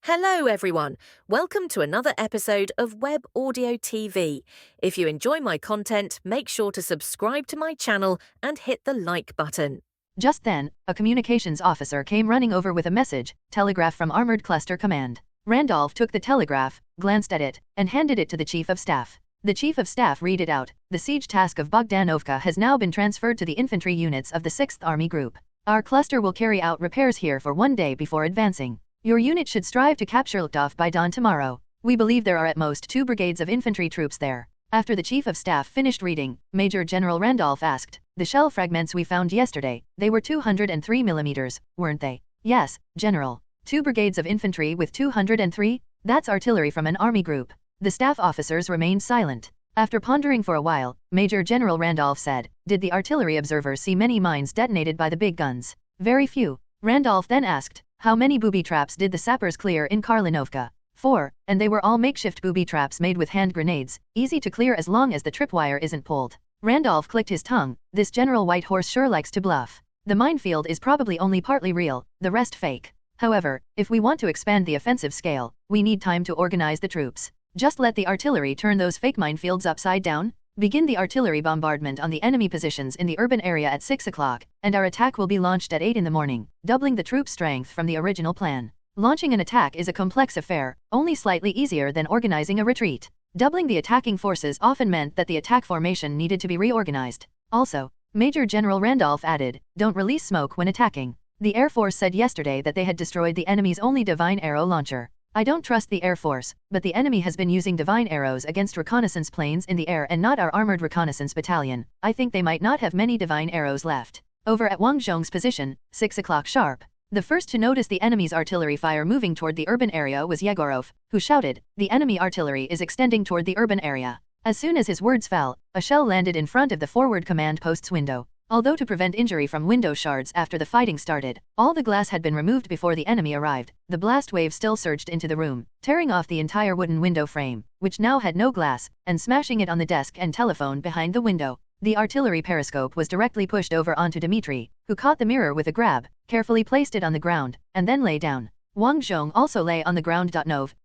Hello, everyone. Welcome to another episode of Web Audio TV. If you enjoy my content, make sure to subscribe to my channel and hit the like button. Just then, a communications officer came running over with a message, telegraph from Armored Cluster Command. Randolph took the telegraph, glanced at it, and handed it to the Chief of Staff. The Chief of Staff read it out. The siege task of Bogdanovka has now been transferred to the infantry units of the 6th Army Group. Our cluster will carry out repairs here for 1 day before advancing. Your unit should strive to capture Lukhtov by dawn tomorrow. We believe there are at most 2 brigades of infantry troops there. After the Chief of Staff finished reading, Major General Randolph asked, "The shell fragments we found yesterday, they were 203 millimeters, weren't they?" "Yes, General. 2 brigades of infantry with 203? That's artillery from an army group." The staff officers remained silent. After pondering for a while, Major General Randolph said, "Did the artillery observers see many mines detonated by the big guns?" "Very few." Randolph then asked, "How many booby traps did the sappers clear in Karlinovka?" 4, and they were all makeshift booby traps made with hand grenades, easy to clear as long as the tripwire isn't pulled. Randolph clicked his tongue. This General Whitehorse sure likes to bluff. The minefield is probably only partly real, the rest fake. However, if we want to expand the offensive scale, we need time to organize the troops. Just let the artillery turn those fake minefields upside down. Begin the artillery bombardment on the enemy positions in the urban area at 6 o'clock, and our attack will be launched at 8 in the morning, doubling the troop strength from the original plan. Launching an attack is a complex affair, only slightly easier than organizing a retreat. Doubling the attacking forces often meant that the attack formation needed to be reorganized. Also, Major General Randolph added, "Don't release smoke when attacking. The Air Force said yesterday that they had destroyed the enemy's only Divine Arrow launcher. I don't trust the Air Force, but the enemy has been using Divine Arrows against reconnaissance planes in the air and not our armored reconnaissance battalion. I think they might not have many Divine Arrows left." Over at Wang Zhong's position, 6 o'clock sharp. The first to notice the enemy's artillery fire moving toward the urban area was Yegorov, who shouted, "The enemy artillery is extending toward the urban area." As soon as his words fell, a shell landed in front of the forward command post's window. Although to prevent injury from window shards after the fighting started, all the glass had been removed before the enemy arrived, the blast wave still surged into the room, tearing off the entire wooden window frame, which now had no glass, and smashing it on the desk and telephone behind the window. The artillery periscope was directly pushed over onto Dmitry, who caught the mirror with a grab, carefully placed it on the ground, and then lay down. Wang Zhong also lay on the ground. JNN.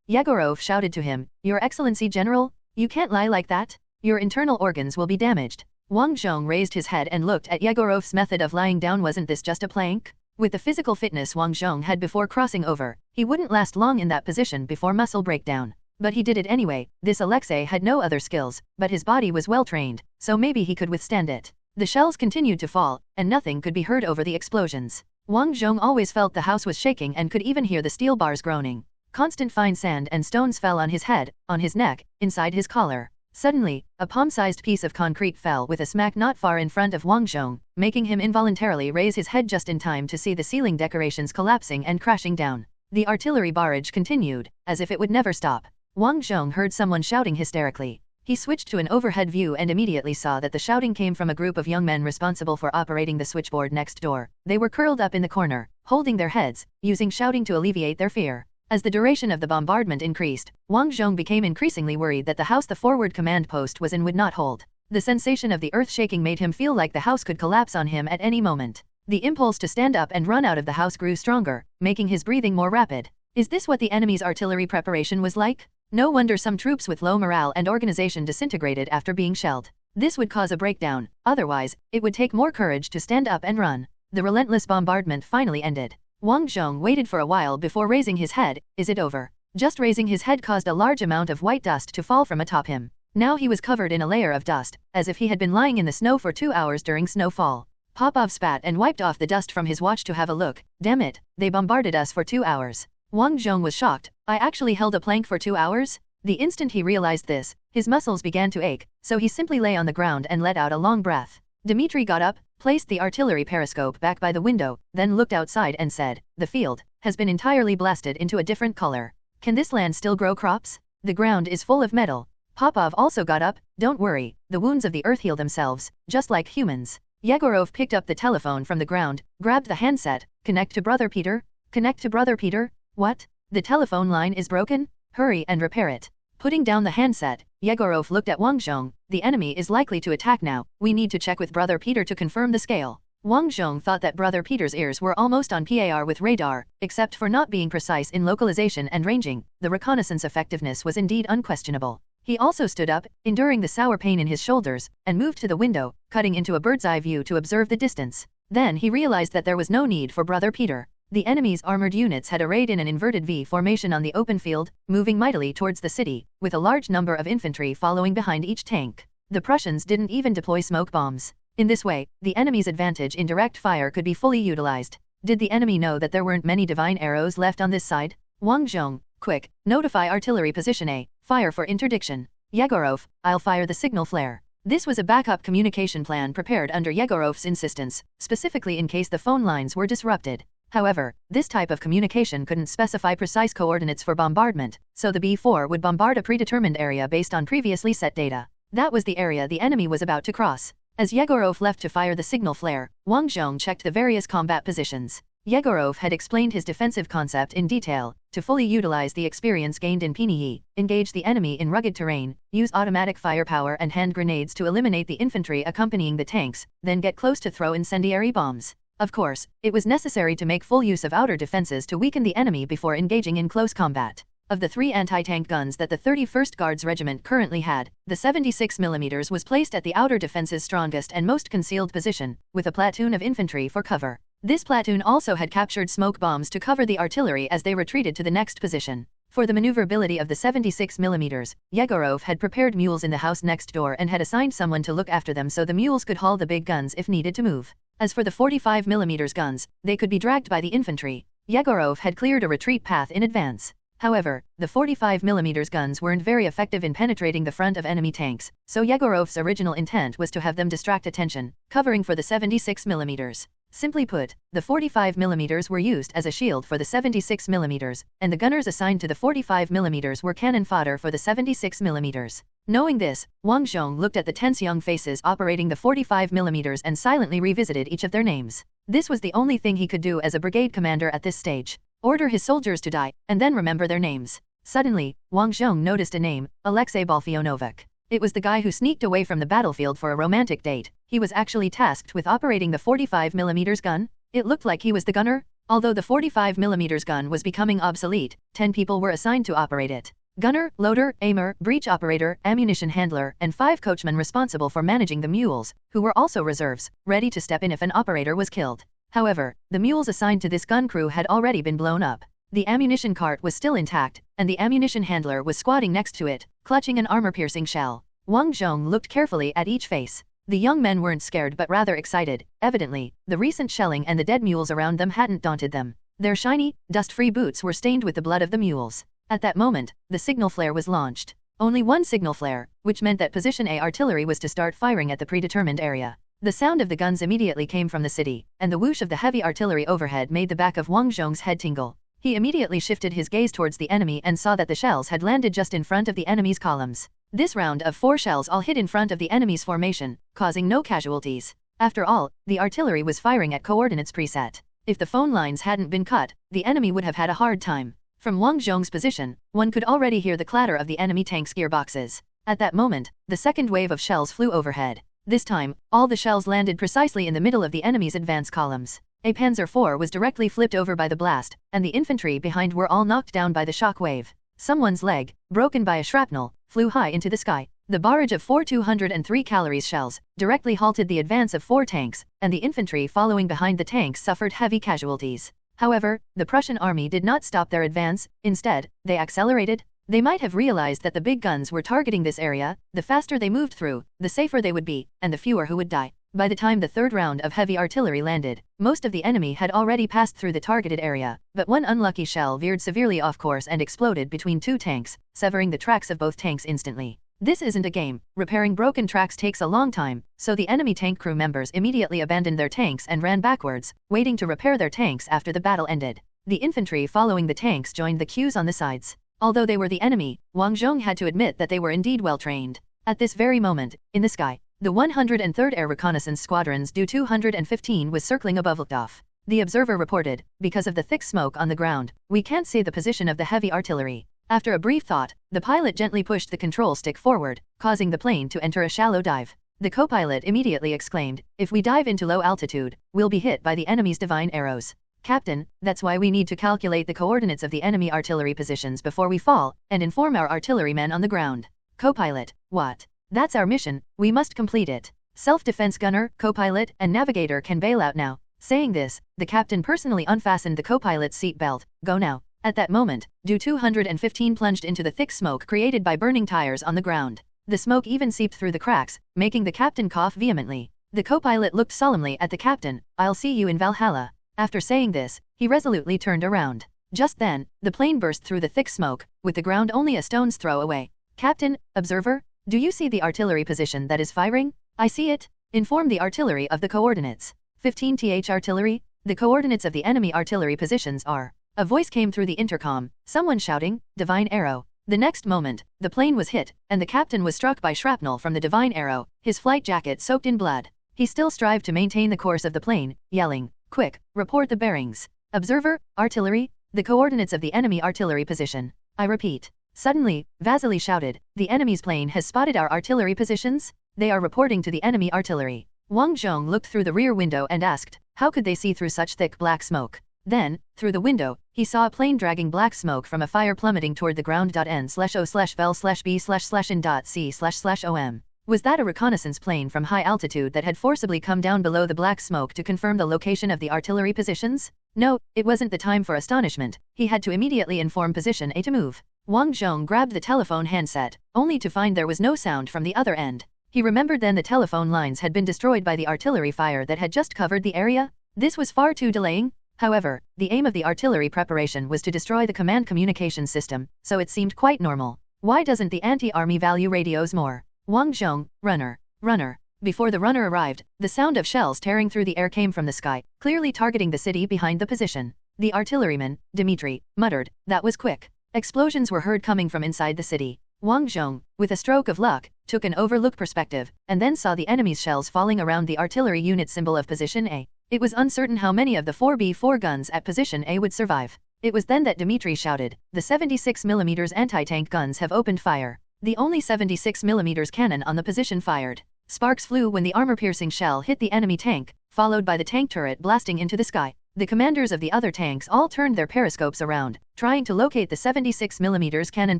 Yegorov shouted to him, "Your Excellency General, you can't lie like that. Your internal organs will be damaged." Wang Zhong raised his head and looked at Yegorov's method of lying down. Wasn't this just a plank? With the physical fitness Wang Zhong had before crossing over, he wouldn't last long in that position before muscle breakdown. But he did it anyway. This Alexei had no other skills, but his body was well trained, so maybe he could withstand it. The shells continued to fall, and nothing could be heard over the explosions. Wang Zhong always felt the house was shaking and could even hear the steel bars groaning. Constant fine sand and stones fell on his head, on his neck, inside his collar. Suddenly, a palm-sized piece of concrete fell with a smack not far in front of Wang Zhong, making him involuntarily raise his head just in time to see the ceiling decorations collapsing and crashing down. The artillery barrage continued, as if it would never stop. Wang Zhong heard someone shouting hysterically. He switched to an overhead view and immediately saw that the shouting came from a group of young men responsible for operating the switchboard next door. They were curled up in the corner, holding their heads, using shouting to alleviate their fear. As the duration of the bombardment increased, Wang Zhong became increasingly worried that the house the forward command post was in would not hold. The sensation of the earth shaking made him feel like the house could collapse on him at any moment. The impulse to stand up and run out of the house grew stronger, making his breathing more rapid. Is this what the enemy's artillery preparation was like? No wonder some troops with low morale and organization disintegrated after being shelled. This would cause a breakdown, otherwise, it would take more courage to stand up and run. The relentless bombardment finally ended. Wang Zhong waited for a while before raising his head. Is it over? Just raising his head caused a large amount of white dust to fall from atop him. Now he was covered in a layer of dust, as if he had been lying in the snow for 2 hours during snowfall. Popov spat and wiped off the dust from his watch to have a look. Damn it, they bombarded us for 2 hours. Wang Zhong was shocked. I actually held a plank for 2 hours? The instant he realized this, his muscles began to ache, so he simply lay on the ground and let out a long breath. Dmitry got up, placed the artillery periscope back by the window, then looked outside and said, "The field has been entirely blasted into a different color. Can this land still grow crops? The ground is full of metal." Popov also got up. "Don't worry, the wounds of the earth heal themselves, just like humans." Yegorov picked up the telephone from the ground, grabbed the handset. "Connect to Brother Peter? Connect to Brother Peter? What? The telephone line is broken? Hurry and repair it." Putting down the handset, Yegorov looked at Wang Zhong. "The enemy is likely to attack now. We need to check with Brother Peter to confirm the scale." Wang Zhong thought that Brother Peter's ears were almost on par with radar, except for not being precise in localization and ranging. The reconnaissance effectiveness was indeed unquestionable. He also stood up, enduring the sour pain in his shoulders, and moved to the window, cutting into a bird's-eye view to observe the distance. Then he realized that there was no need for Brother Peter. The enemy's armored units had arrayed in an inverted V formation on the open field, moving mightily towards the city, with a large number of infantry following behind each tank. The Prussians didn't even deploy smoke bombs. In this way, the enemy's advantage in direct fire could be fully utilized. Did the enemy know that there weren't many divine arrows left on this side? Wang Zhong, quick, notify artillery position A, fire for interdiction. Yegorov, I'll fire the signal flare. This was a backup communication plan prepared under Yegorov's insistence, specifically in case the phone lines were disrupted. However, this type of communication couldn't specify precise coordinates for bombardment, so the B-4 would bombard a predetermined area based on previously set data. That was the area the enemy was about to cross. As Yegorov left to fire the signal flare, Wang Zhong checked the various combat positions. Yegorov had explained his defensive concept in detail. To fully utilize the experience gained in Pinyi, engage the enemy in rugged terrain, use automatic firepower and hand grenades to eliminate the infantry accompanying the tanks, then get close to throw incendiary bombs. Of course, it was necessary to make full use of outer defenses to weaken the enemy before engaging in close combat. Of the 3 anti-tank guns that the 31st Guards Regiment currently had, the 76mm was placed at the outer defense's strongest and most concealed position, with a platoon of infantry for cover. This platoon also had captured smoke bombs to cover the artillery as they retreated to the next position. For the maneuverability of the 76mm, Yegorov had prepared mules in the house next door and had assigned someone to look after them so the mules could haul the big guns if needed to move. As for the 45mm guns, they could be dragged by the infantry. Yegorov had cleared a retreat path in advance. However, the 45mm guns weren't very effective in penetrating the front of enemy tanks, so Yegorov's original intent was to have them distract attention, covering for the 76mm. Simply put, the 45mm were used as a shield for the 76mm, and the gunners assigned to the 45mm were cannon fodder for the 76mm. Knowing this, Wang Zhong looked at the tense young faces operating the 45mm and silently revisited each of their names. This was the only thing he could do as a brigade commander at this stage. Order his soldiers to die, and then remember their names. Suddenly, Wang Zhong noticed a name, Alexei Balfionovic. It was the guy who sneaked away from the battlefield for a romantic date. He was actually tasked with operating the 45mm gun. It looked like he was the gunner. Although the 45mm gun was becoming obsolete, 10 people were assigned to operate it. Gunner, loader, aimer, breech operator, ammunition handler, and 5 coachmen responsible for managing the mules, who were also reserves, ready to step in if an operator was killed. However, the mules assigned to this gun crew had already been blown up. The ammunition cart was still intact, and the ammunition handler was squatting next to it, clutching an armor-piercing shell. Wang Zhong looked carefully at each face. The young men weren't scared but rather excited. Evidently, the recent shelling and the dead mules around them hadn't daunted them. Their shiny, dust-free boots were stained with the blood of the mules. At that moment, the signal flare was launched. Only one signal flare, which meant that Position A artillery was to start firing at the predetermined area. The sound of the guns immediately came from the city, and the whoosh of the heavy artillery overhead made the back of Wang Zhong's head tingle. He immediately shifted his gaze towards the enemy and saw that the shells had landed just in front of the enemy's columns. This round of 4 shells all hit in front of the enemy's formation, causing no casualties. After all, the artillery was firing at coordinates preset. If the phone lines hadn't been cut, the enemy would have had a hard time. From Wang Zhong's position, one could already hear the clatter of the enemy tank's gearboxes. At that moment, the second wave of shells flew overhead. This time, all the shells landed precisely in the middle of the enemy's advance columns. A Panzer IV was directly flipped over by the blast, and the infantry behind were all knocked down by the shock wave. Someone's leg, broken by a shrapnel, flew high into the sky. The barrage of 4 203 calories shells directly halted the advance of 4 tanks, and the infantry following behind the tanks suffered heavy casualties. However, the Prussian army did not stop their advance. Instead, they accelerated. They might have realized that the big guns were targeting this area. The faster they moved through, the safer they would be, and the fewer who would die. By the time the third round of heavy artillery landed, most of the enemy had already passed through the targeted area, but one unlucky shell veered severely off course and exploded between 2 tanks, severing the tracks of both tanks instantly. This isn't a game. Repairing broken tracks takes a long time, so the enemy tank crew members immediately abandoned their tanks and ran backwards, waiting to repair their tanks after the battle ended. The infantry following the tanks joined the queues on the sides. Although they were the enemy, Wang Zhong had to admit that they were indeed well trained. At this very moment, in the sky, the 103rd Air Reconnaissance Squadron's Do-215 was circling above Lukhtov. The observer reported, because of the thick smoke on the ground, we can't see the position of the heavy artillery. After a brief thought, the pilot gently pushed the control stick forward, causing the plane to enter a shallow dive. The co-pilot immediately exclaimed, "If we dive into low altitude, we'll be hit by the enemy's divine arrows. Captain, that's why we need to calculate the coordinates of the enemy artillery positions before we fall, and inform our artillerymen on the ground." Co-pilot, "What? That's our mission, we must complete it. Self-defense gunner, co-pilot, and navigator can bail out now." Saying this, the captain personally unfastened the co-pilot's seat belt. "Go now." At that moment, Do-215 plunged into the thick smoke created by burning tires on the ground. The smoke even seeped through the cracks, making the captain cough vehemently. The co-pilot looked solemnly at the captain. "I'll see you in Valhalla." After saying this, he resolutely turned around. Just then, the plane burst through the thick smoke, with the ground only a stone's throw away. "Captain, observer, do you see the artillery position that is firing?" "I see it. Inform the artillery of the coordinates." 15th artillery, the coordinates of the enemy artillery positions are. A voice came through the intercom, someone shouting, "Divine arrow." The next moment, the plane was hit, and the captain was struck by shrapnel from the divine arrow, his flight jacket soaked in blood. He still strived to maintain the course of the plane, yelling, "Quick, report the bearings. Observer, artillery, the coordinates of the enemy artillery position. I repeat." Suddenly, Vasily shouted, "The enemy's plane has spotted our artillery positions? They are reporting to the enemy artillery." Wang Zhong looked through the rear window and asked, "How could they see through such thick black smoke?" Then, through the window, he saw a plane dragging black smoke from a fire plummeting toward the ground. N/O/vel/B/in.C//OM. Was that a reconnaissance plane from high altitude that had forcibly come down below the black smoke to confirm the location of the artillery positions? No, it wasn't the time for astonishment. He had to immediately inform position A to move. Wang Zhong grabbed the telephone handset, only to find there was no sound from the other end. He remembered then the telephone lines had been destroyed by the artillery fire that had just covered the area. This was far too delaying. However, the aim of the artillery preparation was to destroy the command communication system, so it seemed quite normal. Why doesn't the anti-army value radios more? Wang Zhong, runner, runner. Before the runner arrived, the sound of shells tearing through the air came from the sky, clearly targeting the city behind the position. The artilleryman, Dmitry, muttered, "That was quick." Explosions were heard coming from inside the city. Wang Zhong, with a stroke of luck, took an overlook perspective, and then saw the enemy's shells falling around the artillery unit symbol of position A. It was uncertain how many of the 4B4 guns at position A would survive. It was then that Dmitry shouted, "The 76mm anti-tank guns have opened fire." The only 76mm cannon on the position fired. Sparks flew when the armor-piercing shell hit the enemy tank, followed by the tank turret blasting into the sky. The commanders of the other tanks all turned their periscopes around, trying to locate the 76mm cannon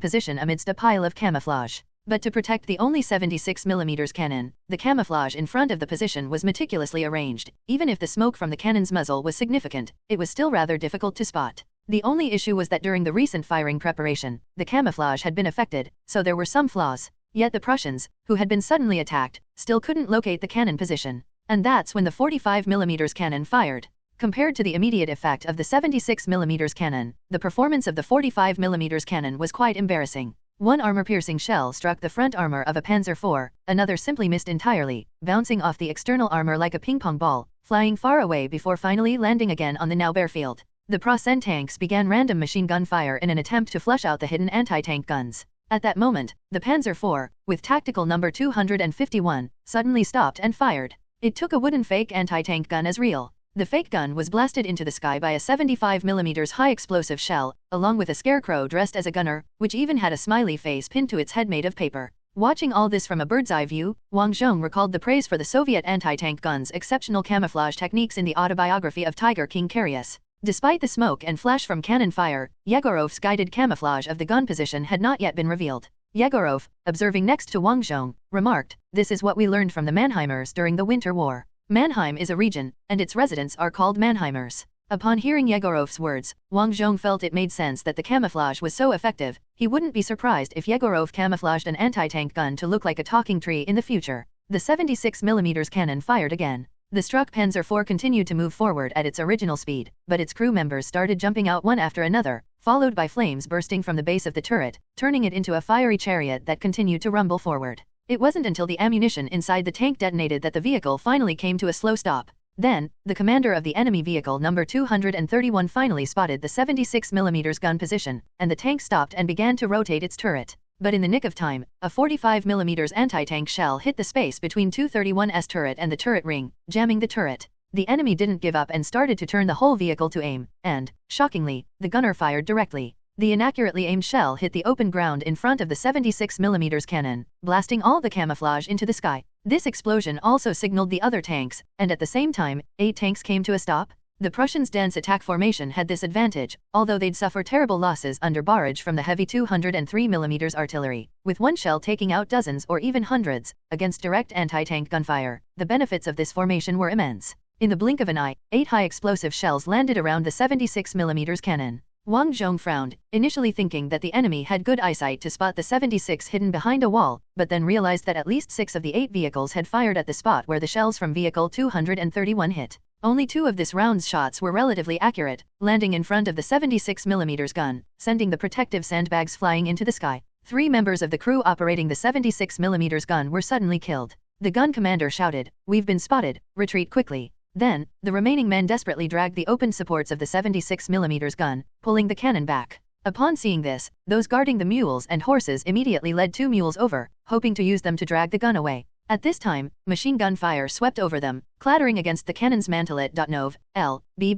position amidst a pile of camouflage. But to protect the only 76mm cannon, the camouflage in front of the position was meticulously arranged. Even if the smoke from the cannon's muzzle was significant, it was still rather difficult to spot. The only issue was that during the recent firing preparation, the camouflage had been affected, so there were some flaws. Yet the Prussians, who had been suddenly attacked, still couldn't locate the cannon position. And that's when the 45mm cannon fired. Compared to the immediate effect of the 76mm cannon, the performance of the 45mm cannon was quite embarrassing. One armor-piercing shell struck the front armor of a Panzer IV, another simply missed entirely, bouncing off the external armor like a ping-pong ball, flying far away before finally landing again on the now bare field. The Prussian tanks began random machine gun fire in an attempt to flush out the hidden anti-tank guns. At that moment, the Panzer IV, with tactical number 251, suddenly stopped and fired. It took a wooden fake anti-tank gun as real. The fake gun was blasted into the sky by a 75mm high-explosive shell, along with a scarecrow dressed as a gunner, which even had a smiley face pinned to its head made of paper. Watching all this from a bird's-eye view, Wang Zhong recalled the praise for the Soviet anti-tank guns' exceptional camouflage techniques in the autobiography of Tiger King Carius. Despite the smoke and flash from cannon fire, Yegorov's guided camouflage of the gun position had not yet been revealed. Yegorov, observing next to Wang Zhong, remarked, "This is what we learned from the Mannheimers during the Winter War. Mannheim is a region, and its residents are called Mannheimers." Upon hearing Yegorov's words, Wang Zhong felt it made sense that the camouflage was so effective. He wouldn't be surprised if Yegorov camouflaged an anti-tank gun to look like a talking tree in the future. The 76mm cannon fired again. The struck Panzer IV continued to move forward at its original speed, but its crew members started jumping out one after another, followed by flames bursting from the base of the turret, turning it into a fiery chariot that continued to rumble forward. It wasn't until the ammunition inside the tank detonated that the vehicle finally came to a slow stop. Then, the commander of the enemy vehicle number 231 finally spotted the 76mm gun position, and the tank stopped and began to rotate its turret. But in the nick of time, a 45mm anti-tank shell hit the space between 231's turret and the turret ring, jamming the turret. The enemy didn't give up and started to turn the whole vehicle to aim, and, shockingly, the gunner fired directly. The inaccurately aimed shell hit the open ground in front of the 76mm cannon, blasting all the camouflage into the sky. This explosion also signaled the other tanks, and at the same time, 8 tanks came to a stop. The Prussians' dense attack formation had this advantage, although they'd suffer terrible losses under barrage from the heavy 203mm artillery, with one shell taking out dozens or even hundreds, against direct anti-tank gunfire. The benefits of this formation were immense. In the blink of an eye, 8 high-explosive shells landed around the 76mm cannon. Wang Zhong frowned, initially thinking that the enemy had good eyesight to spot the 76 hidden behind a wall, but then realized that at least 6 of the 8 vehicles had fired at the spot where the shells from vehicle 231 hit. Only 2 of this round's shots were relatively accurate, landing in front of the 76mm gun, sending the protective sandbags flying into the sky. 3 members of the crew operating the 76mm gun were suddenly killed. The gun commander shouted, "We've been spotted, retreat quickly." Then, the remaining men desperately dragged the open supports of the 76mm gun, pulling the cannon back. Upon seeing this, those guarding the mules and horses immediately led 2 mules over, hoping to use them to drag the gun away. At this time, machine gun fire swept over them, clattering against the cannon's mantelet. Nov. L.B//JNN.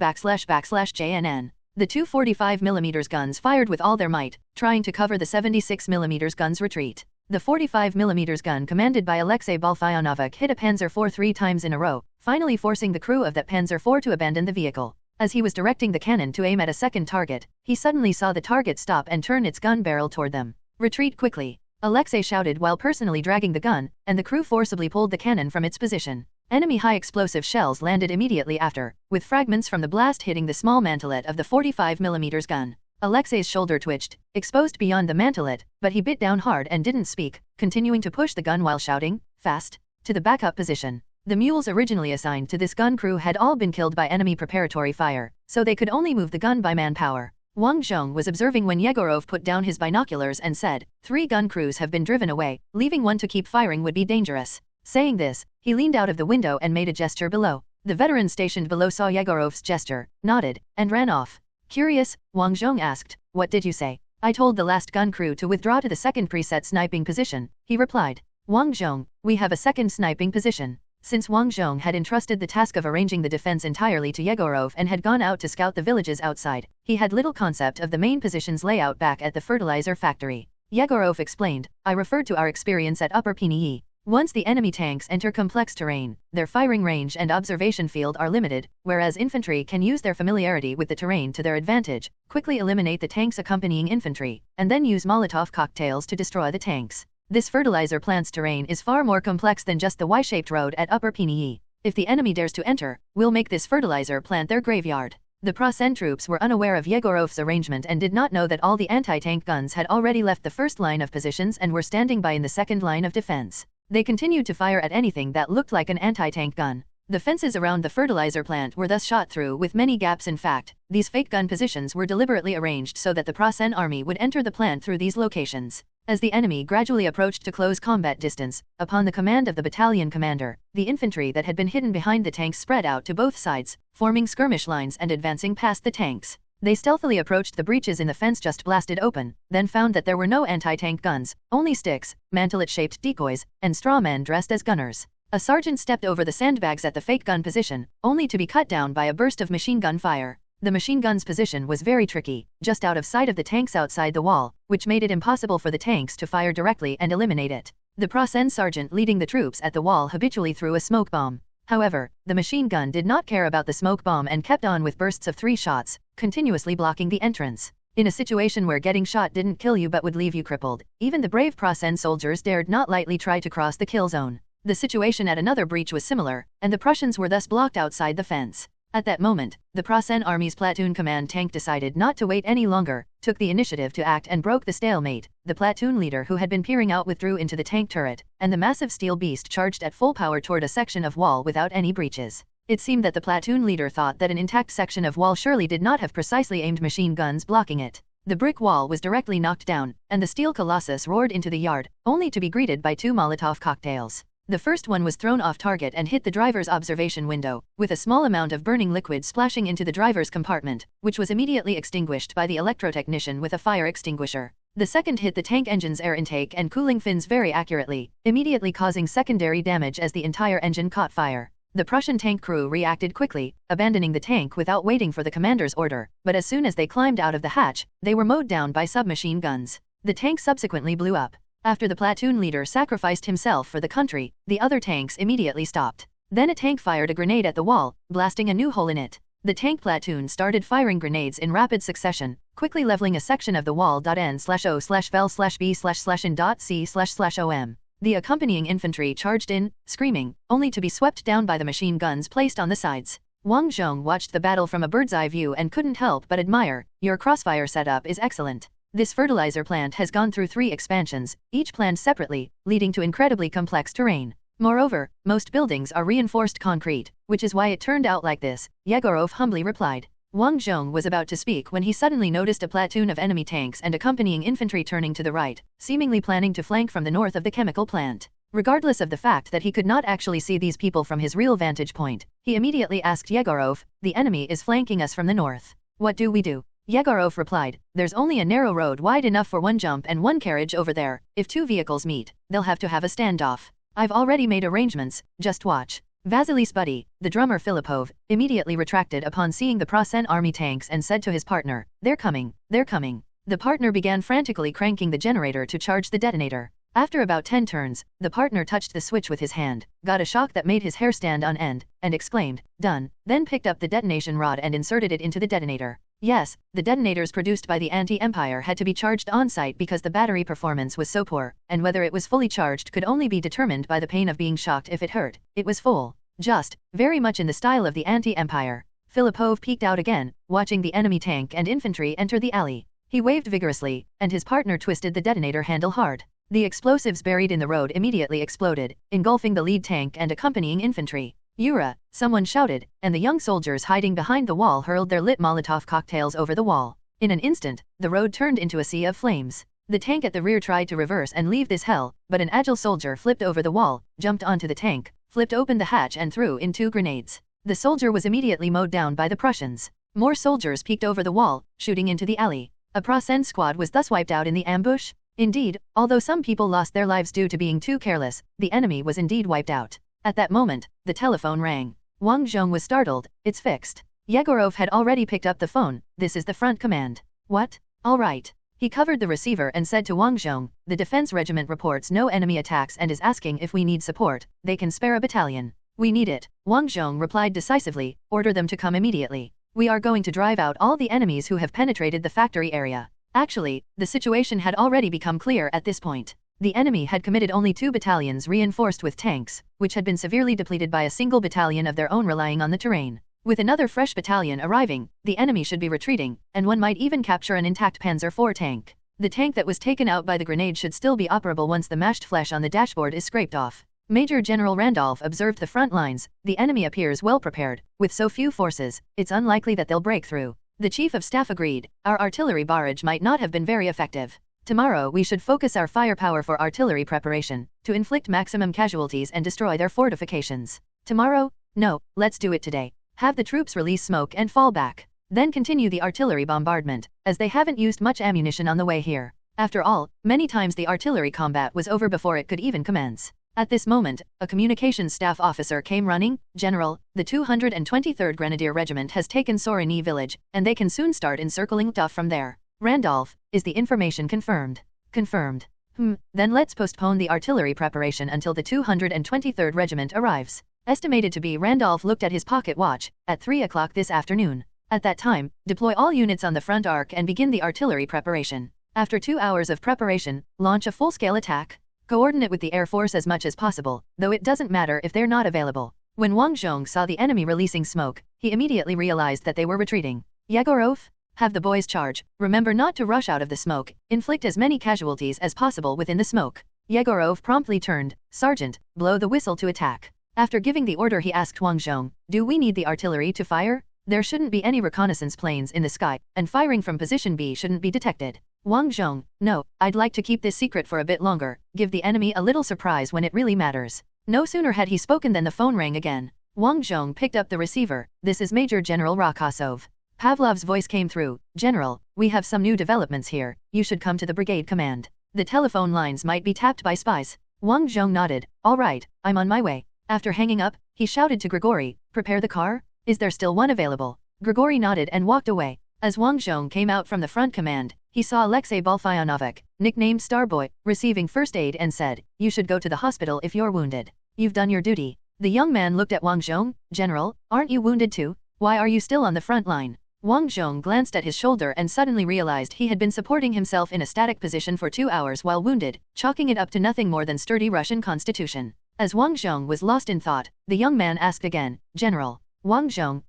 The 2 45mm guns fired with all their might, trying to cover the 76mm gun's retreat. The 45mm gun commanded by Alexei Balfionovic hit a Panzer IV 3 times in a row, finally forcing the crew of that Panzer IV to abandon the vehicle. As he was directing the cannon to aim at a second target, he suddenly saw the target stop and turn its gun barrel toward them. "Retreat quickly!" Alexei shouted while personally dragging the gun, and the crew forcibly pulled the cannon from its position. Enemy high-explosive shells landed immediately after, with fragments from the blast hitting the small mantelet of the 45mm gun. Alexei's shoulder twitched, exposed beyond the mantelet, but he bit down hard and didn't speak, continuing to push the gun while shouting, "Fast!" to the backup position. The mules originally assigned to this gun crew had all been killed by enemy preparatory fire, so they could only move the gun by manpower. Wang Zhong was observing when Yegorov put down his binoculars and said, "3 gun crews have been driven away, leaving one to keep firing would be dangerous." Saying this, he leaned out of the window and made a gesture below. The veteran stationed below saw Yegorov's gesture, nodded, and ran off. Curious, Wang Zhong asked, "What did you say?" "I told the last gun crew to withdraw to the second preset sniping position," he replied. "Wang Zhong, we have a second sniping position." Since Wang Zhong had entrusted the task of arranging the defense entirely to Yegorov and had gone out to scout the villages outside, he had little concept of the main position's layout back at the fertilizer factory. Yegorov explained, "I referred to our experience at Upper Pini. Once the enemy tanks enter complex terrain, their firing range and observation field are limited, whereas infantry can use their familiarity with the terrain to their advantage, quickly eliminate the tanks accompanying infantry, and then use Molotov cocktails to destroy the tanks. This fertilizer plant's terrain is far more complex than just the Y-shaped road at Upper Pini. If the enemy dares to enter, we'll make this fertilizer plant their graveyard." The Prasen troops were unaware of Yegorov's arrangement and did not know that all the anti-tank guns had already left the first line of positions and were standing by in the second line of defense. They continued to fire at anything that looked like an anti-tank gun. The fences around the fertilizer plant were thus shot through with many gaps. In fact, these fake gun positions were deliberately arranged so that the Prasen army would enter the plant through these locations. As the enemy gradually approached to close combat distance, upon the command of the battalion commander, the infantry that had been hidden behind the tanks spread out to both sides, forming skirmish lines and advancing past the tanks. They stealthily approached the breaches in the fence just blasted open, then found that there were no anti-tank guns, only sticks, mantelet-shaped decoys, and straw men dressed as gunners. A sergeant stepped over the sandbags at the fake gun position, only to be cut down by a burst of machine gun fire. The machine gun's position was very tricky, just out of sight of the tanks outside the wall, which made it impossible for the tanks to fire directly and eliminate it. The Prasen sergeant leading the troops at the wall habitually threw a smoke bomb. However, the machine gun did not care about the smoke bomb and kept on with bursts of 3 shots, continuously blocking the entrance. In a situation where getting shot didn't kill you but would leave you crippled, even the brave Prasen soldiers dared not lightly try to cross the kill zone. The situation at another breach was similar, and the Prussians were thus blocked outside the fence. At that moment, the Prasen army's platoon command tank decided not to wait any longer, took the initiative to act and broke the stalemate. The platoon leader who had been peering out withdrew into the tank turret, and the massive steel beast charged at full power toward a section of wall without any breaches. It seemed that the platoon leader thought that an intact section of wall surely did not have precisely aimed machine guns blocking it. The brick wall was directly knocked down, and the steel colossus roared into the yard, only to be greeted by 2 Molotov cocktails. The first one was thrown off target and hit the driver's observation window, with a small amount of burning liquid splashing into the driver's compartment, which was immediately extinguished by the electrotechnician with a fire extinguisher. The second hit the tank engine's air intake and cooling fins very accurately, immediately causing secondary damage as the entire engine caught fire. The Prussian tank crew reacted quickly, abandoning the tank without waiting for the commander's order, but as soon as they climbed out of the hatch, they were mowed down by submachine guns. The tank subsequently blew up. After the platoon leader sacrificed himself for the country, the other tanks immediately stopped. Then a tank fired a grenade at the wall, blasting a new hole in it. The tank platoon started firing grenades in rapid succession, quickly leveling a section of the wall. N/O/vel/B//in.C//om. The accompanying infantry charged in, screaming, only to be swept down by the machine guns placed on the sides. Wang Zhong watched the battle from a bird's-eye view and couldn't help but admire. Your crossfire setup is excellent. This fertilizer plant has gone through 3 expansions, each planned separately, leading to incredibly complex terrain. Moreover, most buildings are reinforced concrete, which is why it turned out like this, Yegorov humbly replied. Wang Zhong was about to speak when he suddenly noticed a platoon of enemy tanks and accompanying infantry turning to the right, seemingly planning to flank from the north of the chemical plant. Regardless of the fact that he could not actually see these people from his real vantage point, he immediately asked Yegorov, "The enemy is flanking us from the north. What do we do?" Yegorov replied, "There's only a narrow road wide enough for 1 jump and 1 carriage over there. If 2 vehicles meet, they'll have to have a standoff. I've already made arrangements, just watch." Vasily's buddy, the drummer Filipov, immediately retracted upon seeing the Prasen army tanks and said to his partner, "They're coming, they're coming." The partner began frantically cranking the generator to charge the detonator. After about 10 turns, the partner touched the switch with his hand, got a shock that made his hair stand on end, and exclaimed, "Done," then picked up the detonation rod and inserted it into the detonator. Yes, the detonators produced by the anti-empire had to be charged on-site because the battery performance was so poor, and whether it was fully charged could only be determined by the pain of being shocked if it hurt. It was full. Just, very much in the style of the anti-empire. Filipov peeked out again, watching the enemy tank and infantry enter the alley. He waved vigorously, and his partner twisted the detonator handle hard. The explosives buried in the road immediately exploded, engulfing the lead tank and accompanying infantry. "Yura!" someone shouted, and the young soldiers hiding behind the wall hurled their lit Molotov cocktails over the wall. In an instant, the road turned into a sea of flames. The tank at the rear tried to reverse and leave this hell, but an agile soldier flipped over the wall, jumped onto the tank, flipped open the hatch and threw in 2 grenades. The soldier was immediately mowed down by the Prussians. More soldiers peeked over the wall, shooting into the alley. A Prasen squad was thus wiped out in the ambush. Indeed, although some people lost their lives due to being too careless, the enemy was indeed wiped out. At that moment, the telephone rang. Wang Zhong was startled. "It's fixed." Yegorov had already picked up the phone. "This is the front command." "What? All right." He covered the receiver and said to Wang Zhong, "The defense regiment reports no enemy attacks and is asking if we need support. They can spare a battalion." "We need it," Wang Zhong replied decisively. "Order them to come immediately. We are going to drive out all the enemies who have penetrated the factory area." Actually, the situation had already become clear at this point. The enemy had committed only 2 battalions reinforced with tanks, which had been severely depleted by a single battalion of their own relying on the terrain. With another fresh battalion arriving, the enemy should be retreating, and one might even capture an intact Panzer IV tank. The tank that was taken out by the grenade should still be operable once the mashed flesh on the dashboard is scraped off. Major General Randolph observed the front lines. "The enemy appears well prepared. With so few forces, it's unlikely that they'll break through." The Chief of Staff agreed. "Our artillery barrage might not have been very effective. Tomorrow we should focus our firepower for artillery preparation, to inflict maximum casualties and destroy their fortifications." "Tomorrow? No, let's do it today. Have the troops release smoke and fall back. Then continue the artillery bombardment, as they haven't used much ammunition on the way here." After all, many times the artillery combat was over before it could even commence. At this moment, a communications staff officer came running. "General, the 223rd Grenadier Regiment has taken Sorony village, and they can soon start encircling Duff from there." "Randolph, is the information confirmed?" "Confirmed." Then let's postpone the artillery preparation until the 223rd Regiment arrives." Estimated to be. Randolph looked at his pocket watch. "At 3 o'clock this afternoon. At that time, deploy all units on the front arc and begin the artillery preparation. After 2 hours of preparation, launch a full-scale attack. Coordinate with the Air Force as much as possible, though it doesn't matter if they're not available." When Wang Zhong saw the enemy releasing smoke, he immediately realized that they were retreating. "Yegorov, have the boys charge. Remember not to rush out of the smoke. Inflict as many casualties as possible within the smoke." Yegorov promptly turned. "Sergeant, blow the whistle to attack." After giving the order, he asked Wang Zhong, "Do we need the artillery to fire? There shouldn't be any reconnaissance planes in the sky, and firing from position B shouldn't be detected." Wang Zhong, "No, I'd like to keep this secret for a bit longer, give the enemy a little surprise when it really matters." No sooner had he spoken than the phone rang again. Wang Zhong picked up the receiver. "This is Major General Rakasov." Pavlov's voice came through. "General, we have some new developments here. You should come to the brigade command. The telephone lines might be tapped by spies." Wang Zhong nodded. "All right, I'm on my way." After hanging up, he shouted to Grigory, "Prepare the car? Is there still one available?" Grigory nodded and walked away. As Wang Zhong came out from the front command, he saw Alexei Balfionovic, nicknamed Starboy, receiving first aid and said, "You should go to the hospital if you're wounded. You've done your duty." The young man looked at Wang Zhong. "General, aren't you wounded too? Why are you still on the front line?" Wang Zhong glanced at his shoulder and suddenly realized he had been supporting himself in a static position for 2 hours while wounded, chalking it up to nothing more than sturdy Russian constitution. As Wang Zhong was lost in thought, the young man asked again, "General." Wang Zhong,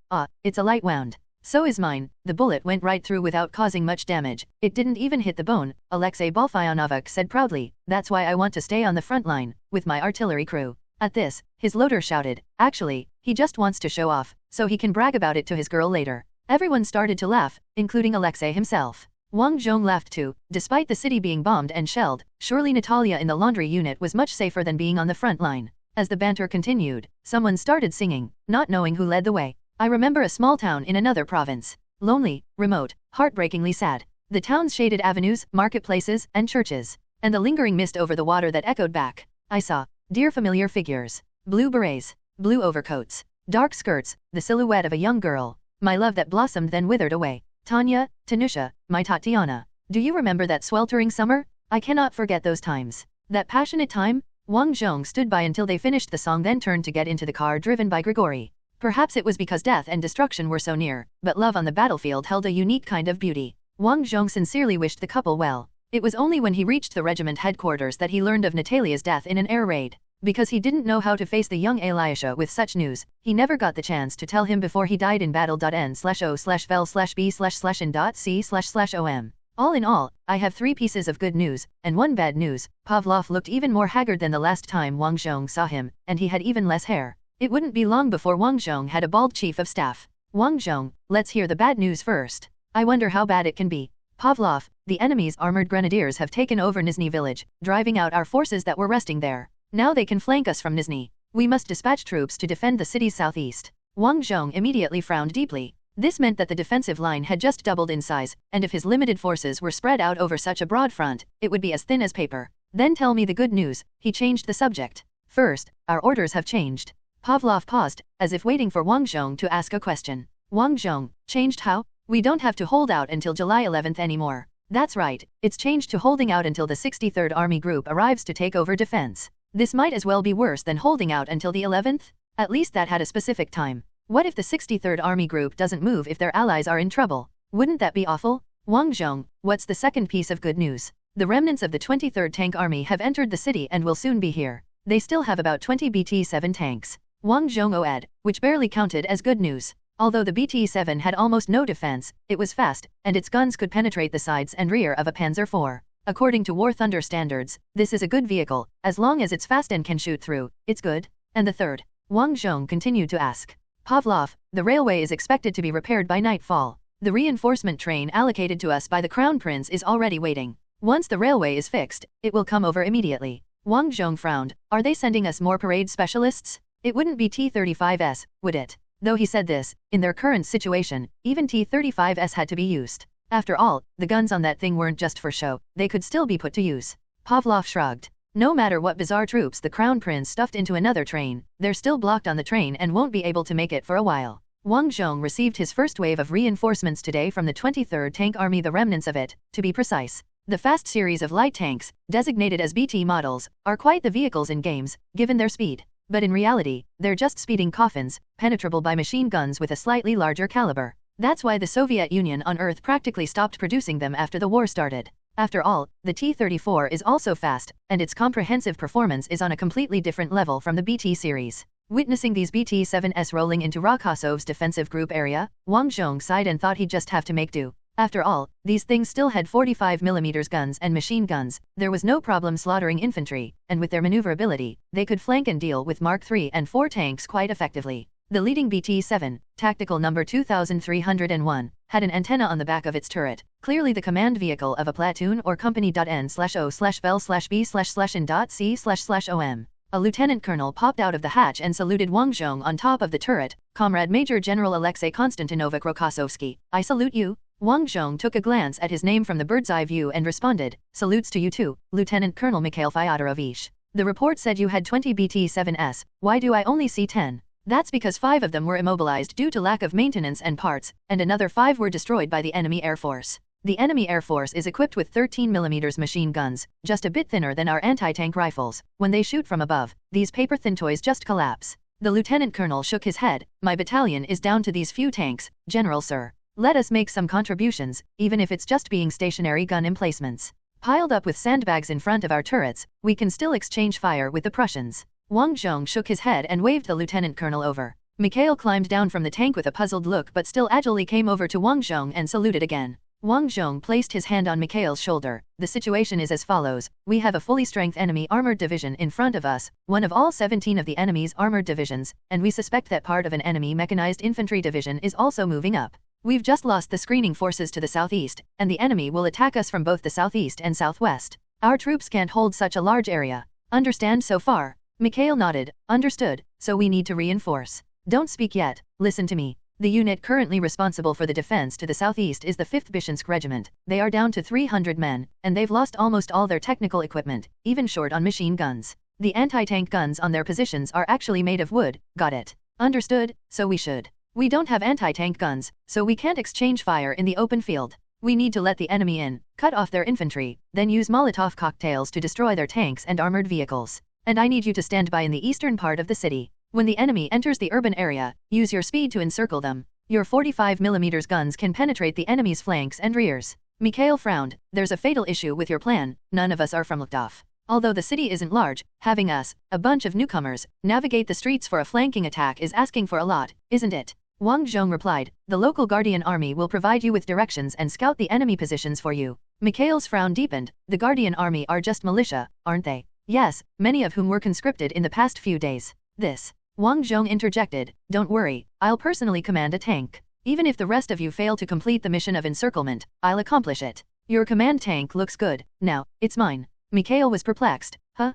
it's a light wound. "So is mine." The bullet went right through without causing much damage. "It didn't even hit the bone," Alexei Balfionovic said proudly. "That's why I want to stay on the front line, with my artillery crew." At this, his loader shouted, "Actually, he just wants to show off, so he can brag about it to his girl later." Everyone started to laugh, including Alexei himself. Wang Zhong laughed too. Despite the city being bombed and shelled, surely Natalia in the laundry unit was much safer than being on the front line. As the banter continued, someone started singing, not knowing who led the way. "I remember a small town in another province. Lonely, remote, heartbreakingly sad. The town's shaded avenues, marketplaces, and churches. And the lingering mist over the water that echoed back. I saw, dear familiar figures. Blue berets, blue overcoats, dark skirts, the silhouette of a young girl. My love that blossomed then withered away. Tanya, Tanusha, my Tatiana. Do you remember that sweltering summer? I cannot forget those times. That passionate time?" Wang Zhong stood by until they finished the song, then turned to get into the car driven by Grigory. Perhaps it was because death and destruction were so near, but love on the battlefield held a unique kind of beauty. Wang Zhong sincerely wished the couple well. It was only when he reached the regiment headquarters that he learned of Natalia's death in an air raid. Because he didn't know how to face the young Elisha with such news, he never got the chance to tell him before he died in battle.n/o/vel/b/n.c//om. All in all, I have 3 pieces of good news, and 1 bad news. Pavlov looked even more haggard than the last time Wang Zhong saw him, and he had even less hair. It wouldn't be long before Wang Zhong had a bald chief of staff. "Wang Zhong, let's hear the bad news first. I wonder how bad it can be." "Pavlov, the enemy's armored grenadiers have taken over Nizhny village, driving out our forces that were resting there. Now they can flank us from Nizhny. We must dispatch troops to defend the city's southeast." Wang Zhong immediately frowned deeply. This meant that the defensive line had just doubled in size, and if his limited forces were spread out over such a broad front, it would be as thin as paper. "Then tell me the good news." He changed the subject. "First, our orders have changed." Pavlov paused, as if waiting for Wang Zhong to ask a question. "Wang Zhong, changed how? We don't have to hold out until July 11th anymore." "That's right, it's changed to holding out until the 63rd Army Group arrives to take over defense. This might as well be worse than holding out until the 11th? At least that had a specific time. What if the 63rd Army Group doesn't move if their allies are in trouble? Wouldn't that be awful?" "Wang Zhong, what's the second piece of good news?" "The remnants of the 23rd Tank Army have entered the city and will soon be here. They still have about 20 BT-7 tanks." Wang Zhong OED, which barely counted as good news. Although the BT-7 had almost no defense, it was fast, and its guns could penetrate the sides and rear of a Panzer IV. According to War Thunder standards, this is a good vehicle. As long as it's fast and can shoot through, it's good. "And the third?" Wang Zhong continued to ask. "Pavlov, the railway is expected to be repaired by nightfall. The reinforcement train allocated to us by the Crown Prince is already waiting. Once the railway is fixed, it will come over immediately." Wang Zhong frowned. "Are they sending us more parade specialists? It wouldn't be T-35s, would it?" Though he said this, in their current situation, even T-35s had to be used. After all, the guns on that thing weren't just for show, they could still be put to use. Pavlov shrugged. "No matter what bizarre troops the Crown Prince stuffed into another train, they're still blocked on the train and won't be able to make it for a while." Wang Zhong received his first wave of reinforcements today from the 23rd Tank Army, the remnants of it, to be precise. The fast series of light tanks, designated as BT models, are quite the vehicles in games, given their speed. But in reality, they're just speeding coffins, penetrable by machine guns with a slightly larger caliber. That's why the Soviet Union on Earth practically stopped producing them after the war started. After all, the T-34 is also fast, and its comprehensive performance is on a completely different level from the BT series. Witnessing these BT-7s rolling into Rokosov's defensive group area, Wang Zhong sighed and thought he'd just have to make do. After all, these things still had 45mm guns and machine guns. There was no problem slaughtering infantry, and with their maneuverability, they could flank and deal with Mark III and IV tanks quite effectively. The leading BT-7, tactical number 2301, had an antenna on the back of its turret, clearly the command vehicle of a platoon or company.n/o/vel/b/n.c//om. A lieutenant colonel popped out of the hatch and saluted Wang Zhong on top of the turret. "Comrade Major General Alexei Konstantinovich Rokosovsky, I salute you." Wang Zhong took a glance at his name from the bird's-eye view and responded, "Salutes to you too, Lieutenant Colonel Mikhail Fyodorovich. The report said you had 20 BT-7s, why do I only see 10? That's because 5 of them were immobilized due to lack of maintenance and parts, and another 5 were destroyed by the enemy air force. The enemy air force is equipped with 13mm machine guns, just a bit thinner than our anti-tank rifles. When they shoot from above, these paper-thin toys just collapse. The lieutenant colonel shook his head. My battalion is down to these few tanks, General sir. Let us make some contributions, even if it's just being stationary gun emplacements. Piled up with sandbags in front of our turrets, we can still exchange fire with the Prussians. Wang Zhong shook his head and waved the lieutenant colonel over. Mikhail climbed down from the tank with a puzzled look but still agilely came over to Wang Zhong and saluted again. Wang Zhong placed his hand on Mikhail's shoulder. The situation is as follows. We have a fully strength enemy armored division in front of us, one of all 17 of the enemy's armored divisions, and we suspect that part of an enemy mechanized infantry division is also moving up. We've just lost the screening forces to the southeast, and the enemy will attack us from both the southeast and southwest. Our troops can't hold such a large area. Understand so far? Mikhail nodded. Understood, so we need to reinforce. Don't speak yet, listen to me. The unit currently responsible for the defense to the southeast is the 5th Bishinsk Regiment. They are down to 300 men, and they've lost almost all their technical equipment, even short on machine guns. The anti-tank guns on their positions are actually made of wood, got it? Understood, so we should. We don't have anti-tank guns, so we can't exchange fire in the open field. We need to let the enemy in, cut off their infantry, then use Molotov cocktails to destroy their tanks and armored vehicles. And I need you to stand by in the eastern part of the city. When the enemy enters the urban area, use your speed to encircle them. Your 45mm guns can penetrate the enemy's flanks and rears. Mikhail frowned. There's a fatal issue with your plan. None of us are from Luchthof. Although the city isn't large, having us, a bunch of newcomers, navigate the streets for a flanking attack is asking for a lot, isn't it? Wang Zhong replied. The local Guardian army will provide you with directions and scout the enemy positions for you. Mikhail's frown deepened. The Guardian army are just militia, aren't they? Yes, many of whom were conscripted in the past few days. This. Wang Zhong interjected. Don't worry, I'll personally command a tank. Even if the rest of you fail to complete the mission of encirclement, I'll accomplish it. Your command tank looks good. Now, it's mine. Mikhail was perplexed. Huh?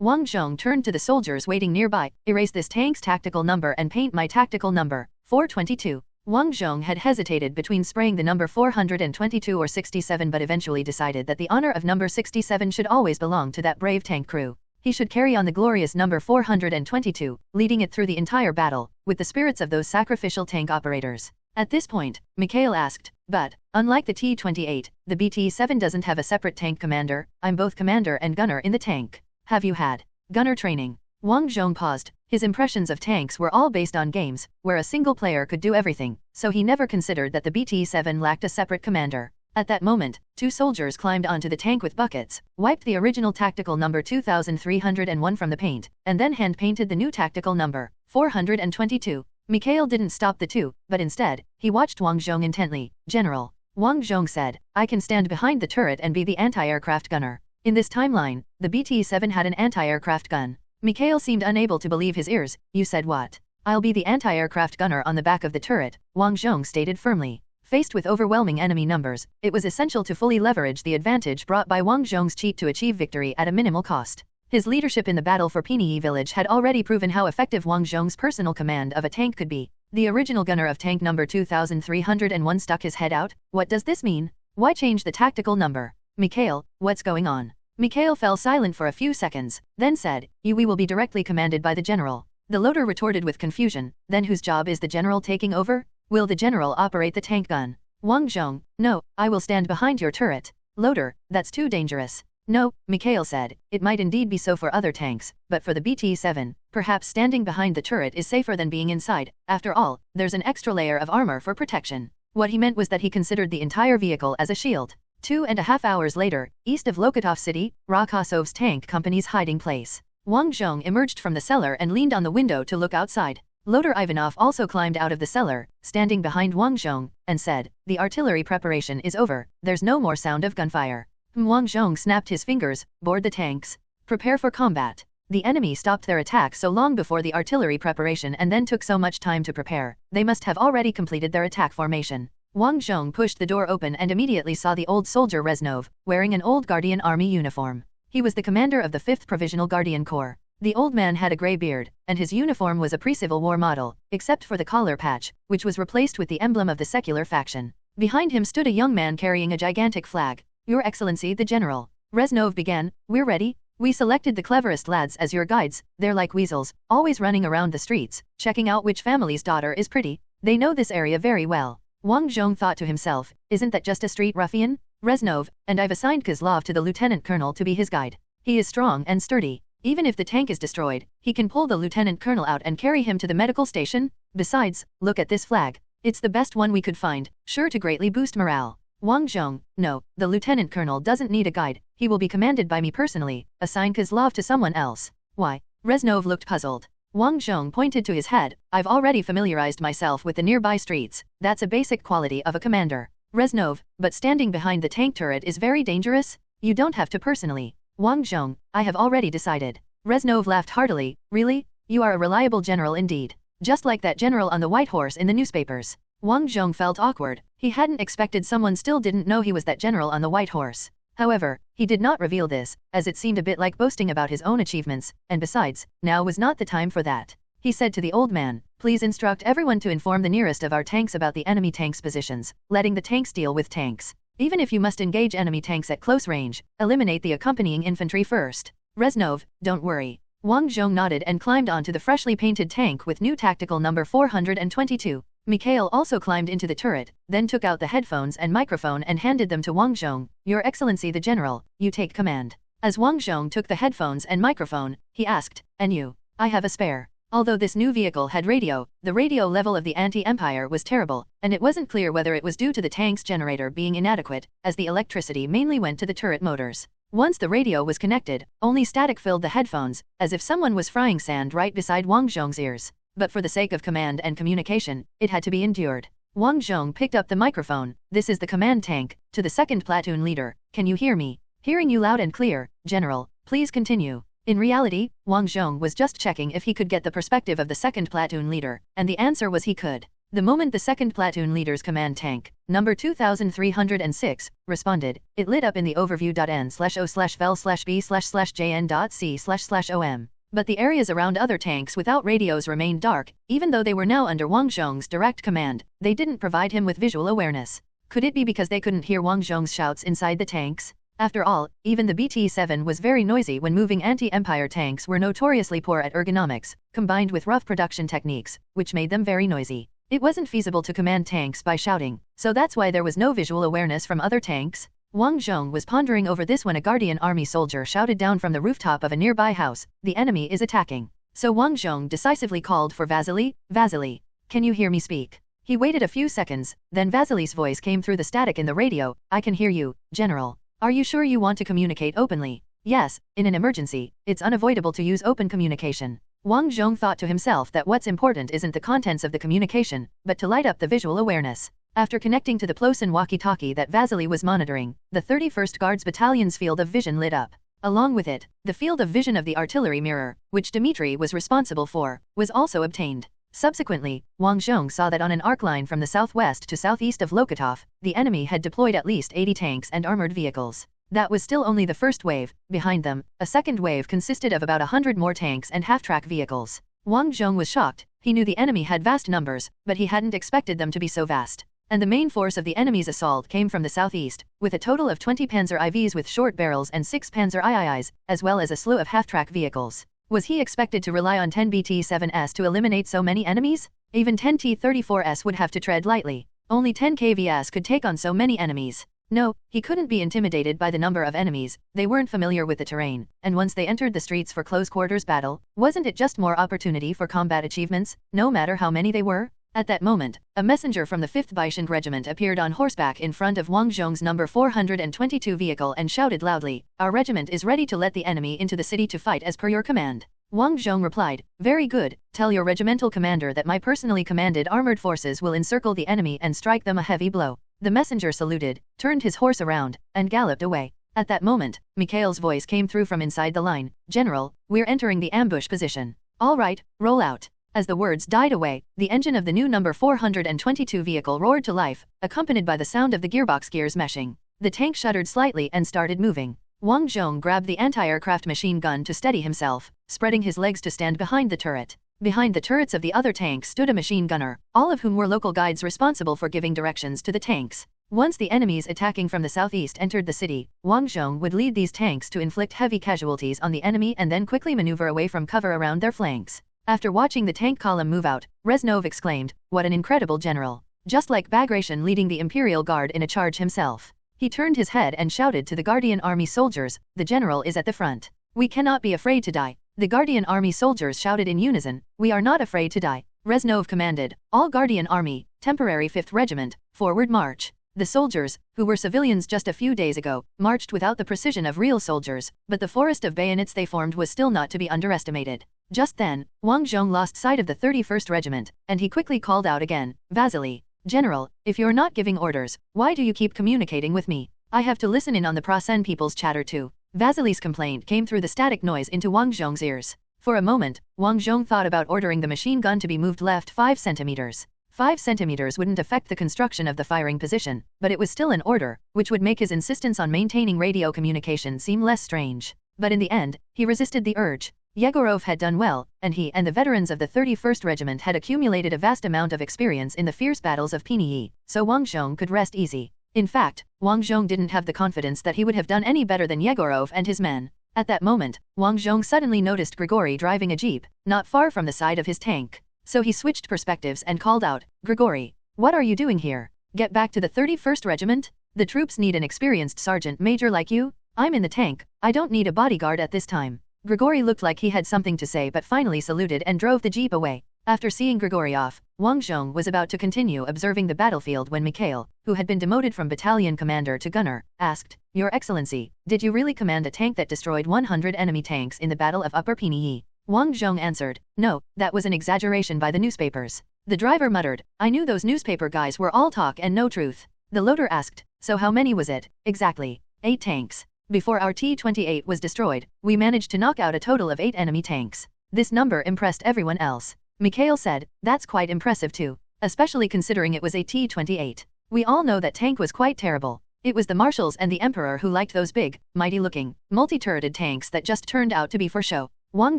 Wang Zhong turned to the soldiers waiting nearby. Erase this tank's tactical number and paint my tactical number, 422. Wang Zhong had hesitated between spraying the number 422 or 67 but eventually decided that the honor of number 67 should always belong to that brave tank crew. He should carry on the glorious number 422, leading it through the entire battle, with the spirits of those sacrificial tank operators. At this point, Mikhail asked, but, unlike the T-28, the BT-7 doesn't have a separate tank commander. I'm both commander and gunner in the tank. Have you had gunner training? Wang Zhong paused. His impressions of tanks were all based on games, where a single player could do everything, so he never considered that the BT-7 lacked a separate commander. At that moment, 2 soldiers climbed onto the tank with buckets, wiped the original tactical number 2301 from the paint, and then hand-painted the new tactical number, 422. Mikhail didn't stop the 2, but instead, he watched Wang Zhong intently. General, Wang Zhong said, I can stand behind the turret and be the anti-aircraft gunner. In this timeline, the BT-7 had an anti-aircraft gun. Mikhail seemed unable to believe his ears. You said what? I'll be the anti-aircraft gunner on the back of the turret, Wang Zhong stated firmly. Faced with overwhelming enemy numbers, it was essential to fully leverage the advantage brought by Wang Zhong's cheat to achieve victory at a minimal cost. His leadership in the battle for Pinyi village had already proven how effective Wang Zhong's personal command of a tank could be. The original gunner of tank number 2301 stuck his head out. What does this mean? Why change the tactical number? Mikhail, what's going on? Mikhail fell silent for a few seconds, then said, We will be directly commanded by the general. The loader retorted with confusion. Then whose job is the general taking over? Will the general operate the tank gun? Wang Zhong, no, I will stand behind your turret. Loader, that's too dangerous. No, Mikhail said, it might indeed be so for other tanks, but for the BT-7, perhaps standing behind the turret is safer than being inside. After all, there's an extra layer of armor for protection. What he meant was that he considered the entire vehicle as a shield. 2.5 hours later, east of Lokotov City, Rakosov's tank company's hiding place. Wang Zhong emerged from the cellar and leaned on the window to look outside. Loader Ivanov also climbed out of the cellar, standing behind Wang Zhong, and said, The artillery preparation is over, there's no more sound of gunfire. Wang Zhong snapped his fingers. Board the tanks. Prepare for combat. The enemy stopped their attack so long before the artillery preparation and then took so much time to prepare, they must have already completed their attack formation. Wang Zhong pushed the door open and immediately saw the old soldier Reznov, wearing an old Guardian Army uniform. He was the commander of the 5th Provisional Guardian Corps. The old man had a grey beard, and his uniform was a pre-Civil War model, except for the collar patch, which was replaced with the emblem of the secular faction. Behind him stood a young man carrying a gigantic flag. Your Excellency the General. Reznov began, We're ready. We selected the cleverest lads as your guides. They're like weasels, always running around the streets, checking out which family's daughter is pretty. They know this area very well. Wang Zhong thought to himself, isn't that just a street ruffian? Reznov, and I've assigned Kozlov to the lieutenant colonel to be his guide. He is strong and sturdy. Even if the tank is destroyed, he can pull the lieutenant colonel out and carry him to the medical station. Besides, look at this flag. It's the best one we could find, sure to greatly boost morale. Wang Zhong, no, the lieutenant colonel doesn't need a guide, he will be commanded by me personally, assign Kozlov to someone else. Why? Reznov looked puzzled. Wang Zhong pointed to his head, I've already familiarized myself with the nearby streets, that's a basic quality of a commander. Reznov, but standing behind the tank turret is very dangerous? You don't have to personally. Wang Zhong, I have already decided. Reznov laughed heartily, really? You are a reliable general indeed. Just like that general on the white horse in the newspapers. Wang Zhong felt awkward, he hadn't expected someone still didn't know he was that general on the white horse. However, he did not reveal this, as it seemed a bit like boasting about his own achievements, and besides, now was not the time for that. He said to the old man, please instruct everyone to inform the nearest of our tanks about the enemy tanks' positions, letting the tanks deal with tanks. Even if you must engage enemy tanks at close range, eliminate the accompanying infantry first. Reznov, don't worry. Wang Zhong nodded and climbed onto the freshly painted tank with new tactical number 422. Mikhail also climbed into the turret, then took out the headphones and microphone and handed them to Wang Zhong. Your Excellency the General, you take command. As Wang Zhong took the headphones and microphone, he asked, and you? I have a spare. Although this new vehicle had radio, the radio level of the anti-Empire was terrible, and it wasn't clear whether it was due to the tank's generator being inadequate, as the electricity mainly went to the turret motors. Once the radio was connected, only static filled the headphones, as if someone was frying sand right beside Wang Zhong's ears. But for the sake of command and communication, it had to be endured. Wang Zhong picked up the microphone. This is the command tank, to the 2nd platoon leader. Can you hear me? Hearing you loud and clear, General. Please continue. In reality, Wang Zhong was just checking if he could get the perspective of the 2nd platoon leader, and the answer was he could. The moment the 2nd platoon leader's command tank, number 2306, responded, it lit up in the overview.n/o/vel/b/jn.c//om. But the areas around other tanks without radios remained dark, even though they were now under Wang Zhong's direct command. They didn't provide him with visual awareness. Could it be because they couldn't hear Wang Zhong's shouts inside the tanks? After all, even the BT-7 was very noisy when moving anti-Empire tanks were notoriously poor at ergonomics, combined with rough production techniques, which made them very noisy. It wasn't feasible to command tanks by shouting, so that's why there was no visual awareness from other tanks. Wang Zhong was pondering over this when a Guardian army soldier shouted down from the rooftop of a nearby house, the enemy is attacking. So Wang Zhong decisively called for Vasily. Vasily, can you hear me speak? He waited a few seconds, then Vasily's voice came through the static in the radio, I can hear you, General. Are you sure you want to communicate openly? Yes, in an emergency, it's unavoidable to use open communication. Wang Zhong thought to himself that what's important isn't the contents of the communication, but to light up the visual awareness. After connecting to the Plosin walkie-talkie that Vasily was monitoring, the 31st Guards Battalion's field of vision lit up. Along with it, the field of vision of the artillery mirror, which Dmitry was responsible for, was also obtained. Subsequently, Wang Zhong saw that on an arc line from the southwest to southeast of Lokotov, the enemy had deployed at least 80 tanks and armored vehicles. That was still only the first wave. Behind them, a second wave consisted of about 100 more tanks and half-track vehicles. Wang Zhong was shocked. He knew the enemy had vast numbers, but he hadn't expected them to be so vast. And the main force of the enemy's assault came from the southeast, with a total of 20 Panzer IVs with short barrels and 6 Panzer IIIs, as well as a slew of half-track vehicles. Was he expected to rely on 10 BT-7S to eliminate so many enemies? Even 10 T-34S would have to tread lightly. Only 10 KVS could take on so many enemies. No, he couldn't be intimidated by the number of enemies, they weren't familiar with the terrain, and once they entered the streets for close-quarters battle, wasn't it just more opportunity for combat achievements, no matter how many they were? At that moment, a messenger from the 5th Baishand Regiment appeared on horseback in front of Wang Zhong's number 422 vehicle and shouted loudly, Our regiment is ready to let the enemy into the city to fight as per your command. Wang Zhong replied, Very good, tell your regimental commander that my personally commanded armored forces will encircle the enemy and strike them a heavy blow. The messenger saluted, turned his horse around, and galloped away. At that moment, Mikhail's voice came through from inside the line, General, we're entering the ambush position. All right, roll out. As the words died away, the engine of the new number 422 vehicle roared to life, accompanied by the sound of the gearbox gears meshing. The tank shuddered slightly and started moving. Wang Zhong grabbed the anti-aircraft machine gun to steady himself, spreading his legs to stand behind the turret. Behind the turrets of the other tanks stood a machine gunner, all of whom were local guides responsible for giving directions to the tanks. Once the enemies attacking from the southeast entered the city, Wang Zhong would lead these tanks to inflict heavy casualties on the enemy and then quickly maneuver away from cover around their flanks. After watching the tank column move out, Reznov exclaimed, What an incredible general! just like Bagration leading the Imperial Guard in a charge himself. He turned his head and shouted to the Guardian Army soldiers, "The general is at the front. We cannot be afraid to die." The Guardian Army soldiers shouted in unison, "We are not afraid to die." Reznov commanded, "All Guardian Army, Temporary 5th Regiment, forward march." The soldiers, who were civilians just a few days ago, marched without the precision of real soldiers, but the forest of bayonets they formed was still not to be underestimated. Just then, Wang Zhong lost sight of the 31st Regiment, and he quickly called out again, "Vasily, General, if you're not giving orders, why do you keep communicating with me? I have to listen in on the Prasen people's chatter too." Vasily's complaint came through the static noise into Wang Zhong's ears. For a moment, Wang Zhong thought about ordering the machine gun to be moved left 5 centimeters. 5 centimeters wouldn't affect the construction of the firing position, but it was still an order, which would make his insistence on maintaining radio communication seem less strange. But in the end, he resisted the urge. Yegorov had done well, and he and the veterans of the 31st Regiment had accumulated a vast amount of experience in the fierce battles of Pinyi, so Wang Zhong could rest easy. In fact, Wang Zhong didn't have the confidence that he would have done any better than Yegorov and his men. At that moment, Wang Zhong suddenly noticed Grigory driving a jeep, not far from the side of his tank. So he switched perspectives and called out, "Grigory, what are you doing here? Get back to the 31st Regiment? The troops need an experienced sergeant major like you. I'm in the tank, I don't need a bodyguard at this time." Grigory looked like he had something to say but finally saluted and drove the jeep away. After seeing Grigory off, Wang Zhong was about to continue observing the battlefield when Mikhail, who had been demoted from battalion commander to gunner, asked, "Your Excellency, did you really command a tank that destroyed 100 enemy tanks in the Battle of Upper Pinyi?" Wang Zhong answered, "No, that was an exaggeration by the newspapers." The driver muttered, "I knew those newspaper guys were all talk and no truth." The loader asked, "So how many was it, exactly?" 8 tanks. Before our T-28 was destroyed, we managed to knock out a total of 8 enemy tanks. This number impressed everyone else. Mikhail said, "That's quite impressive too, especially considering it was a T-28. We all know that tank was quite terrible. It was the marshals and the emperor who liked those big, mighty-looking, multi-turreted tanks that just turned out to be for show." Wang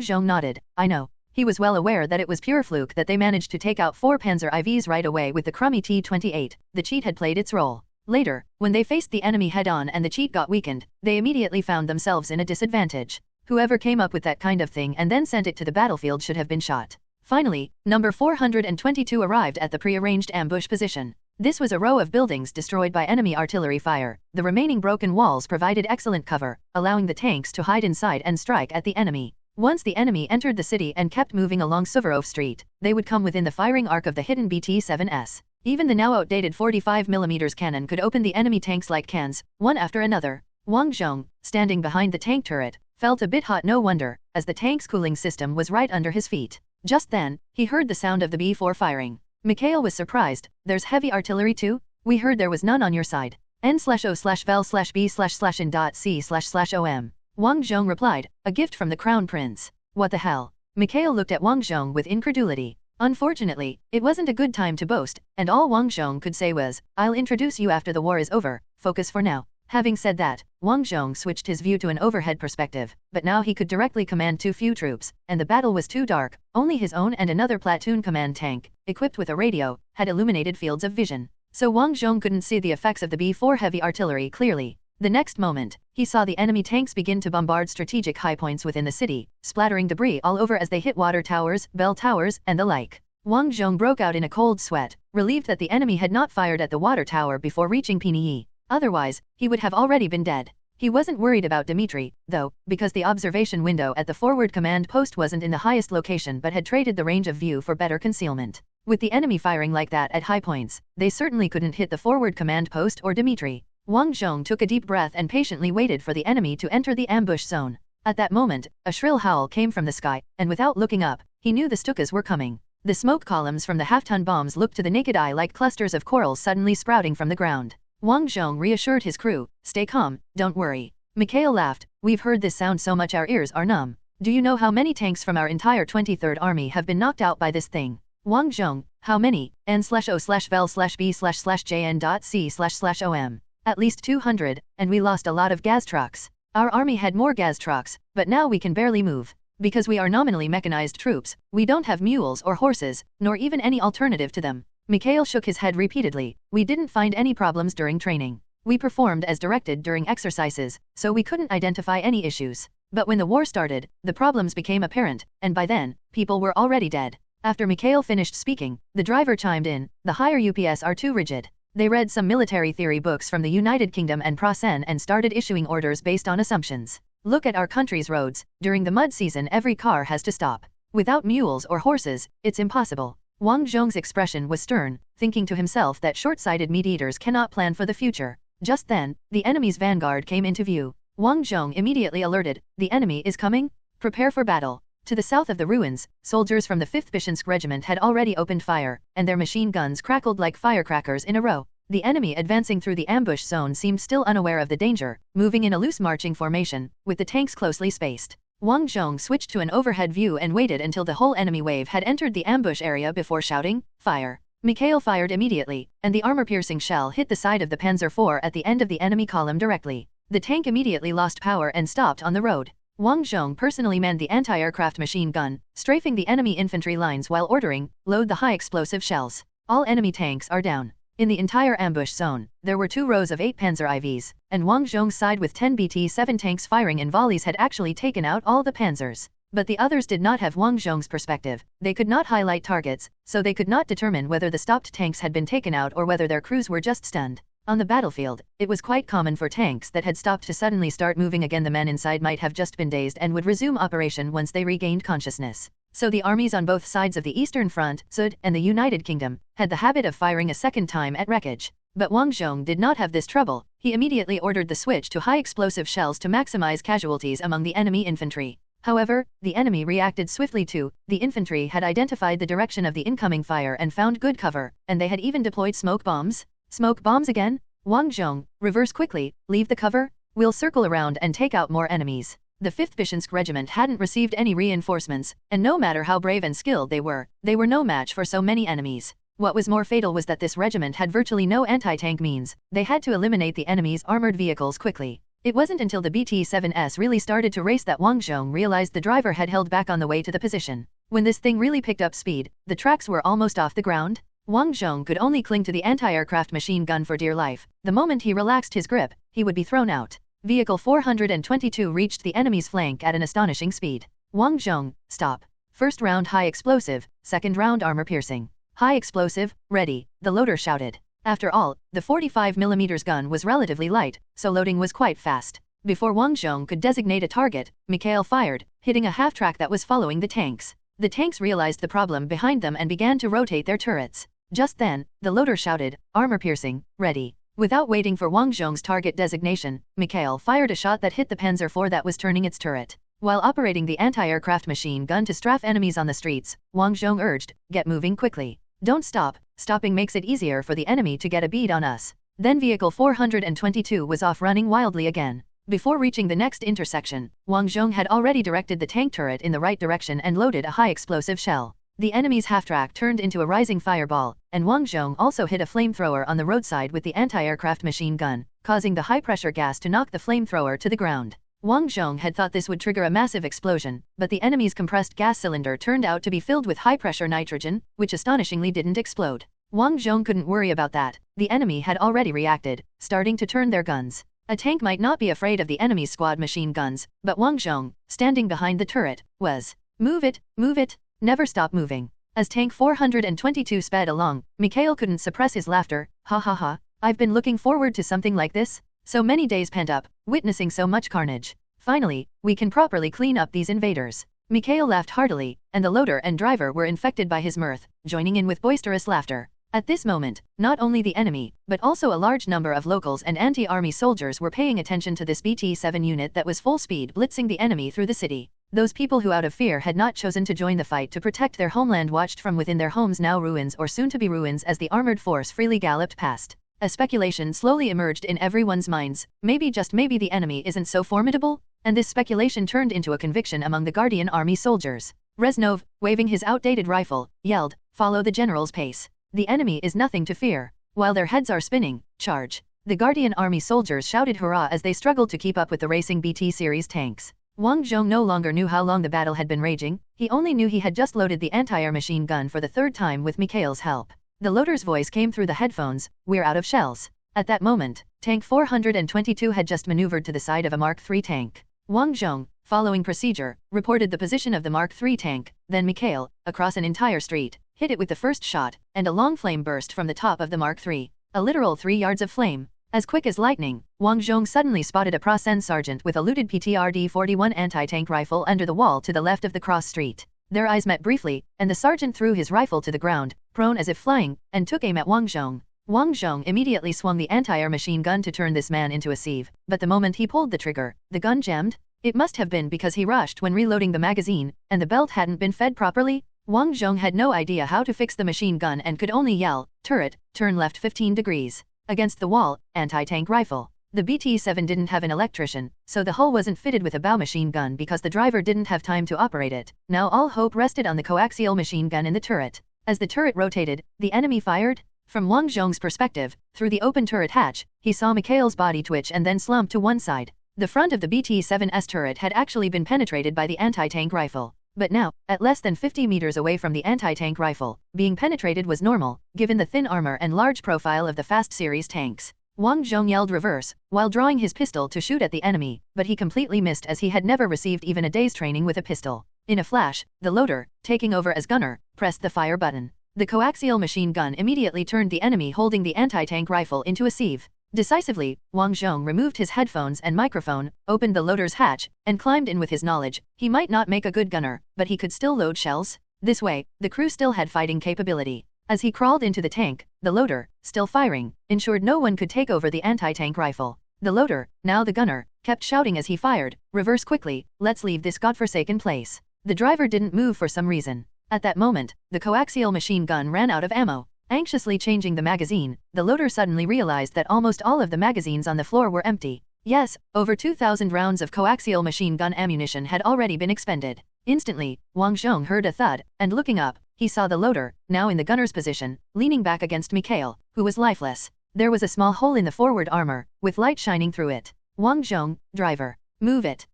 Zhong nodded, "I know." He was well aware that it was pure fluke that they managed to take out 4 Panzer IVs right away with the crummy T-28. The cheat had played its role. Later, when they faced the enemy head-on and the cheat got weakened, they immediately found themselves in a disadvantage. Whoever came up with that kind of thing and then sent it to the battlefield should have been shot. Finally, number 422 arrived at the pre-arranged ambush position. This was a row of buildings destroyed by enemy artillery fire. The remaining broken walls provided excellent cover, allowing the tanks to hide inside and strike at the enemy. Once the enemy entered the city and kept moving along Suvorov Street, they would come within the firing arc of the hidden BT-7S. Even the now outdated 45mm cannon could open the enemy tanks like cans, one after another. Wang Zhong, standing behind the tank turret, felt a bit hot, no wonder, as the tank's cooling system was right under his feet. Just then, he heard the sound of the B-4 firing. Mikhail was surprised. "There's heavy artillery too? We heard there was none on your side." N/O/vel/B/C/in.C//OM. Wang Zhong replied, "A gift from the Crown Prince." "What the hell?" Mikhail looked at Wang Zhong with incredulity. Unfortunately, it wasn't a good time to boast, and all Wang Zhong could say was, "I'll introduce you after the war is over, focus for now." Having said that, Wang Zhong switched his view to an overhead perspective, but now he could directly command too few troops, and the battle was too dark. Only his own and another platoon command tank, equipped with a radio, had illuminated fields of vision. So Wang Zhong couldn't see the effects of the B-4 heavy artillery clearly. The next moment, he saw the enemy tanks begin to bombard strategic high points within the city, splattering debris all over as they hit water towers, bell towers, and the like. Wang Zhong broke out in a cold sweat, relieved that the enemy had not fired at the water tower before reaching Pinyi. Otherwise, he would have already been dead. He wasn't worried about Dmitri, though, because the observation window at the forward command post wasn't in the highest location but had traded the range of view for better concealment. With the enemy firing like that at high points, they certainly couldn't hit the forward command post or Dmitri. Wang Zhong took a deep breath and patiently waited for the enemy to enter the ambush zone. At that moment, a shrill howl came from the sky, and without looking up, he knew the Stukas were coming. The smoke columns from the half-ton bombs looked to the naked eye like clusters of corals suddenly sprouting from the ground. Wang Zhong reassured his crew, "Stay calm, don't worry." Mikhail laughed, "We've heard this sound so much our ears are numb. Do you know how many tanks from our entire 23rd Army have been knocked out by this thing?" Wang Zhong, "How many? N/O/vel/B/C/JN.C//OM. At least 200, and we lost a lot of gas trucks. Our army had more gas trucks, but now we can barely move. Because we are nominally mechanized troops, we don't have mules or horses, nor even any alternative to them." Mikhail shook his head repeatedly. "We didn't find any problems during training. We performed as directed during exercises, so we couldn't identify any issues. But when the war started, the problems became apparent, and by then, people were already dead. After Mikhail finished speaking, the driver chimed in, "The higher UPS are too rigid." They read some military theory books from the United Kingdom and Prasen and started issuing orders based on assumptions. "Look at our country's roads. During the mud season every car has to stop. Without mules or horses, it's impossible." Wang Zhong's expression was stern, thinking to himself that short-sighted meat-eaters cannot plan for the future. Just then, the enemy's vanguard came into view. Wang Zhong immediately alerted, "The enemy is coming? Prepare for battle." To the south of the ruins, soldiers from the 5th Bishinsk Regiment had already opened fire, and their machine guns crackled like firecrackers in a row. The enemy advancing through the ambush zone seemed still unaware of the danger, moving in a loose marching formation, with the tanks closely spaced. Wang Zhong switched to an overhead view and waited until the whole enemy wave had entered the ambush area before shouting, "Fire!" Mikhail fired immediately, and the armor-piercing shell hit the side of the Panzer IV at the end of the enemy column directly. The tank immediately lost power and stopped on the road. Wang Zhong personally manned the anti-aircraft machine gun, strafing the enemy infantry lines while ordering, "Load the high-explosive shells. All enemy tanks are down." In the entire ambush zone, there were 2 rows of 8 Panzer IVs, and Wang Zhong's side with 10 BT-7 tanks firing in volleys had actually taken out all the panzers. But the others did not have Wang Zhong's perspective. They could not highlight targets, so they could not determine whether the stopped tanks had been taken out or whether their crews were just stunned. On the battlefield, it was quite common for tanks that had stopped to suddenly start moving again. The men inside might have just been dazed and would resume operation once they regained consciousness. So the armies on both sides of the Eastern Front, Sud, and the United Kingdom, had the habit of firing a second time at wreckage. But Wang Zhong did not have this trouble. He immediately ordered the switch to high-explosive shells to maximize casualties among the enemy infantry. However, the enemy reacted swiftly too. The infantry had identified the direction of the incoming fire and found good cover, and they had even deployed smoke bombs. Smoke bombs again? Wang Zhong, reverse quickly, leave the cover. We'll circle around and take out more enemies. The 5th Bishinsk Regiment hadn't received any reinforcements, and no matter how brave and skilled they were no match for so many enemies. What was more fatal was that this regiment had virtually no anti-tank means. They had to eliminate the enemy's armored vehicles quickly. It wasn't until the BT-7S really started to race that Wang Zhong realized the driver had held back on the way to the position. When this thing really picked up speed, the tracks were almost off the ground. Wang Zhong could only cling to the anti-aircraft machine gun for dear life. The moment he relaxed his grip, he would be thrown out. Vehicle 422 reached the enemy's flank at an astonishing speed. Wang Zhong, stop. First round high explosive, second round armor piercing. High explosive, ready, the loader shouted. After all, the 45mm gun was relatively light, so loading was quite fast. Before Wang Zhong could designate a target, Mikhail fired, hitting a half-track that was following the tanks. The tanks realized the problem behind them and began to rotate their turrets. Just then, the loader shouted, "Armor piercing, ready." Without waiting for Wang Zhong's target designation, Mikhail fired a shot that hit the Panzer IV that was turning its turret. While operating the anti-aircraft machine gun to strafe enemies on the streets, Wang Zhong urged, "Get moving quickly. Don't stop. Stopping makes it easier for the enemy to get a bead on us." Then vehicle 422 was off running wildly again. Before reaching the next intersection, Wang Zhong had already directed the tank turret in the right direction and loaded a high-explosive shell. The enemy's half-track turned into a rising fireball, and Wang Zhong also hit a flamethrower on the roadside with the anti-aircraft machine gun, causing the high-pressure gas to knock the flamethrower to the ground. Wang Zhong had thought this would trigger a massive explosion, but the enemy's compressed gas cylinder turned out to be filled with high-pressure nitrogen, which astonishingly didn't explode. Wang Zhong couldn't worry about that. The enemy had already reacted, starting to turn their guns. A tank might not be afraid of the enemy's squad machine guns, but Wang Zhong, standing behind the turret, was. Move it, never stop moving. As tank 422 sped along, Mikhail couldn't suppress his laughter. "Ha ha ha, I've been looking forward to something like this. So many days pent up, witnessing so much carnage. Finally, we can properly clean up these invaders." Mikhail laughed heartily, and the loader and driver were infected by his mirth, joining in with boisterous laughter. At this moment, not only the enemy, but also a large number of locals and anti-army soldiers were paying attention to this BT-7 unit that was full speed blitzing the enemy through the city. Those people who out of fear had not chosen to join the fight to protect their homeland watched from within their homes, now ruins or soon to be ruins, as the armored force freely galloped past. A speculation slowly emerged in everyone's minds. Maybe, just maybe, the enemy isn't so formidable? And this speculation turned into a conviction among the Guardian Army soldiers. Reznov, waving his outdated rifle, yelled, "Follow the general's pace. The enemy is nothing to fear." While their heads are spinning, charge. The Guardian Army soldiers shouted hurrah as they struggled to keep up with the racing BT series tanks. Wang Zhong no longer knew how long the battle had been raging. He only knew he had just loaded the anti-air machine gun for the third time with Mikhail's help. The loader's voice came through the headphones, "We're out of shells." At that moment, tank 422 had just maneuvered to the side of a Mark III tank. Wang Zhong, following procedure, reported the position of the Mark III tank, then Mikhail, across an entire street, hit it with the first shot, and a long flame burst from the top of the Mark III. A literal 3 yards of flame. As quick as lightning, Wang Zhong suddenly spotted a Prasen sergeant with a looted PTRD-41 anti-tank rifle under the wall to the left of the cross street. Their eyes met briefly, and the sergeant threw his rifle to the ground, prone as if flying, and took aim at Wang Zhong. Wang Zhong immediately swung the anti-air machine gun to turn this man into a sieve, but the moment he pulled the trigger, the gun jammed. It must have been because he rushed when reloading the magazine, and the belt hadn't been fed properly. Wang Zhong had no idea how to fix the machine gun and could only yell, "Turret, turn left 15 degrees. Against the wall, anti-tank rifle. The BT-7 didn't have an electrician, so the hull wasn't fitted with a bow machine gun because the driver didn't have time to operate it. Now all hope rested on the coaxial machine gun in the turret. As the turret rotated, the enemy fired. From Wang Zhong's perspective, through the open turret hatch, he saw Mikhail's body twitch and then slump to one side. The front of the BT-7's turret had actually been penetrated by the anti-tank rifle. But now, at less than 50 meters away from the anti-tank rifle, being penetrated was normal, given the thin armor and large profile of the fast series tanks. Wang Zhong yelled reverse, while drawing his pistol to shoot at the enemy, but he completely missed as he had never received even a day's training with a pistol. In a flash, the loader, taking over as gunner, pressed the fire button. The coaxial machine gun immediately turned the enemy holding the anti-tank rifle into a sieve. Decisively, Wang Zhong removed his headphones and microphone, opened the loader's hatch, and climbed in with his knowledge. He might not make a good gunner, but he could still load shells. This way, the crew still had fighting capability. As he crawled into the tank, the loader, still firing, ensured no one could take over the anti-tank rifle. The loader, now the gunner, kept shouting as he fired, "Reverse quickly, let's leave this godforsaken place." The driver didn't move for some reason. At that moment, the coaxial machine gun ran out of ammo. Anxiously changing the magazine, the loader suddenly realized that almost all of the magazines on the floor were empty. Yes, over 2,000 rounds of coaxial machine gun ammunition had already been expended. Instantly, Wang Zhong heard a thud, and looking up, he saw the loader, now in the gunner's position, leaning back against Mikhail, who was lifeless. There was a small hole in the forward armor, with light shining through it. Wang Zhong, driver. Move it.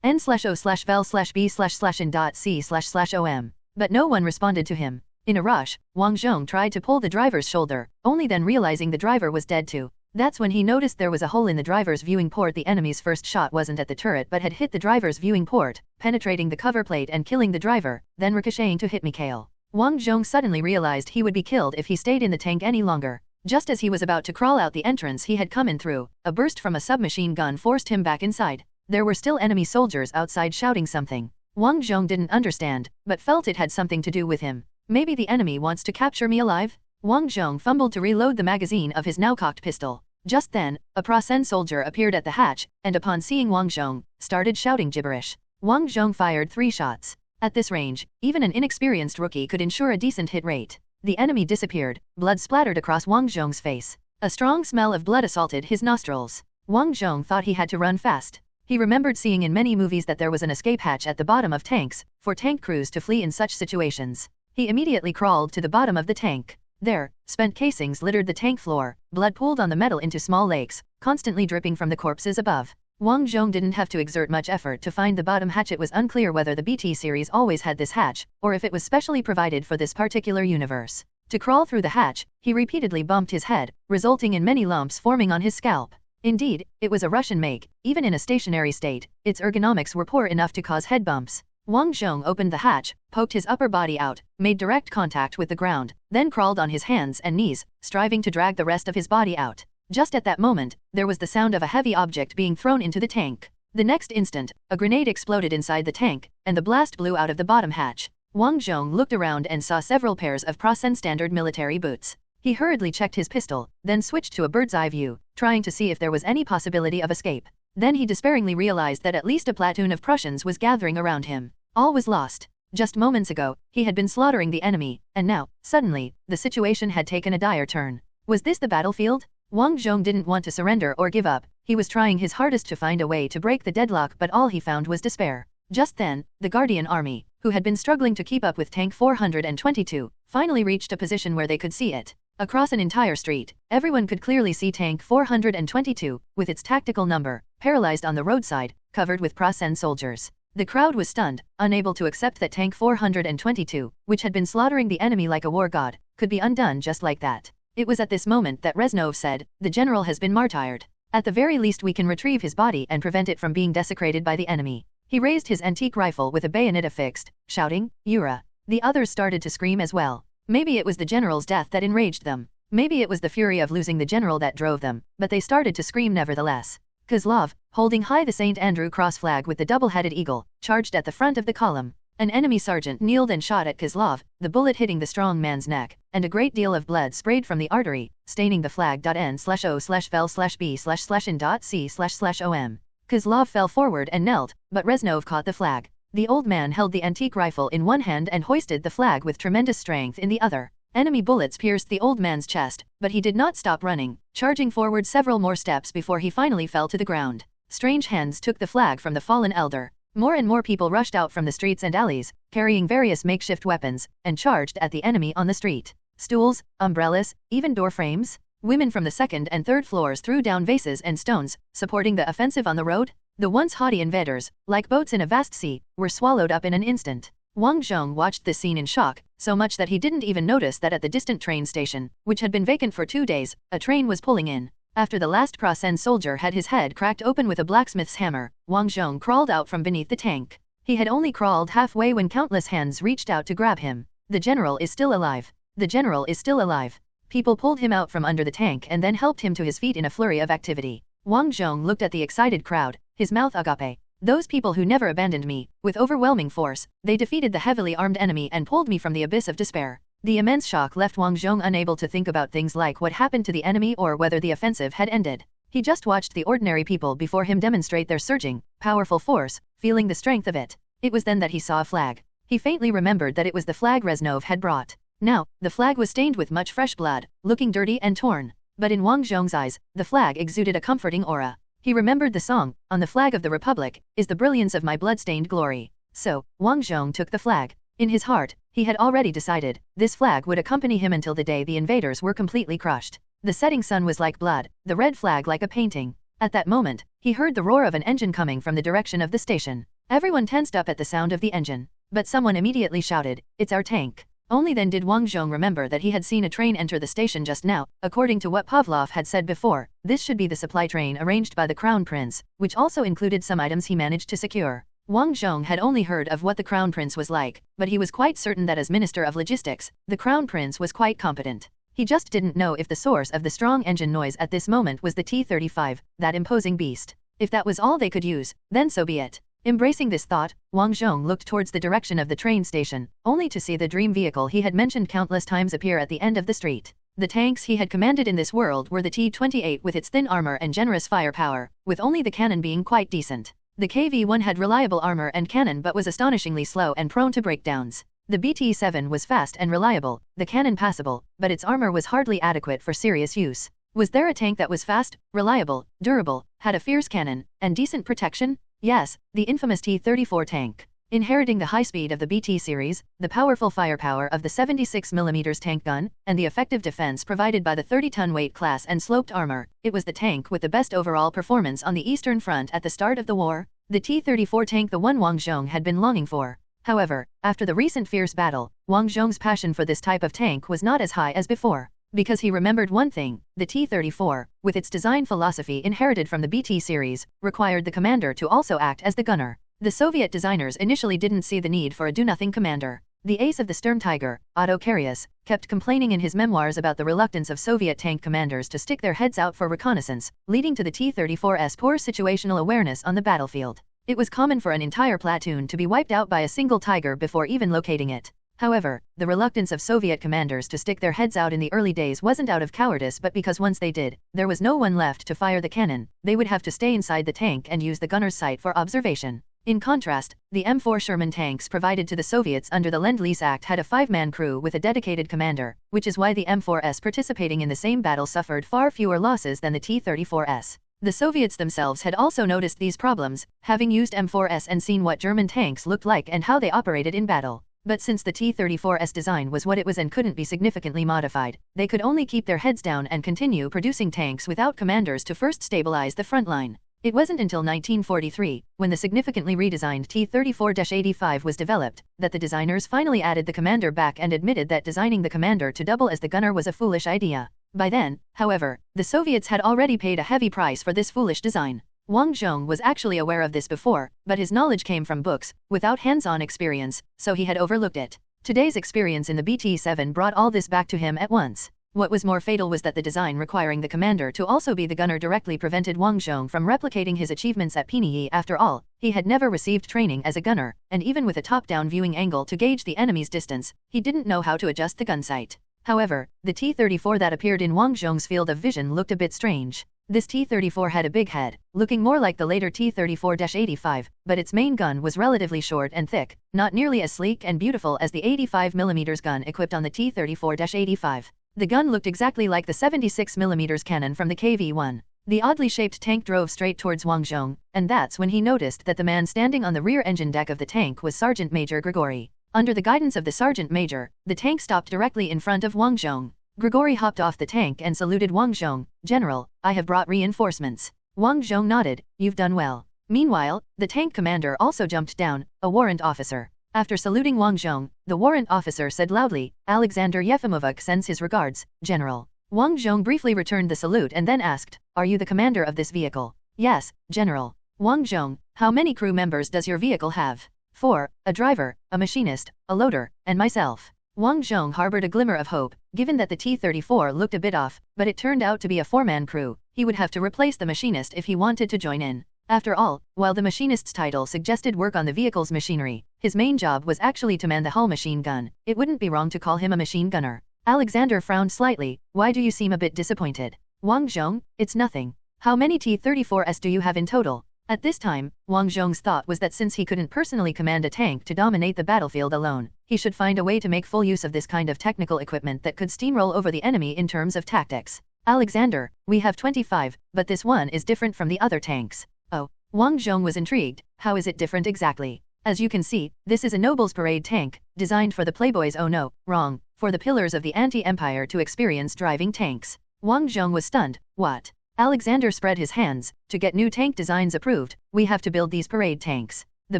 N/O/vel/B/in.C//OM. But no one responded to him. In a rush, Wang Zhong tried to pull the driver's shoulder, only then realizing the driver was dead too. That's when he noticed there was a hole in the driver's viewing port. The enemy's first shot wasn't at the turret but had hit the driver's viewing port, penetrating the cover plate and killing the driver, then ricocheting to hit Mikhail. Wang Zhong suddenly realized he would be killed if he stayed in the tank any longer. Just as he was about to crawl out the entrance he had come in through, a burst from a submachine gun forced him back inside. There were still enemy soldiers outside shouting something. Wang Zhong didn't understand, but felt it had something to do with him. Maybe the enemy wants to capture me alive? Wang Zhong fumbled to reload the magazine of his now cocked pistol. Just then, a Prasen soldier appeared at the hatch, and upon seeing Wang Zhong, started shouting gibberish. Wang Zhong fired 3 shots. At this range, even an inexperienced rookie could ensure a decent hit rate. The enemy disappeared, blood splattered across Wang Zhong's face. A strong smell of blood assaulted his nostrils. Wang Zhong thought he had to run fast. He remembered seeing in many movies that there was an escape hatch at the bottom of tanks, for tank crews to flee in such situations. He immediately crawled to the bottom of the tank. There, spent casings littered the tank floor, blood pooled on the metal into small lakes, constantly dripping from the corpses above. Wang Zhong didn't have to exert much effort to find the bottom hatch. It was unclear whether the BT series always had this hatch, or if it was specially provided for this particular universe. To crawl through the hatch, he repeatedly bumped his head, resulting in many lumps forming on his scalp. Indeed, it was a Russian make. Even in a stationary state, its ergonomics were poor enough to cause head bumps. Wang Zhong opened the hatch, poked his upper body out, made direct contact with the ground, then crawled on his hands and knees, striving to drag the rest of his body out. Just at that moment, there was the sound of a heavy object being thrown into the tank. The next instant, a grenade exploded inside the tank, and the blast blew out of the bottom hatch. Wang Zhong looked around and saw several pairs of Prasen standard military boots. He hurriedly checked his pistol, then switched to a bird's-eye view, trying to see if there was any possibility of escape. Then he despairingly realized that at least a platoon of Prussians was gathering around him. All was lost. Just moments ago, he had been slaughtering the enemy, and now, suddenly, the situation had taken a dire turn. Was this the battlefield? Wang Zhong didn't want to surrender or give up. He was trying his hardest to find a way to break the deadlock, but all he found was despair. Just then, the Guardian Army, who had been struggling to keep up with Tank 422, finally reached a position where they could see it. Across an entire street, everyone could clearly see Tank 422, with its tactical number, paralyzed on the roadside, covered with Prasen soldiers. The crowd was stunned, unable to accept that Tank 422, which had been slaughtering the enemy like a war god, could be undone just like that. It was at this moment that Reznov said, "The general has been martyred. At the very least we can retrieve his body and prevent it from being desecrated by the enemy." He raised his antique rifle with a bayonet affixed, shouting, "Yura! The others started to scream as well. Maybe it was the general's death that enraged them. Maybe it was the fury of losing the general that drove them, but they started to scream nevertheless. Kozlov, holding high the St. Andrew cross flag with the double-headed eagle, charged at the front of the column. An enemy sergeant kneeled and shot at Kozlov, the bullet hitting the strong man's neck, and a great deal of blood sprayed from the artery, staining the flag. N/O/vel/B/in.C//om. Kozlov fell forward and knelt, but Reznov caught the flag. The old man held the antique rifle in one hand and hoisted the flag with tremendous strength in the other. Enemy bullets pierced the old man's chest, but he did not stop running, charging forward several more steps before he finally fell to the ground. Strange hands took the flag from the fallen elder. More and more people rushed out from the streets and alleys, carrying various makeshift weapons, and charged at the enemy on the street. Stools, umbrellas, even door frames. Women from the second and third floors threw down vases and stones, supporting the offensive on the road. The once haughty invaders, like boats in a vast sea, were swallowed up in an instant. Wang Zhong watched this scene in shock, so much that he didn't even notice that at the distant train station, which had been vacant for 2 days, a train was pulling in. After the last Prasen soldier had his head cracked open with a blacksmith's hammer, Wang Zhong crawled out from beneath the tank. He had only crawled halfway when countless hands reached out to grab him. The general is still alive. The general is still alive. People pulled him out from under the tank and then helped him to his feet in a flurry of activity. Wang Zhong looked at the excited crowd, his mouth agape. Those people who never abandoned me, with overwhelming force, they defeated the heavily armed enemy and pulled me from the abyss of despair. The immense shock left Wang Zhong unable to think about things like what happened to the enemy or whether the offensive had ended. He just watched the ordinary people before him demonstrate their surging, powerful force, feeling the strength of it. It was then that he saw a flag. He faintly remembered that it was the flag Reznov had brought. Now, the flag was stained with much fresh blood, looking dirty and torn. But in Wang Zhong's eyes, the flag exuded a comforting aura. He remembered the song, "On the flag of the Republic, is the brilliance of my blood-stained glory." So, Wang Zhong took the flag. In his heart, he had already decided, this flag would accompany him until the day the invaders were completely crushed. The setting sun was like blood, the red flag like a painting. At that moment, he heard the roar of an engine coming from the direction of the station. Everyone tensed up at the sound of the engine. But someone immediately shouted, "It's our tank." Only then did Wang Zhong remember that he had seen a train enter the station just now. According to what Pavlov had said before, this should be the supply train arranged by the Crown Prince, which also included some items he managed to secure. Wang Zhong had only heard of what the Crown Prince was like, but he was quite certain that as Minister of Logistics, the Crown Prince was quite competent. He just didn't know if the source of the strong engine noise at this moment was the T-35, that imposing beast. If that was all they could use, then so be it. Embracing this thought, Wang Zhong looked towards the direction of the train station, only to see the dream vehicle he had mentioned countless times appear at the end of the street. The tanks he had commanded in this world were the T-28 with its thin armor and generous firepower, with only the cannon being quite decent. The KV-1 had reliable armor and cannon but was astonishingly slow and prone to breakdowns. The BT-7 was fast and reliable, the cannon passable, but its armor was hardly adequate for serious use. Was there a tank that was fast, reliable, durable, had a fierce cannon, and decent protection? Yes, the infamous T-34 tank. Inheriting the high speed of the BT series, the powerful firepower of the 76mm tank gun, and the effective defense provided by the 30-ton weight class and sloped armor, it was the tank with the best overall performance on the Eastern Front at the start of the war. The T-34 tank, the one Wang Zhong had been longing for. However, after the recent fierce battle, Wang Zhong's passion for this type of tank was not as high as before. Because he remembered one thing, the T-34, with its design philosophy inherited from the BT series, required the commander to also act as the gunner. The Soviet designers initially didn't see the need for a do-nothing commander. The ace of the Stern Tiger, Otto Karius, kept complaining in his memoirs about the reluctance of Soviet tank commanders to stick their heads out for reconnaissance, leading to the T-34's poor situational awareness on the battlefield. It was common for an entire platoon to be wiped out by a single Tiger before even locating it. However, the reluctance of Soviet commanders to stick their heads out in the early days wasn't out of cowardice but because once they did, there was no one left to fire the cannon. They would have to stay inside the tank and use the gunner's sight for observation. In contrast, the M4 Sherman tanks provided to the Soviets under the Lend-Lease Act had a 5-man crew with a dedicated commander, which is why the M4s participating in the same battle suffered far fewer losses than the T-34s. The Soviets themselves had also noticed these problems, having used M4s and seen what German tanks looked like and how they operated in battle. But since the T-34's design was what it was and couldn't be significantly modified, they could only keep their heads down and continue producing tanks without commanders to first stabilize the front line. It wasn't until 1943, when the significantly redesigned T-34-85 was developed, that the designers finally added the commander back and admitted that designing the commander to double as the gunner was a foolish idea. By then, however, the Soviets had already paid a heavy price for this foolish design. Wang Zhong was actually aware of this before, but his knowledge came from books, without hands-on experience, so he had overlooked it. Today's experience in the BT-7 brought all this back to him at once. What was more fatal was that the design requiring the commander to also be the gunner directly prevented Wang Zhong from replicating his achievements at Pinyi. After all, he had never received training as a gunner, and even with a top-down viewing angle to gauge the enemy's distance, he didn't know how to adjust the gun sight. However, the T-34 that appeared in Wang Zhong's field of vision looked a bit strange. This T-34 had a big head, looking more like the later T-34-85, but its main gun was relatively short and thick, not nearly as sleek and beautiful as the 85mm gun equipped on the T-34-85. The gun looked exactly like the 76mm cannon from the KV-1. The oddly shaped tank drove straight towards Wang Zhong, and that's when he noticed that the man standing on the rear engine deck of the tank was Sergeant Major Grigori. Under the guidance of the Sergeant Major, the tank stopped directly in front of Wang Zhong. Grigori hopped off the tank and saluted Wang Zhong. "General, I have brought reinforcements." Wang Zhong nodded. "You've done well." Meanwhile, the tank commander also jumped down, a warrant officer. After saluting Wang Zhong, the warrant officer said loudly, "Alexander Yefimovich sends his regards, General." Wang Zhong briefly returned the salute and then asked, "Are you the commander of this vehicle?" "Yes, General." "Wang Zhong, how many crew members does your vehicle have?" "4, a driver, a machinist, a loader, and myself." Wang Zhong harbored a glimmer of hope, given that the T-34 looked a bit off, but it turned out to be a 4-man crew. He would have to replace the machinist if he wanted to join in. After all, while the machinist's title suggested work on the vehicle's machinery, his main job was actually to man the hull machine gun. It wouldn't be wrong to call him a machine gunner. Alexander frowned slightly. "Why do you seem a bit disappointed?" "Wang Zhong, it's nothing. How many T-34s do you have in total?" At this time, Wang Zhong's thought was that since he couldn't personally command a tank to dominate the battlefield alone, he should find a way to make full use of this kind of technical equipment that could steamroll over the enemy in terms of tactics. "Alexander, we have 25, but this one is different from the other tanks." "Oh." Wang Zhong was intrigued. "How is it different exactly?" "As you can see, this is a Noble's Parade tank, designed for the playboys. Oh no, wrong, for the pillars of the anti-empire to experience driving tanks." Wang Zhong was stunned. "What?" Alexander spread his hands. "To get new tank designs approved, we have to build these parade tanks. The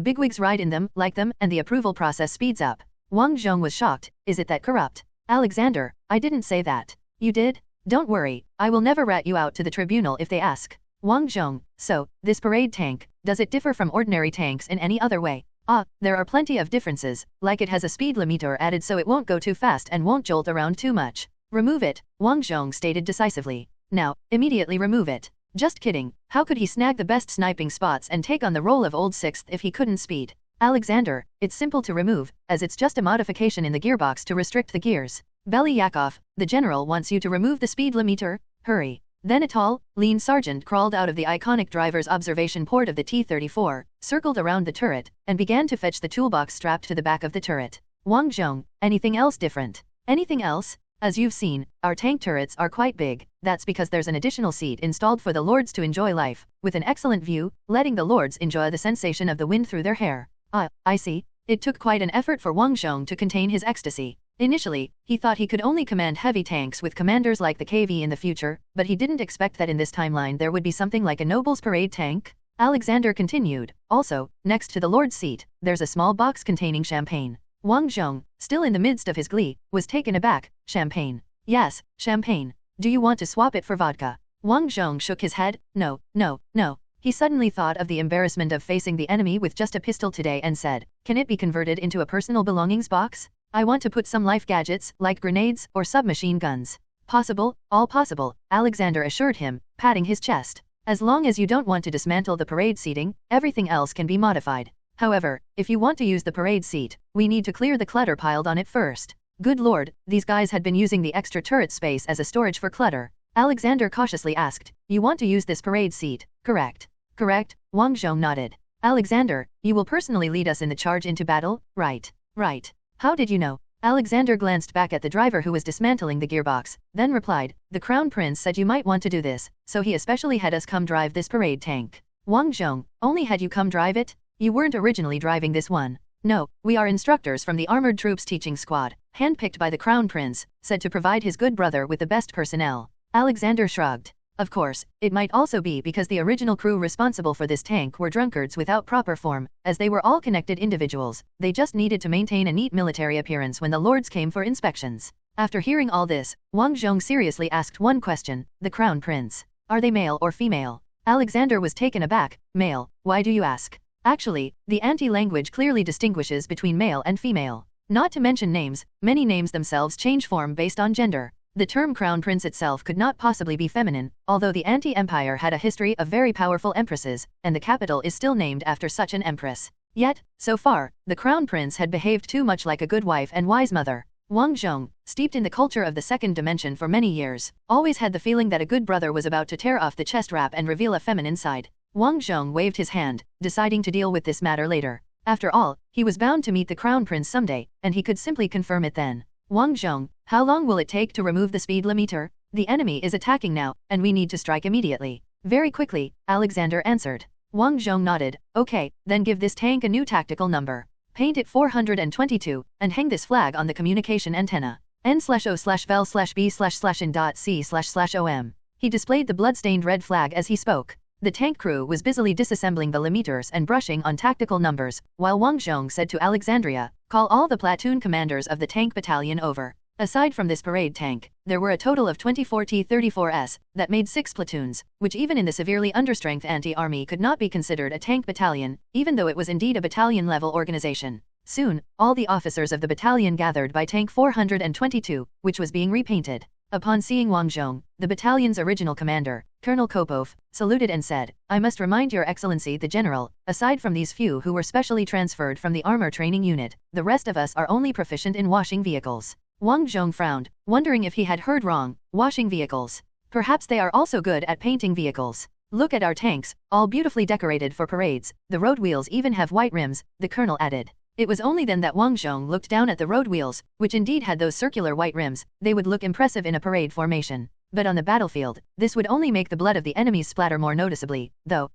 bigwigs ride in them, like them, and the approval process speeds up." Wang Zhong was shocked. "Is it that corrupt?" "Alexander, I didn't say that." "You did? Don't worry, I will never rat you out to the tribunal if they ask." Wang Zhong, "So, this parade tank, does it differ from ordinary tanks in any other way?" "Ah, there are plenty of differences, like it has a speed limiter added so it won't go too fast and won't jolt around too much." "Remove it," Wang Zhong stated decisively. "Now, immediately remove it." Just kidding, how could he snag the best sniping spots and take on the role of Old Sixth if he couldn't speed? "Alexander, it's simple to remove, as it's just a modification in the gearbox to restrict the gears." "Belyakov, the general wants you to remove the speed limiter. Hurry." Then a tall, lean sergeant crawled out of the iconic driver's observation port of the T-34, circled around the turret, and began to fetch the toolbox strapped to the back of the turret. "Wang Zhong, anything else different?" "Anything else? As you've seen, our tank turrets are quite big. That's because there's an additional seat installed for the lords to enjoy life, with an excellent view, letting the lords enjoy the sensation of the wind through their hair." "Ah, I see." It took quite an effort for Wang Zhong to contain his ecstasy. Initially, he thought he could only command heavy tanks with commanders like the KV in the future, but he didn't expect that in this timeline there would be something like a Noble's Parade tank. Alexander continued. "Also, next to the Lord's seat, there's a small box containing champagne." Wang Zhong, still in the midst of his glee, was taken aback. "Champagne?" "Yes, champagne. Do you want to swap it for vodka?" Wang Zhong shook his head. "No, no, no." He suddenly thought of the embarrassment of facing the enemy with just a pistol today and said, "Can it be converted into a personal belongings box? I want to put some life gadgets, like grenades or submachine guns." "Possible, all possible," Alexander assured him, patting his chest. "As long as you don't want to dismantle the parade seating, everything else can be modified. However, if you want to use the parade seat, we need to clear the clutter piled on it first." Good lord, these guys had been using the extra turret space as a storage for clutter. Alexander cautiously asked, "You want to use this parade seat, correct?" "Correct," Wang Zhong nodded. "Alexander, you will personally lead us in the charge into battle, right?" "Right." "How did you know?" Alexander glanced back at the driver who was dismantling the gearbox, then replied, "The Crown Prince said you might want to do this, so he especially had us come drive this parade tank." "Wang Zhong, only had you come drive it? You weren't originally driving this one." "No, we are instructors from the Armored Troops Teaching Squad, handpicked by the Crown Prince, said to provide his good brother with the best personnel." Alexander shrugged. Of course, it might also be because the original crew responsible for this tank were drunkards without proper form, as they were all connected individuals. They just needed to maintain a neat military appearance when the lords came for inspections. After hearing all this, Wang Zhong seriously asked one question, "The Crown Prince, are they male or female?" Alexander was taken aback. "Male, why do you ask?" Actually, the anti-language clearly distinguishes between male and female. Not to mention names, many names themselves change form based on gender. The term crown prince itself could not possibly be feminine, although the anti-empire had a history of very powerful empresses, and the capital is still named after such an empress. Yet, so far, the crown prince had behaved too much like a good wife and wise mother. Wang Zhong, steeped in the culture of the second dimension for many years, always had the feeling that a good brother was about to tear off the chest wrap and reveal a feminine side. Wang Zhong waved his hand, deciding to deal with this matter later. After all, he was bound to meet the crown prince someday, and he could simply confirm it then. Wang Zhong, how long will it take to remove the speed limiter? The enemy is attacking now, and we need to strike immediately. Very quickly, Alexander answered. Wang Zhong nodded. Okay, then give this tank a new tactical number. Paint it 422, and hang this flag on the communication antenna. N/O/vel/B//in.C//OM. He displayed the blood-stained red flag as he spoke. The tank crew was busily disassembling the limeters and brushing on tactical numbers, while Wang Zhong said to Alexandria, call all the platoon commanders of the tank battalion over. Aside from this parade tank, there were a total of 24 T-34s, that made 6 platoons, which even in the severely understrength anti-army could not be considered a tank battalion, even though it was indeed a battalion-level organization. Soon, all the officers of the battalion gathered by tank 422, which was being repainted. Upon seeing Wang Zhong, the battalion's original commander, Colonel Kopov, saluted and said, I must remind Your Excellency the General, aside from these few who were specially transferred from the armor training unit, the rest of us are only proficient in washing vehicles. Wang Zhong frowned, wondering if he had heard wrong. Washing vehicles. Perhaps they are also good at painting vehicles. Look at our tanks, all beautifully decorated for parades, the road wheels even have white rims, the colonel added. It was only then that Wang Zhong looked down at the road wheels, which indeed had those circular white rims. They would look impressive in a parade formation. But on the battlefield, this would only make the blood of the enemies splatter more noticeably, though,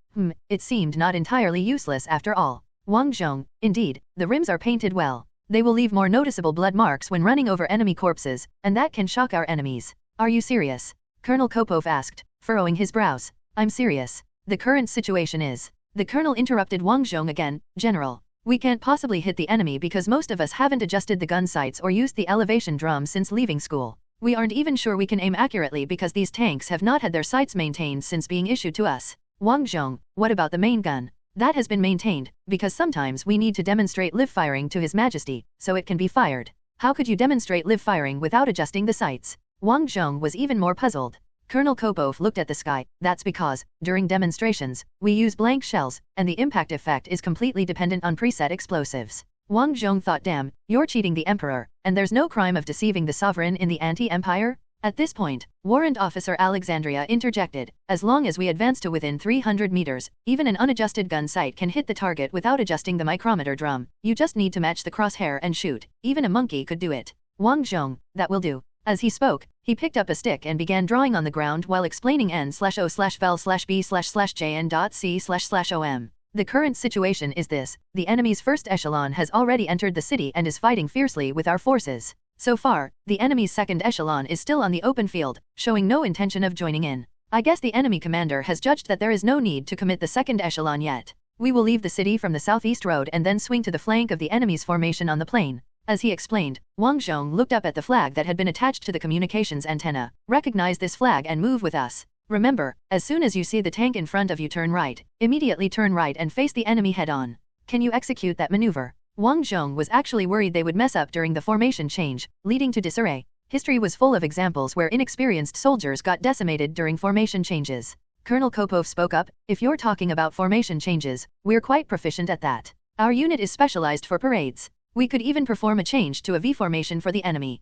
it seemed not entirely useless after all. Wang Zhong, indeed, the rims are painted well. They will leave more noticeable blood marks when running over enemy corpses, and that can shock our enemies. Are you serious? Colonel Kopov asked, furrowing his brows. I'm serious. The current situation is. The colonel interrupted Wang Zhong again, General. We can't possibly hit the enemy because most of us haven't adjusted the gun sights or used the elevation drum since leaving school. We aren't even sure we can aim accurately because these tanks have not had their sights maintained since being issued to us. Wang Zhong, what about the main gun? That has been maintained, because sometimes we need to demonstrate live firing to His Majesty, so it can be fired. How could you demonstrate live firing without adjusting the sights? Wang Zhong was even more puzzled. Colonel Kopov looked at the sky. That's because, during demonstrations, we use blank shells, and the impact effect is completely dependent on preset explosives. Wang Zhong thought, damn, you're cheating the emperor, and there's no crime of deceiving the sovereign in the anti-empire? At this point, Warrant Officer Alexandria interjected, as long as we advance to within 300 meters, even an unadjusted gun sight can hit the target without adjusting the micrometer drum. You just need to match the crosshair and shoot. Even a monkey could do it. Wang Zhong, that will do. As he spoke, he picked up a stick and began drawing on the ground while explaining N/O/vel/B//J.N.C///OM. The current situation is this: the enemy's first echelon has already entered the city and is fighting fiercely with our forces. So far, the enemy's second echelon is still on the open field, showing no intention of joining in. I guess the enemy commander has judged that there is no need to commit the second echelon yet. We will leave the city from the southeast road and then swing to the flank of the enemy's formation on the plain. As he explained, Wang Zhong looked up at the flag that had been attached to the communications antenna. Recognize this flag and move with us. Remember, as soon as you see the tank in front of you, turn right. Immediately turn right and face the enemy head-on. Can you execute that maneuver? Wang Zhong was actually worried they would mess up during the formation change, leading to disarray. History was full of examples where inexperienced soldiers got decimated during formation changes. Colonel Kopov spoke up, if you're talking about formation changes, we're quite proficient at that. Our unit is specialized for parades. We could even perform a change to a V formation for the enemy.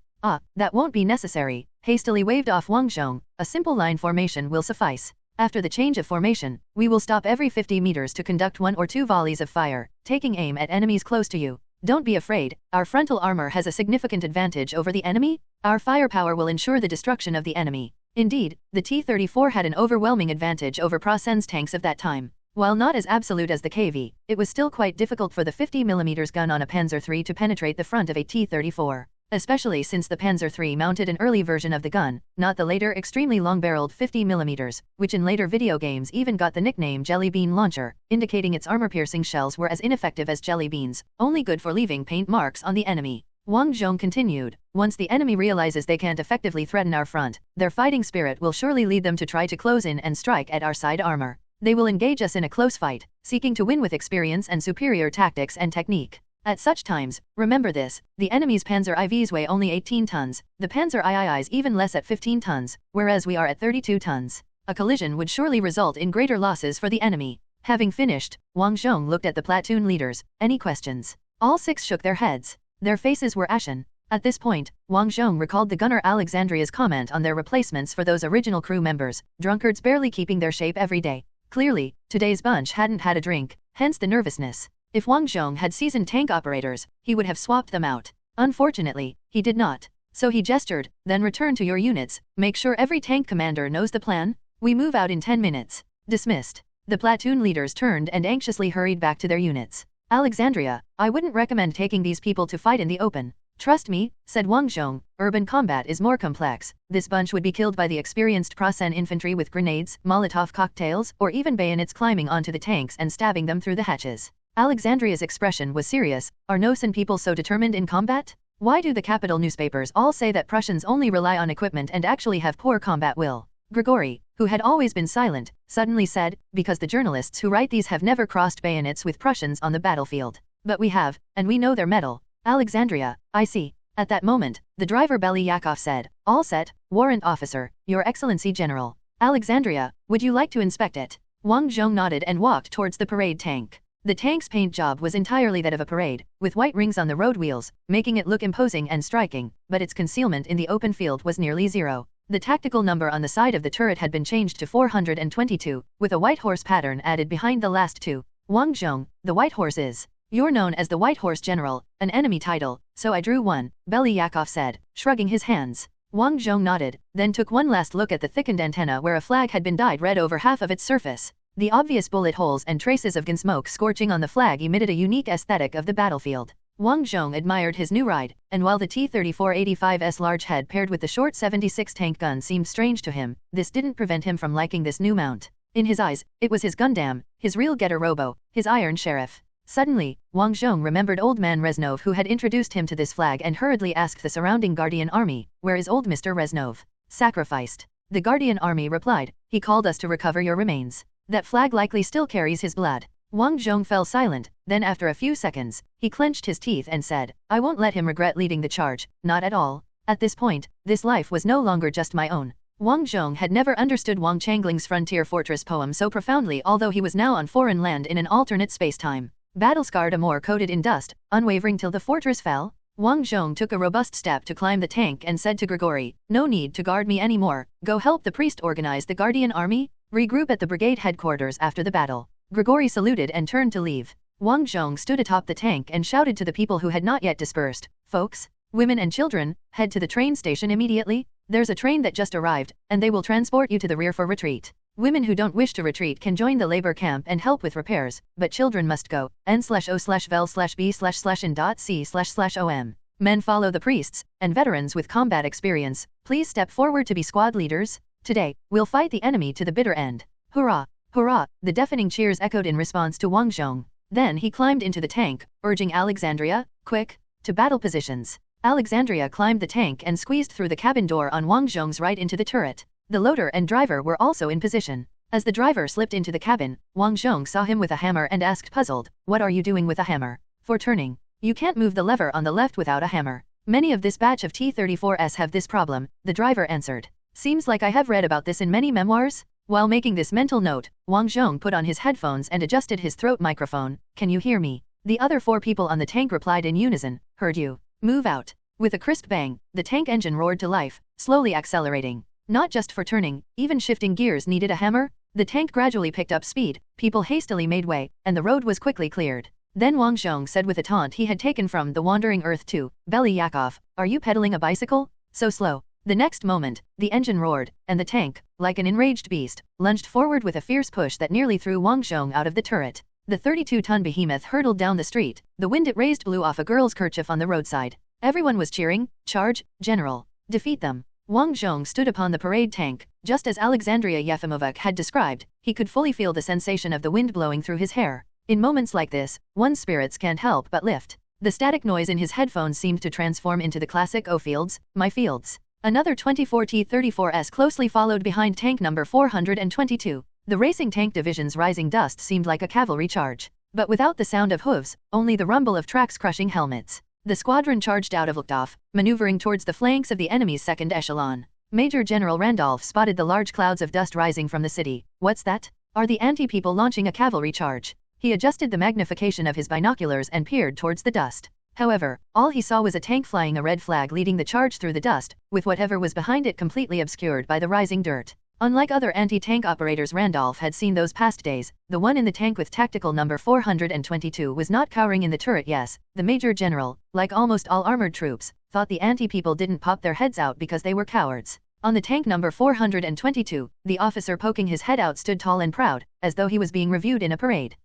That won't be necessary, hastily waved off Wang Zhong. A simple line formation will suffice. After the change of formation, we will stop every 50 meters to conduct 1 or 2 volleys of fire, taking aim at enemies close to you. Don't be afraid, our frontal armor has a significant advantage over the enemy. Our firepower will ensure the destruction of the enemy. Indeed, the T-34 had an overwhelming advantage over Prasen's tanks of that time. While not as absolute as the KV, it was still quite difficult for the 50mm gun on a Panzer III to penetrate the front of a T-34. Especially since the Panzer III mounted an early version of the gun, not the later extremely long-barreled 50mm, which in later video games even got the nickname Jelly Bean Launcher, indicating its armor-piercing shells were as ineffective as jelly beans, only good for leaving paint marks on the enemy. Wang Zhong continued, once the enemy realizes they can't effectively threaten our front, their fighting spirit will surely lead them to try to close in and strike at our side armor. They will engage us in a close fight, seeking to win with experience and superior tactics and technique. At such times, remember this, the enemy's Panzer IVs weigh only 18 tons, the Panzer IIIs even less at 15 tons, whereas we are at 32 tons. A collision would surely result in greater losses for the enemy. Having finished, Wang Zhong looked at the platoon leaders. Any questions? All 6 shook their heads. Their faces were ashen. At this point, Wang Zhong recalled the gunner Alexandria's comment on their replacements for those original crew members, drunkards barely keeping their shape every day. Clearly, today's bunch hadn't had a drink, hence the nervousness. If Wang Zhong had seasoned tank operators, he would have swapped them out. Unfortunately, he did not. So he gestured, then return to your units, make sure every tank commander knows the plan. We move out in 10 minutes. Dismissed. The platoon leaders turned and anxiously hurried back to their units. Alexandria, I wouldn't recommend taking these people to fight in the open. Trust me, said Wang Zhong, urban combat is more complex. This bunch would be killed by the experienced Prasen infantry with grenades, Molotov cocktails, or even bayonets climbing onto the tanks and stabbing them through the hatches. Alexandria's expression was serious. Are Nosen people so determined in combat? Why do the capital newspapers all say that Prussians only rely on equipment and actually have poor combat will? Grigory, who had always been silent, suddenly said, because the journalists who write these have never crossed bayonets with Prussians on the battlefield. But we have, and we know their mettle. Alexandria, I see. At that moment, the driver Belyakov said, all set, warrant officer, your excellency general. Alexandria, would you like to inspect it? Wang Zhong nodded and walked towards the parade tank. The tank's paint job was entirely that of a parade, with white rings on the road wheels, making it look imposing and striking, but its concealment in the open field was nearly zero. The tactical number on the side of the turret had been changed to 422, with a white horse pattern added behind the last 2. Wang Zhong, the white horse is. You're known as the White Horse General, an enemy title, so I drew one, Belyakov said, shrugging his hands. Wang Zhong nodded, then took one last look at the thickened antenna where a flag had been dyed red over half of its surface. The obvious bullet holes and traces of gun smoke scorching on the flag emitted a unique aesthetic of the battlefield. Wang Zhong admired his new ride, and while the T-34-85's large head paired with the short 76 tank gun seemed strange to him, this didn't prevent him from liking this new mount. In his eyes, it was his Gundam, his real getter robo, his Iron Sheriff. Suddenly, Wang Zhong remembered Old Man Reznov who had introduced him to this flag and hurriedly asked the surrounding Guardian army, where is old Mr. Reznov? Sacrificed. The Guardian army replied, he called us to recover your remains. That flag likely still carries his blood. Wang Zhong fell silent, then after a few seconds, he clenched his teeth and said, I won't let him regret leading the charge, not at all. At this point, this life was no longer just my own. Wang Zhong had never understood Wang Changling's Frontier Fortress poem so profoundly although he was now on foreign land in an alternate space-time. Battle-scarred amour coated in dust, unwavering till the fortress fell. Wang Zhong took a robust step to climb the tank and said to Grigory, no need to guard me anymore, go help the priest organize the Guardian army, regroup at the brigade headquarters after the battle. Grigory saluted and turned to leave. Wang Zhong stood atop the tank and shouted to the people who had not yet dispersed, folks, women and children, head to the train station immediately, there's a train that just arrived, and they will transport you to the rear for retreat. Women who don't wish to retreat can join the labor camp and help with repairs, but children must go. N/O/vel/B/in.C//OM. Men follow the priests, and veterans with combat experience, please step forward to be squad leaders. Today, we'll fight the enemy to the bitter end. Hurrah! Hurrah! The deafening cheers echoed in response to Wang Zhong. Then he climbed into the tank, urging Alexandria, quick, to battle positions. Alexandria climbed the tank and squeezed through the cabin door on Wang Zhong's right into the turret. The loader and driver were also in position. As the driver slipped into the cabin, Wang Zhong saw him with a hammer and asked puzzled, what are you doing with a hammer? For turning. You can't move the lever on the left without a hammer. Many of this batch of T-34s have this problem, the driver answered. Seems like I have read about this in many memoirs. While making this mental note, Wang Zhong put on his headphones and adjusted his throat microphone. Can you hear me? The other 4 people on the tank replied in unison, heard you. Move out. With a crisp bang, the tank engine roared to life, slowly accelerating. Not just for turning, even shifting gears needed a hammer. The tank gradually picked up speed, people hastily made way, and the road was quickly cleared. Then Wang Zhong said with a taunt he had taken from The Wandering Earth to Belyakov, are you pedaling a bicycle? So slow. The next moment, the engine roared, and the tank, like an enraged beast, lunged forward with a fierce push that nearly threw Wang Zhong out of the turret. The 32-ton behemoth hurtled down the street, the wind it raised blew off a girl's kerchief on the roadside. Everyone was cheering, charge, general, defeat them. Wang Zhong stood upon the parade tank, just as Alexandria Yefimovic had described, he could fully feel the sensation of the wind blowing through his hair. In moments like this, one's spirits can't help but lift. The static noise in his headphones seemed to transform into the classic "Oh fields, my fields." Another 24 T-34s closely followed behind tank number 422. The racing tank division's rising dust seemed like a cavalry charge. but without the sound of hooves, only the rumble of tracks crushing helmets. The squadron charged out of Luftwaffe, maneuvering towards the flanks of the enemy's second echelon. Major General Randolph spotted the large clouds of dust rising from the city. What's that? Are the anti-people launching a cavalry charge? He adjusted the magnification of his binoculars and peered towards the dust. However, all he saw was a tank flying a red flag leading the charge through the dust, with whatever was behind it completely obscured by the rising dirt. Unlike other anti-tank operators Randolph had seen those past days, the one in the tank with tactical number 422 was not cowering in the turret. Yes, the Major General, like almost all armored troops, thought the anti-people didn't pop their heads out because they were cowards. On the tank number 422, the officer poking his head out stood tall and proud, as though he was being reviewed in a parade.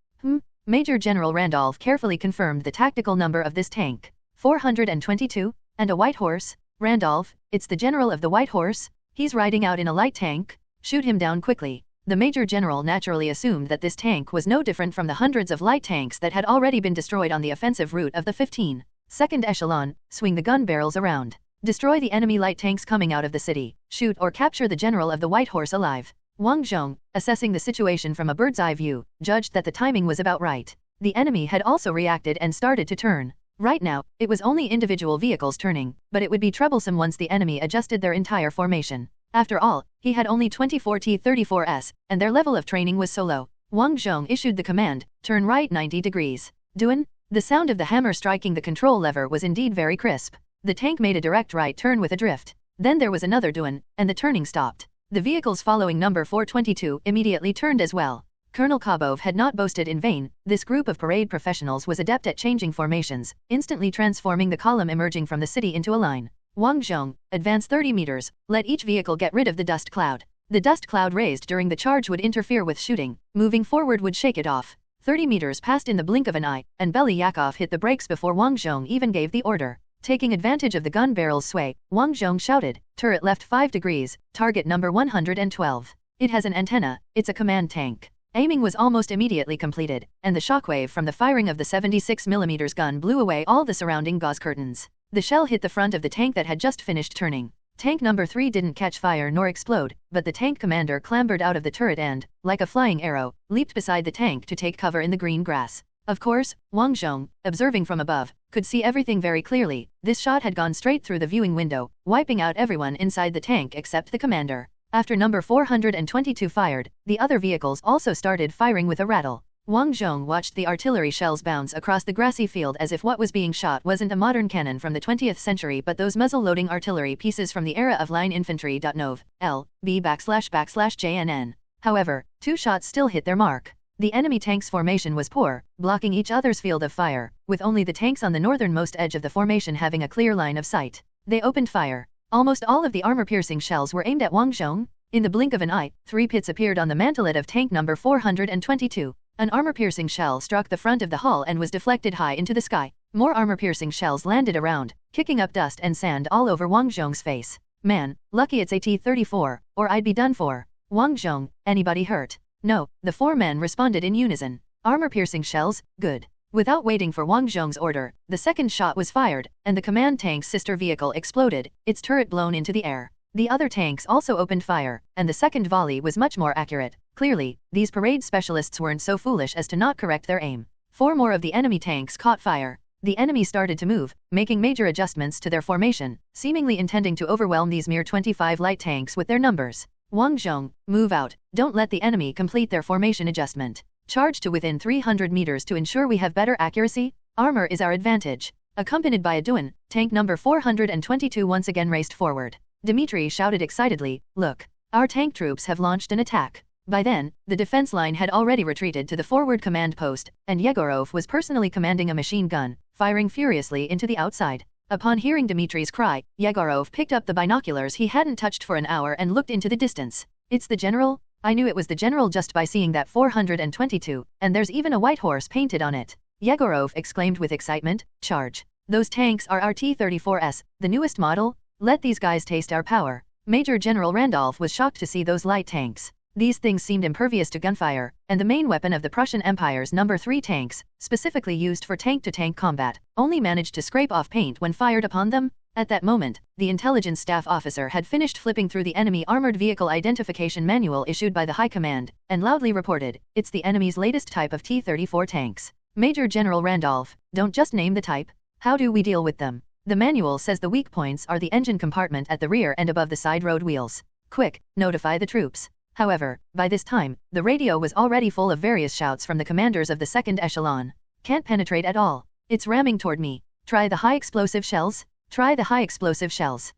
Major General Randolph carefully confirmed the tactical number of this tank. 422? And a white horse? Randolph, it's the general of the white horse? He's riding out in a light tank? Shoot him down quickly. The Major General naturally assumed that this tank was no different from the hundreds of light tanks that had already been destroyed on the offensive route of the 15th echelon. Swing the gun barrels around. Destroy the enemy light tanks coming out of the city. Shoot or capture the general of the white horse alive. Wang Zhong, assessing the situation from a bird's-eye view, judged that the timing was about right. The enemy had also reacted and started to turn. Right now, it was only individual vehicles turning, but it would be troublesome once the enemy adjusted their entire formation. After all, he had only 24 T-34s, and their level of training was so low. Wang Zhong issued the command, turn right 90 degrees. Duan? The sound of the hammer striking the control lever was indeed very crisp. The tank made a direct right turn with a drift. Then there was another duan, and the turning stopped. The vehicles following number 422 immediately turned as well. Colonel Kabov had not boasted in vain. This group of parade professionals was adept at changing formations, instantly transforming the column emerging from the city into a line. Wang Zhong, advance 30 meters, let each vehicle get rid of the dust cloud. The dust cloud raised during the charge would interfere with shooting, moving forward would shake it off. 30 meters passed in the blink of an eye, and Belyakov hit the brakes before Wang Zhong even gave the order. Taking advantage of the gun barrel's sway, Wang Zhong shouted, turret left 5 degrees, target number 112. It has an antenna, it's a command tank. Aiming was almost immediately completed, and the shockwave from the firing of the 76mm gun blew away all the surrounding gauze curtains. The shell hit the front of the tank that had just finished turning. Tank number 3 didn't catch fire nor explode, but the tank commander clambered out of the turret and, like a flying arrow, leaped beside the tank to take cover in the green grass. Of course, Wang Zhong, observing from above, could see everything very clearly. This shot had gone straight through the viewing window, wiping out everyone inside the tank except the commander. After number 422 fired, the other vehicles also started firing with a rattle. Wang Zhong watched the artillery shells bounce across the grassy field as if what was being shot wasn't a modern cannon from the 20th century but those muzzle-loading artillery pieces from the era of line infantry. Nov. L.B//JNN. However, 2 shots still hit their mark. The enemy tank's formation was poor, blocking each other's field of fire, with only the tanks on the northernmost edge of the formation having a clear line of sight. They opened fire. Almost all of the armor-piercing shells were aimed at Wang Zhong. In the blink of an eye, 3 pits appeared on the mantelet of tank number 422. An armor-piercing shell struck the front of the hull and was deflected high into the sky. More armor-piercing shells landed around, kicking up dust and sand all over Wang Zhong's face. Man, lucky it's a T-34, or I'd be done for. Wang Zhong, anybody hurt? No, the 4 men responded in unison. Armor-piercing shells, good. Without waiting for Wang Zhong's order, the second shot was fired, and the command tank's sister vehicle exploded, its turret blown into the air. The other tanks also opened fire, and the second volley was much more accurate. Clearly, these parade specialists weren't so foolish as to not correct their aim. 4 more of the enemy tanks caught fire. The enemy started to move, making major adjustments to their formation, seemingly intending to overwhelm these mere 25 light tanks with their numbers. Wang Zhong, move out, don't let the enemy complete their formation adjustment. Charge to within 300 meters to ensure we have better accuracy. Armor is our advantage. Accompanied by a Duan, tank number 422 once again raced forward. Dmitry shouted excitedly, look, our tank troops have launched an attack. By then, the defense line had already retreated to the forward command post, and Yegorov was personally commanding a machine gun, firing furiously into the outside. Upon hearing Dmitry's cry, Yegorov picked up the binoculars he hadn't touched for an hour and looked into the distance. It's the general? I knew it was the general just by seeing that 422, and there's even a white horse painted on it. Yegorov exclaimed with excitement, charge. Those tanks are our T-34s, the newest model? Let these guys taste our power. Major General Randolph was shocked to see those light tanks. These things seemed impervious to gunfire, and the main weapon of the Prussian Empire's No. 3 tanks, specifically used for tank-to-tank combat, only managed to scrape off paint when fired upon them. At that moment, the intelligence staff officer had finished flipping through the enemy armored vehicle identification manual issued by the High Command, and loudly reported, it's the enemy's latest type of T-34 tanks. Major General Randolph, don't just name the type. How do we deal with them? The manual says the weak points are the engine compartment at the rear and above the side road wheels. Quick, notify the troops. However, by this time, the radio was already full of various shouts from the commanders of the second echelon. Can't penetrate at all. It's ramming toward me. Try the high explosive shells? Try the high explosive shells.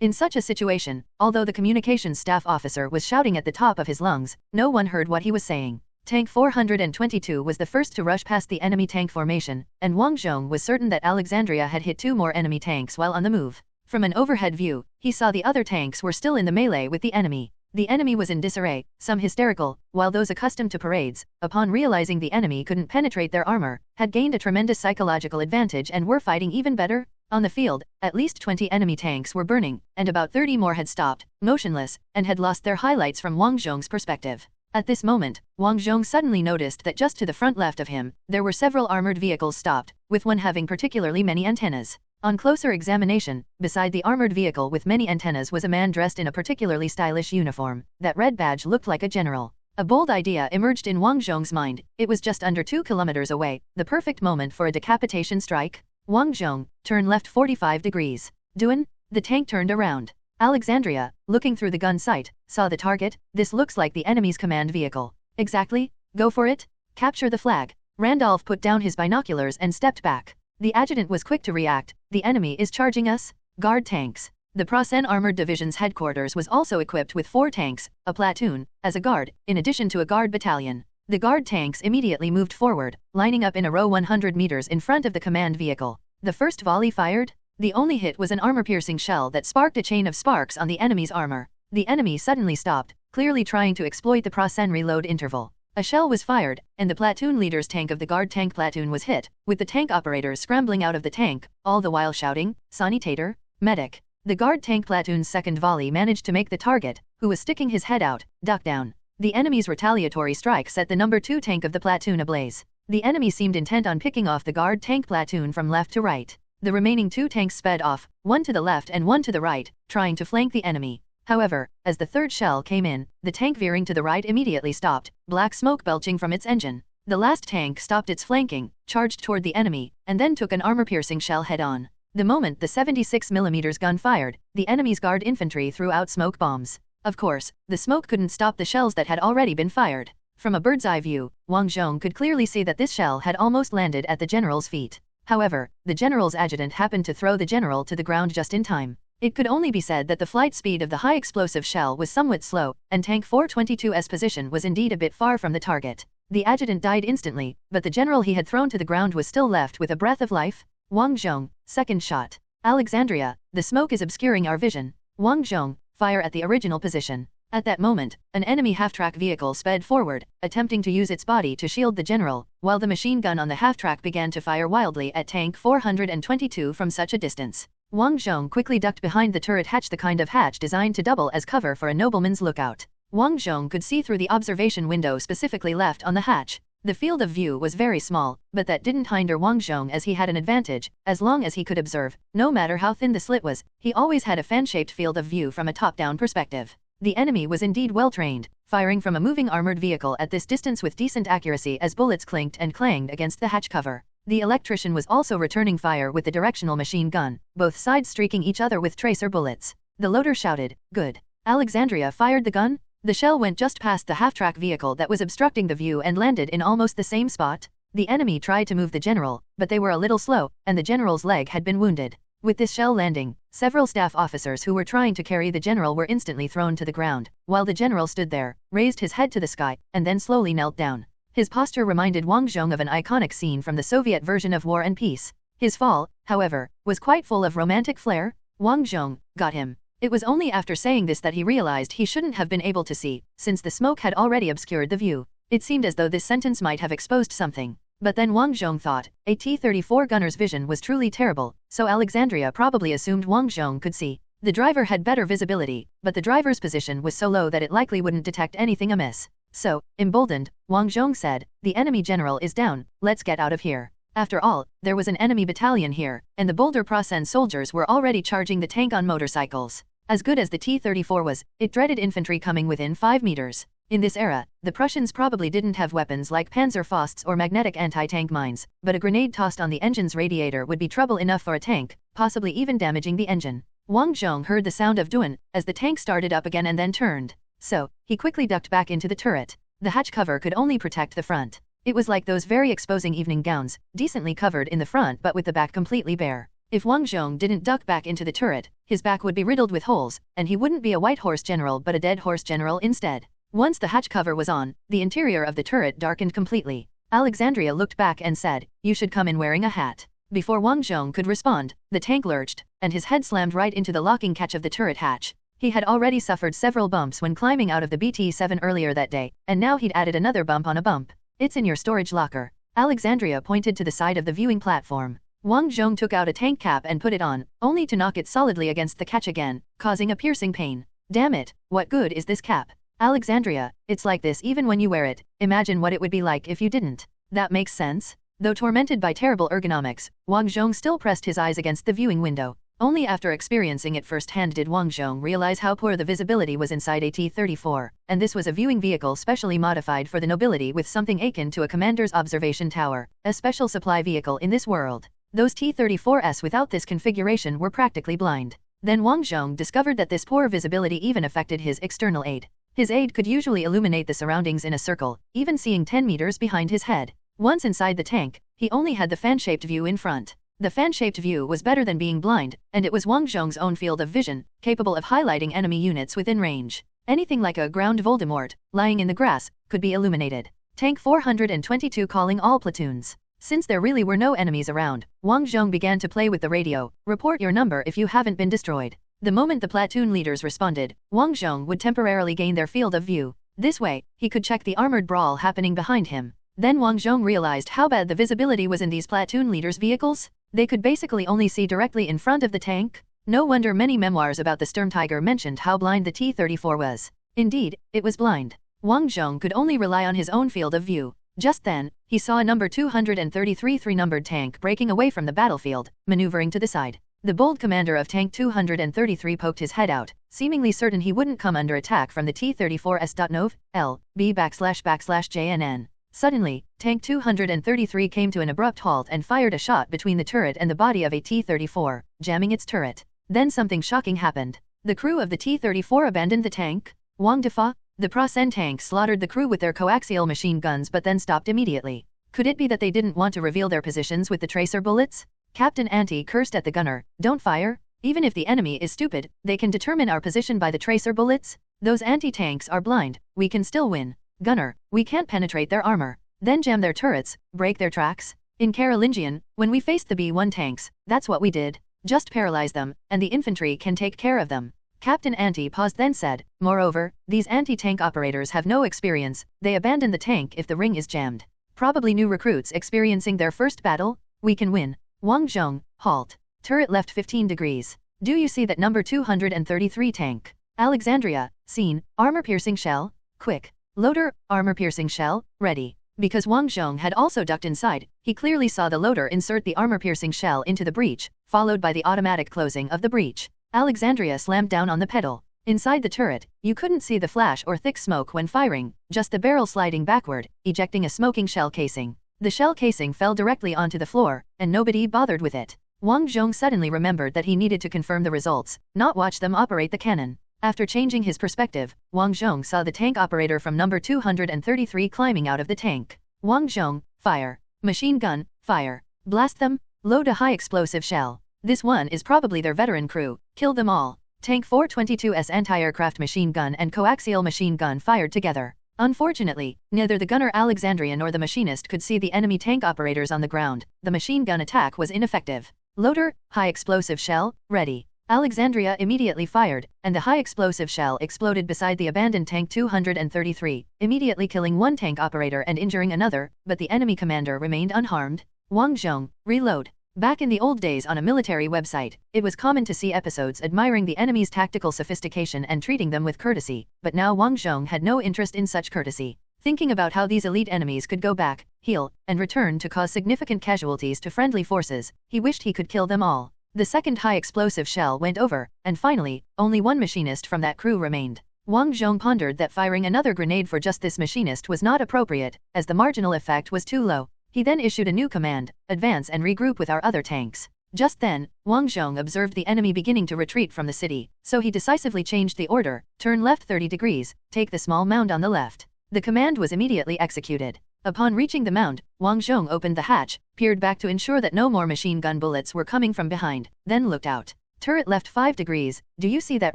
In such a situation, although the communications staff officer was shouting at the top of his lungs, no one heard what he was saying. Tank 422 was the first to rush past the enemy tank formation, and Wang Zhong was certain that Alexandria had hit 2 more enemy tanks while on the move. From an overhead view, he saw the other tanks were still in the melee with the enemy. The enemy was in disarray, some hysterical, while those accustomed to parades, upon realizing the enemy couldn't penetrate their armor, had gained a tremendous psychological advantage and were fighting even better. On the field, at least 20 enemy tanks were burning, and about 30 more had stopped, motionless, and had lost their highlights from Wang Zhong's perspective. At this moment, Wang Zhong suddenly noticed that just to the front left of him, there were several armored vehicles stopped, with one having particularly many antennas. On closer examination, beside the armored vehicle with many antennas was a man dressed in a particularly stylish uniform. That red badge looked like a general. A bold idea emerged in Wang Zhong's mind. It was just under 2 kilometers away, the perfect moment for a decapitation strike. Wang Zhong, turn left 45 degrees. Duan, the tank turned around. Alexandria, looking through the gun sight, saw the target. This looks like the enemy's command vehicle. Exactly, go for it. Capture the flag. Randolph put down his binoculars and stepped back. The adjutant was quick to react. The enemy is charging us. Guard tanks. The Prasen Armored Division's headquarters was also equipped with 4 tanks, a platoon, as a guard, in addition to a guard battalion. The guard tanks immediately moved forward, lining up in a row 100 meters in front of the command vehicle. The first volley fired. The only hit was an armor-piercing shell that sparked a chain of sparks on the enemy's armor. The enemy suddenly stopped, clearly trying to exploit the Prasen reload interval. A shell was fired, and the platoon leader's tank of the guard tank platoon was hit, with the tank operators scrambling out of the tank, all the while shouting, "Sanitator, medic." The guard tank platoon's second volley managed to make the target, who was sticking his head out, duck down. The enemy's retaliatory strike set the number 2 tank of the platoon ablaze. The enemy seemed intent on picking off the guard tank platoon from left to right. The remaining 2 tanks sped off, one to the left and one to the right, trying to flank the enemy. However, as the third shell came in, the tank veering to the right immediately stopped, black smoke belching from its engine. The last tank stopped its flanking, charged toward the enemy, and then took an armor-piercing shell head-on. The moment the 76mm gun fired, the enemy's guard infantry threw out smoke bombs. Of course, the smoke couldn't stop the shells that had already been fired. From a bird's-eye view, Wang Zhong could clearly see that this shell had almost landed at the general's feet. However, the general's adjutant happened to throw the general to the ground just in time. It could only be said that the flight speed of the high-explosive shell was somewhat slow, and Tank 422's position was indeed a bit far from the target. The adjutant died instantly, but the general he had thrown to the ground was still left with a breath of life. Wang Zhong, second shot. Alexandria, the smoke is obscuring our vision. Wang Zhong, fire at the original position. At that moment, an enemy half-track vehicle sped forward, attempting to use its body to shield the general, while the machine gun on the half-track began to fire wildly at Tank 422 from such a distance. Wang Zhong quickly ducked behind the turret hatch, the kind of hatch designed to double as cover for a nobleman's lookout. Wang Zhong could see through the observation window specifically left on the hatch. The field of view was very small, but that didn't hinder Wang Zhong, as he had an advantage. As long as he could observe, no matter how thin the slit was, he always had a fan-shaped field of view from a top-down perspective. The enemy was indeed well-trained, firing from a moving armored vehicle at this distance with decent accuracy as bullets clinked and clanged against the hatch cover. The electrician was also returning fire with the directional machine gun, both sides streaking each other with tracer bullets. The loader shouted, "Good." Alexandria fired the gun. The shell went just past the half-track vehicle that was obstructing the view and landed in almost the same spot. The enemy tried to move the general, but they were a little slow, and the general's leg had been wounded. With this shell landing, several staff officers who were trying to carry the general were instantly thrown to the ground, while the general stood there, raised his head to the sky, and then slowly knelt down. His posture reminded Wang Zhong of an iconic scene from the Soviet version of War and Peace. His fall, however, was quite full of romantic flair. Wang Zhong, got him. It was only after saying this that he realized he shouldn't have been able to see, since the smoke had already obscured the view. It seemed as though this sentence might have exposed something. But then Wang Zhong thought, a T-34 gunner's vision was truly terrible, so Alexandria probably assumed Wang Zhong could see. The driver had better visibility, but the driver's position was so low that it likely wouldn't detect anything amiss. So, emboldened, Wang Zhong said, "The enemy general is down, let's get out of here." After all, there was an enemy battalion here, and the Boulder Prasen soldiers were already charging the tank on motorcycles. As good as the T-34 was, it dreaded infantry coming within 5 meters. In this era, the Prussians probably didn't have weapons like Panzerfausts or magnetic anti-tank mines, but a grenade tossed on the engine's radiator would be trouble enough for a tank, possibly even damaging the engine. Wang Zhong heard the sound of "dun" as the tank started up again and then turned. So, he quickly ducked back into the turret. The hatch cover could only protect the front. It was like those very exposing evening gowns, decently covered in the front but with the back completely bare. If Wang Zhong didn't duck back into the turret, his back would be riddled with holes, and he wouldn't be a white horse general but a dead horse general instead. Once the hatch cover was on, the interior of the turret darkened completely. Alexandria looked back and said, "You should come in wearing a hat." Before Wang Zhong could respond, the tank lurched, and his head slammed right into the locking catch of the turret hatch. He had already suffered several bumps when climbing out of the BT-7 earlier that day, and now he'd added another bump on a bump. "It's in your storage locker." Alexandria pointed to the side of the viewing platform. Wang Zhong took out a tank cap and put it on, only to knock it solidly against the catch again, causing a piercing pain. "Damn it, what good is this cap?" "Alexandria, it's like this even when you wear it. Imagine what it would be like if you didn't." "That makes sense." Though tormented by terrible ergonomics, Wang Zhong still pressed his eyes against the viewing window. Only after experiencing it firsthand did Wang Zhong realize how poor the visibility was inside a T-34, and this was a viewing vehicle specially modified for the nobility with something akin to a commander's observation tower, a special supply vehicle in this world. Those T-34s without this configuration were practically blind. Then Wang Zhong discovered that this poor visibility even affected his external aid. His aid could usually illuminate the surroundings in a circle, even seeing 10 meters behind his head. Once inside the tank, he only had the fan-shaped view in front. The fan-shaped view was better than being blind, and it was Wang Zhong's own field of vision, capable of highlighting enemy units within range. Anything like a ground Voldemort, lying in the grass, could be illuminated. Tank 422 calling all platoons. Since there really were no enemies around, Wang Zhong began to play with the radio. "Report your number if you haven't been destroyed." The moment the platoon leaders responded, Wang Zhong would temporarily gain their field of view. This way, he could check the armored brawl happening behind him. Then Wang Zhong realized how bad the visibility was in these platoon leaders' vehicles. They could basically only see directly in front of the tank. No wonder many memoirs about the Sturmtiger mentioned how blind the T-34 was. Indeed, it was blind. Wang Zhong could only rely on his own field of view. Just then, he saw a number 233 three-numbered tank breaking away from the battlefield, maneuvering to the side. The bold commander of Tank 233 poked his head out, seemingly certain he wouldn't come under attack from the T-34s. L.B//JNN. Suddenly, Tank 233 came to an abrupt halt and fired a shot between the turret and the body of a T-34, jamming its turret. Then something shocking happened. The crew of the T-34 abandoned the tank. Wang Defa, the Prasen tank slaughtered the crew with their coaxial machine guns but then stopped immediately. Could it be that they didn't want to reveal their positions with the tracer bullets? Captain Anti cursed at the gunner. "Don't fire. Even if the enemy is stupid, they can determine our position by the tracer bullets. Those anti-tanks are blind. We can still win. Gunner, we can't penetrate their armor. Then jam their turrets, break their tracks. In Carolingian, when we faced the B-1 tanks, that's what we did. Just paralyze them, and the infantry can take care of them." Captain Anti paused then said, "Moreover, these anti-tank operators have no experience. They abandon the tank if the ring is jammed. Probably new recruits experiencing their first battle. We can win." Wang Zhong, halt. Turret left 15 degrees. "Do you see that number 233 tank?" Alexandria, seen, armor-piercing shell, quick. Loader, armor-piercing shell, ready. Because Wang Zhong had also ducked inside, he clearly saw the loader insert the armor-piercing shell into the breech, followed by the automatic closing of the breech. Alexandria slammed down on the pedal. Inside the turret, you couldn't see the flash or thick smoke when firing, just the barrel sliding backward, ejecting a smoking shell casing. The shell casing fell directly onto the floor, and nobody bothered with it. Wang Zhong suddenly remembered that he needed to confirm the results, not watch them operate the cannon. After changing his perspective, Wang Zhong saw the tank operator from number 233 climbing out of the tank. Wang Zhong, fire. Machine gun, fire. Blast them, load a high explosive shell. This one is probably their veteran crew, kill them all. Tank 422's anti-aircraft machine gun and coaxial machine gun fired together. Unfortunately, neither the gunner Alexandria nor the machinist could see the enemy tank operators on the ground. The machine gun attack was ineffective. Loader, high explosive shell, ready. Alexandria immediately fired, and the high explosive shell exploded beside the abandoned Tank 233, immediately killing one tank operator and injuring another, but the enemy commander remained unharmed. Wang Zhong, reload. Back in the old days on a military website, it was common to see episodes admiring the enemy's tactical sophistication and treating them with courtesy, but now Wang Zhong had no interest in such courtesy. Thinking about how these elite enemies could go back, heal, and return to cause significant casualties to friendly forces, he wished he could kill them all. The second high explosive shell went over, and finally, only one machinist from that crew remained. Wang Zhong pondered that firing another grenade for just this machinist was not appropriate, as the marginal effect was too low. He then issued a new command, advance and regroup with our other tanks. Just then, Wang Zhong observed the enemy beginning to retreat from the city, so he decisively changed the order, turn left 30 degrees, take the small mound on the left. The command was immediately executed. Upon reaching the mound, Wang Zhong opened the hatch, peered back to ensure that no more machine gun bullets were coming from behind, then looked out. Turret left 5 degrees, do you see that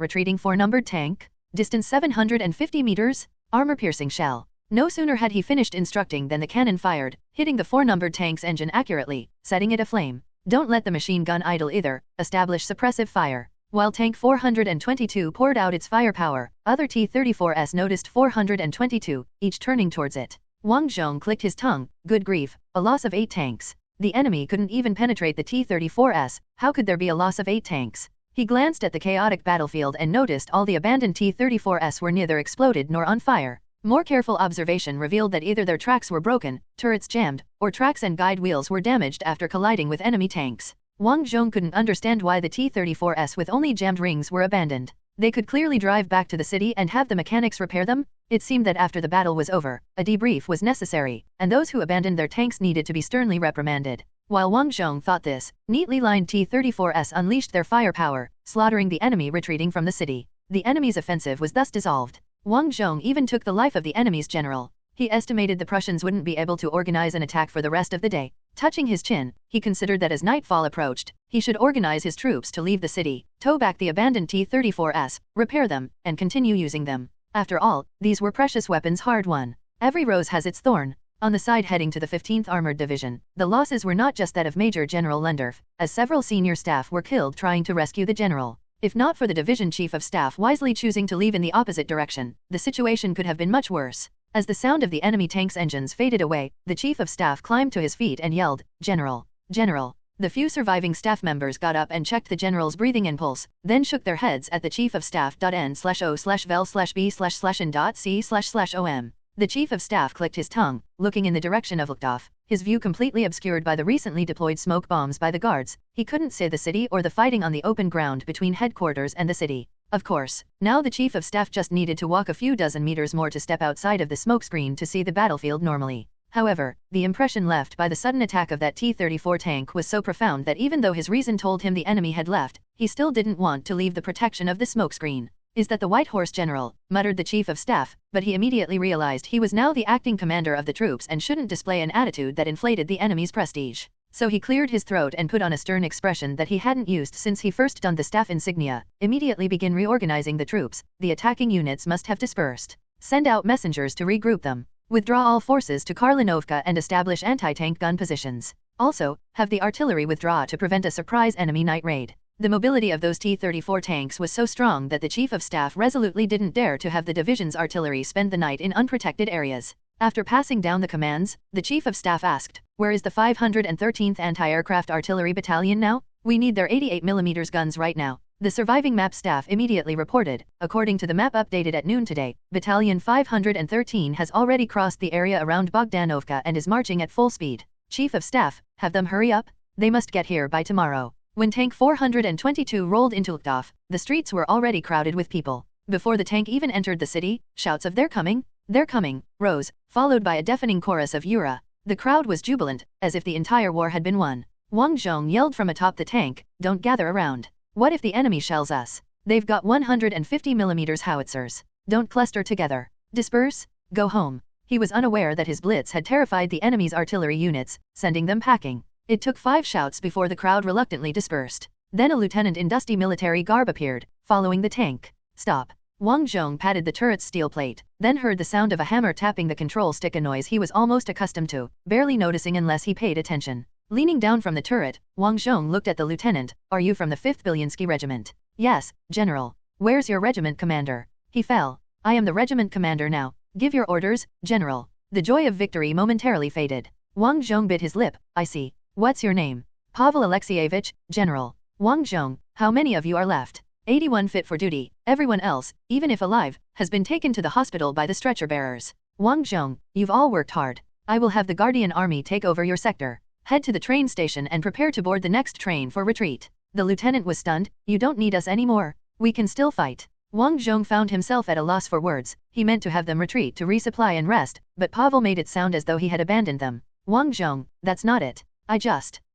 retreating 4-numbered tank? Distance 750 meters? Armor-piercing shell. No sooner had he finished instructing than the cannon fired, hitting the 4-numbered tank's engine accurately, setting it aflame. Don't let the machine gun idle either, establish suppressive fire. While Tank 422 poured out its firepower, other T-34s noticed 422, each turning towards it. Wang Zhong clicked his tongue, good grief, a loss of 8 tanks. The enemy couldn't even penetrate the T-34s, how could there be a loss of 8 tanks? He glanced at the chaotic battlefield and noticed all the abandoned T-34s were neither exploded nor on fire. More careful observation revealed that either their tracks were broken, turrets jammed, or tracks and guide wheels were damaged after colliding with enemy tanks. Wang Zhong couldn't understand why the T-34s with only jammed rings were abandoned. They could clearly drive back to the city and have the mechanics repair them. It seemed that after the battle was over, a debrief was necessary, and those who abandoned their tanks needed to be sternly reprimanded. While Wang Zhong thought this, neatly lined T-34s unleashed their firepower, slaughtering the enemy retreating from the city. The enemy's offensive was thus dissolved. Wang Zhong even took the life of the enemy's general. He estimated the Prussians wouldn't be able to organize an attack for the rest of the day. Touching his chin, he considered that as nightfall approached, he should organize his troops to leave the city, tow back the abandoned T-34s, repair them, and continue using them. After all, these were precious weapons hard won. Every rose has its thorn. On the side heading to the 15th Armored Division, the losses were not just that of Major General Lendorf, as several senior staff were killed trying to rescue the general. If not for the division chief of staff wisely choosing to leave in the opposite direction, the situation could have been much worse. As the sound of the enemy tank's engines faded away, the chief of staff climbed to his feet and yelled, "General! General!" The few surviving staff members got up and checked the general's breathing and pulse, then shook their heads at the chief of staff. N/O/vel/B/B/n.C//om. The chief of staff clicked his tongue, looking in the direction of Luchthof, his view completely obscured by the recently deployed smoke bombs by the guards. He couldn't see the city or the fighting on the open ground between headquarters and the city. Of course, now the chief of staff just needed to walk a few dozen meters more to step outside of the smokescreen to see the battlefield normally. However, the impression left by the sudden attack of that T-34 tank was so profound that even though his reason told him the enemy had left, he still didn't want to leave the protection of the smokescreen. "Is that the White Horse General?" muttered the chief of staff, but he immediately realized he was now the acting commander of the troops and shouldn't display an attitude that inflated the enemy's prestige. So he cleared his throat and put on a stern expression that he hadn't used since he first donned the staff insignia. "Immediately begin reorganizing the troops. The attacking units must have dispersed. Send out messengers to regroup them. Withdraw all forces to Karlinovka and establish anti-tank gun positions. Also, have the artillery withdraw to prevent a surprise enemy night raid." The mobility of those T-34 tanks was so strong that the chief of staff resolutely didn't dare to have the division's artillery spend the night in unprotected areas. After passing down the commands, the chief of staff asked, "Where is the 513th Anti-Aircraft Artillery Battalion now? We need their 88mm guns right now." The surviving map staff immediately reported, according to the map updated at noon today, Battalion 513 has already crossed the area around Bogdanovka and is marching at full speed. Chief of staff, have them hurry up. They must get here by tomorrow. When Tank 422 rolled into Luchthof, the streets were already crowded with people. Before the tank even entered the city, shouts of "They're coming! They're coming!" rose, followed by a deafening chorus of "Yura!" The crowd was jubilant, as if the entire war had been won. Wang Zhong yelled from atop the tank, "Don't gather around. What if the enemy shells us? They've got 150mm howitzers. Don't cluster together. Disperse, go home." He was unaware that his blitz had terrified the enemy's artillery units, sending them packing. It took 5 shouts before the crowd reluctantly dispersed. Then a lieutenant in dusty military garb appeared, following the tank. "Stop." Wang Zhong patted the turret's steel plate, then heard the sound of a hammer tapping the control stick, a noise he was almost accustomed to, barely noticing unless he paid attention. Leaning down from the turret, Wang Zhong looked at the lieutenant. "Are you from the 5th Bielensky Regiment?" "Yes, General." "Where's your regiment commander?" "He fell." "I am the regiment commander now. Give your orders, General." The joy of victory momentarily faded. Wang Zhong bit his lip. "I see. What's your name?" "Pavel Alexeyevich, General." "Wang Zhong, how many of you are left?" 81 fit for duty. Everyone else, even if alive, has been taken to the hospital by the stretcher bearers." "Wang Zhong, you've all worked hard. I will have the Guardian Army take over your sector. Head to the train station and prepare to board the next train for retreat." The lieutenant was stunned. "You don't need us anymore. We can still fight." Wang Zhong found himself at a loss for words. He meant to have them retreat to resupply and rest, but Pavel made it sound as though he had abandoned them. Wang Zhong, that's not it.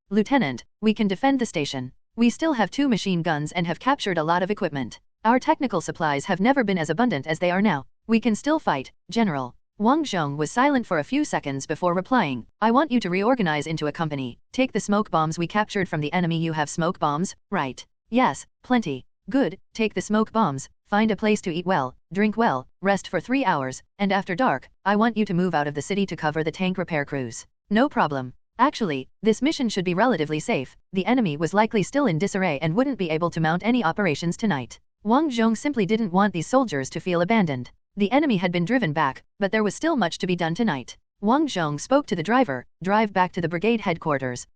Lieutenant, we can defend the station. We still have 2 machine guns and have captured a lot of equipment. Our technical supplies have never been as abundant as they are now. We can still fight, General. Wang Zhong was silent for a few seconds before replying. I want you to reorganize into a company. Take the smoke bombs we captured from the enemy. You have smoke bombs, right? Yes, plenty. Good, take the smoke bombs, find a place to eat well, drink well, rest for 3 hours, and after dark, I want you to move out of the city to cover the tank repair crews. No problem. Actually, this mission should be relatively safe. The enemy was likely still in disarray and wouldn't be able to mount any operations tonight. Wang Zhong simply didn't want these soldiers to feel abandoned. The enemy had been driven back, but there was still much to be done tonight. Wang Zhong spoke to the driver, drive back to the brigade headquarters.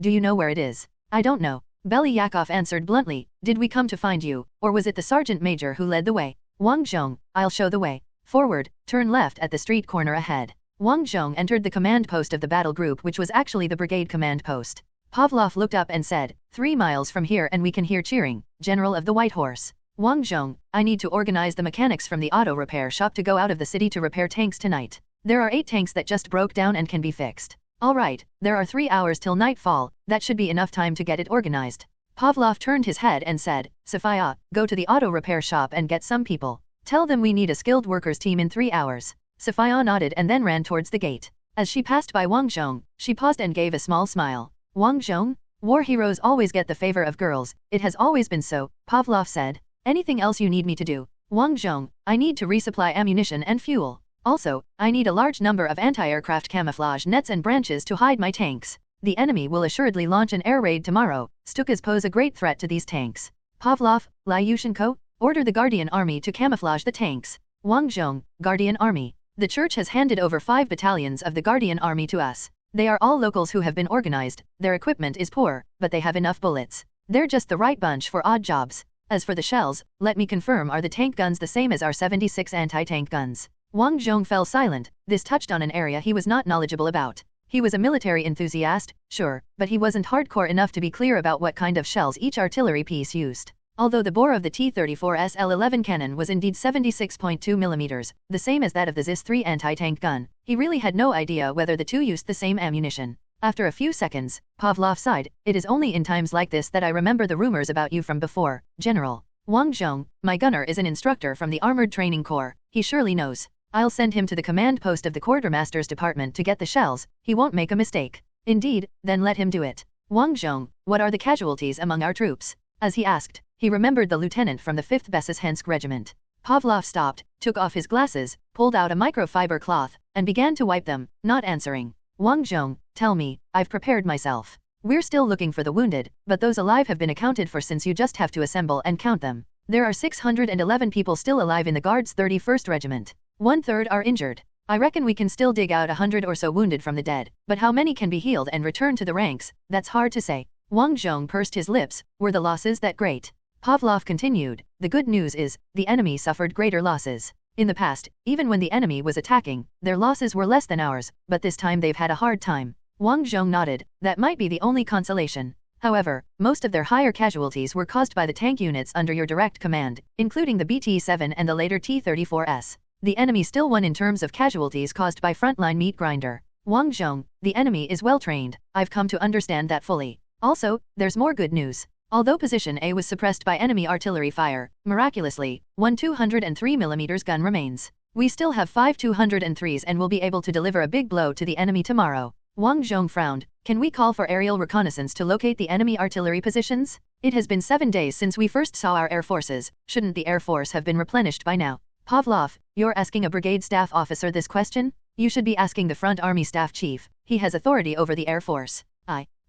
Do you know where it is? I don't know. Belyakov answered bluntly. Did we come to find you, or was it the sergeant major who led the way? Wang Zhong, I'll show the way. Forward, turn left at the street corner ahead. Wang Zhong entered the command post of the battle group, which was actually the brigade command post. Pavlov looked up and said, 3 miles from here and we can hear cheering, General of the White Horse. Wang Zhong, I need to organize the mechanics from the auto repair shop to go out of the city to repair tanks tonight. There are 8 tanks that just broke down and can be fixed. All right, there are 3 hours till nightfall, that should be enough time to get it organized. Pavlov turned his head and said, Sophia, go to the auto repair shop and get some people. Tell them we need a skilled workers team in 3 hours. Sophia nodded and then ran towards the gate. As she passed by Wang Zhong, she paused and gave a small smile. Wang Zhong? War heroes always get the favor of girls, it has always been so, Pavlov said. Anything else you need me to do? Wang Zhong, I need to resupply ammunition and fuel. Also, I need a large number of anti-aircraft camouflage nets and branches to hide my tanks. The enemy will assuredly launch an air raid tomorrow. Stukas pose a great threat to these tanks. Pavlov, Lyushenko, order the Guardian Army to camouflage the tanks. Wang Zhong, Guardian Army. The church has handed over 5 battalions of the Guardian Army to us. They are all locals who have been organized. Their equipment is poor, but they have enough bullets. They're just the right bunch for odd jobs. As for the shells, let me confirm, are the tank guns the same as our 76 anti-tank guns? Wang Zhong fell silent. This touched on an area he was not knowledgeable about. He was a military enthusiast, sure, but he wasn't hardcore enough to be clear about what kind of shells each artillery piece used. Although the bore of the T-34's L-11 cannon was indeed 76.2 mm, the same as that of the ZIS-3 anti-tank gun, he really had no idea whether the two used the same ammunition. After a few seconds, Pavlov sighed. It is only in times like this that I remember the rumors about you from before, General. Wang Zhong, my gunner is an instructor from the Armored Training Corps. He surely knows. I'll send him to the command post of the quartermaster's department to get the shells. He won't make a mistake. Indeed, then let him do it. Wang Zhong, what are the casualties among our troops? As he asked, he remembered the lieutenant from the 5th Beseshensk regiment. Pavlov stopped, took off his glasses, pulled out a microfiber cloth, and began to wipe them, not answering. Wang Zhong, tell me, I've prepared myself. We're still looking for the wounded, but those alive have been accounted for since you just have to assemble and count them. There are 611 people still alive in the Guards 31st Regiment. 1/3 are injured. I reckon we can still dig out 100 or so wounded from the dead, but how many can be healed and returned to the ranks, that's hard to say. Wang Zhong pursed his lips. Were the losses that great? Pavlov continued, the good news is, the enemy suffered greater losses. In the past, even when the enemy was attacking, their losses were less than ours, but this time they've had a hard time. Wang Zhong nodded. That might be the only consolation. However, most of their higher casualties were caused by the tank units under your direct command, including the BT-7 and the later T-34s. The enemy still won in terms of casualties caused by frontline meat grinder. Wang Zhong, the enemy is well trained. I've come to understand that fully. Also, there's more good news. Although Position A was suppressed by enemy artillery fire, miraculously, one 203mm gun remains. We still have 5 203s and will be able to deliver a big blow to the enemy tomorrow. Wang Zhong frowned. Can we call for aerial reconnaissance to locate the enemy artillery positions? It has been 7 days since we first saw our air forces. Shouldn't the air force have been replenished by now? Pavlov, you're asking a brigade staff officer this question? You should be asking the front army staff chief. He has authority over the air force.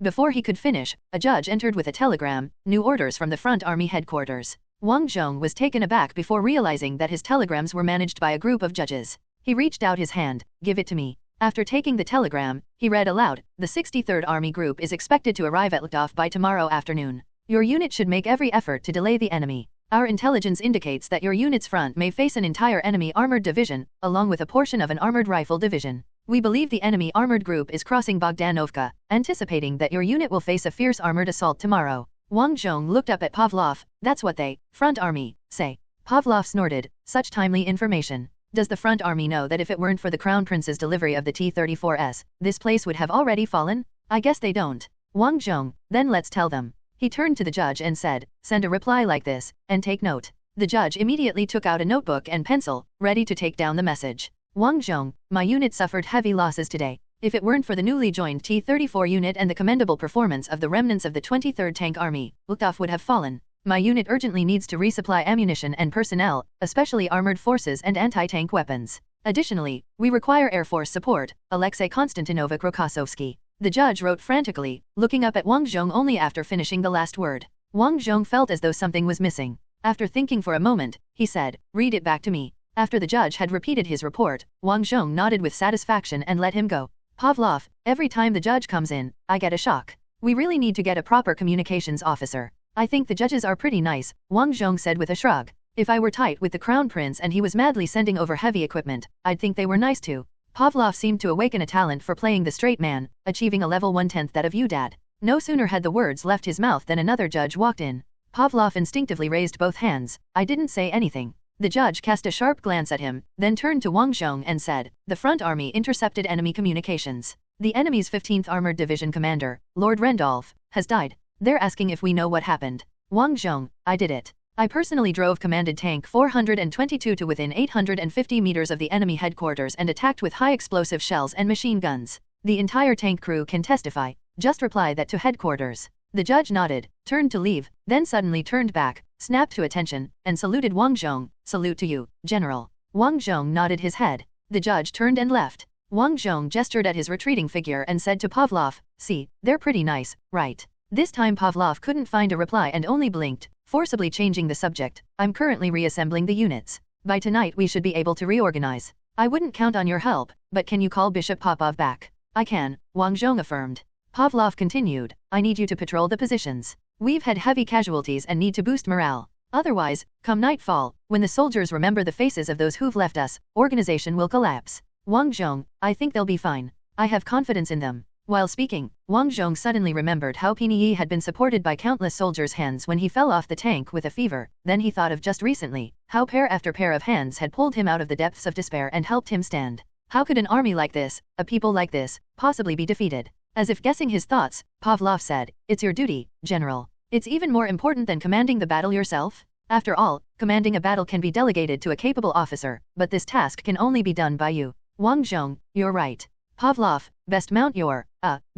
Before he could finish, a judge entered with a telegram, new orders from the front army headquarters. Wang Zhong was taken aback before realizing that his telegrams were managed by a group of judges. He reached out his hand. Give it to me. After taking the telegram, he read aloud, the 63rd Army Group is expected to arrive at Lutov by tomorrow afternoon. Your unit should make every effort to delay the enemy. Our intelligence indicates that your unit's front may face an entire enemy armored division, along with a portion of an armored rifle division. We believe the enemy armored group is crossing Bogdanovka, anticipating that your unit will face a fierce armored assault tomorrow. Wang Zhong looked up at Pavlov. That's what they, front army, say. Pavlov snorted, such timely information. Does the front army know that if it weren't for the Crown Prince's delivery of the T-34s, this place would have already fallen? I guess they don't. Wang Zhong, then let's tell them. He turned to the judge and said, send a reply like this, and take note. The judge immediately took out a notebook and pencil, ready to take down the message. Wang Zhong, my unit suffered heavy losses today. If it weren't for the newly joined T-34 unit and the commendable performance of the remnants of the 23rd Tank Army, Luftwaffe would have fallen. My unit urgently needs to resupply ammunition and personnel, especially armored forces and anti-tank weapons. Additionally, we require Air Force support, Alexei Konstantinovich Rokossovsky. The judge wrote frantically, looking up at Wang Zhong only after finishing the last word. Wang Zhong felt as though something was missing. After thinking for a moment, he said, read it back to me. After the judge had repeated his report, Wang Zhong nodded with satisfaction and let him go. Pavlov, every time the judge comes in, I get a shock. We really need to get a proper communications officer. I think the judges are pretty nice, Wang Zhong said with a shrug. If I were tight with the Crown Prince and he was madly sending over heavy equipment, I'd think they were nice too. Pavlov seemed to awaken a talent for playing the straight man, achieving a level 1/10 that of you, Dad. No sooner had the words left his mouth than another judge walked in. Pavlov instinctively raised both hands. I didn't say anything. The judge cast a sharp glance at him, then turned to Wang Zhong and said, the front army intercepted enemy communications. The enemy's 15th Armored Division commander, Lord Randolph, has died. They're asking if we know what happened. Wang Zhong, I did it. I personally drove commanded tank 422 to within 850 meters of the enemy headquarters and attacked with high explosive shells and machine guns. The entire tank crew can testify. Just reply that to headquarters. The judge nodded, turned to leave, then suddenly turned back, snapped to attention, and saluted Wang Zhong. Salute to you, General. Wang Zhong nodded his head. The judge turned and left. Wang Zhong gestured at his retreating figure and said to Pavlov, see, they're pretty nice, right? This time Pavlov couldn't find a reply and only blinked, forcibly changing the subject. I'm currently reassembling the units. By tonight we should be able to reorganize. I wouldn't count on your help, but can you call Bishop Popov back? I can, Wang Zhong affirmed. Pavlov continued, I need you to patrol the positions. We've had heavy casualties and need to boost morale. Otherwise, come nightfall, when the soldiers remember the faces of those who've left us, organization will collapse. Wang Zhong, I think they'll be fine. I have confidence in them. While speaking, Wang Zhong suddenly remembered how Pinyi had been supported by countless soldiers' hands when he fell off the tank with a fever. Then he thought of just recently, how pair after pair of hands had pulled him out of the depths of despair and helped him stand. How could an army like this, a people like this, possibly be defeated? As if guessing his thoughts, Pavlov said, it's your duty, General. It's even more important than commanding the battle yourself. After all, commanding a battle can be delegated to a capable officer, but this task can only be done by you. Wang Zhong, you're right. Pavlov, best mount your,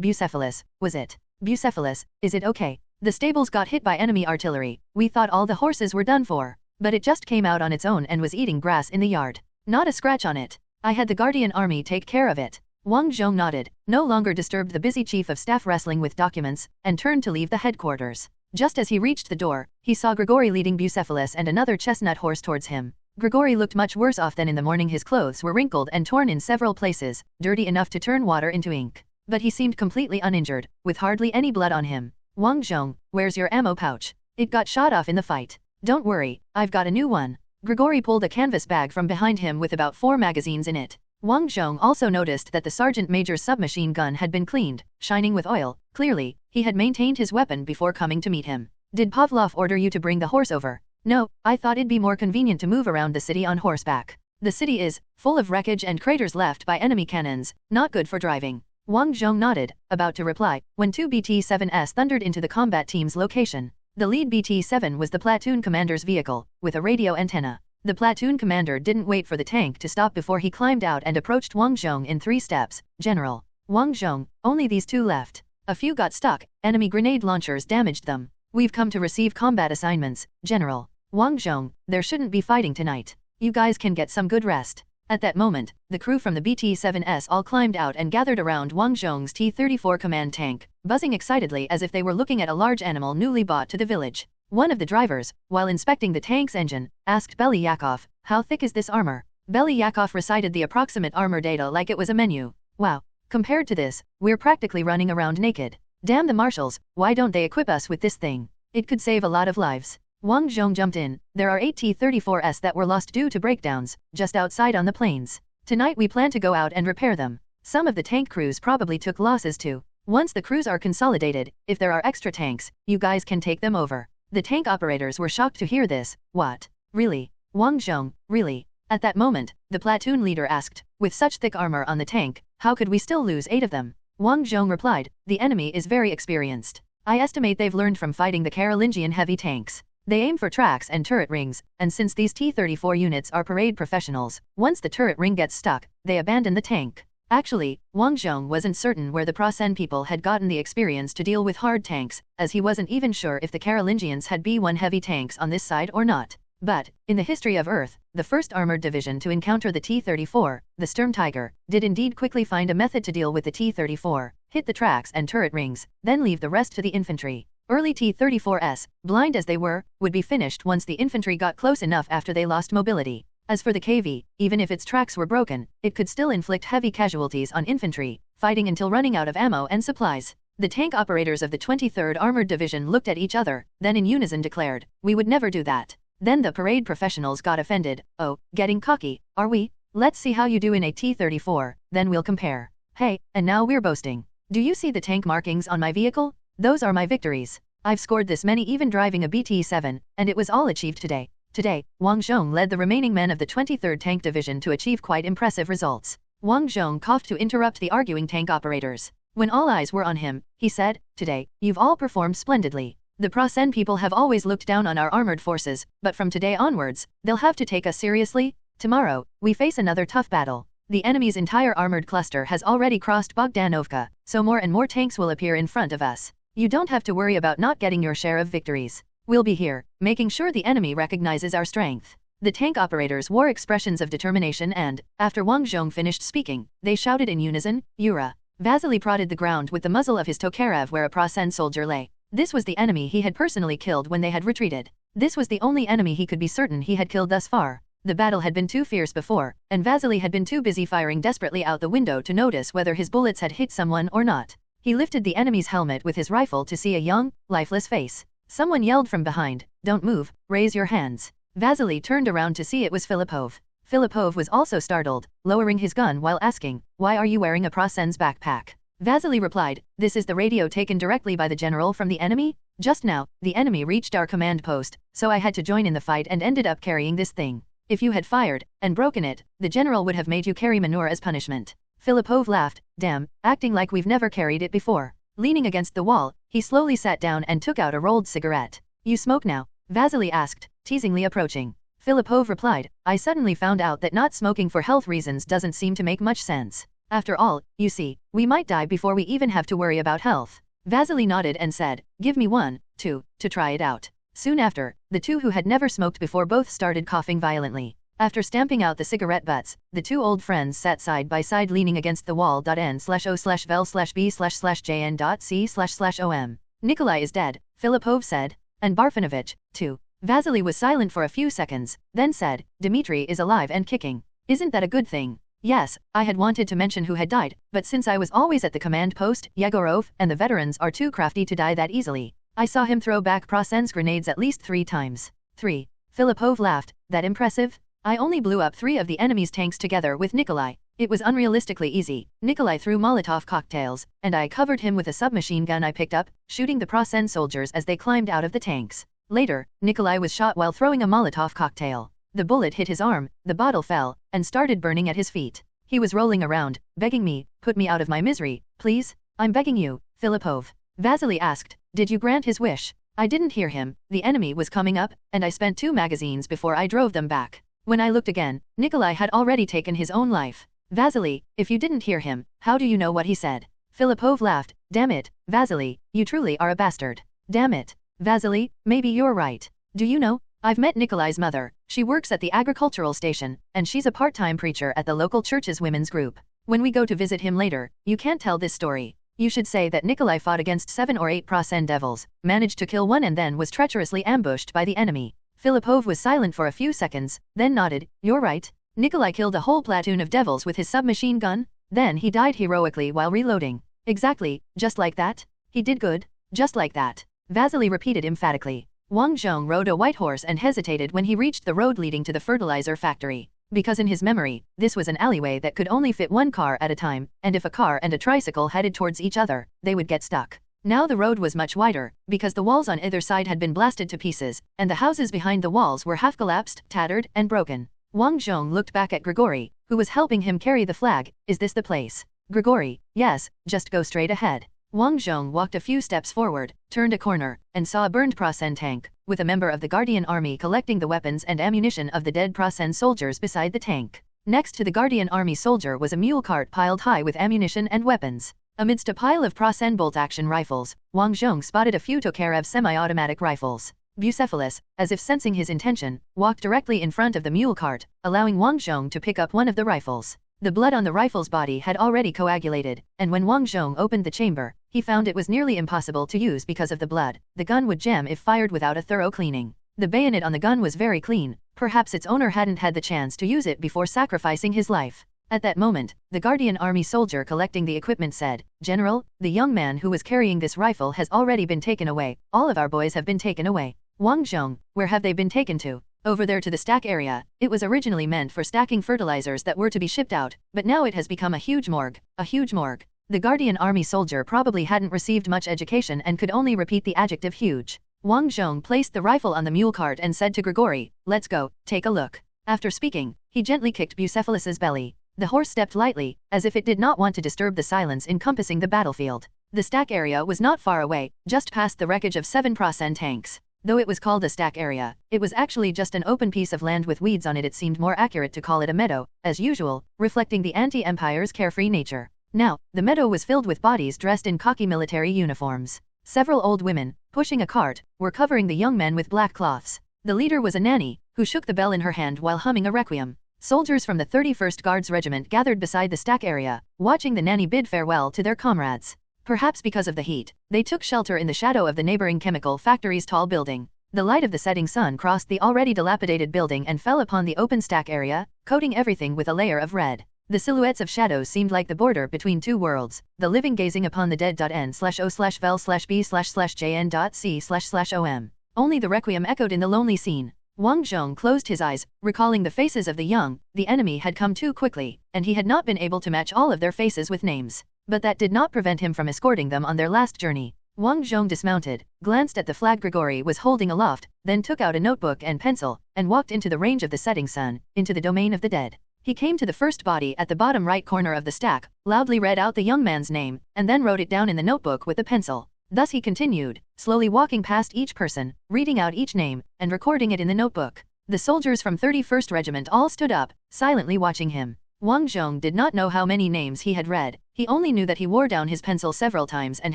Bucephalus, was it? Bucephalus, is it okay? The stables got hit by enemy artillery. We thought all the horses were done for. But it just came out on its own and was eating grass in the yard. Not a scratch on it. I had the Guardian Army take care of it. Wang Zhong nodded, no longer disturbed the busy chief of staff wrestling with documents, and turned to leave the headquarters. Just as he reached the door, he saw Grigory leading Bucephalus and another chestnut horse towards him. Grigory looked much worse off than in the morning. His clothes were wrinkled and torn in several places, dirty enough to turn water into ink. But he seemed completely uninjured, with hardly any blood on him. Wang Zhong, where's your ammo pouch? It got shot off in the fight. Don't worry, I've got a new one. Grigory pulled a canvas bag from behind him with about 4 magazines in it. Wang Zhong also noticed that the sergeant major's submachine gun had been cleaned, shining with oil. Clearly, he had maintained his weapon before coming to meet him. Did Pavlov order you to bring the horse over? No, I thought it'd be more convenient to move around the city on horseback. The city is full of wreckage and craters left by enemy cannons, not good for driving. Wang Zhong nodded, about to reply, when 2 BT-7s thundered into the combat team's location. The lead BT-7 was the platoon commander's vehicle, with a radio antenna. The platoon commander didn't wait for the tank to stop before he climbed out and approached Wang Zhong in 3 steps. General. Wang Zhong, only these 2 left. A few got stuck, enemy grenade launchers damaged them. We've come to receive combat assignments, General. Wang Zhong, there shouldn't be fighting tonight. You guys can get some good rest. At that moment, the crew from the BT-7s all climbed out and gathered around Wang Zhong's T-34 command tank, buzzing excitedly as if they were looking at a large animal newly bought to the village. One of the drivers, while inspecting the tank's engine, asked Belyakov, how thick is this armor? Belyakov recited the approximate armor data like it was a menu. Wow. Compared to this, we're practically running around naked. Damn the marshals, why don't they equip us with this thing? It could save a lot of lives. Wang Zhong jumped in. There are 8 T-34s that were lost due to breakdowns, just outside on the plains. Tonight we plan to go out and repair them. Some of the tank crews probably took losses too. Once the crews are consolidated, if there are extra tanks, you guys can take them over. The tank operators were shocked to hear this. What? Really? Wang Zhong, really? At that moment, the platoon leader asked, with such thick armor on the tank, how could we still lose 8 of them? Wang Zhong replied, the enemy is very experienced. I estimate they've learned from fighting the Carolingian heavy tanks. They aim for tracks and turret rings, and since these T-34 units are parade professionals, once the turret ring gets stuck, they abandon the tank. Actually, Wang Zhong wasn't certain where the Prasen people had gotten the experience to deal with hard tanks, as he wasn't even sure if the Carolingians had B-1 heavy tanks on this side or not. But, in the history of Earth, the first armored division to encounter the T-34, the Sturm Tiger, did indeed quickly find a method to deal with the T-34, hit the tracks and turret rings, then leave the rest to the infantry. Early T-34s, blind as they were, would be finished once the infantry got close enough after they lost mobility. As for the KV, even if its tracks were broken, it could still inflict heavy casualties on infantry, fighting until running out of ammo and supplies. The tank operators of the 23rd Armored Division looked at each other, then in unison declared, "We would never do that." Then the parade professionals got offended. "Oh, getting cocky, are we? Let's see how you do in a T-34, then we'll compare. Hey, and now we're boasting. Do you see the tank markings on my vehicle? Those are my victories. I've scored this many even driving a BT-7, and it was all achieved today." Today, Wang Zhong led the remaining men of the 23rd Tank Division to achieve quite impressive results. Wang Zhong coughed to interrupt the arguing tank operators. When all eyes were on him, he said, "Today, you've all performed splendidly. The Prasen people have always looked down on our armored forces, but from today onwards, they'll have to take us seriously. Tomorrow, we face another tough battle. The enemy's entire armored cluster has already crossed Bogdanovka, so more and more tanks will appear in front of us. You don't have to worry about not getting your share of victories. We'll be here, making sure the enemy recognizes our strength." The tank operators wore expressions of determination and, after Wang Zhong finished speaking, they shouted in unison, "Yura!" Vasily prodded the ground with the muzzle of his Tokarev where a Prasen soldier lay. This was the enemy he had personally killed when they had retreated. This was the only enemy he could be certain he had killed thus far. The battle had been too fierce before, and Vasily had been too busy firing desperately out the window to notice whether his bullets had hit someone or not. He lifted the enemy's helmet with his rifle to see a young, lifeless face. Someone yelled from behind, "Don't move, raise your hands." Vasily turned around to see it was Filipov. Filipov was also startled, lowering his gun while asking, "Why are you wearing a Prasen's backpack?" Vasily replied, "This is the radio taken directly by the general from the enemy. Just now, the enemy reached our command post, so I had to join in the fight and ended up carrying this thing. If you had fired and broken it, the general would have made you carry manure as punishment." Filipov laughed, "Damn, acting like we've never carried it before." Leaning against the wall, he slowly sat down and took out a rolled cigarette. "You smoke now?" Vasily asked, teasingly approaching. Filipov replied, "I suddenly found out that not smoking for health reasons doesn't seem to make much sense. After all, you see, we might die before we even have to worry about health." Vasily nodded and said, "Give me 1, 2, to try it out." Soon after, the two who had never smoked before both started coughing violently. After stamping out the cigarette butts, the two old friends sat side by side leaning against the wall.n/o/vel/b/jn.c//om. "Nikolai is dead," Filipov said. "And Barfanovich, too." Vasily was silent for a few seconds, then said, "Dmitri is alive and kicking. Isn't that a good thing?" "Yes, I had wanted to mention who had died, but since I was always at the command post, Yegorov and the veterans are too crafty to die that easily. I saw him throw back Prasen's grenades at least 3 times. 3. Filipov laughed, "That impressive? I only blew up 3 of the enemy's tanks together with Nikolai. It was unrealistically easy. Nikolai threw Molotov cocktails, and I covered him with a submachine gun I picked up, shooting the Prasen soldiers as they climbed out of the tanks. Later, Nikolai was shot while throwing a Molotov cocktail. The bullet hit his arm, the bottle fell, and started burning at his feet. He was rolling around, begging me, 'Put me out of my misery, please. I'm begging you, Filipov.'" Vasily asked, "Did you grant his wish?" "I didn't hear him. The enemy was coming up, and I spent 2 magazines before I drove them back. When I looked again, Nikolai had already taken his own life." "Vasily, if you didn't hear him, how do you know what he said?" Filipov laughed, "Damn it, Vasily, you truly are a bastard. Damn it. Vasily, maybe you're right. Do you know, I've met Nikolai's mother. She works at the agricultural station, and she's a part-time preacher at the local church's women's group. When we go to visit him later, you can't tell this story. You should say that Nikolai fought against 7 or 8 Prasen devils, managed to kill one and then was treacherously ambushed by the enemy." Filipov was silent for a few seconds, then nodded, "You're right. Nikolai killed a whole platoon of devils with his submachine gun? Then he died heroically while reloading. Exactly, just like that? He did good, just like that," Vasily repeated emphatically. Wang Zhong rode a white horse and hesitated when he reached the road leading to the fertilizer factory. Because in his memory, this was an alleyway that could only fit 1 car at a time, and if a car and a tricycle headed towards each other, they would get stuck. Now the road was much wider, because the walls on either side had been blasted to pieces, and the houses behind the walls were half collapsed, tattered, and broken. Wang Zhong looked back at Grigori, who was helping him carry the flag. Is this the place? Grigori, yes, just go straight ahead. Wang Zhong walked a few steps forward, turned a corner, and saw a burned Prasen tank, with a member of the Guardian army collecting the weapons and ammunition of the dead Prasen soldiers beside the tank. Next to the Guardian army soldier was a mule cart piled high with ammunition and weapons. Amidst a pile of Prasen bolt-action rifles, Wang Zhong spotted a few Tokarev semi-automatic rifles. Bucephalus, as if sensing his intention, walked directly in front of the mule cart, allowing Wang Zhong to pick up one of the rifles. The blood on the rifle's body had already coagulated, and when Wang Zhong opened the chamber, he found it was nearly impossible to use because of the blood. The gun would jam if fired without a thorough cleaning. The bayonet on the gun was very clean, perhaps its owner hadn't had the chance to use it before sacrificing his life. At that moment, the Guardian army soldier collecting the equipment said, "General, the young man who was carrying this rifle has already been taken away. All of our boys have been taken away." Wang Zhong, where have they been taken to? Over there to the stack area. It was originally meant for stacking fertilizers that were to be shipped out, but now it has become a huge morgue. A huge morgue. The Guardian army soldier probably hadn't received much education and could only repeat the adjective huge. Wang Zhong placed the rifle on the mule cart and said to Grigori, "Let's go, take a look." After speaking, he gently kicked Bucephalus's belly. The horse stepped lightly, as if it did not want to disturb the silence encompassing the battlefield. The stack area was not far away, just past the wreckage of 7 Prasen tanks. Though it was called a stack area, it was actually just an open piece of land with weeds on it. It seemed more accurate to call it a meadow, as usual, reflecting the anti-empire's carefree nature. Now, the meadow was filled with bodies dressed in khaki military uniforms. Several old women, pushing a cart, were covering the young men with black cloths. The leader was a nanny, who shook the bell in her hand while humming a requiem. Soldiers from the 31st Guards Regiment gathered beside the stack area, watching the nanny bid farewell to their comrades. Perhaps because of the heat, they took shelter in the shadow of the neighboring chemical factory's tall building. The light of the setting sun crossed the already dilapidated building and fell upon the open stack area, coating everything with a layer of red. The silhouettes of shadows seemed like the border between two worlds, the living gazing upon the dead. N/O/vel/B/jn.C//OM. Only the requiem echoed in the lonely scene. Wang Zhong closed his eyes, recalling the faces of the young. The enemy had come too quickly, and he had not been able to match all of their faces with names. But that did not prevent him from escorting them on their last journey. Wang Zhong dismounted, glanced at the flag Grigori was holding aloft, then took out a notebook and pencil, and walked into the range of the setting sun, into the domain of the dead. He came to the first body at the bottom right corner of the stack, loudly read out the young man's name, and then wrote it down in the notebook with the pencil. Thus he continued, slowly walking past each person, reading out each name, and recording it in the notebook. The soldiers from 31st Regiment all stood up, silently watching him. Wang Zhong did not know how many names he had read. He only knew that he wore down his pencil several times and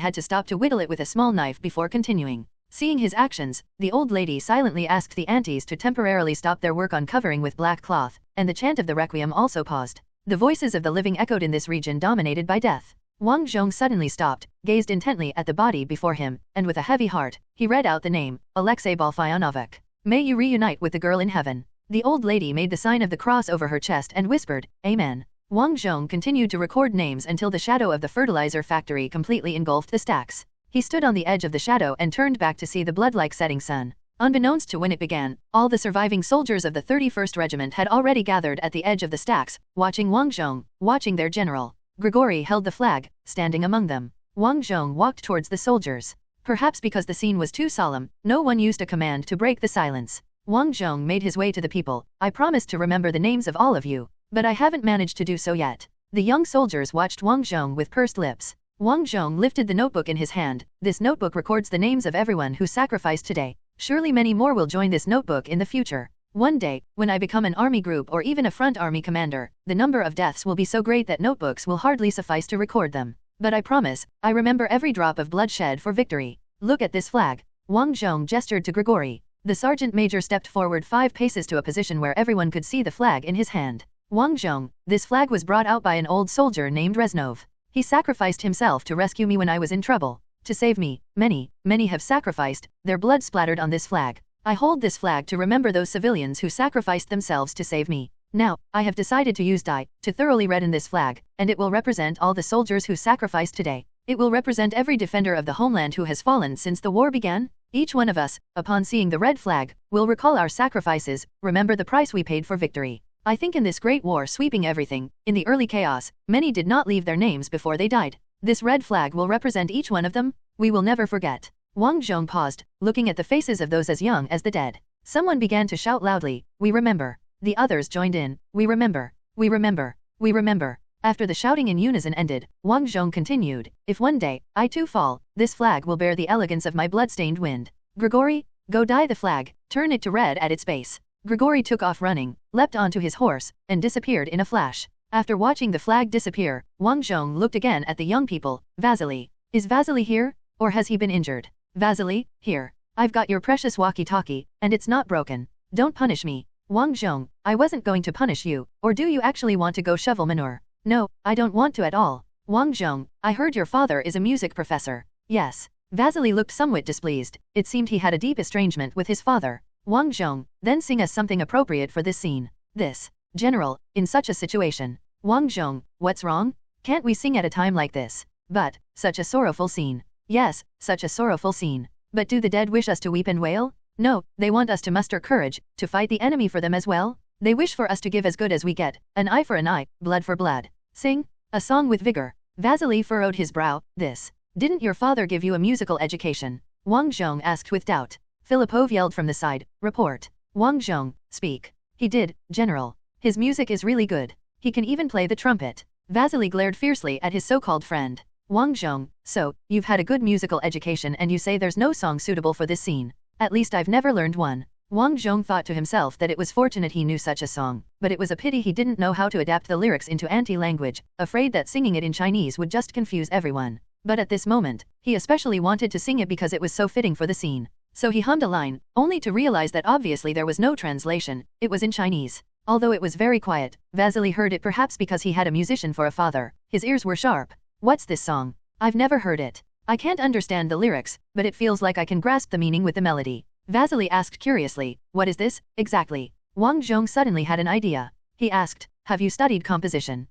had to stop to whittle it with a small knife before continuing. Seeing his actions, the old lady silently asked the aunties to temporarily stop their work on covering with black cloth, and the chant of the requiem also paused. The voices of the living echoed in this region dominated by death. Wang Zhong suddenly stopped, gazed intently at the body before him, and with a heavy heart, he read out the name, Alexei Balfionovic. "May you reunite with the girl in heaven." The old lady made the sign of the cross over her chest and whispered, "Amen." Wang Zhong continued to record names until the shadow of the fertilizer factory completely engulfed the stacks. He stood on the edge of the shadow and turned back to see the blood-like setting sun. Unbeknownst to when it began, all the surviving soldiers of the 31st Regiment had already gathered at the edge of the stacks, watching Wang Zhong, watching their general. Grigori held the flag, standing among them. Wang Zhong walked towards the soldiers. Perhaps because the scene was too solemn, no one used a command to break the silence. Wang Zhong made his way to the people. "I promised to remember the names of all of you, but I haven't managed to do so yet." The young soldiers watched Wang Zhong with pursed lips. Wang Zhong lifted the notebook in his hand. "This notebook records the names of everyone who sacrificed today. Surely many more will join this notebook in the future. One day, when I become an army group or even a front army commander, the number of deaths will be so great that notebooks will hardly suffice to record them. But I promise, I remember every drop of blood shed for victory. Look at this flag." Wang Zhong gestured to Grigori. The sergeant major stepped forward 5 paces to a position where everyone could see the flag in his hand. "Wang Zhong, this flag was brought out by an old soldier named Reznov. He sacrificed himself to rescue me when I was in trouble. To save me, many have sacrificed, their blood splattered on this flag. I hold this flag to remember those civilians who sacrificed themselves to save me. Now, I have decided to use dye to thoroughly redden this flag, and it will represent all the soldiers who sacrificed today. It will represent every defender of the homeland who has fallen since the war began. Each one of us, upon seeing the red flag, will recall our sacrifices, remember the price we paid for victory. I think in this great war sweeping everything, in the early chaos, many did not leave their names before they died. This red flag will represent each one of them. We will never forget. Wang Zhong paused, looking at the faces of those as young as the dead. Someone began to shout loudly, "We remember." The others joined in, "We remember. We remember. We remember." After the shouting in unison ended, Wang Zhong continued, "If one day, I too fall, this flag will bear the elegance of my blood-stained wind. Grigori, go dye the flag, turn it to red at its base." Grigori took off running, leapt onto his horse, and disappeared in a flash. After watching the flag disappear, Wang Zhong looked again at the young people. "Vasily. Is Vasily here? Or has he been injured? Vasily, here. I've got your precious walkie-talkie, and it's not broken. Don't punish me." "Wang Zhong, I wasn't going to punish you, or do you actually want to go shovel manure?" "No, I don't want to at all." "Wang Zhong, I heard your father is a music professor." "Yes." Vasily looked somewhat displeased. It seemed he had a deep estrangement with his father. "Wang Zhong, then sing us something appropriate for this scene." "This. General, in such a situation." "Wang Zhong, what's wrong? Can't we sing at a time like this?" "But, such a sorrowful scene." "Yes, such a sorrowful scene. But do the dead wish us to weep and wail?" "No, they want us to muster courage, to fight the enemy for them as well. They wish for us to give as good as we get, an eye for an eye, blood for blood. Sing a song with vigor." Vasily furrowed his brow. "This. Didn't your father give you a musical education?" Wang Zhong asked with doubt. Filipov yelled from the side, "Report." "Wang Zhong, speak." "He did, General. His music is really good. He can even play the trumpet." Vasily glared fiercely at his so-called friend. "Wang Zhong, so, you've had a good musical education and you say there's no song suitable for this scene. At least I've never learned one." Wang Zhong thought to himself that it was fortunate he knew such a song, but it was a pity he didn't know how to adapt the lyrics into anti-language, afraid that singing it in Chinese would just confuse everyone. But at this moment, he especially wanted to sing it because it was so fitting for the scene. So he hummed a line, only to realize that obviously there was no translation, it was in Chinese. Although it was very quiet, Vasily heard it perhaps because he had a musician for a father. His ears were sharp. "What's this song? I've never heard it. I can't understand the lyrics, but it feels like I can grasp the meaning with the melody." Vasily asked curiously, "What is this, exactly?" Wang Zhong suddenly had an idea. He asked, "Have you studied composition?"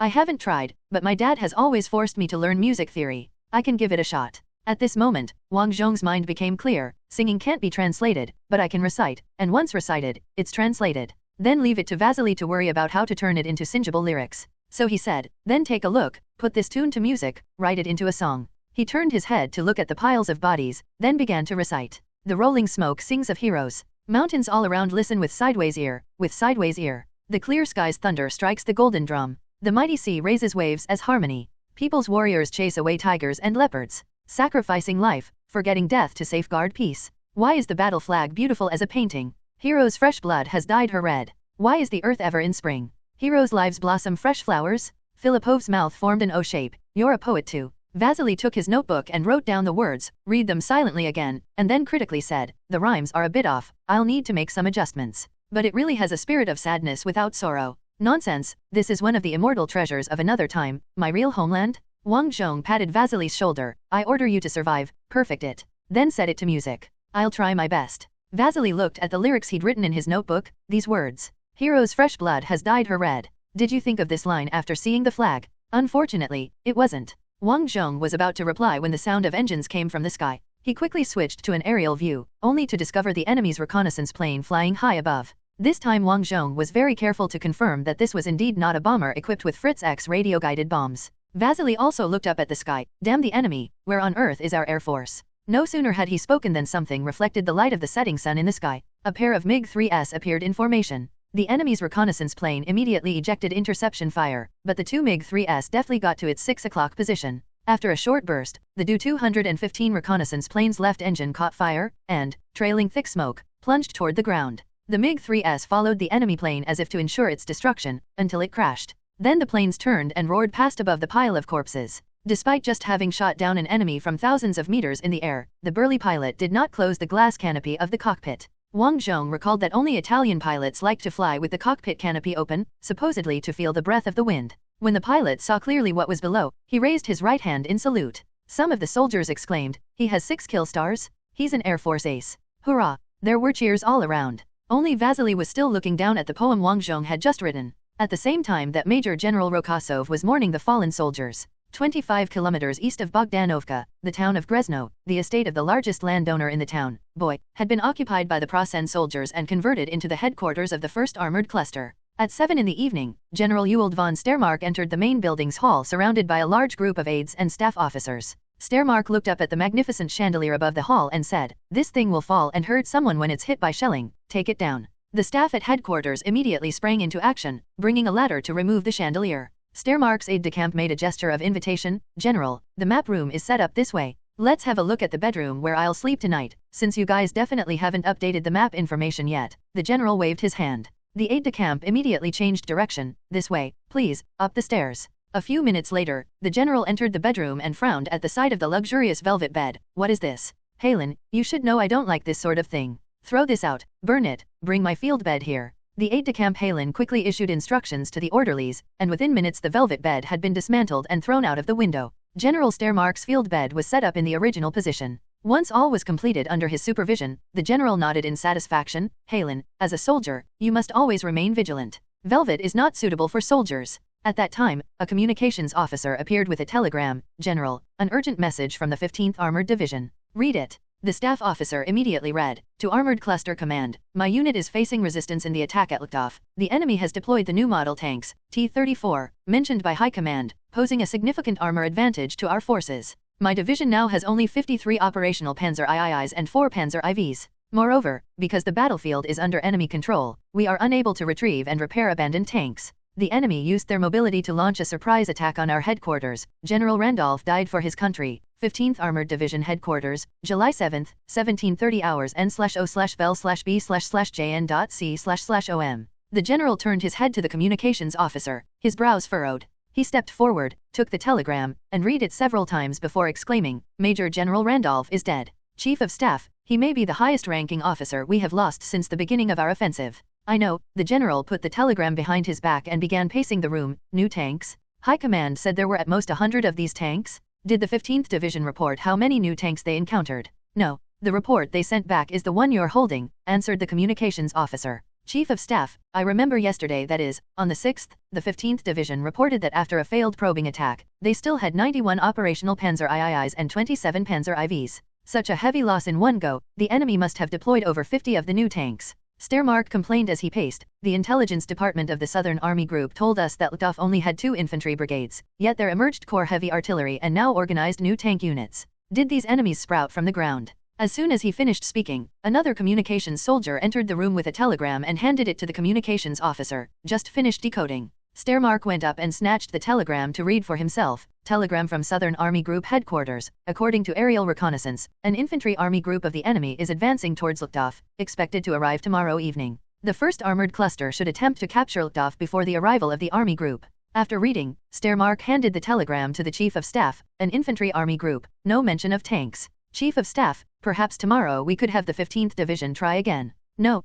I haven't tried, but my dad has always forced me to learn music theory. I can give it a shot." At this moment, Wang Zhong's mind became clear. Singing can't be translated, but I can recite, and once recited, it's translated. Then leave it to Vasily to worry about how to turn it into singible lyrics. So he said, "Then take a look, put this tune to music, write it into a song." He turned his head to look at the piles of bodies, then began to recite. "The rolling smoke sings of heroes. Mountains all around listen with sideways ear, with sideways ear. The clear sky's thunder strikes the golden drum. The mighty sea raises waves as harmony. People's warriors chase away tigers and leopards, sacrificing life, forgetting death to safeguard peace. Why is the battle flag beautiful as a painting? Heroes' fresh blood has dyed her red. Why is the earth ever in spring? Heroes' lives blossom fresh flowers." Filipov's mouth formed an O shape. "You're a poet too." Vasily took his notebook and wrote down the words, read them silently again, and then critically said, "The rhymes are a bit off, I'll need to make some adjustments. But it really has a spirit of sadness without sorrow." "Nonsense, this is one of the immortal treasures of another time, my real homeland." Wang Zhong patted Vasily's shoulder. "I order you to survive, perfect it. Then set it to music." "I'll try my best." Vasily looked at the lyrics he'd written in his notebook, these words. "Heroes' fresh blood has dyed her red." Did you think of this line after seeing the flag? Unfortunately, it wasn't. Wang Zhong was about to reply when the sound of engines came from the sky. He quickly switched to an aerial view, only to discover the enemy's reconnaissance plane flying high above. This time Wang Zhong was very careful to confirm that this was indeed not a bomber equipped with Fritz X radio-guided bombs. Vasily also looked up at the sky. "Damn the enemy, where on earth is our air force?" No sooner had he spoken than something reflected the light of the setting sun in the sky. A pair of MiG-3s appeared in formation. The enemy's reconnaissance plane immediately ejected interception fire, but the two MiG-3s deftly got to its 6 o'clock position. After a short burst, the Do-215 reconnaissance plane's left engine caught fire, and, trailing thick smoke, plunged toward the ground. The MiG-3s followed the enemy plane as if to ensure its destruction, until it crashed. Then the planes turned and roared past above the pile of corpses. Despite just having shot down an enemy from thousands of meters in the air, the burly pilot did not close the glass canopy of the cockpit. Wang Zhong recalled that only Italian pilots liked to fly with the cockpit canopy open, supposedly to feel the breath of the wind. When the pilot saw clearly what was below, he raised his right hand in salute. Some of the soldiers exclaimed, "He has 6 kill stars? He's an Air Force ace. Hurrah!" There were cheers all around. Only Vasily was still looking down at the poem Wang Zhong had just written. At the same time that Major General Rokosov was mourning the fallen soldiers. 25 kilometers east of Bogdanovka, the town of Grezno, the estate of the largest landowner in the town, Boy, had been occupied by the Prasen soldiers and converted into the headquarters of the 1st Armored Cluster. At 7 in the evening, General Ewald von Stermark entered the main building's hall surrounded by a large group of aides and staff officers. Stairmark looked up at the magnificent chandelier above the hall and said, "This thing will fall and hurt someone when it's hit by shelling, take it down." The staff at headquarters immediately sprang into action, bringing a ladder to remove the chandelier. Stairmark's aide-de-camp made a gesture of invitation. "General, the map room is set up this way. Let's have a look at the bedroom where I'll sleep tonight, since you guys definitely haven't updated the map information yet." The general waved his hand. The aide-de-camp immediately changed direction. "This way, please, up the stairs." A few minutes later, the general entered the bedroom and frowned at the sight of the luxurious velvet bed. "What is this? Halen, you should know I don't like this sort of thing. Throw this out, burn it, bring my field bed here." The aide-de-camp Halen quickly issued instructions to the orderlies, and within minutes the velvet bed had been dismantled and thrown out of the window. General Stairmark's field bed was set up in the original position. Once all was completed under his supervision, the general nodded in satisfaction. "Halen, as a soldier, you must always remain vigilant. Velvet is not suitable for soldiers." At that time, a communications officer appeared with a telegram. "General, an urgent message from the 15th Armored Division." "Read it." The staff officer immediately read, "To Armored Cluster Command, my unit is facing resistance in the attack at Luchthof. The enemy has deployed the new model tanks, T-34, mentioned by High Command, posing a significant armor advantage to our forces. My division now has only 53 operational Panzer IIIs and 4 Panzer IVs. Moreover, because the battlefield is under enemy control, we are unable to retrieve and repair abandoned tanks. The enemy used their mobility to launch a surprise attack on our headquarters. General Randolph died for his country. 15th Armored Division Headquarters, July 7, 1730 hours N/O/Bell/B/JN.C//OM." The general turned his head to the communications officer, his brows furrowed. He stepped forward, took the telegram, and read it several times before exclaiming, "Major General Randolph is dead. Chief of Staff, he may be the highest-ranking officer we have lost since the beginning of our offensive." "I know." The general put the telegram behind his back and began pacing the room. "New tanks? High Command said there were at most 100 of these tanks? Did the 15th Division report how many new tanks they encountered?" "No. The report they sent back is the one you're holding," answered the communications officer. "Chief of Staff, I remember yesterday, that is, on the 6th, the 15th Division reported that after a failed probing attack, they still had 91 operational Panzer IIIs and 27 Panzer IVs. Such a heavy loss in one go, the enemy must have deployed over 50 of the new tanks." Stairmark complained as he paced. "The intelligence department of the Southern Army Group told us that Luchthof only had 2 infantry brigades, yet there emerged corps heavy artillery and now organized new tank units. Did these enemies sprout from the ground?" As soon as he finished speaking, another communications soldier entered the room with a telegram and handed it to the communications officer. "Just finished decoding." Stairmark went up and snatched the telegram to read for himself. "Telegram from Southern Army Group Headquarters. According to aerial reconnaissance, an infantry army group of the enemy is advancing towards Luchthof, expected to arrive tomorrow evening. The 1st Armored Cluster should attempt to capture Luchthof before the arrival of the army group." After reading, Stairmark handed the telegram to the Chief of Staff. "An infantry army group, no mention of tanks. Chief of Staff, perhaps tomorrow we could have the 15th Division try again." No,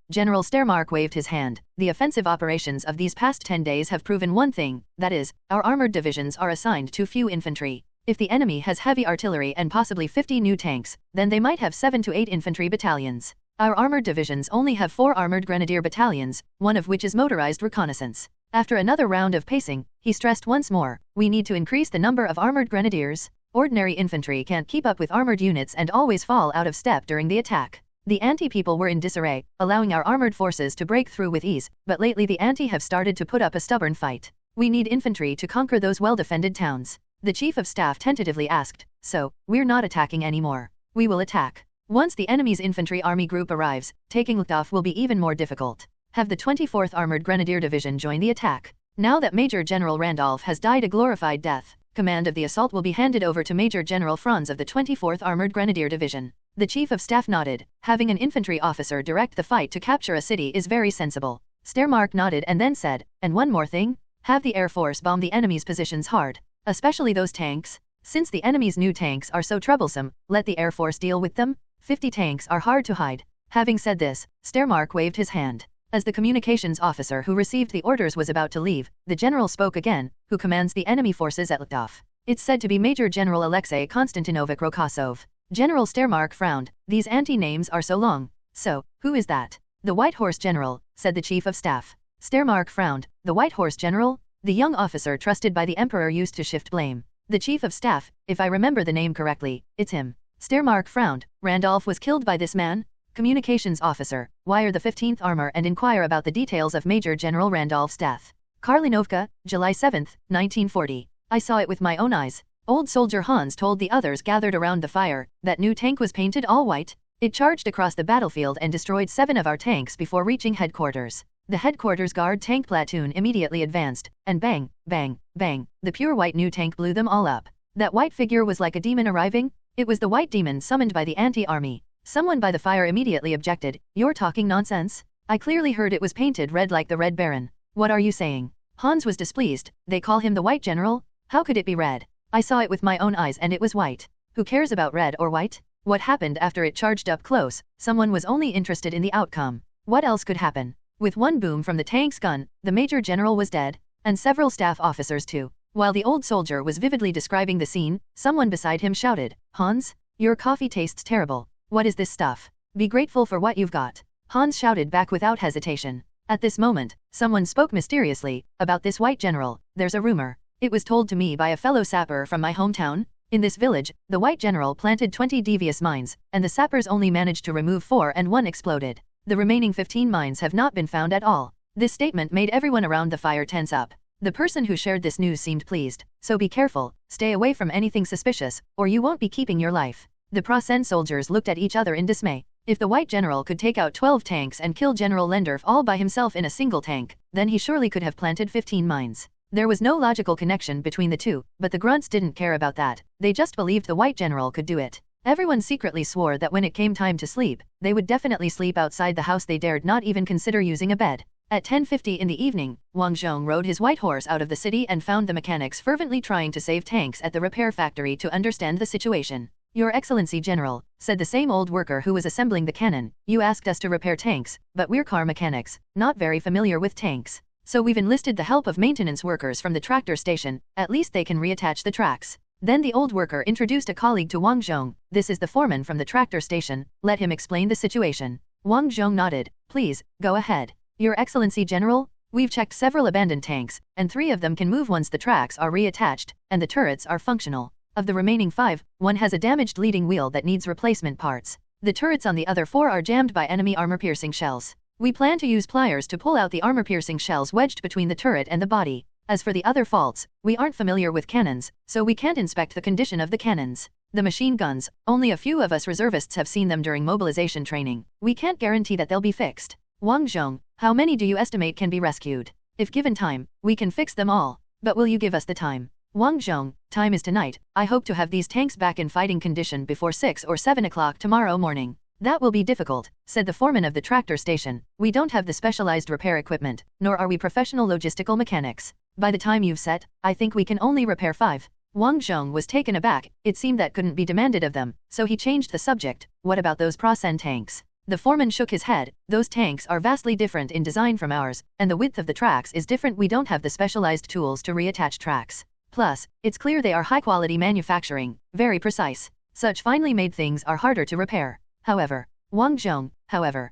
General Stairmark waved his hand. "The offensive operations of these past 10 days have proven one thing, that is, our armored divisions are assigned too few infantry. If the enemy has heavy artillery and possibly 50 new tanks, then they might have 7 to 8 infantry battalions. Our armored divisions only have 4 armored grenadier battalions, one of which is motorized reconnaissance." After another round of pacing, he stressed once more, "We need to increase the number of armored grenadiers. Ordinary infantry can't keep up with armored units and always fall out of step during the attack. The anti-people were in disarray, allowing our armored forces to break through with ease, but lately the anti have started to put up a stubborn fight. We need infantry to conquer those well-defended towns." The Chief of Staff tentatively asked, "So, we're not attacking anymore?" "We will attack. Once the enemy's infantry army group arrives, taking Luchthof will be even more difficult. Have the 24th Armored Grenadier Division join the attack. Now that Major General Randolph has died a glorified death, command of the assault will be handed over to Major General Franz of the 24th Armored Grenadier Division." The Chief of Staff nodded. "Having an infantry officer direct the fight to capture a city is very sensible." Stairmark nodded and then said, "And one more thing? Have the Air Force bomb the enemy's positions hard. Especially those tanks. Since the enemy's new tanks are so troublesome, let the Air Force deal with them. 50 tanks are hard to hide." Having said this, Stairmark waved his hand. As the communications officer who received the orders was about to leave, the general spoke again. "Who commands the enemy forces at Luchthof?" "It's said to be Major General Alexei Konstantinovich Rokosov." General Stairmark frowned. "These anti-names are so long. So, who is that?" "The White Horse General," said the Chief of Staff. Stairmark frowned. "The White Horse General?" The young officer trusted by the Emperor used to shift blame. "The Chief of Staff, if I remember the name correctly, it's him." Stairmark frowned. "Randolph was killed by this man?" Communications officer, wire the 15th Armor and inquire about the details of Major General Randolph's death. Karlinovka, July 7, 1940. I saw it with my own eyes. Old soldier Hans told the others gathered around the fire, that new tank was painted all white. It charged across the battlefield and destroyed 7 of our tanks before reaching headquarters. The headquarters guard tank platoon immediately advanced, and bang, bang, bang, the pure white new tank blew them all up. That white figure was like a demon arriving. It was the white demon summoned by the anti-army. Someone by the fire immediately objected, "You're talking nonsense? I clearly heard it was painted red like the Red Baron. What are you saying?" Hans was displeased. They call him the White General? How could it be red? I saw it with my own eyes and it was white. Who cares about red or white? What happened after it charged up close? Someone was only interested in the outcome. What else could happen? With one boom from the tank's gun, the Major General was dead, and several staff officers too. While the old soldier was vividly describing the scene, someone beside him shouted, "Hans, your coffee tastes terrible. What is this stuff? Be grateful for what you've got." Hans shouted back without hesitation. At this moment, someone spoke mysteriously, "About this White General, there's a rumor. It was told to me by a fellow sapper from my hometown. In this village, the White General planted 20 devious mines, and the sappers only managed to remove 4 and 1 exploded. The remaining 15 mines have not been found at all." This statement made everyone around the fire tense up. The person who shared this news seemed pleased, "So be careful, stay away from anything suspicious, or you won't be keeping your life." The Prasen soldiers looked at each other in dismay. If the White General could take out 12 tanks and kill General Lendorf all by himself in a single tank, then he surely could have planted 15 mines. There was no logical connection between the two, but the grunts didn't care about that. They just believed the White General could do it. Everyone secretly swore that when it came time to sleep, they would definitely sleep outside the house. They dared not even consider using a bed. At 10:50 in the evening, Wang Zhong rode his white horse out of the city and found the mechanics fervently trying to save tanks at the repair factory to understand the situation. "Your Excellency General," said the same old worker who was assembling the cannon, "you asked us to repair tanks, but we're car mechanics, not very familiar with tanks. So we've enlisted the help of maintenance workers from the tractor station, at least they can reattach the tracks." Then the old worker introduced a colleague to Wang Zhong. "This is the foreman from the tractor station, let him explain the situation." Wang Zhong nodded. "Please, go ahead. Your Excellency General, we've checked several abandoned tanks, and 3 of them can move once the tracks are reattached, and the turrets are functional. Of the remaining 5, 1 has a damaged leading wheel that needs replacement parts. The turrets on the other 4 are jammed by enemy armor-piercing shells. We plan to use pliers to pull out the armor-piercing shells wedged between the turret and the body. As for the other faults, we aren't familiar with cannons, so we can't inspect the condition of the cannons. The machine guns, only a few of us reservists have seen them during mobilization training. We can't guarantee that they'll be fixed." "Wang Zhong, how many do you estimate can be rescued? If given time, we can fix them all. But will you give us the time?" "Wang Zhong, time is tonight. I hope to have these tanks back in fighting condition before 6 or 7 o'clock tomorrow morning." "That will be difficult," said the foreman of the tractor station. "We don't have the specialized repair equipment, nor are we professional logistical mechanics. By the time you've set, I think we can only repair 5. Wang Zhong was taken aback. It seemed that couldn't be demanded of them, so he changed the subject. "What about those Prasen tanks?" The foreman shook his head. "Those tanks are vastly different in design from ours, and the width of the tracks is different. We don't have the specialized tools to reattach tracks. Plus, it's clear they are high-quality manufacturing, very precise. Such finely made things are harder to repair. However, Wang Zhong, however,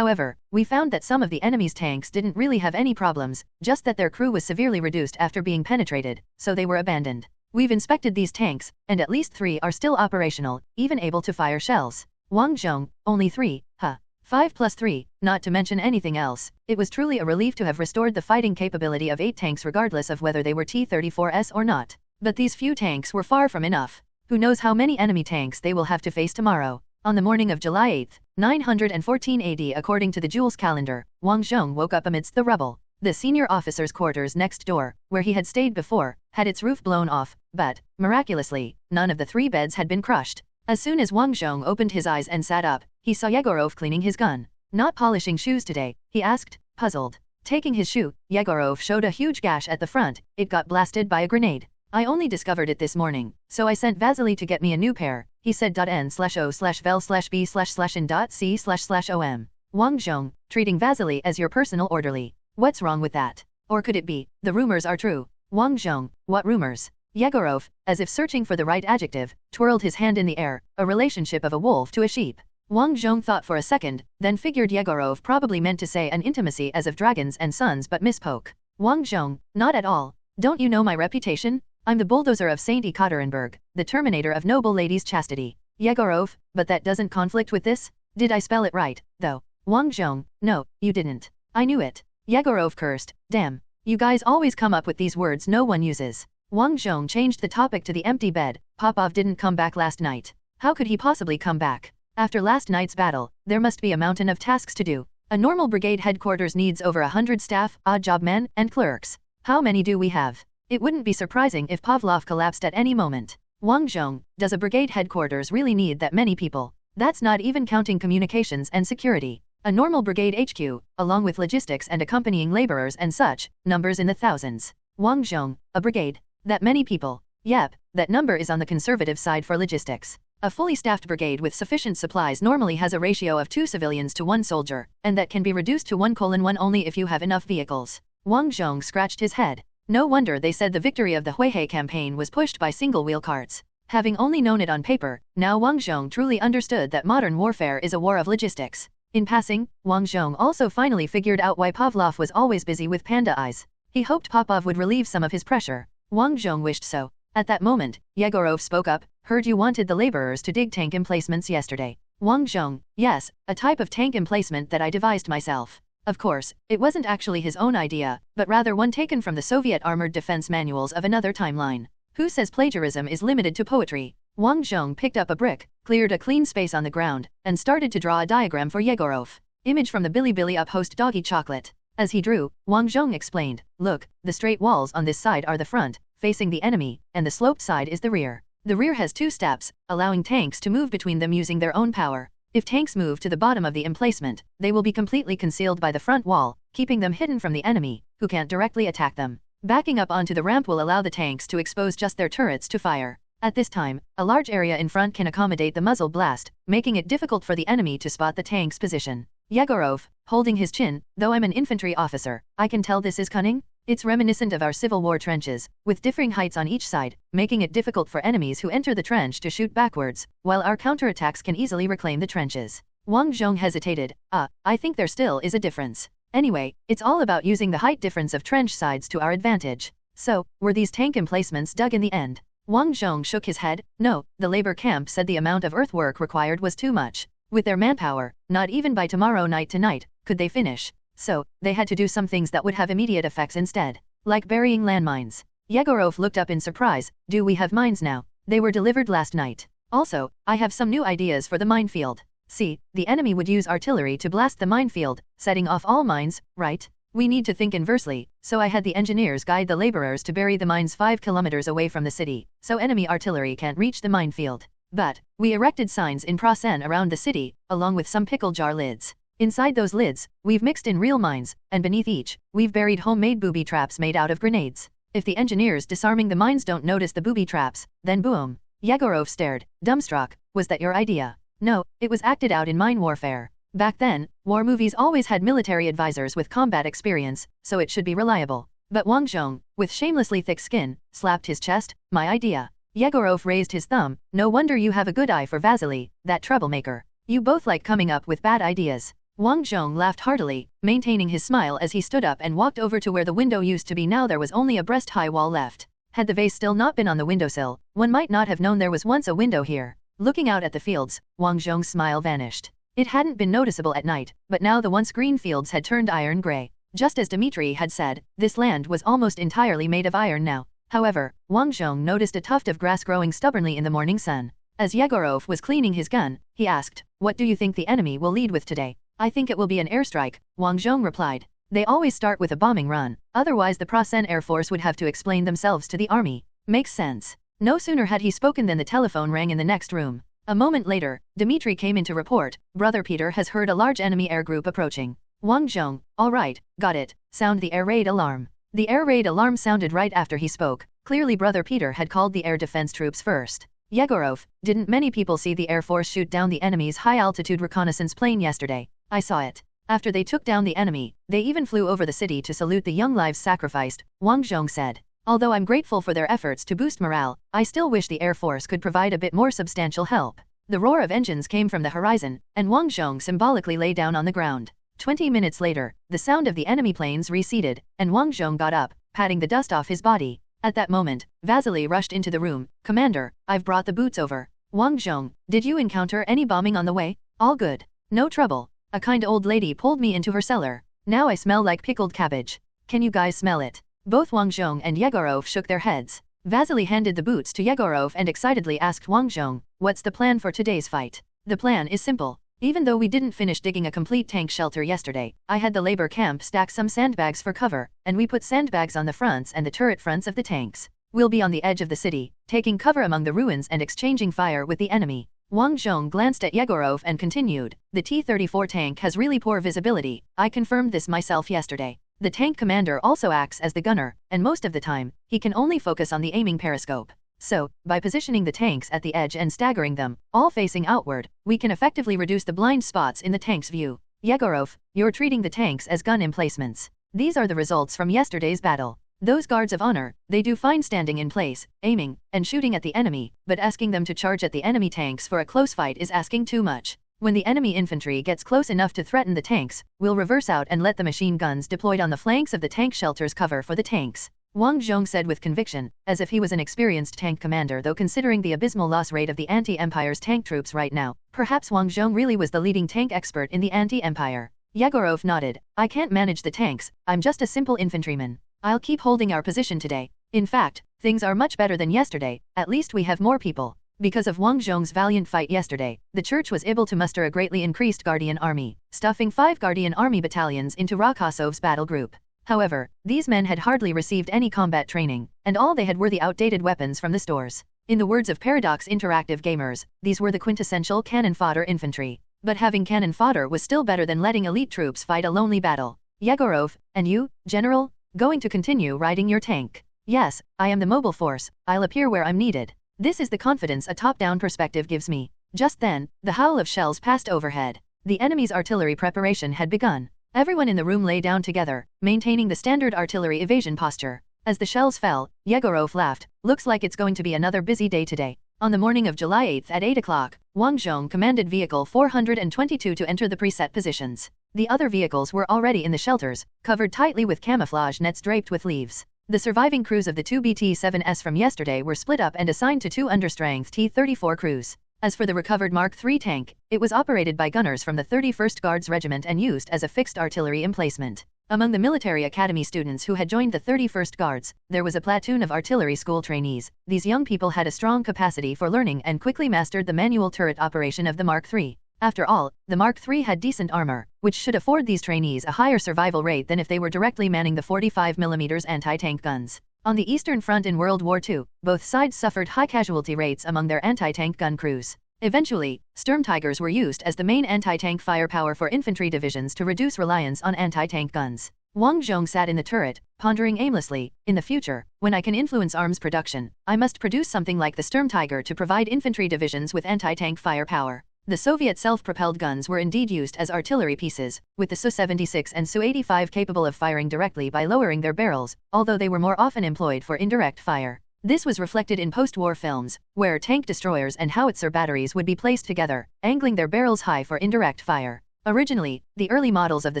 we found that some of the enemy's tanks didn't really have any problems, just that their crew was severely reduced after being penetrated, so they were abandoned. We've inspected these tanks, and at least 3 are still operational, even able to fire shells." "Wang Zhong, only 3, huh? 5 plus 3, not to mention anything else." It was truly a relief to have restored the fighting capability of 8 tanks regardless of whether they were T-34s or not. But these few tanks were far from enough. Who knows how many enemy tanks they will have to face tomorrow. On the morning of July 8, 914 AD according to the Jules calendar, Wang Zhong woke up amidst the rubble. The senior officer's quarters next door, where he had stayed before, had its roof blown off, but, miraculously, none of the 3 beds had been crushed. As soon as Wang Zhong opened his eyes and sat up, he saw Yegorov cleaning his gun. "Not polishing shoes today?" he asked, puzzled. Taking his shoe, Yegorov showed a huge gash at the front. "It got blasted by a grenade. I only discovered it this morning, so I sent Vasily to get me a new pair," he said. N/O/vel/b/in.c//om. Wang Zhong, treating Vasily as your personal orderly. What's wrong with that? Or could it be, the rumors are true? Wang Zhong, what rumors? Yegorov, as if searching for the right adjective, twirled his hand in the air. A relationship of a wolf to a sheep. Wang Zhong thought for a second, then figured Yegorov probably meant to say an intimacy as of dragons and sons but misspoke. Wang Zhong, not at all. Don't you know my reputation? I'm the bulldozer of St. Ekaterinburg, the terminator of noble ladies' chastity. Yegorov, but that doesn't conflict with this? Did I spell it right, though? Wang Zhong, no, you didn't. I knew it. Yegorov cursed. Damn. You guys always come up with these words no one uses. Wang Zhong changed the topic to the empty bed. Popov didn't come back last night. How could he possibly come back? After last night's battle, there must be a mountain of tasks to do. A normal brigade headquarters needs over 100 staff, odd job men, and clerks. How many do we have? It wouldn't be surprising if Pavlov collapsed at any moment. Wang Zhong, does a brigade headquarters really need that many people? That's not even counting communications and security. A normal brigade HQ, along with logistics and accompanying laborers and such, numbers in the thousands. Wang Zhong, a brigade? That many people? Yep, that number is on the conservative side for logistics. A fully staffed brigade with sufficient supplies normally has a ratio of 2 civilians to 1 soldier, and that can be reduced to 1:1 only if you have enough vehicles. Wang Zhong scratched his head. No wonder they said the victory of the Huihe campaign was pushed by single-wheel carts. Having only known it on paper, now Wang Zhong truly understood that modern warfare is a war of logistics. In passing, Wang Zhong also finally figured out why Pavlov was always busy with panda eyes. He hoped Popov would relieve some of his pressure. Wang Zhong wished so. At that moment, Yegorov spoke up, heard you wanted the laborers to dig tank emplacements yesterday. Wang Zhong, yes, a type of tank emplacement that I devised myself. Of course, it wasn't actually his own idea, but rather one taken from the Soviet armored defense manuals of another timeline. Who says plagiarism is limited to poetry? Wang Zhong picked up a brick, cleared a clean space on the ground, and started to draw a diagram for Yegorov. Image from the Bilibili up host doggy chocolate. As he drew, Wang Zhong explained, look, the straight walls on this side are the front, facing the enemy, and the sloped side is the rear. The rear has 2 steps, allowing tanks to move between them using their own power. If tanks move to the bottom of the emplacement, they will be completely concealed by the front wall, keeping them hidden from the enemy, who can't directly attack them. Backing up onto the ramp will allow the tanks to expose just their turrets to fire. At this time, a large area in front can accommodate the muzzle blast, making it difficult for the enemy to spot the tank's position. Yegorov, holding his chin, though I'm an infantry officer, I can tell this is cunning? It's reminiscent of our Civil War trenches, with differing heights on each side, making it difficult for enemies who enter the trench to shoot backwards, while our counterattacks can easily reclaim the trenches. Wang Zhong hesitated. I think there still is a difference. Anyway, it's all about using the height difference of trench sides to our advantage. So, were these tank emplacements dug in the end? Wang Zhong shook his head. No, the labor camp said the amount of earthwork required was too much. With their manpower, not even by tomorrow night tonight, could they finish. So, they had to do some things that would have immediate effects instead. Like burying landmines. Yegorov looked up in surprise. Do we have mines now? They were delivered last night. Also, I have some new ideas for the minefield. See, the enemy would use artillery to blast the minefield, setting off all mines, right? We need to think inversely, so I had the engineers guide the laborers to bury the mines 5 kilometers away from the city, so enemy artillery can't reach the minefield. But, we erected signs in Prasen around the city, along with some pickle jar lids. Inside those lids, we've mixed in real mines, and beneath each, we've buried homemade booby traps made out of grenades. If the engineers disarming the mines don't notice the booby traps, then boom. Yegorov stared, dumbstruck. Was that your idea? No, it was acted out in mine warfare. Back then, war movies always had military advisors with combat experience, so it should be reliable. But Wang Zhong, with shamelessly thick skin, slapped his chest. My idea. Yegorov raised his thumb. No wonder you have a good eye for Vasily, that troublemaker. You both like coming up with bad ideas. Wang Zhong laughed heartily, maintaining his smile as he stood up and walked over to where the window used to be. Now there was only a breast-high wall left. Had the vase still not been on the windowsill, one might not have known there was once a window here. Looking out at the fields, Wang Zhong's smile vanished. It hadn't been noticeable at night, but now the once green fields had turned iron gray. Just as Dmitri had said, this land was almost entirely made of iron now. However, Wang Zhong noticed a tuft of grass growing stubbornly in the morning sun. As Yegorov was cleaning his gun, he asked, what do you think the enemy will lead with today? I think it will be an airstrike, Wang Zhong replied. They always start with a bombing run, otherwise the Prasen Air Force would have to explain themselves to the army. Makes sense. No sooner had he spoken than the telephone rang in the next room. A moment later, Dmitri came in to report, Brother Peter has heard a large enemy air group approaching. Wang Zhong, all right, got it, sound the air raid alarm. The air raid alarm sounded right after he spoke. Clearly Brother Peter had called the air defense troops first. Yegorov, didn't many people see the Air Force shoot down the enemy's high-altitude reconnaissance plane yesterday? I saw it. After they took down the enemy, they even flew over the city to salute the young lives sacrificed, Wang Zhong said. Although I'm grateful for their efforts to boost morale, I still wish the Air Force could provide a bit more substantial help. The roar of engines came from the horizon, and Wang Zhong symbolically lay down on the ground. 20 minutes later, the sound of the enemy planes receded, and Wang Zhong got up, patting the dust off his body. At that moment, Vasily rushed into the room. Commander, I've brought the boots over. Wang Zhong, did you encounter any bombing on the way? All good. No trouble. A kind old lady pulled me into her cellar. Now I smell like pickled cabbage. Can you guys smell it? Both Wang Zhong and Yegorov shook their heads. Vasily handed the boots to Yegorov and excitedly asked Wang Zhong, "What's the plan for today's fight?" "The plan is simple. Even though we didn't finish digging a complete tank shelter yesterday, I had the labor camp stack some sandbags for cover, and we put sandbags on the fronts and the turret fronts of the tanks. We'll be on the edge of the city, taking cover among the ruins and exchanging fire with the enemy." Wang Zhong glanced at Yegorov and continued, "The T-34 tank has really poor visibility. I confirmed this myself yesterday. The tank commander also acts as the gunner, and most of the time, he can only focus on the aiming periscope. So, by positioning the tanks at the edge and staggering them, all facing outward, we can effectively reduce the blind spots in the tank's view. Yegorov, you're treating the tanks as gun emplacements. These are the results from yesterday's battle. Those guards of honor, they do fine standing in place, aiming, and shooting at the enemy, but asking them to charge at the enemy tanks for a close fight is asking too much. When the enemy infantry gets close enough to threaten the tanks, we'll reverse out and let the machine guns deployed on the flanks of the tank shelters cover for the tanks." Wang Zhong said with conviction, as if he was an experienced tank commander. Though considering the abysmal loss rate of the anti-Empire's tank troops right now, perhaps Wang Zhong really was the leading tank expert in the anti-Empire. Yegorov nodded. "I can't manage the tanks, I'm just a simple infantryman. I'll keep holding our position today. In fact, things are much better than yesterday, at least we have more people." Because of Wang Zhong's valiant fight yesterday, the church was able to muster a greatly increased Guardian Army, stuffing 5 Guardian Army battalions into Rokosov's battle group. However, these men had hardly received any combat training, and all they had were the outdated weapons from the stores. In the words of Paradox Interactive Gamers, these were the quintessential cannon fodder infantry. But having cannon fodder was still better than letting elite troops fight a lonely battle. "Yegorov, and you, General? Going to continue riding your tank?" "Yes, I am the mobile force, I'll appear where I'm needed. This is the confidence a top-down perspective gives me." Just then, the howl of shells passed overhead. The enemy's artillery preparation had begun. Everyone in the room lay down together, maintaining the standard artillery evasion posture. As the shells fell, Yegorov laughed. "Looks like it's going to be another busy day today." On the morning of July 8 at 8 o'clock, Wang Zhong commanded Vehicle 422 to enter the preset positions. The other vehicles were already in the shelters, covered tightly with camouflage nets draped with leaves. The surviving crews of the 2 BT-7S from yesterday were split up and assigned to 2 understrength T-34 crews. As for the recovered Mark III tank, it was operated by gunners from the 31st Guards Regiment and used as a fixed artillery emplacement. Among the military academy students who had joined the 31st Guards, there was a platoon of artillery school trainees. These young people had a strong capacity for learning and quickly mastered the manual turret operation of the Mark III. After all, the Mark III had decent armor, which should afford these trainees a higher survival rate than if they were directly manning the 45mm anti-tank guns. On the Eastern Front in World War II, both sides suffered high casualty rates among their anti-tank gun crews. Eventually, Sturmtigers were used as the main anti-tank firepower for infantry divisions to reduce reliance on anti-tank guns. Wang Zhong sat in the turret, pondering aimlessly. "In the future, when I can influence arms production, I must produce something like the Sturmtiger to provide infantry divisions with anti-tank firepower." The Soviet self-propelled guns were indeed used as artillery pieces, with the Su-76 and Su-85 capable of firing directly by lowering their barrels, although they were more often employed for indirect fire. This was reflected in post-war films, where tank destroyers and howitzer batteries would be placed together, angling their barrels high for indirect fire. Originally, the early models of the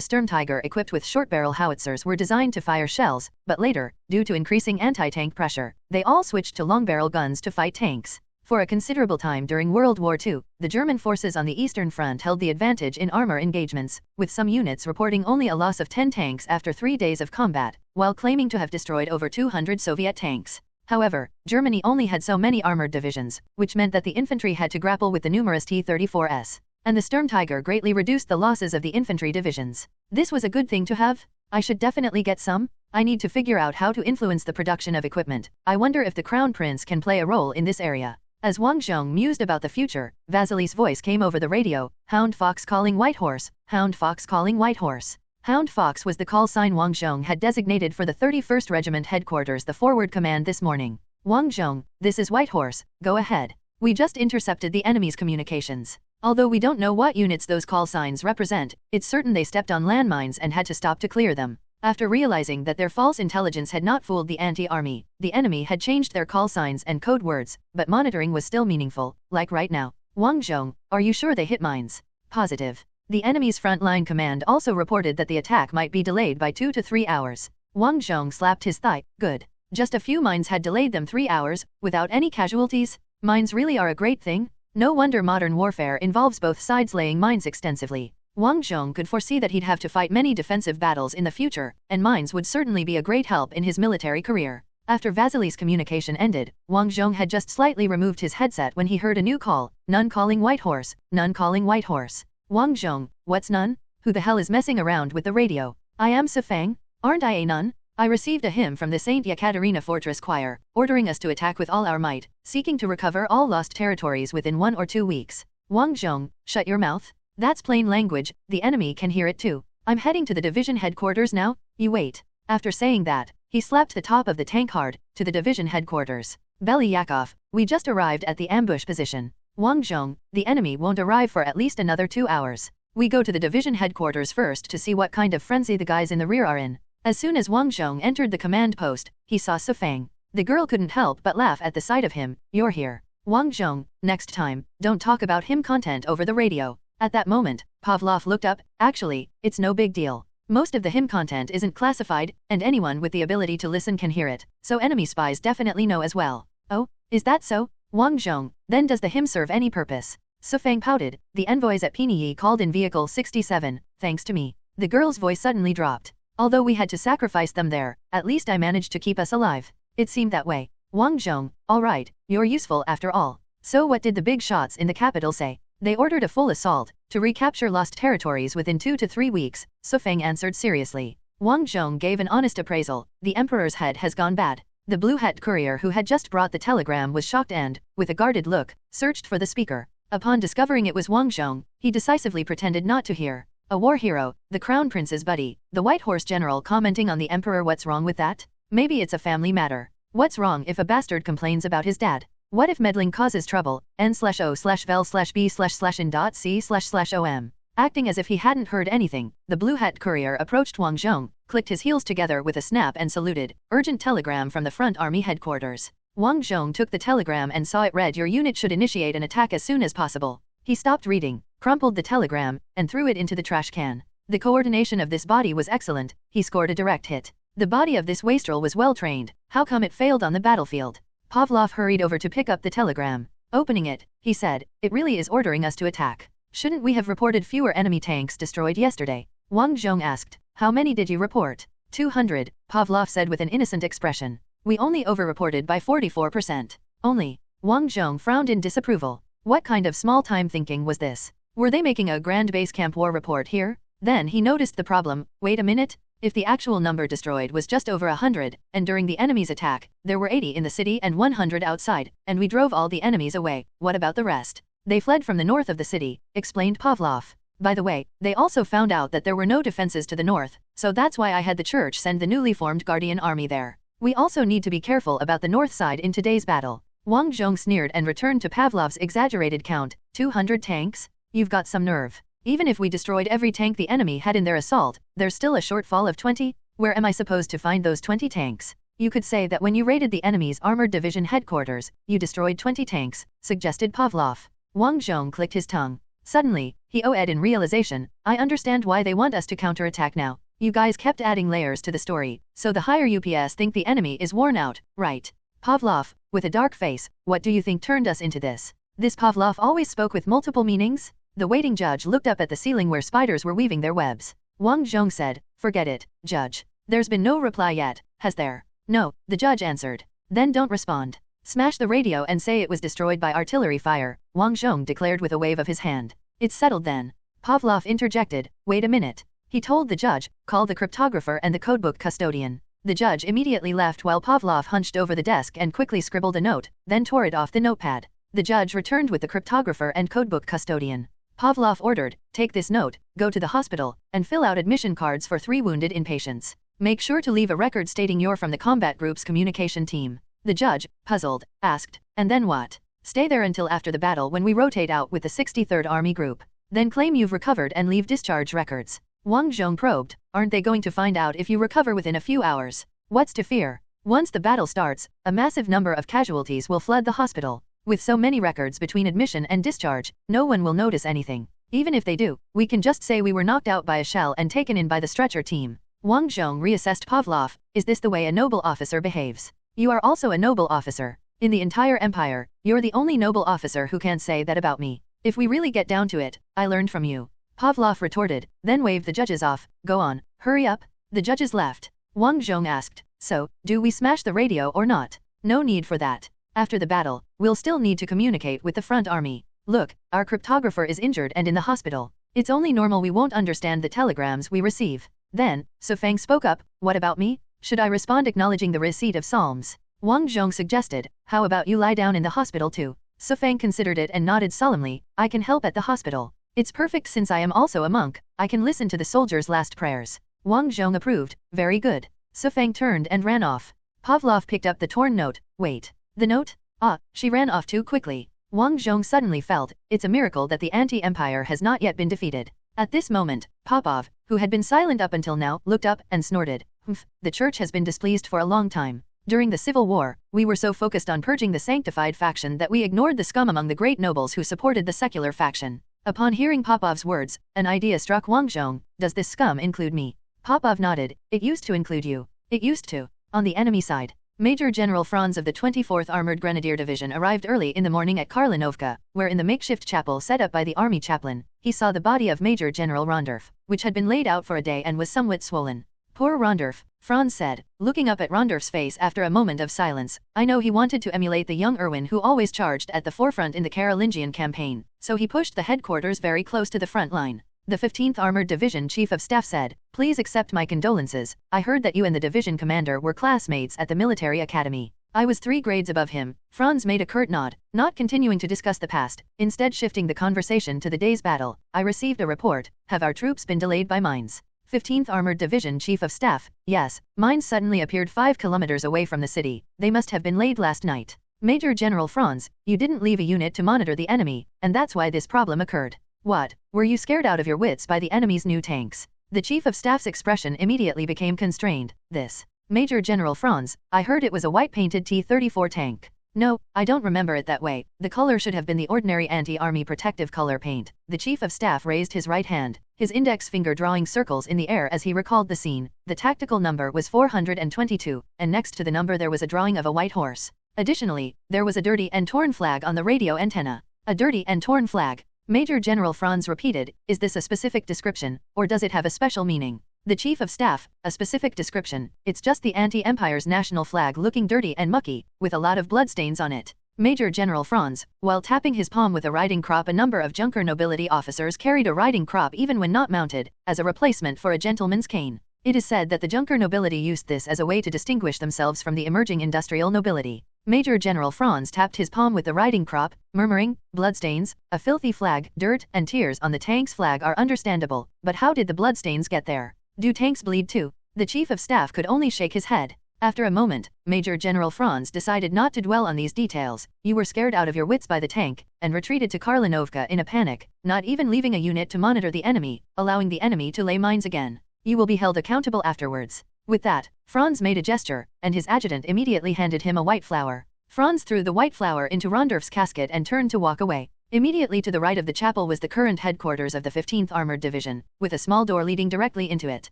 Sturmtiger equipped with short-barrel howitzers were designed to fire shells, but later, due to increasing anti-tank pressure, they all switched to long-barrel guns to fight tanks. For a considerable time during World War II, the German forces on the Eastern Front held the advantage in armor engagements, with some units reporting only a loss of 10 tanks after 3 days of combat, while claiming to have destroyed over 200 Soviet tanks. However, Germany only had so many armored divisions, which meant that the infantry had to grapple with the numerous T-34s, and the Sturmtiger greatly reduced the losses of the infantry divisions. This was a good thing to have. I should definitely get some. I need to figure out how to influence the production of equipment. I wonder if the Crown Prince can play a role in this area. As Wang Zhong mused about the future, Vasily's voice came over the radio. "Hound Fox calling White Horse, Hound Fox calling White Horse." Hound Fox was the call sign Wang Zhong had designated for the 31st Regiment headquarters, the forward command this morning. "Wang Zhong, this is White Horse, go ahead. We just intercepted the enemy's communications. Although we don't know what units those call signs represent, it's certain they stepped on landmines and had to stop to clear them." After realizing that their false intelligence had not fooled the anti-army, the enemy had changed their call signs and code words, but monitoring was still meaningful, like right now. "Wang Zhong, are you sure they hit mines?" "Positive." The enemy's front-line command also reported that the attack might be delayed by 2 to 3 hours. Wang Zhong slapped his thigh. "Good. Just a few mines had delayed them 3 hours, without any casualties? Mines really are a great thing. No wonder modern warfare involves both sides laying mines extensively." Wang Zhong could foresee that he'd have to fight many defensive battles in the future, and mines would certainly be a great help in his military career. After Vasily's communication ended, Wang Zhong had just slightly removed his headset when he heard a new call. None calling White Horse, none calling White Horse. Wang Zhong, what's none? Who the hell is messing around with the radio? I am Sifang. Aren't I a nun? I received a hymn from the Saint Yekaterina Fortress Choir, ordering us to attack with all our might, seeking to recover all lost territories within 1 or 2 weeks. Wang Zhong, shut your mouth. That's plain language, the enemy can hear it too. I'm heading to the division headquarters now, you wait. After saying that, he slapped the top of the tank hard, to the division headquarters. Belyakoff, we just arrived at the ambush position. Wang Zhong, the enemy won't arrive for at least another 2 hours. We go to the division headquarters first to see what kind of frenzy the guys in the rear are in. As soon as Wang Zhong entered the command post, he saw Sifang. The girl couldn't help but laugh at the sight of him. You're here. Wang Zhong, next time, don't talk about hymn content over the radio. At that moment, Pavlov looked up. Actually, it's no big deal. Most of the hymn content isn't classified, and anyone with the ability to listen can hear it, so enemy spies definitely know as well. Oh, is that so? Wang Zhong, then does the hymn serve any purpose? Sifang pouted. The envoys at Pinyi called in vehicle 67, thanks to me. The girl's voice suddenly dropped. Although we had to sacrifice them there, at least I managed to keep us alive. It seemed that way. Wang Zhong, alright, you're useful after all. So what did the big shots in the capital say? They ordered a full assault, to recapture lost territories within 2 to 3 weeks, Sifang answered seriously. Wang Zhong gave an honest appraisal. The emperor's head has gone bad. The blue-hat courier who had just brought the telegram was shocked and, with a guarded look, searched for the speaker. Upon discovering it was Wang Zhong, he decisively pretended not to hear. A war hero, the crown prince's buddy, the White Horse general commenting on the emperor. What's wrong with that? Maybe it's a family matter. What's wrong if a bastard complains about his dad? What if meddling causes trouble? N/O/vel/b/in.c//om. Acting as if he hadn't heard anything, the blue-hat courier approached Wang Zhong, clicked his heels together with a snap and saluted. Urgent telegram from the front army headquarters. Wang Zhong took the telegram and saw it read, your unit should initiate an attack as soon as possible. He stopped reading, crumpled the telegram, and threw it into the trash can. The coordination of this body was excellent. He scored a direct hit. The body of this wastrel was well trained. How come it failed on the battlefield? Pavlov hurried over to pick up the telegram. Opening it, he said, it really is ordering us to attack. Shouldn't we have reported fewer enemy tanks destroyed yesterday? Wang Zhong asked. How many did you report? 200, Pavlov said with an innocent expression. We only overreported by 44%. Only. Wang Zhong frowned in disapproval. What kind of small-time thinking was this? Were they making a grand base camp war report here? Then he noticed the problem. Wait a minute. If the actual number destroyed was just over 100, and during the enemy's attack, there were 80 in the city and 100 outside, and we drove all the enemies away, what about the rest? They fled from the north of the city, explained Pavlov. By the way, they also found out that there were no defenses to the north, so that's why I had the church send the newly formed Guardian Army there. We also need to be careful about the north side in today's battle. Wang Zhong sneered and returned to Pavlov's exaggerated count. 200 tanks? You've got some nerve. Even if we destroyed every tank the enemy had in their assault, there's still a shortfall of 20? Where am I supposed to find those 20 tanks? You could say that when you raided the enemy's armored division headquarters, you destroyed 20 tanks, suggested Pavlov. Wang Zhong clicked his tongue. Suddenly, he OE'd in realization, I understand why they want us to counterattack now. You guys kept adding layers to the story, so the higher UPS think the enemy is worn out, right? Pavlov, with a dark face, what do you think turned us into this? This Pavlov always spoke with multiple meanings? The waiting judge looked up at the ceiling where spiders were weaving their webs. Wang Zhong said, forget it, judge. There's been no reply yet, has there? No, the judge answered. Then don't respond. Smash the radio and say it was destroyed by artillery fire, Wang Zhong declared with a wave of his hand. It's settled then. Pavlov interjected, wait a minute. He told the judge, call the cryptographer and the codebook custodian. The judge immediately left while Pavlov hunched over the desk and quickly scribbled a note, then tore it off the notepad. The judge returned with the cryptographer and codebook custodian. Pavlov ordered, take this note, go to the hospital, and fill out admission cards for 3 wounded inpatients. Make sure to leave a record stating you're from the combat group's communication team. The judge, puzzled, asked, and then what? Stay there until after the battle when we rotate out with the 63rd Army Group. Then claim you've recovered and leave discharge records. Wang Zhong probed, aren't they going to find out if you recover within a few hours? What's to fear? Once the battle starts, a massive number of casualties will flood the hospital. With so many records between admission and discharge, no one will notice anything. Even if they do, we can just say we were knocked out by a shell and taken in by the stretcher team. Wang Zhong reassessed Pavlov, is this the way a noble officer behaves? You are also a noble officer. In the entire empire, you're the only noble officer who can say that about me. If we really get down to it, I learned from you. Pavlov retorted, then waved the judges off, go on, hurry up. The judges left. Wang Zhong asked, So, do we smash the radio or not? No need for that. After the battle, we'll still need to communicate with the front army. Look, our cryptographer is injured and in the hospital. It's only normal we won't understand the telegrams we receive. Then, Sufeng spoke up, what about me? Should I respond acknowledging the receipt of psalms? Wang Zhong suggested, how about you lie down in the hospital too? Sufeng considered it and nodded solemnly, I can help at the hospital. It's perfect since I am also a monk, I can listen to the soldiers' last prayers. Wang Zhong approved, very good. Sufeng turned and ran off. Pavlov picked up the torn note, wait. The note? Ah, she ran off too quickly. Wang Zhong suddenly felt, it's a miracle that the anti-empire has not yet been defeated. At this moment, Popov, who had been silent up until now, looked up and snorted, humph, the church has been displeased for a long time. During the Civil War, we were so focused on purging the sanctified faction that we ignored the scum among the great nobles who supported the secular faction. Upon hearing Popov's words, an idea struck Wang Zhong, does this scum include me? Popov nodded, it used to include you. It used to. On the enemy side, Major General Franz of the 24th Armored Grenadier Division arrived early in the morning at Karlinovka, where in the makeshift chapel set up by the army chaplain, he saw the body of Major General Rondorf, which had been laid out for a day and was somewhat swollen. Poor Rondorf, Franz said, looking up at Rondorf's face after a moment of silence. I know he wanted to emulate the young Erwin who always charged at the forefront in the Carolingian campaign, so he pushed the headquarters very close to the front line. The 15th Armored Division Chief of Staff said, please accept my condolences, I heard that you and the division commander were classmates at the military academy. I was 3 grades above him. Franz made a curt nod, not continuing to discuss the past, instead shifting the conversation to the day's battle. I received a report, have our troops been delayed by mines? 15th Armored Division Chief of Staff, yes, mines suddenly appeared 5 kilometers away from the city, they must have been laid last night. Major General Franz, you didn't leave a unit to monitor the enemy, and that's why this problem occurred. What, were you scared out of your wits by the enemy's new tanks? The Chief of Staff's expression immediately became constrained, this. Major General Franz, I heard it was a white-painted T-34 tank. No, I don't remember it that way, the color should have been the ordinary anti-army protective color paint. The Chief of Staff raised his right hand, his index finger drawing circles in the air as he recalled the scene. The tactical number was 422, and next to the number there was a drawing of a white horse. Additionally, there was a dirty and torn flag on the radio antenna. A dirty and torn flag. Major General Franz repeated, is this a specific description, or does it have a special meaning? The Chief of Staff, a specific description, it's just the anti-empire's national flag looking dirty and mucky, with a lot of bloodstains on it. Major General Franz, while tapping his palm with a riding crop, a number of Junker nobility officers carried a riding crop even when not mounted, as a replacement for a gentleman's cane. It is said that the Junker nobility used this as a way to distinguish themselves from the emerging industrial nobility. Major General Franz tapped his palm with the riding crop, murmuring, bloodstains, a filthy flag, dirt and tears on the tank's flag are understandable, but how did the bloodstains get there? Do tanks bleed too? The Chief of Staff could only shake his head. After a moment, Major General Franz decided not to dwell on these details. You were scared out of your wits by the tank, and retreated to Karlinovka in a panic, not even leaving a unit to monitor the enemy, allowing the enemy to lay mines again. You will be held accountable afterwards. With that, Franz made a gesture, and his adjutant immediately handed him a white flower. Franz threw the white flower into Rondorf's casket and turned to walk away. Immediately to the right of the chapel was the current headquarters of the 15th Armored Division, with a small door leading directly into it.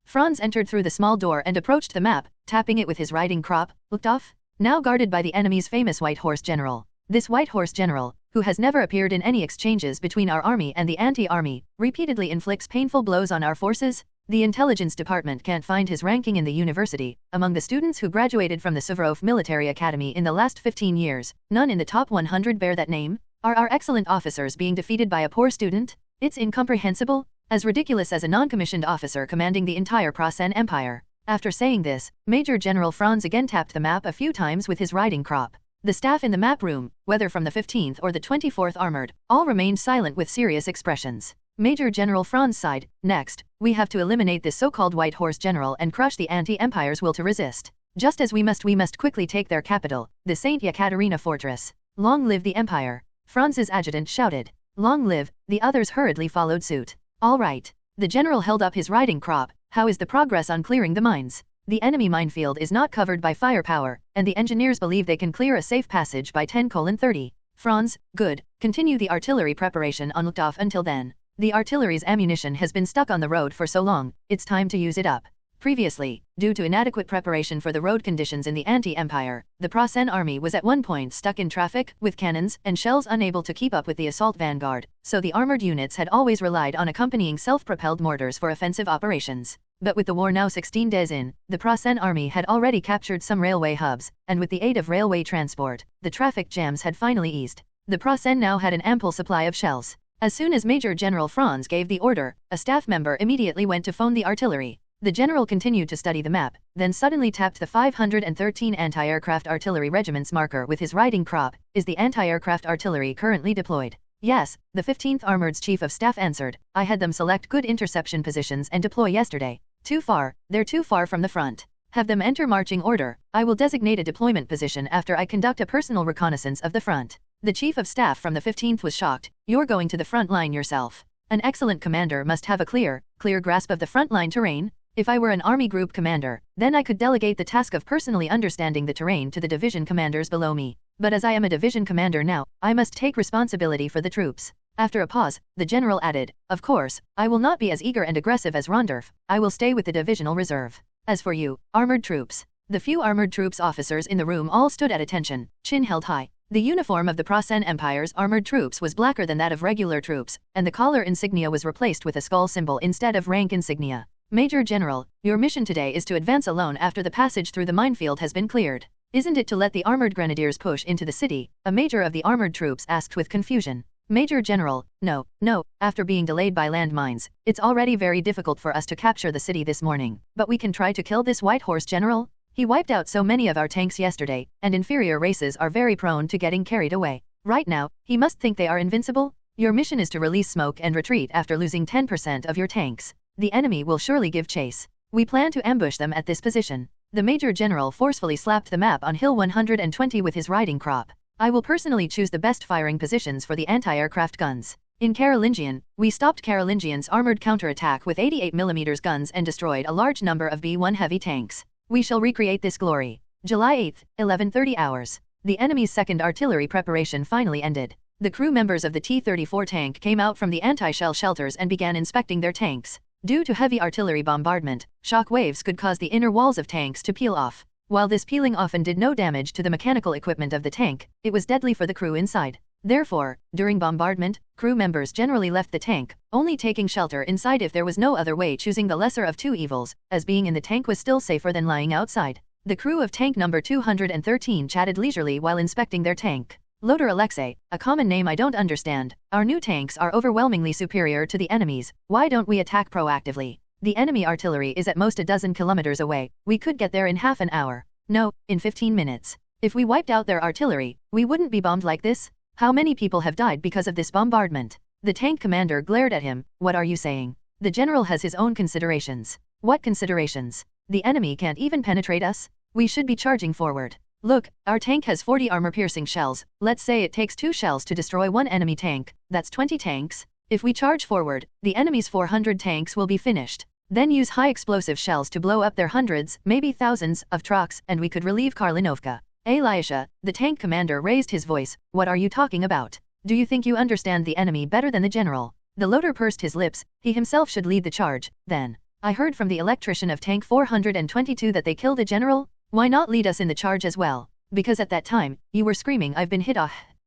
Franz entered through the small door and approached the map, tapping it with his riding crop, looked off. Now guarded by the enemy's famous White Horse General. This White Horse General, who has never appeared in any exchanges between our army and the anti-army, repeatedly inflicts painful blows on our forces. The intelligence department can't find his ranking in the university. Among the students who graduated from the Suvorov Military Academy in the last 15 years, none in the top 100 bear that name. Are our excellent officers being defeated by a poor student? It's incomprehensible, as ridiculous as a non-commissioned officer commanding the entire Prasen Empire. After saying this, Major General Franz again tapped the map a few times with his riding crop. The staff in the map room, whether from the 15th or the 24th Armored, all remained silent with serious expressions. Major General Franz sighed, next, we have to eliminate this so-called White Horse General and crush the anti-empire's will to resist. Just as we must quickly take their capital, the St. Yekaterina fortress. Long live the empire! Franz's adjutant shouted. Long live, the others hurriedly followed suit. All right. The general held up his riding crop, how is the progress on clearing the mines? The enemy minefield is not covered by firepower, and the engineers believe they can clear a safe passage by 10:30. Franz, good, continue the artillery preparation on Luftwaffe until then. The artillery's ammunition has been stuck on the road for so long, it's time to use it up. Previously, due to inadequate preparation for the road conditions in the anti-empire, the Prasen army was at one point stuck in traffic, with cannons and shells unable to keep up with the assault vanguard, so the armored units had always relied on accompanying self-propelled mortars for offensive operations. But with the war now 16 days in, the Prasen army had already captured some railway hubs, and with the aid of railway transport, the traffic jams had finally eased. The Prasen now had an ample supply of shells. As soon as Major General Franz gave the order, a staff member immediately went to phone the artillery. The general continued to study the map, then suddenly tapped the 513 Anti-Aircraft Artillery Regiment's marker with his riding crop. Is the anti-aircraft artillery currently deployed? Yes, the 15th Armored's Chief of Staff answered. I had them select good interception positions and deploy yesterday. Too far, they're too far from the front. Have them enter marching order. I will designate a deployment position after I conduct a personal reconnaissance of the front. The Chief of Staff from the 15th was shocked. You're going to the front line yourself. An excellent commander must have a clear grasp of the front line terrain. If I were an army group commander, then I could delegate the task of personally understanding the terrain to the division commanders below me. But as I am a division commander now, I must take responsibility for the troops. After a pause, the general added, of course, I will not be as eager and aggressive as Rondorf. I will stay with the divisional reserve. As for you, armored troops. The few armored troops officers in the room all stood at attention, chin held high. The uniform of the Prasen Empire's armored troops was blacker than that of regular troops, and the collar insignia was replaced with a skull symbol instead of rank insignia. Major General, your mission today is to advance alone after the passage through the minefield has been cleared. Isn't it to let the armored grenadiers push into the city? A major of the armored troops asked with confusion. Major General, no, after being delayed by landmines, it's already very difficult for us to capture the city this morning. But we can try to kill this white horse general? He wiped out so many of our tanks yesterday, and inferior races are very prone to getting carried away. Right now, he must think they are invincible? Your mission is to release smoke and retreat after losing 10% of your tanks. The enemy will surely give chase. We plan to ambush them at this position. The Major General forcefully slapped the map on Hill 120 with his riding crop. I will personally choose the best firing positions for the anti-aircraft guns. In Carolingian, we stopped Carolingian's armored counterattack with 88mm guns and destroyed a large number of B-1 heavy tanks. We shall recreate this glory. July 8, 11:30 hours. The enemy's second artillery preparation finally ended. The crew members of the T-34 tank came out from the anti-shell shelters and began inspecting their tanks. Due to heavy artillery bombardment, shock waves could cause the inner walls of tanks to peel off. While this peeling often did no damage to the mechanical equipment of the tank, it was deadly for the crew inside. Therefore, during bombardment, crew members generally left the tank, only taking shelter inside if there was no other way, choosing the lesser of two evils, as being in the tank was still safer than lying outside. The crew of tank number 213 chatted leisurely while inspecting their tank. Loader Alexei, a common name I don't understand. Our new tanks are overwhelmingly superior to the enemy's. Why don't we attack proactively? The enemy artillery is at most a dozen kilometers away. We could get there in half an hour. No, in 15 minutes. If we wiped out their artillery, we wouldn't be bombed like this. How many people have died because of this bombardment? The tank commander glared at him. What are you saying? The general has his own considerations. What considerations? The enemy can't even penetrate us? We should be charging forward. Look, our tank has 40 armor-piercing shells. Let's say it takes 2 shells to destroy one enemy tank. That's 20 tanks. If we charge forward, the enemy's 400 tanks will be finished. Then use high-explosive shells to blow up their hundreds, maybe thousands, of trucks, and we could relieve Karlinovka. Elisha, the tank commander raised his voice. What are you talking about? Do you think you understand the enemy better than the general? The loader pursed his lips. He himself should lead the charge. Then, I heard from the electrician of tank 422 that they killed a general? Why not lead us in the charge as well? Because at that time, you were screaming, I've been hit.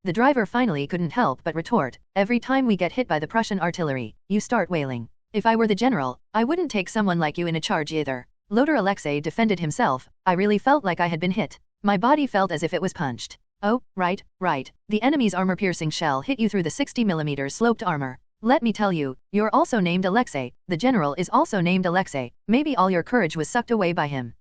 The driver finally couldn't help but retort. Every time we get hit by the Prussian artillery, you start wailing. If I were the general, I wouldn't take someone like you in a charge either. Loader Alexei defended himself. I really felt like I had been hit. My body felt as if it was punched. Oh, right. The enemy's armor-piercing shell hit you through the 60mm sloped armor. Let me tell you, you're also named Alexei. The general is also named Alexei. Maybe all your courage was sucked away by him.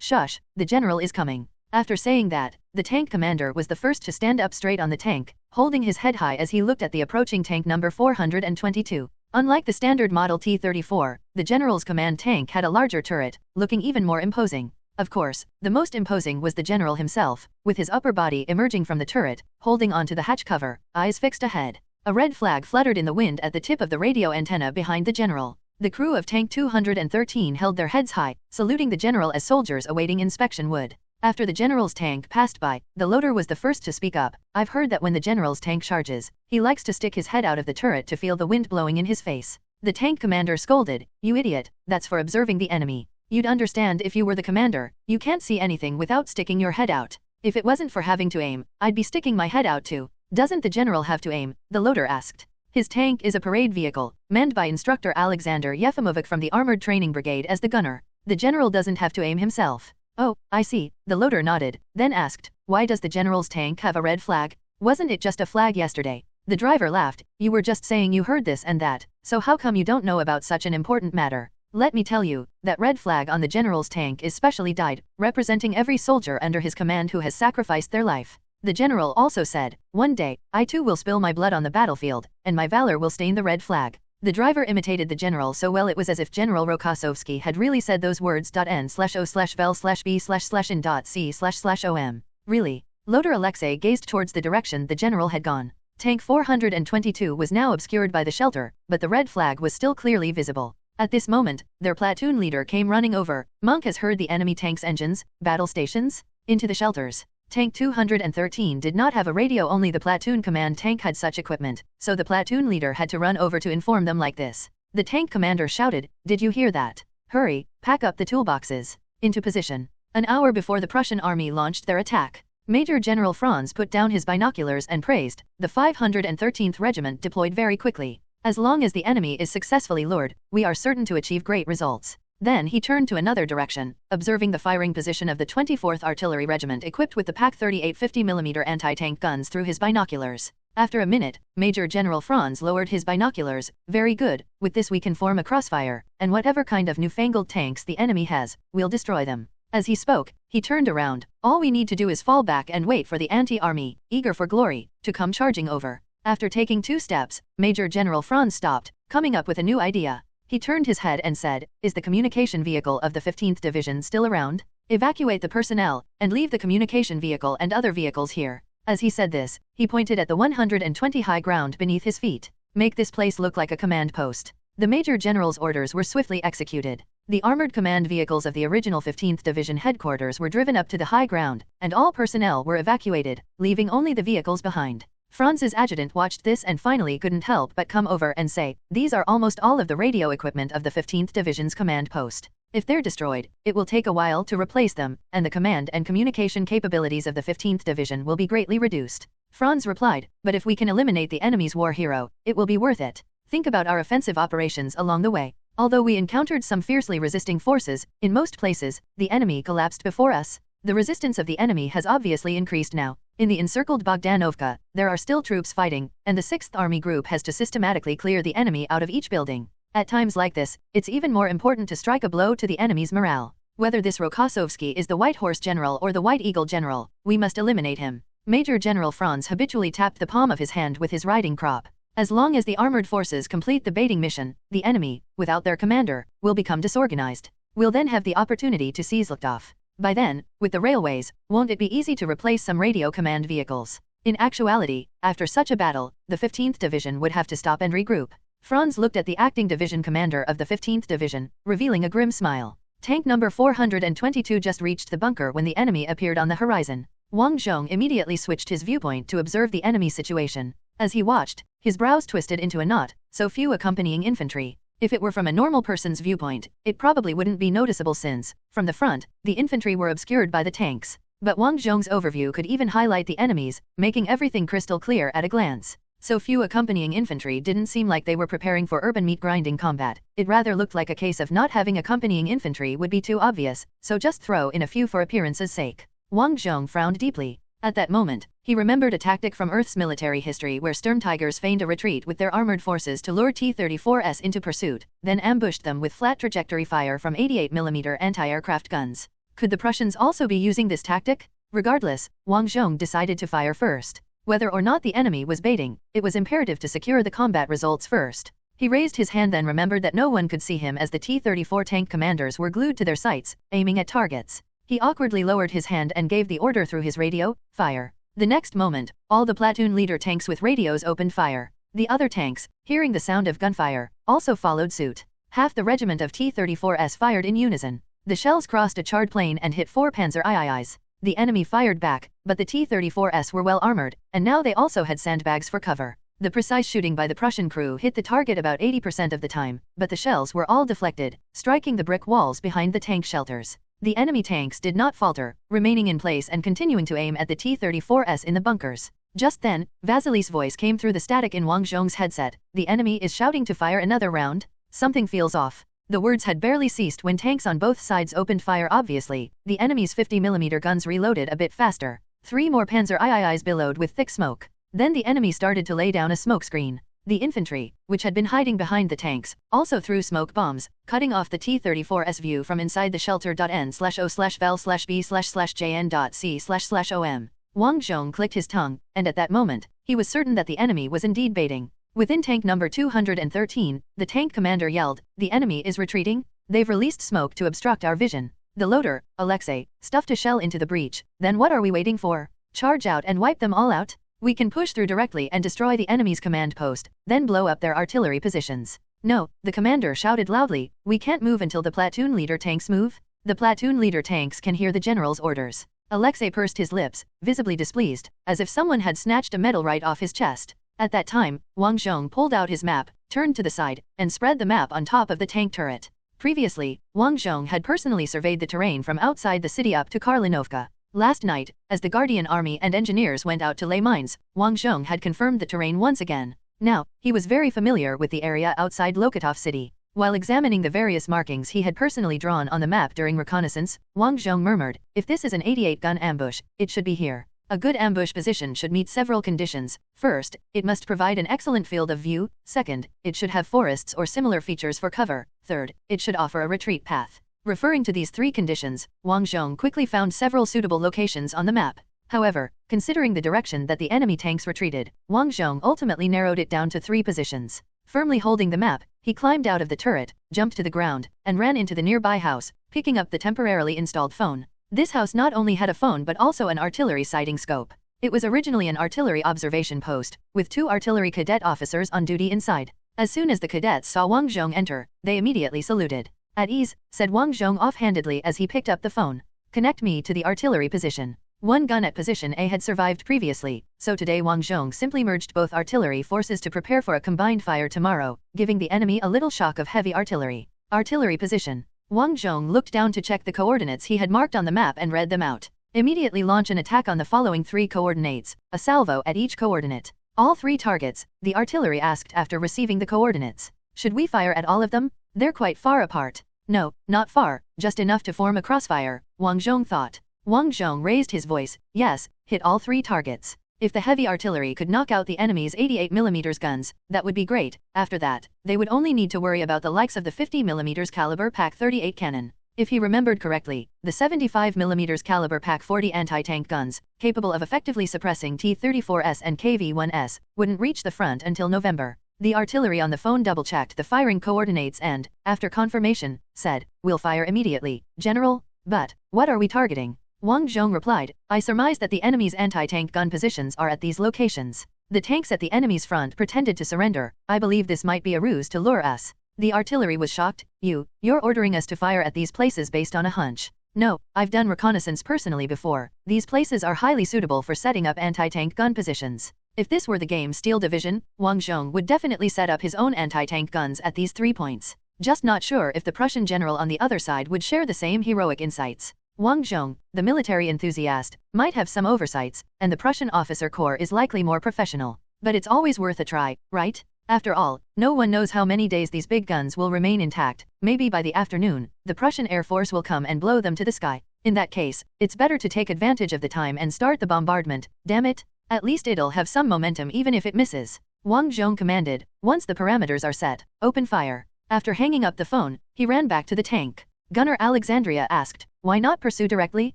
Shush, the general is coming. After saying that, the tank commander was the first to stand up straight on the tank, holding his head high as he looked at the approaching tank number 422. Unlike the standard model T-34, the general's command tank had a larger turret, looking even more imposing. Of course, the most imposing was the general himself, with his upper body emerging from the turret, holding onto the hatch cover, eyes fixed ahead. A red flag fluttered in the wind at the tip of the radio antenna behind the general. The crew of Tank 213 held their heads high, saluting the general as soldiers awaiting inspection would. After the general's tank passed by, the loader was the first to speak up. I've heard that when the general's tank charges, he likes to stick his head out of the turret to feel the wind blowing in his face. The tank commander scolded, "You idiot, that's for observing the enemy. You'd understand if you were the commander. You can't see anything without sticking your head out. If it wasn't for having to aim, I'd be sticking my head out too." "Doesn't the general have to aim?" the loader asked. His tank is a parade vehicle, manned by instructor Alexander Yefimovic from the Armored Training Brigade as the gunner. The general doesn't have to aim himself. Oh, I see, the loader nodded, then asked, why does the general's tank have a red flag? Wasn't it just a flag yesterday? The driver laughed, you were just saying you heard this and that, so how come you don't know about such an important matter? Let me tell you, that red flag on the general's tank is specially dyed, representing every soldier under his command who has sacrificed their life. The general also said, one day, I too will spill my blood on the battlefield, and my valor will stain the red flag. The driver imitated the general so well it was as if General Rokossovsky had really said those words. N/O/vel/B/in.C//OM. Really? Loader Alexei gazed towards the direction the general had gone. Tank 422 was now obscured by the shelter, but the red flag was still clearly visible. At this moment, their platoon leader came running over. Monk has heard the enemy tank's engines, battle stations, into the shelters. Tank 213 did not have a radio, only the platoon command tank had such equipment, so the platoon leader had to run over to inform them like this. The tank commander shouted, did you hear that? Hurry, pack up the toolboxes. Into position. An hour before the Prussian army launched their attack, Major General Franz put down his binoculars and praised, the 513th Regiment deployed very quickly. As long as the enemy is successfully lured, we are certain to achieve great results. Then he turned to another direction, observing the firing position of the 24th Artillery Regiment equipped with the PaK 38 50mm anti-tank guns through his binoculars. After a minute, Major General Franz lowered his binoculars. Very good, with this we can form a crossfire, and whatever kind of newfangled tanks the enemy has, we'll destroy them. As he spoke, he turned around. All we need to do is fall back and wait for the anti-army, eager for glory, to come charging over. After taking 2 steps, Major General Franz stopped, coming up with a new idea. He turned his head and said, is the communication vehicle of the 15th Division still around? Evacuate the personnel, and leave the communication vehicle and other vehicles here. As he said this, he pointed at the 120 high ground beneath his feet. Make this place look like a command post. The Major General's orders were swiftly executed. The armored command vehicles of the original 15th Division headquarters were driven up to the high ground, and all personnel were evacuated, leaving only the vehicles behind. Franz's adjutant watched this and finally couldn't help but come over and say, these are almost all of the radio equipment of the 15th Division's command post. If they're destroyed, it will take a while to replace them, and the command and communication capabilities of the 15th Division will be greatly reduced. Franz replied, but if we can eliminate the enemy's war hero, it will be worth it. Think about our offensive operations along the way. Although we encountered some fiercely resisting forces, in most places, the enemy collapsed before us. The resistance of the enemy has obviously increased now. In the encircled Bogdanovka, there are still troops fighting, and the 6th Army Group has to systematically clear the enemy out of each building. At times like this, it's even more important to strike a blow to the enemy's morale. Whether this Rokossovsky is the White Horse General or the White Eagle General, we must eliminate him. Major General Franz habitually tapped the palm of his hand with his riding crop. As long as the armored forces complete the baiting mission, the enemy, without their commander, will become disorganized. We'll then have the opportunity to seize Luftwaffe. By then, with the railways, won't it be easy to replace some radio command vehicles? In actuality, after such a battle, the 15th Division would have to stop and regroup. Franz looked at the acting division commander of the 15th Division, revealing a grim smile. Tank number 422 just reached the bunker when the enemy appeared on the horizon. Wang Zhong immediately switched his viewpoint to observe the enemy situation. As he watched, his brows twisted into a knot, so few accompanying infantry. If it were from a normal person's viewpoint, it probably wouldn't be noticeable since, from the front, the infantry were obscured by the tanks. But Wang Zhong's overview could even highlight the enemies, making everything crystal clear at a glance. So few accompanying infantry didn't seem like they were preparing for urban meat grinding combat. It rather looked like a case of not having accompanying infantry would be too obvious, so just throw in a few for appearance's sake. Wang Zhong frowned deeply. At that moment, he remembered a tactic from Earth's military history where Sturm Tigers feigned a retreat with their armored forces to lure T-34s into pursuit, then ambushed them with flat trajectory fire from 88mm anti-aircraft guns. Could the Prussians also be using this tactic? Regardless, Wang Zhong decided to fire first. Whether or not the enemy was baiting, it was imperative to secure the combat results first. He raised his hand, then remembered that no one could see him as the T-34 tank commanders were glued to their sights, aiming at targets. He awkwardly lowered his hand and gave the order through his radio, fire. The next moment, all the platoon leader tanks with radios opened fire. The other tanks, hearing the sound of gunfire, also followed suit. Half the regiment of T-34s fired in unison. The shells crossed a charred plane and hit 4 Panzer IIIs. The enemy fired back, but the T-34s were well armored, and now they also had sandbags for cover. The precise shooting by the Prussian crew hit the target about 80% of the time, but the shells were all deflected, striking the brick walls behind the tank shelters. The enemy tanks did not falter, remaining in place and continuing to aim at the T-34s in the bunkers. Just then, Vasily's voice came through the static in Wang Zhong's headset. The enemy is shouting to fire another round? Something feels off. The words had barely ceased when tanks on both sides opened fire. Obviously, the enemy's 50mm guns reloaded a bit faster. 3 more Panzer IIIs billowed with thick smoke. Then the enemy started to lay down a smoke screen. The infantry, which had been hiding behind the tanks, also threw smoke bombs, cutting off the T-34's view from inside the shelter.n/o/val/b/jn.c//om. Wang Zhong clicked his tongue, and at that moment, he was certain that the enemy was indeed baiting. Within tank number 213, the tank commander yelled, "The enemy is retreating? They've released smoke to obstruct our vision. The loader, Alexei, stuffed a shell into the breach. Then what are we waiting for? Charge out and wipe them all out? We can push through directly and destroy the enemy's command post, then blow up their artillery positions." "No," the commander shouted loudly, "we can't move until the platoon leader tanks move. The platoon leader tanks can hear the general's orders." Alexei pursed his lips, visibly displeased, as if someone had snatched a medal right off his chest. At that time, Wang Zhong pulled out his map, turned to the side, and spread the map on top of the tank turret. Previously, Wang Zhong had personally surveyed the terrain from outside the city up to Karlinovka. Last night, as the Guardian Army and engineers went out to lay mines, Wang Zhong had confirmed the terrain once again. Now, he was very familiar with the area outside Lokotov city. While examining the various markings he had personally drawn on the map during reconnaissance, Wang Zhong murmured, "If this is an 88-gun ambush, it should be here." A good ambush position should meet several conditions. First, it must provide an excellent field of view. Second, it should have forests or similar features for cover. Third, it should offer a retreat path. Referring to these 3 conditions, Wang Zhong quickly found several suitable locations on the map. However, considering the direction that the enemy tanks retreated, Wang Zhong ultimately narrowed it down to 3 positions. Firmly holding the map, he climbed out of the turret, jumped to the ground, and ran into the nearby house, picking up the temporarily installed phone. This house not only had a phone but also an artillery sighting scope. It was originally an artillery observation post, with 2 artillery cadet officers on duty inside. As soon as the cadets saw Wang Zhong enter, they immediately saluted. "At ease," said Wang Zhong offhandedly as he picked up the phone. "Connect me to the artillery position." 1 gun at position A had survived previously, so today Wang Zhong simply merged both artillery forces to prepare for a combined fire tomorrow, giving the enemy a little shock of heavy artillery. Artillery position. Wang Zhong looked down to check the coordinates he had marked on the map and read them out. Immediately launch an attack on the following 3 coordinates, a salvo at each coordinate. "All 3 targets," the artillery asked after receiving the coordinates. "Should we fire at all of them? They're quite far apart." "No, not far, just enough to form a crossfire," Wang Zhong thought. Wang Zhong raised his voice, "Yes, hit all 3 targets. If the heavy artillery could knock out the enemy's 88mm guns, that would be great. After that, they would only need to worry about the likes of the 50mm caliber Pak-38 cannon." If he remembered correctly, the 75mm caliber Pak-40 anti-tank guns, capable of effectively suppressing T-34s and KV-1s, wouldn't reach the front until November. The artillery on the phone double-checked the firing coordinates and, after confirmation, said, "We'll fire immediately, General. But, what are we targeting?" Wang Zhong replied, "I surmise that the enemy's anti-tank gun positions are at these locations. The tanks at the enemy's front pretended to surrender. I believe this might be a ruse to lure us." The artillery was shocked. You're ordering us to fire at these places based on a hunch." "No, I've done reconnaissance personally before. These places are highly suitable for setting up anti-tank gun positions. If this were the game Steel Division, Wang Zhong would definitely set up his own anti-tank guns at these 3 points. Just not sure if the Prussian general on the other side would share the same heroic insights. Wang Zhong, the military enthusiast, might have some oversights, and the Prussian officer corps is likely more professional. But it's always worth a try, right? After all, no one knows how many days these big guns will remain intact. Maybe by the afternoon, the Prussian Air Force will come and blow them to the sky. In that case, it's better to take advantage of the time and start the bombardment. Damn it! At least it'll have some momentum even if it misses." Wang Zhong commanded. Once the parameters are set, open fire. After hanging up the phone, he ran back to the tank. Gunner Alexandria asked, "Why not pursue directly?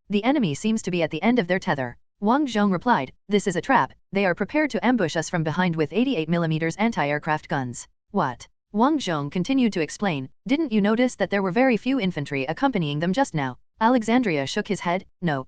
The enemy seems to be at the end of their tether." Wang Zhong replied, "This is a trap. They are prepared to ambush us from behind with 88mm anti-aircraft guns." "What?" Wang Zhong continued to explain, "Didn't you notice that there were very few infantry accompanying them just now?" Alexandria shook his head. No,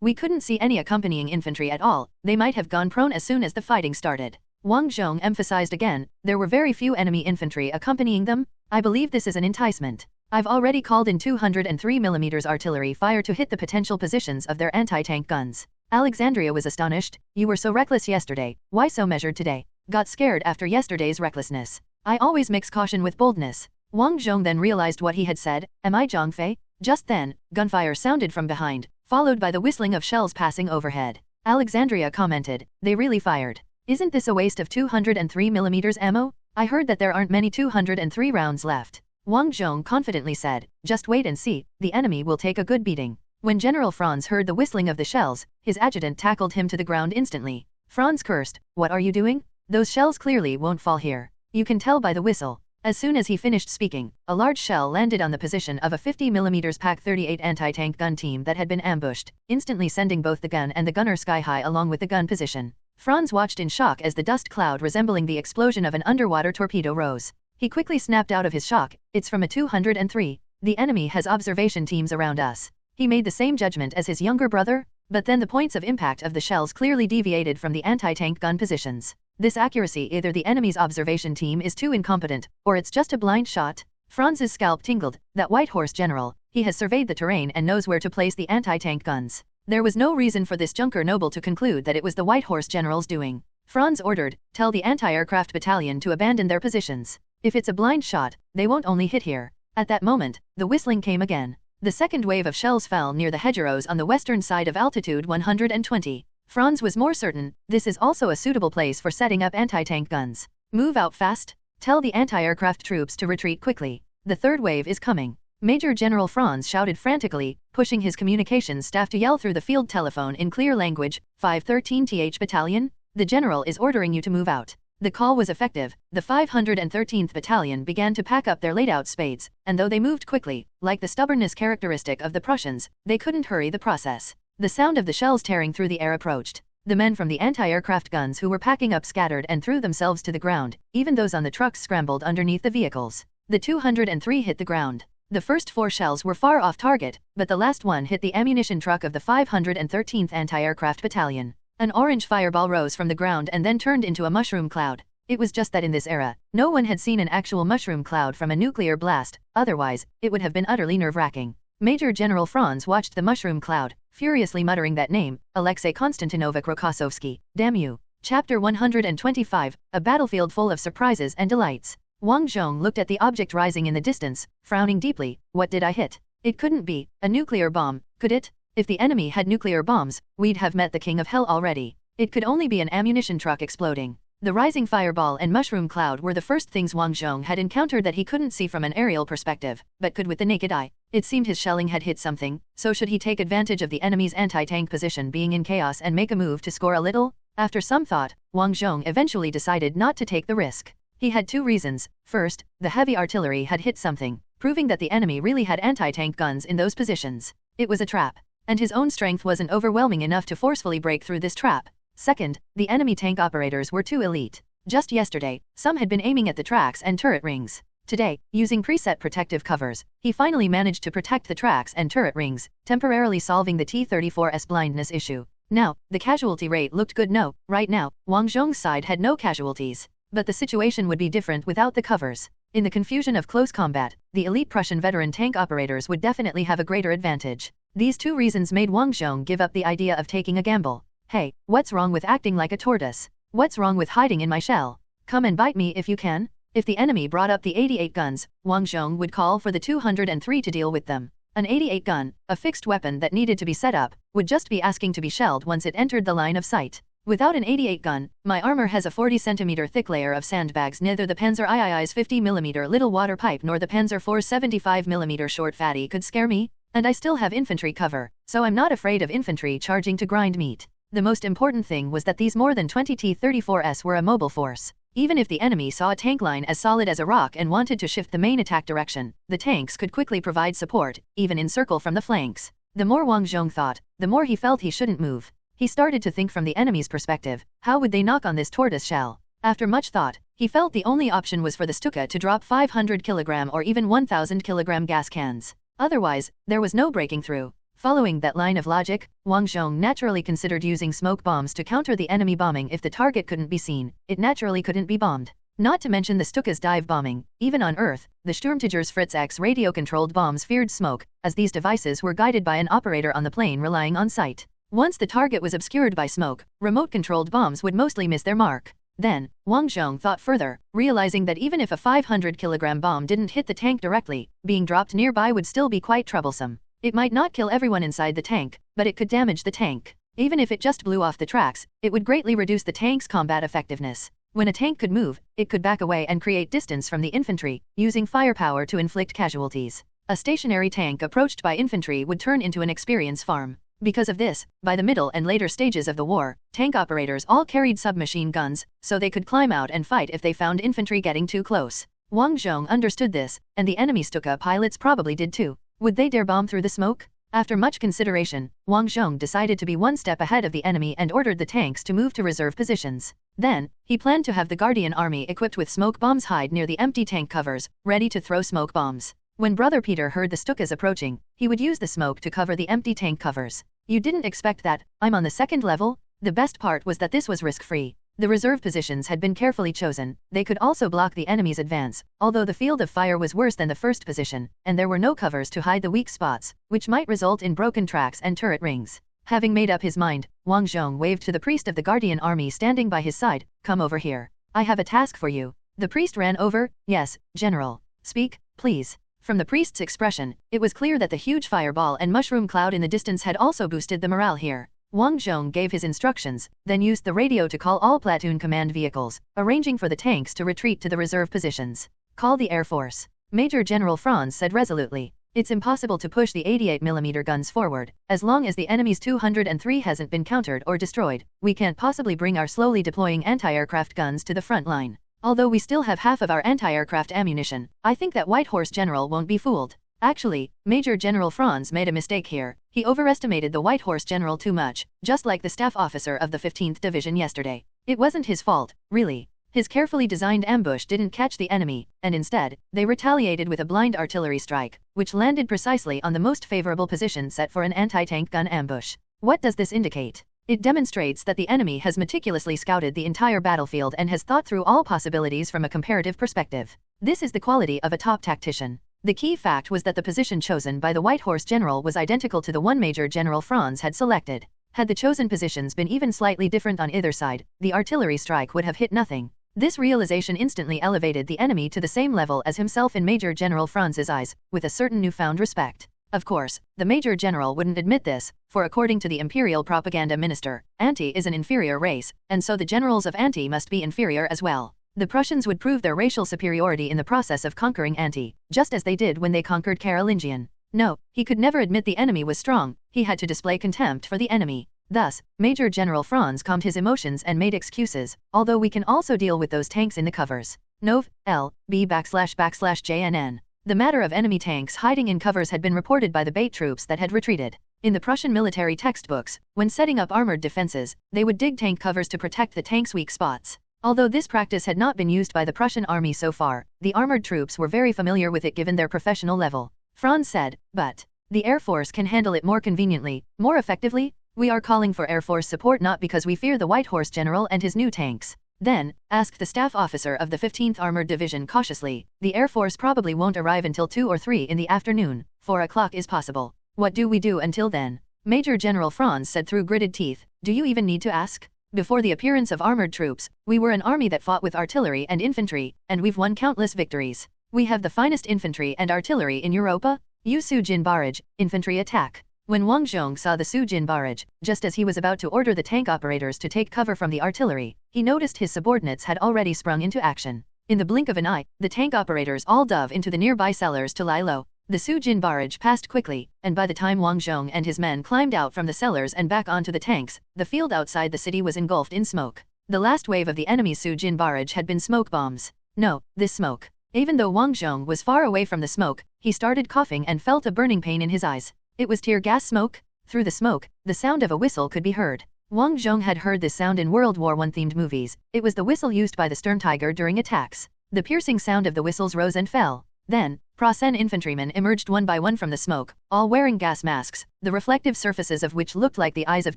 we couldn't see any accompanying infantry at all. They might have gone prone as soon as the fighting started." Wang Zhong emphasized again, "There were very few enemy infantry accompanying them. I believe this is an enticement. I've already called in 203mm artillery fire to hit the potential positions of their anti-tank guns." Alexandria was astonished. "You were so reckless yesterday, why so measured today?" "Got scared after yesterday's recklessness. I always mix caution with boldness." Wang Zhong then realized what he had said. "Am I Zhang Fei?" Just then, gunfire sounded from behind, followed by the whistling of shells passing overhead. Alexandria commented. They really fired. Isn't this a waste of 203mm ammo? I heard that there aren't many 203 rounds left. Wang Zhong confidently said. Just wait and see, the enemy will take a good beating. When General Franz heard the whistling of the shells, his adjutant tackled him to the ground instantly. Franz cursed. What are you doing? Those shells clearly won't fall here. You can tell by the whistle. As soon as he finished speaking, a large shell landed on the position of a 50mm PaK-38 anti-tank gun team that had been ambushed, instantly sending both the gun and the gunner sky-high along with the gun position. Franz watched in shock as the dust cloud resembling the explosion of an underwater torpedo rose. He quickly snapped out of his shock. It's from a 203. The enemy has observation teams around us. He made the same judgment as his younger brother, but then the points of impact of the shells clearly deviated from the anti-tank gun positions. This accuracy, either the enemy's observation team is too incompetent, or it's just a blind shot. Franz's scalp tingled. That White Horse general, he has surveyed the terrain and knows where to place the anti-tank guns. There was no reason for this Junker noble to conclude that it was the White Horse general's doing. Franz ordered, tell the anti-aircraft battalion to abandon their positions. If it's a blind shot, they won't only hit here. At that moment, the whistling came again. The second wave of shells fell near the hedgerows on the western side of altitude 120. Franz was more certain, this is also a suitable place for setting up anti-tank guns. Move out fast. Tell the anti-aircraft troops to retreat quickly. The third wave is coming. Major General Franz shouted frantically, pushing his communications staff to yell through the field telephone in clear language, 513th Battalion? The general is ordering you to move out. The call was effective. The 513th Battalion began to pack up their laid-out spades, and though they moved quickly, like the stubbornness characteristic of the Prussians, they couldn't hurry the process. The sound of the shells tearing through the air approached. The men from the anti-aircraft guns who were packing up scattered and threw themselves to the ground, even those on the trucks scrambled underneath the vehicles. The 203 hit the ground. The first 4 shells were far off target, but the last one hit the ammunition truck of the 513th Anti-Aircraft Battalion. An orange fireball rose from the ground and then turned into a mushroom cloud. It was just that in this era, no one had seen an actual mushroom cloud from a nuclear blast, otherwise, it would have been utterly nerve-wracking. Major General Franz watched the mushroom cloud, furiously muttering that name, Alexei Konstantinovich Rokossovsky. Damn you. Chapter 125, A Battlefield Full of Surprises and Delights. Wang Zhong looked at the object rising in the distance, frowning deeply. What did I hit? It couldn't be a nuclear bomb, could it? If the enemy had nuclear bombs, we'd have met the King of Hell already. It could only be an ammunition truck exploding. The rising fireball and mushroom cloud were the first things Wang Zhong had encountered that he couldn't see from an aerial perspective, but could with the naked eye. It seemed his shelling had hit something, so should he take advantage of the enemy's anti-tank position being in chaos and make a move to score a little? After some thought, Wang Zhong eventually decided not to take the risk. He had 2 reasons. First, the heavy artillery had hit something, proving that the enemy really had anti-tank guns in those positions. It was a trap, and his own strength wasn't overwhelming enough to forcefully break through this trap. Second, the enemy tank operators were too elite. Just yesterday, some had been aiming at the tracks and turret rings. Today, using preset protective covers, he finally managed to protect the tracks and turret rings, temporarily solving the T-34's blindness issue. Now, the casualty rate looked good. No, right now, Wang Zhong's side had no casualties. But the situation would be different without the covers. In the confusion of close combat, the elite Prussian veteran tank operators would definitely have a greater advantage. These 2 reasons made Wang Zhong give up the idea of taking a gamble. Hey, what's wrong with acting like a tortoise? What's wrong with hiding in my shell? Come and bite me if you can. If the enemy brought up the 88 guns, Wang Zhong would call for the 203 to deal with them. An 88 gun, a fixed weapon that needed to be set up, would just be asking to be shelled once it entered the line of sight. Without an 88 gun, my armor has a 40 cm thick layer of sandbags. Neither the Panzer III's 50 mm little water pipe nor the Panzer IV's 75 mm short fatty could scare me, and I still have infantry cover, so I'm not afraid of infantry charging to grind meat. The most important thing was that these more than 20 T-34s were a mobile force. Even if the enemy saw a tank line as solid as a rock and wanted to shift the main attack direction, the tanks could quickly provide support, even in circle from the flanks. The more Wang Zhong thought, the more he felt he shouldn't move. He started to think from the enemy's perspective. How would they knock on this tortoise shell? After much thought, he felt the only option was for the Stuka to drop 500 kg or even 1000 kg gas cans. Otherwise, there was no breaking through. Following that line of logic, Wang Zhong naturally considered using smoke bombs to counter the enemy bombing. If the target couldn't be seen, it naturally couldn't be bombed. Not to mention the Stuka's dive bombing. Even on Earth, the Sturmtiger's Fritz X radio-controlled bombs feared smoke, as these devices were guided by an operator on the plane relying on sight. Once the target was obscured by smoke, remote-controlled bombs would mostly miss their mark. Then, Wang Zhong thought further, realizing that even if a 500 kg bomb didn't hit the tank directly, being dropped nearby would still be quite troublesome. It might not kill everyone inside the tank, but it could damage the tank. Even if it just blew off the tracks, it would greatly reduce the tank's combat effectiveness. When a tank could move, it could back away and create distance from the infantry, using firepower to inflict casualties. A stationary tank approached by infantry would turn into an experience farm. Because of this, by the middle and later stages of the war, tank operators all carried submachine guns, so they could climb out and fight if they found infantry getting too close. Wang Zhong understood this, and the enemy Stuka pilots probably did too. Would they dare bomb through the smoke? After much consideration, Wang Zhong decided to be one step ahead of the enemy and ordered the tanks to move to reserve positions. Then, he planned to have the Guardian army equipped with smoke bombs hide near the empty tank covers, ready to throw smoke bombs. When Brother Peter heard the Stukas approaching, he would use the smoke to cover the empty tank covers. You didn't expect that, I'm on the second level? The best part was that this was risk-free. The reserve positions had been carefully chosen. They could also block the enemy's advance, although the field of fire was worse than the first position, and there were no covers to hide the weak spots, which might result in broken tracks and turret rings. Having made up his mind, Wang Zhong waved to the priest of the Guardian army standing by his side, "Come over here. I have a task for you." The priest ran over. "Yes, General. Speak, please." From the priest's expression, it was clear that the huge fireball and mushroom cloud in the distance had also boosted the morale here. Wang Zhong gave his instructions, then used the radio to call all platoon command vehicles, arranging for the tanks to retreat to the reserve positions. "Call the Air Force." Major General Franz said resolutely. "It's impossible to push the 88mm guns forward. As long as the enemy's 203 hasn't been countered or destroyed, we can't possibly bring our slowly deploying anti-aircraft guns to the front line. Although we still have half of our anti-aircraft ammunition, I think that White Horse General won't be fooled." Actually, Major General Franz made a mistake here. He overestimated the White Horse General too much, just like the staff officer of the 15th Division yesterday. It wasn't his fault, really. His carefully designed ambush didn't catch the enemy, and instead, they retaliated with a blind artillery strike, which landed precisely on the most favorable position set for an anti-tank gun ambush. What does this indicate? It demonstrates that the enemy has meticulously scouted the entire battlefield and has thought through all possibilities from a comparative perspective. This is the quality of a top tactician. The key fact was that the position chosen by the White Horse General was identical to the one Major General Franz had selected. Had the chosen positions been even slightly different on either side, the artillery strike would have hit nothing. This realization instantly elevated the enemy to the same level as himself in Major General Franz's eyes, with a certain newfound respect. Of course, the Major General wouldn't admit this, for according to the Imperial Propaganda Minister, Anti is an inferior race, and so the generals of Anti must be inferior as well. The Prussians would prove their racial superiority in the process of conquering Anti, just as they did when they conquered Carolingian. No, he could never admit the enemy was strong, he had to display contempt for the enemy. Thus, Major General Franz calmed his emotions and made excuses, although we can also deal with those tanks in the covers. Nov. L. B//JNN. The matter of enemy tanks hiding in covers had been reported by the Bait troops that had retreated. In the Prussian military textbooks, when setting up armored defenses, they would dig tank covers to protect the tank's weak spots. Although this practice had not been used by the Prussian army so far, the armored troops were very familiar with it given their professional level. Franz said, "But the Air Force can handle it more conveniently, more effectively? We are calling for Air Force support not because we fear the White Horse General and his new tanks." Then, asked the staff officer of the 15th Armored Division cautiously, "The Air Force probably won't arrive until 2 or 3 in the afternoon. 4 o'clock is possible. What do we do until then?" Major General Franz said through gritted teeth, "Do you even need to ask? Before the appearance of armored troops, we were an army that fought with artillery and infantry, and we've won countless victories. We have the finest infantry and artillery in Europa. Use Sujin barrage, infantry attack." When Wang Zhong saw the Sujin barrage, just as he was about to order the tank operators to take cover from the artillery, he noticed his subordinates had already sprung into action. In the blink of an eye, the tank operators all dove into the nearby cellars to lie low. The Sujin barrage passed quickly, and by the time Wang Zhong and his men climbed out from the cellars and back onto the tanks, the field outside the city was engulfed in smoke. The last wave of the enemy's Sujin barrage had been smoke bombs. No, this smoke. Even though Wang Zhong was far away from the smoke, he started coughing and felt a burning pain in his eyes. It was tear gas smoke. Through the smoke, the sound of a whistle could be heard. Wang Zhong had heard this sound in World War I themed movies. It was the whistle used by the Stern Tiger during attacks. The piercing sound of the whistles rose and fell. Then, Prasen infantrymen emerged one by one from the smoke, all wearing gas masks, the reflective surfaces of which looked like the eyes of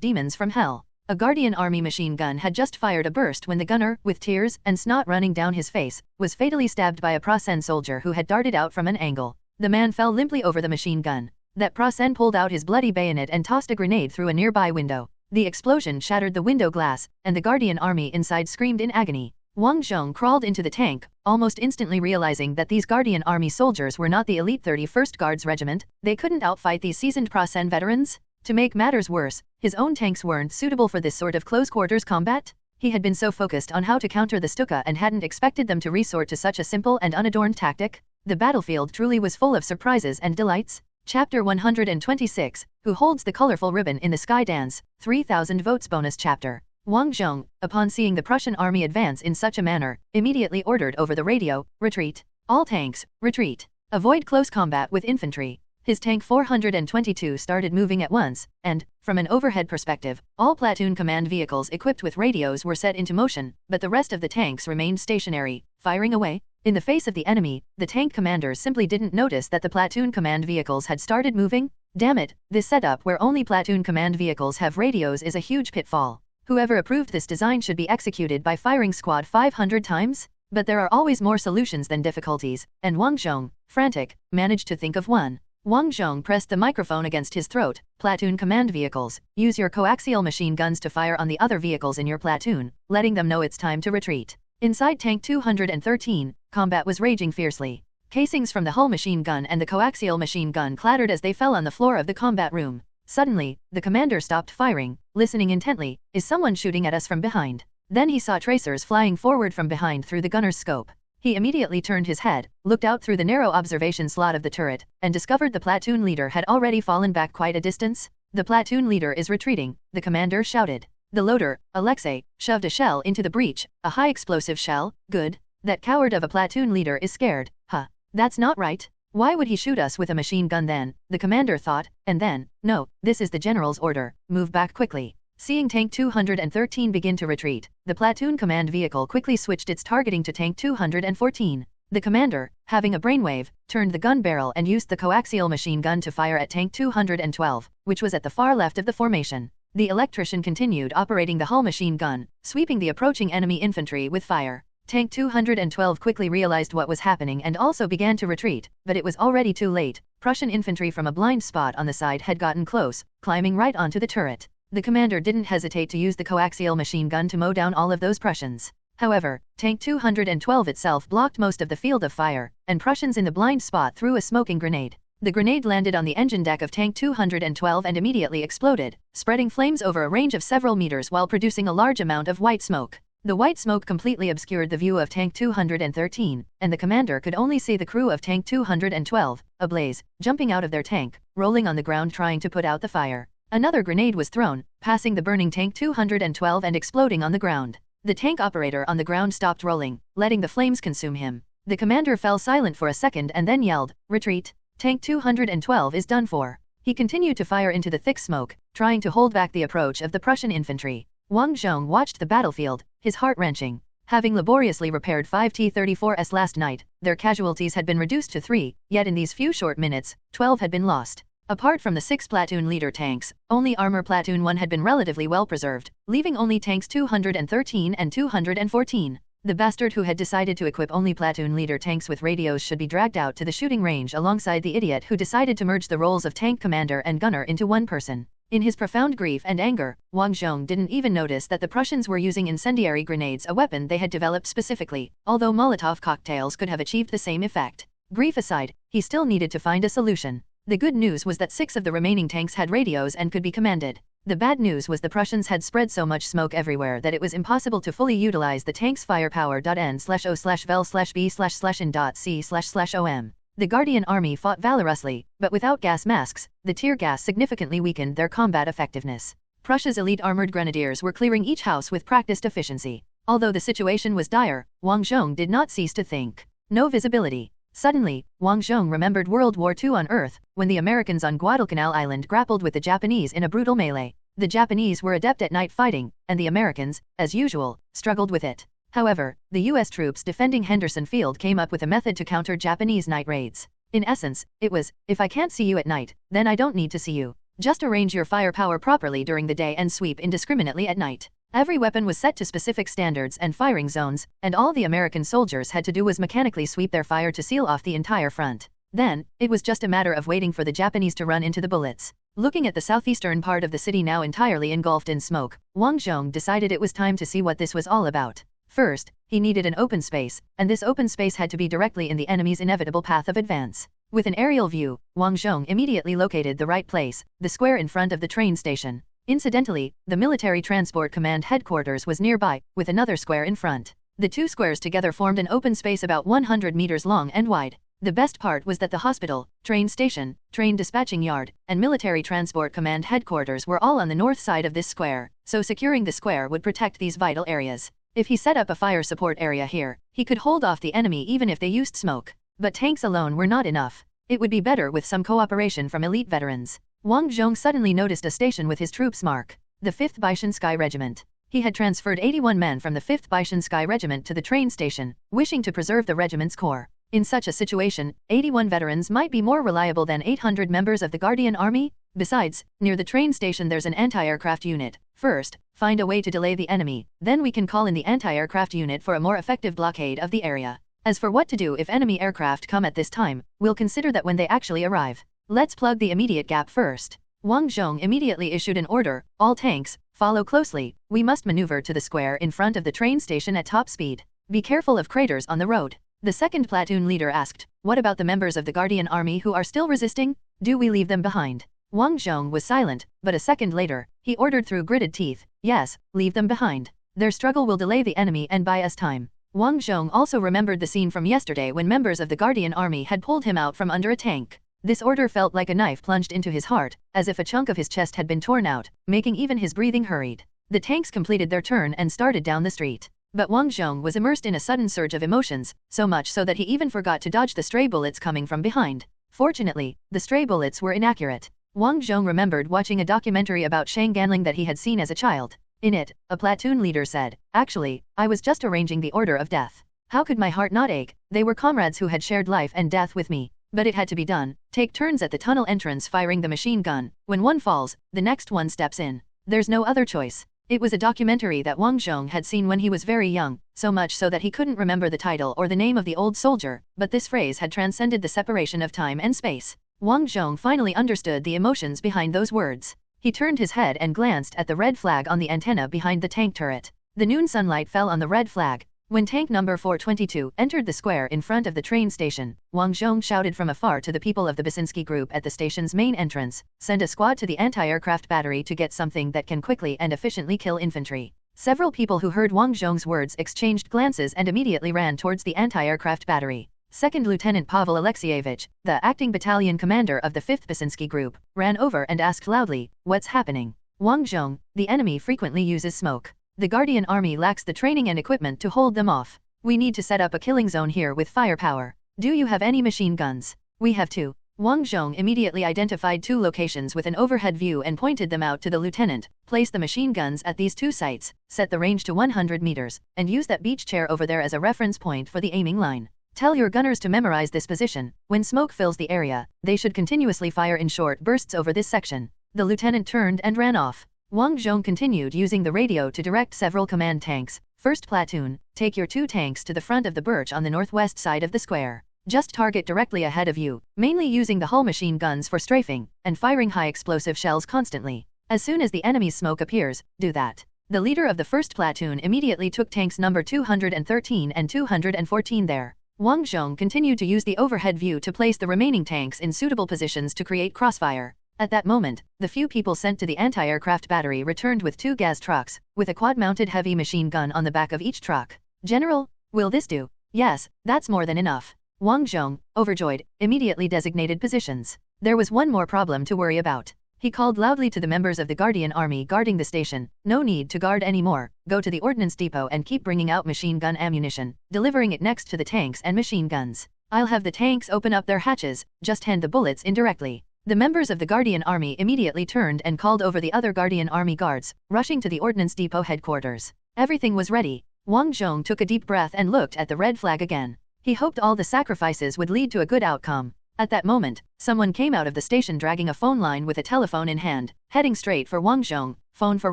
demons from hell. A Guardian army machine gun had just fired a burst when the gunner, with tears and snot running down his face, was fatally stabbed by a Prasen soldier who had darted out from an angle. The man fell limply over the machine gun. That Prasen pulled out his bloody bayonet and tossed a grenade through a nearby window. The explosion shattered the window glass, and the Guardian army inside screamed in agony. Wang Zhong crawled into the tank, almost instantly realizing that these Guardian army soldiers were not the elite 31st Guards Regiment. They couldn't outfight these seasoned Prasen veterans. To make matters worse, his own tanks weren't suitable for this sort of close-quarters combat. He had been so focused on how to counter the Stuka and hadn't expected them to resort to such a simple and unadorned tactic. The battlefield truly was full of surprises and delights. Chapter 126, Who Holds the Colorful Ribbon in the Sky Dance, 3000 votes bonus chapter. Wang Zhong, upon seeing the Prussian army advance in such a manner, immediately ordered over the radio, "Retreat. All tanks, retreat. Avoid close combat with infantry." His tank 422 started moving at once, and, from an overhead perspective, all platoon command vehicles equipped with radios were set into motion, but the rest of the tanks remained stationary, firing away. In the face of the enemy, the tank commanders simply didn't notice that the platoon command vehicles had started moving. Damn it, this setup where only platoon command vehicles have radios is a huge pitfall. Whoever approved this design should be executed by firing squad 500 times? But there are always more solutions than difficulties, and Wang Zhong, frantic, managed to think of one. Wang Zhong pressed the microphone against his throat. "Platoon command vehicles, use your coaxial machine guns to fire on the other vehicles in your platoon, letting them know it's time to retreat." Inside Tank 213, combat was raging fiercely. Casings from the hull machine gun and the coaxial machine gun clattered as they fell on the floor of the combat room. Suddenly, the commander stopped firing, listening intently. "Is someone shooting at us from behind?" Then he saw tracers flying forward from behind through the gunner's scope. He immediately turned his head, looked out through the narrow observation slot of the turret, and discovered the platoon leader had already fallen back quite a distance. "The platoon leader is retreating," the commander shouted. The loader, Alexei, shoved a shell into the breach, a high explosive shell. "Good. That coward of a platoon leader is scared, huh? That's not right. Why would he shoot us with a machine gun then?" the commander thought, and then, "No, this is the general's order, move back quickly." Seeing Tank 213 begin to retreat, the platoon command vehicle quickly switched its targeting to Tank 214. The commander, having a brainwave, turned the gun barrel and used the coaxial machine gun to fire at Tank 212, which was at the far left of the formation. The electrician continued operating the hull machine gun, sweeping the approaching enemy infantry with fire. Tank 212 quickly realized what was happening and also began to retreat, but it was already too late. Prussian infantry from a blind spot on the side had gotten close, climbing right onto the turret. The commander didn't hesitate to use the coaxial machine gun to mow down all of those Prussians. However, Tank 212 itself blocked most of the field of fire, and Prussians in the blind spot threw a smoking grenade. The grenade landed on the engine deck of Tank 212 and immediately exploded, spreading flames over a range of several meters while producing a large amount of white smoke. The white smoke completely obscured the view of Tank 213, and the commander could only see the crew of Tank 212, ablaze, jumping out of their tank, rolling on the ground trying to put out the fire. Another grenade was thrown, passing the burning Tank 212 and exploding on the ground. The tank operator on the ground stopped rolling, letting the flames consume him. The commander fell silent for a second and then yelled, "Retreat! Tank 212 is done for." He continued to fire into the thick smoke, trying to hold back the approach of the Prussian infantry. Wang Zhong watched the battlefield, his heart wrenching. Having laboriously repaired 5 T-34s last night, their casualties had been reduced to 3, yet in these few short minutes, 12 had been lost. Apart from the 6 platoon leader tanks, only Armor Platoon 1 had been relatively well preserved, leaving only Tanks 213 and 214. The bastard who had decided to equip only platoon leader tanks with radios should be dragged out to the shooting range alongside the idiot who decided to merge the roles of tank commander and gunner into one person. In his profound grief and anger, Wang Zhong didn't even notice that the Prussians were using incendiary grenades, a weapon they had developed specifically, although Molotov cocktails could have achieved the same effect. Grief aside, he still needed to find a solution. The good news was that 6 of the remaining tanks had radios and could be commanded. The bad news was the Prussians had spread so much smoke everywhere that it was impossible to fully utilize the tank's firepower. N/O/vel/B/in.C//om. The Guardian army fought valorously, but without gas masks, the tear gas significantly weakened their combat effectiveness. Prussia's elite armored grenadiers were clearing each house with practiced efficiency. Although the situation was dire, Wang Zhong did not cease to think. No visibility. Suddenly, Wang Zhong remembered World War II on Earth, when the Americans on Guadalcanal Island grappled with the Japanese in a brutal melee. The Japanese were adept at night fighting, and the Americans, as usual, struggled with it. However, the U.S. troops defending Henderson Field came up with a method to counter Japanese night raids. In essence, it was, if I can't see you at night, then I don't need to see you. Just arrange your firepower properly during the day and sweep indiscriminately at night. Every weapon was set to specific standards and firing zones, and all the American soldiers had to do was mechanically sweep their fire to seal off the entire front. Then, it was just a matter of waiting for the Japanese to run into the bullets. Looking at the southeastern part of the city now entirely engulfed in smoke, Wang Zhong decided it was time to see what this was all about. First, he needed an open space, and this open space had to be directly in the enemy's inevitable path of advance. With an aerial view, Wang Zhong immediately located the right place, the square in front of the train station. Incidentally, the Military Transport Command headquarters was nearby, with another square in front. The two squares together formed an open space about 100 meters long and wide. The best part was that the hospital, train station, train dispatching yard, and Military Transport Command headquarters were all on the north side of this square, so securing the square would protect these vital areas. If he set up a fire support area here, he could hold off the enemy even if they used smoke. But tanks alone were not enough. It would be better with some cooperation from elite veterans. Wang Zhong suddenly noticed a station with his troops mark, the 5th Baishansky Regiment. He had transferred 81 men from the 5th Baishansky Regiment to the train station, wishing to preserve the regiment's core. In such a situation, 81 veterans might be more reliable than 800 members of the Guardian Army. Besides, near the train station there's an anti-aircraft unit. First, find a way to delay the enemy, then we can call in the anti-aircraft unit for a more effective blockade of the area. As for what to do if enemy aircraft come at this time, we'll consider that when they actually arrive. Let's plug the immediate gap first. Wang Zhong immediately issued an order, all tanks, follow closely, we must maneuver to the square in front of the train station at top speed. Be careful of craters on the road. The second platoon leader asked, what about the members of the Guardian Army who are still resisting? Do we leave them behind? Wang Zhong was silent, but a second later, he ordered through gritted teeth, yes, leave them behind. Their struggle will delay the enemy and buy us time. Wang Zhong also remembered the scene from yesterday when members of the Guardian Army had pulled him out from under a tank. This order felt like a knife plunged into his heart, as if a chunk of his chest had been torn out, making even his breathing hurried. The tanks completed their turn and started down the street. But Wang Zhong was immersed in a sudden surge of emotions, so much so that he even forgot to dodge the stray bullets coming from behind. Fortunately, the stray bullets were inaccurate. Wang Zhong remembered watching a documentary about Shangganling that he had seen as a child. In it, a platoon leader said, actually, I was just arranging the order of death. How could my heart not ache? They were comrades who had shared life and death with me. But it had to be done. Take turns at the tunnel entrance firing the machine gun. When one falls, the next one steps in. There's no other choice. It was a documentary that Wang Zhong had seen when he was very young, so much so that he couldn't remember the title or the name of the old soldier, but this phrase had transcended the separation of time and space. Wang Zhong finally understood the emotions behind those words. He turned his head and glanced at the red flag on the antenna behind the tank turret. The noon sunlight fell on the red flag. When tank number 422 entered the square in front of the train station, Wang Zhong shouted from afar to the people of the Basinski group at the station's main entrance, send a squad to the anti-aircraft battery to get something that can quickly and efficiently kill infantry. Several people who heard Wang Zhong's words exchanged glances and immediately ran towards the anti-aircraft battery. Second Lieutenant Pavel Alexeyevich, the acting battalion commander of the 5th Basinski group, ran over and asked loudly, what's happening? Wang Zhong, the enemy frequently uses smoke. The Guardian Army lacks the training and equipment to hold them off. We need to set up a killing zone here with firepower. Do you have any machine guns? We have two. Wang Zhong immediately identified two locations with an overhead view and pointed them out to the lieutenant. Place the machine guns at these two sites, set the range to 100 meters, and use that beach chair over there as a reference point for the aiming line. Tell your gunners to memorize this position. When smoke fills the area, they should continuously fire in short bursts over this section. The lieutenant turned and ran off. Wang Zhong continued using the radio to direct several command tanks. First platoon, take your two tanks to the front of the birch on the northwest side of the square. Just target directly ahead of you, mainly using the hull machine guns for strafing, and firing high explosive shells constantly. As soon as the enemy's smoke appears, do that. The leader of the first platoon immediately took tanks number 213 and 214 there. Wang Zhong continued to use the overhead view to place the remaining tanks in suitable positions to create crossfire. At that moment, the few people sent to the anti-aircraft battery returned with two gas trucks, with a quad-mounted heavy machine gun on the back of each truck. General, will this do? Yes, that's more than enough. Wang Zhong, overjoyed, immediately designated positions. There was one more problem to worry about. He called loudly to the members of the Guardian Army guarding the station, no need to guard anymore, go to the ordnance depot and keep bringing out machine gun ammunition, delivering it next to the tanks and machine guns. I'll have the tanks open up their hatches, just hand the bullets in directly. The members of the Guardian Army immediately turned and called over the other Guardian Army guards, rushing to the ordnance depot headquarters. Everything was ready. Wang Zhong took a deep breath and looked at the red flag again. He hoped all the sacrifices would lead to a good outcome. At that moment, someone came out of the station dragging a phone line with a telephone in hand, heading straight for Wang Zhong. Phone for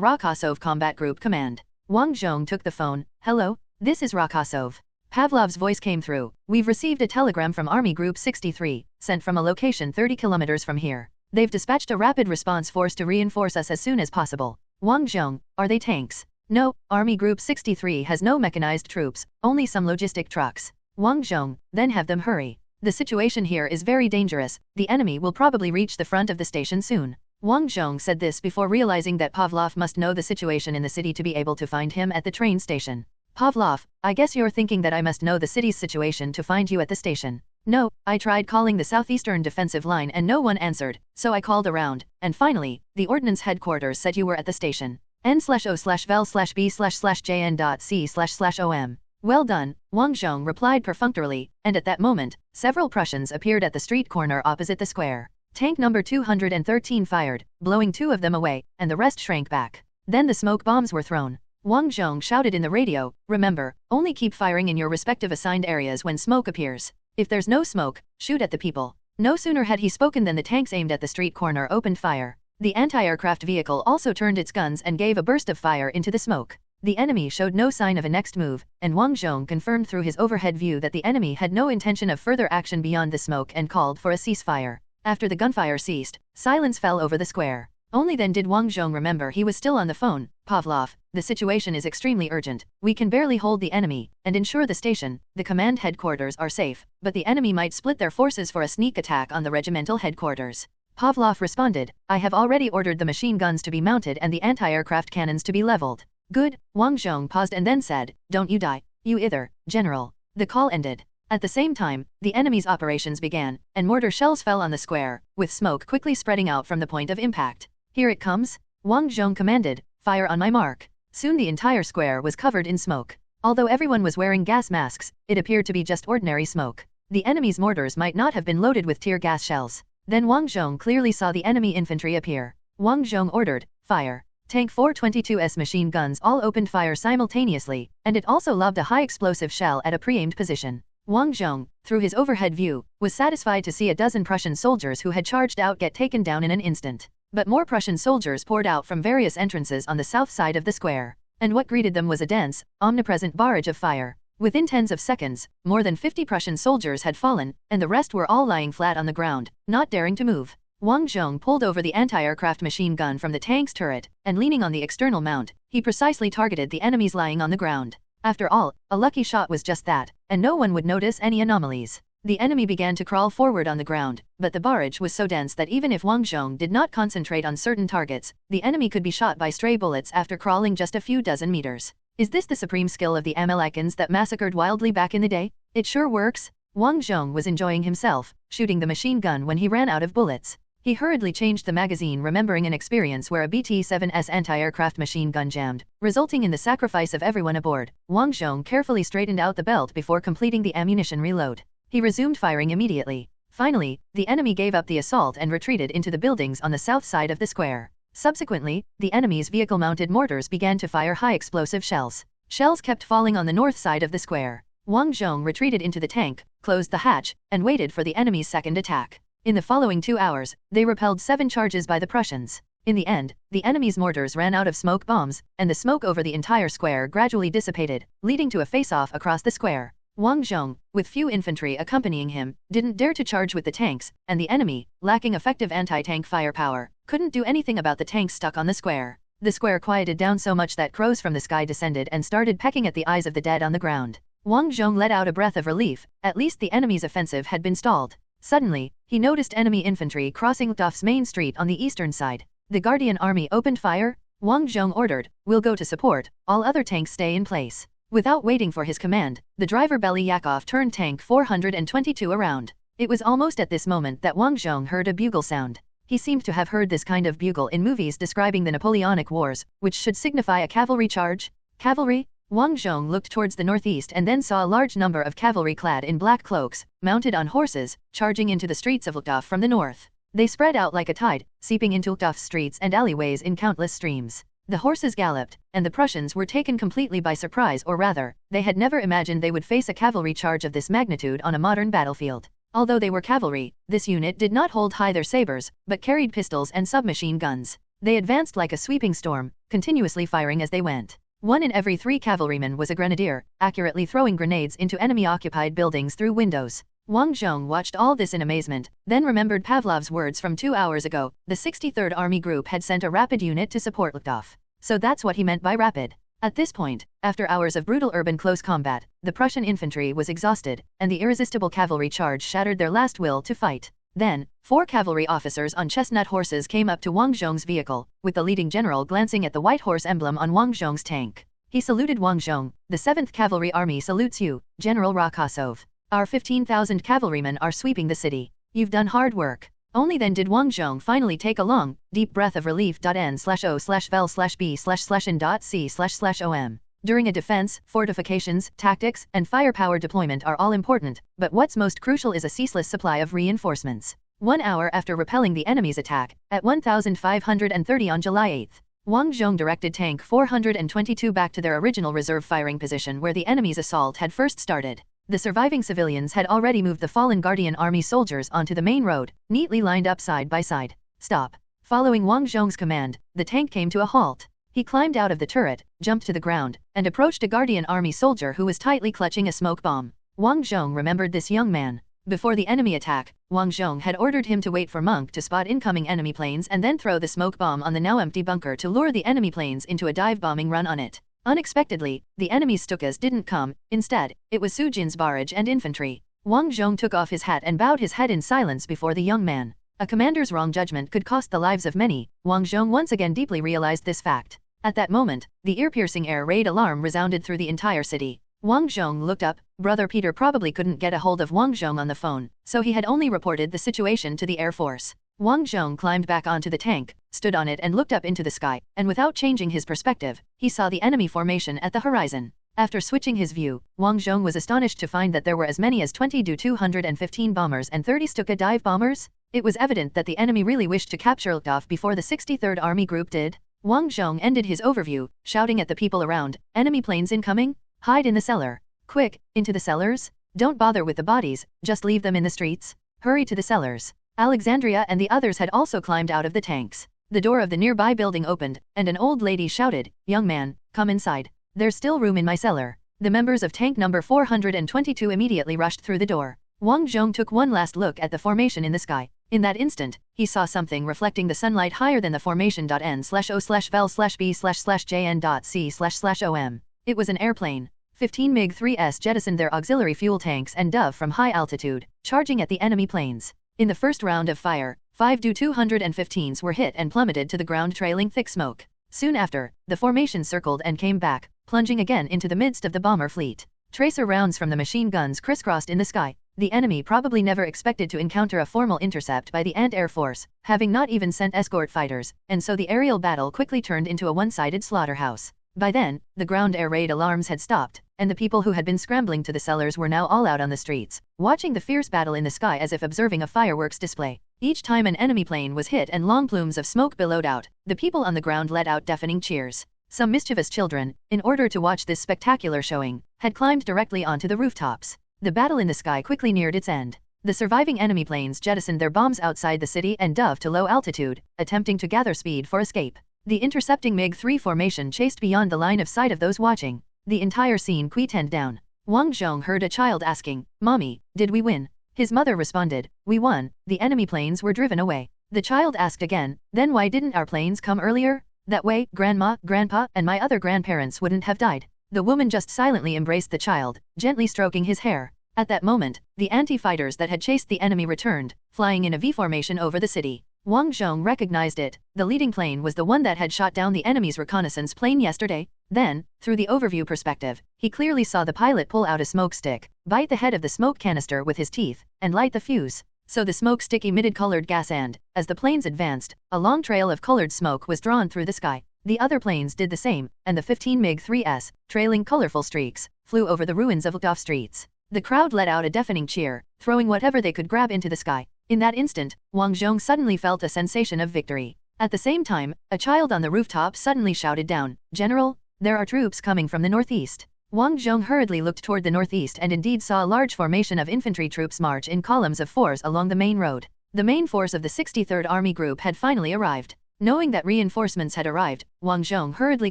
Rakasov Combat Group Command. Wang Zhong took the phone. Hello, this is Rakasov. Pavlov's voice came through. We've received a telegram from Army Group 63, sent from a location 30 kilometers from here. They've dispatched a rapid response force to reinforce us as soon as possible. Wang Zhong, are they tanks? No, Army Group 63 has no mechanized troops, only some logistic trucks. Wang Zhong, then have them hurry. The situation here is very dangerous. The enemy will probably reach the front of the station soon. Wang Zhong said this before realizing that Pavlov must know the situation in the city to be able to find him at the train station. Pavlov, I guess you're thinking that I must know the city's situation to find you at the station. No, I tried calling the southeastern defensive line and no one answered, so I called around, and finally, the ordnance headquarters said you were at the station. N/O/vel/B/jn.C//OM. Well done, Wang Zhong replied perfunctorily, and at that moment, several Prussians appeared at the street corner opposite the square. Tank number 213 fired, blowing 2 of them away, and the rest shrank back. Then the smoke bombs were thrown. Wang Zhong shouted in the radio, remember, only keep firing in your respective assigned areas when smoke appears. If there's no smoke, shoot at the people. No sooner had he spoken than the tanks aimed at the street corner opened fire. The anti-aircraft vehicle also turned its guns and gave a burst of fire into the smoke. The enemy showed no sign of a next move, and Wang Zhong confirmed through his overhead view that the enemy had no intention of further action beyond the smoke and called for a ceasefire. After the gunfire ceased, silence fell over the square. Only then did Wang Zhong remember he was still on the phone. Pavlov, the situation is extremely urgent. We can barely hold the enemy and ensure the station, the command headquarters are safe, but the enemy might split their forces for a sneak attack on the regimental headquarters. Pavlov responded, I have already ordered the machine guns to be mounted and the anti-aircraft cannons to be leveled. Good, Wang Zhong paused and then said, don't you die. You either, General. The call ended. At the same time, the enemy's operations began, and mortar shells fell on the square, with smoke quickly spreading out from the point of impact. Here it comes, Wang Zhong commanded, fire on my mark. Soon the entire square was covered in smoke. Although everyone was wearing gas masks, it appeared to be just ordinary smoke. The enemy's mortars might not have been loaded with tear gas shells. Then Wang Zhong clearly saw the enemy infantry appear. Wang Zhong ordered, fire. Tank 422's machine guns all opened fire simultaneously, and it also lobbed a high explosive shell at a pre-aimed position. Wang Zhong, through his overhead view, was satisfied to see a dozen Prussian soldiers who had charged out get taken down in an instant. But more Prussian soldiers poured out from various entrances on the south side of the square, and what greeted them was a dense, omnipresent barrage of fire. Within tens of seconds, more than 50 Prussian soldiers had fallen, and the rest were all lying flat on the ground, not daring to move. Wang Zhong pulled over the anti-aircraft machine gun from the tank's turret, and leaning on the external mount, he precisely targeted the enemies lying on the ground. After all, a lucky shot was just that, and no one would notice any anomalies. The enemy began to crawl forward on the ground, but the barrage was so dense that even if Wang Zhong did not concentrate on certain targets, the enemy could be shot by stray bullets after crawling just a few dozen meters. Is this the supreme skill of the Amalekans that massacred wildly back in the day? It sure works. Wang Zhong was enjoying himself, shooting the machine gun when he ran out of bullets. He hurriedly changed the magazine, remembering an experience where a BT-7's anti-aircraft machine gun jammed, resulting in the sacrifice of everyone aboard. Wang Zhong carefully straightened out the belt before completing the ammunition reload. He resumed firing immediately. Finally, the enemy gave up the assault and retreated into the buildings on the south side of the square. Subsequently, the enemy's vehicle-mounted mortars began to fire high explosive shells. Shells kept falling on the north side of the square. Wang Zhong retreated into the tank, closed the hatch, and waited for the enemy's second attack. In the following 2 hours, they repelled 7 charges by the Prussians. In the end, the enemy's mortars ran out of smoke bombs, and the smoke over the entire square gradually dissipated, leading to a face-off across the square. Wang Zhong, with few infantry accompanying him, didn't dare to charge with the tanks, and the enemy, lacking effective anti-tank firepower, couldn't do anything about the tanks stuck on the square. The square quieted down so much that crows from the sky descended and started pecking at the eyes of the dead on the ground. Wang Zhong let out a breath of relief. At least the enemy's offensive had been stalled. Suddenly, he noticed enemy infantry crossing Luftwaffe's main street on the eastern side. The Guardian Army opened fire. Wang Zhong ordered, "We'll go to support, all other tanks stay in place." Without waiting for his command, the driver Belyakov turned tank 422 around. It was almost at this moment that Wang Zhong heard a bugle sound. He seemed to have heard this kind of bugle in movies describing the Napoleonic Wars, which should signify a cavalry charge. Cavalry? Wang Zhong looked towards the northeast and then saw a large number of cavalry clad in black cloaks, mounted on horses, charging into the streets of Luftwaffe from the north. They spread out like a tide, seeping into Luftwaffe's streets and alleyways in countless streams. The horses galloped, and the Prussians were taken completely by surprise, or rather, they had never imagined they would face a cavalry charge of this magnitude on a modern battlefield. Although they were cavalry, this unit did not hold high their sabers, but carried pistols and submachine guns. They advanced like a sweeping storm, continuously firing as they went. 1 in every 3 cavalrymen was a grenadier, accurately throwing grenades into enemy-occupied buildings through windows. Wang Zhong watched all this in amazement, then remembered Pavlov's words from 2 hours ago. The 63rd Army Group had sent a rapid unit to support Luftwaffe. So that's what he meant by rapid. At this point, after hours of brutal urban close combat, the Prussian infantry was exhausted, and the irresistible cavalry charge shattered their last will to fight. Then, 4 cavalry officers on chestnut horses came up to Wang Zhong's vehicle, with the leading general glancing at the white horse emblem on Wang Zhong's tank. He saluted Wang Zhong. "The 7th Cavalry Army salutes you, General Rakasov. Our 15,000 cavalrymen are sweeping the city. You've done hard work." Only then did Wang Zhong finally take a long, deep breath of relief. N/O/vel/B/n.C//om. During a defense, fortifications, tactics, and firepower deployment are all important, but what's most crucial is a ceaseless supply of reinforcements. 1 hour after repelling the enemy's attack, at 1530 on July 8, Wang Zhong directed Tank 422 back to their original reserve firing position where the enemy's assault had first started. The surviving civilians had already moved the fallen Guardian Army soldiers onto the main road, neatly lined up side by side. "Stop." Following Wang Zhong's command, the tank came to a halt. He climbed out of the turret, jumped to the ground, and approached a Guardian Army soldier who was tightly clutching a smoke bomb. Wang Zhong remembered this young man. Before the enemy attack, Wang Zhong had ordered him to wait for Monk to spot incoming enemy planes and then throw the smoke bomb on the now empty bunker to lure the enemy planes into a dive bombing run on it. Unexpectedly, the enemy's Stukas didn't come. Instead, it was Sujin's barrage and infantry. Wang Zhong took off his hat and bowed his head in silence before the young man. A commander's wrong judgment could cost the lives of many. Wang Zhong once again deeply realized this fact. At that moment, the ear-piercing air raid alarm resounded through the entire city. Wang Zhong looked up. Brother Peter probably couldn't get a hold of Wang Zhong on the phone, so he had only reported the situation to the Air Force. Wang Zhong climbed back onto the tank, stood on it and looked up into the sky, and without changing his perspective, he saw the enemy formation at the horizon. After switching his view, Wang Zhong was astonished to find that there were as many as 20 Do-215 bombers and 30 Stuka dive bombers. It was evident that the enemy really wished to capture Ltov before the 63rd Army Group did. Wang Zhong ended his overview, shouting at the people around, "Enemy planes incoming? Hide in the cellar. Quick, into the cellars? Don't bother with the bodies, just leave them in the streets. Hurry to the cellars." Alexandria and the others had also climbed out of the tanks. The door of the nearby building opened, and an old lady shouted, "Young man, come inside. There's still room in my cellar." The members of tank number 422 immediately rushed through the door. Wang Zhong took one last look at the formation in the sky. In that instant, he saw something reflecting the sunlight higher than the formation. N/O/vel/B/jn.C//om. It was an airplane. 15 MiG-3s jettisoned their auxiliary fuel tanks and dove from high altitude, charging at the enemy planes. In the first round of fire, 5 Do-215s were hit and plummeted to the ground trailing thick smoke. Soon after, the formation circled and came back, plunging again into the midst of the bomber fleet. Tracer rounds from the machine guns crisscrossed in the sky. The enemy probably never expected to encounter a formal intercept by the Ant Air Force, having not even sent escort fighters, and so the aerial battle quickly turned into a one-sided slaughterhouse. By then, the ground air raid alarms had stopped, and the people who had been scrambling to the cellars were now all out on the streets, watching the fierce battle in the sky as if observing a fireworks display. Each time an enemy plane was hit and long plumes of smoke billowed out, the people on the ground let out deafening cheers. Some mischievous children, in order to watch this spectacular showing, had climbed directly onto the rooftops. The battle in the sky quickly neared its end. The surviving enemy planes jettisoned their bombs outside the city and dove to low altitude, attempting to gather speed for escape. The intercepting MiG-3 formation chased beyond the line of sight of those watching. The entire scene quietened down. Wang Zhong heard a child asking, "Mommy, did we win?" His mother responded, "We won, the enemy planes were driven away." The child asked again, "Then why didn't our planes come earlier? That way, Grandma, Grandpa, and my other grandparents wouldn't have died." The woman just silently embraced the child, gently stroking his hair. At that moment, the anti-fighters that had chased the enemy returned, flying in a V formation over the city. Wang Zhong recognized it. The leading plane was the one that had shot down the enemy's reconnaissance plane yesterday. Then, through the overview perspective, he clearly saw the pilot pull out a smoke stick, bite the head of the smoke canister with his teeth, and light the fuse. So the smoke stick emitted colored gas and, as the planes advanced, a long trail of colored smoke was drawn through the sky. The other planes did the same, and the 15 MiG-3s, trailing colorful streaks, flew over the ruins of Ltov streets. The crowd let out a deafening cheer, throwing whatever they could grab into the sky. In that instant, Wang Zhong suddenly felt a sensation of victory. At the same time, a child on the rooftop suddenly shouted down, "General, there are troops coming from the northeast." Wang Zhong hurriedly looked toward the northeast and indeed saw a large formation of infantry troops march in columns of 4s along the main road. The main force of the 63rd Army Group had finally arrived. Knowing that reinforcements had arrived, Wang Zhong hurriedly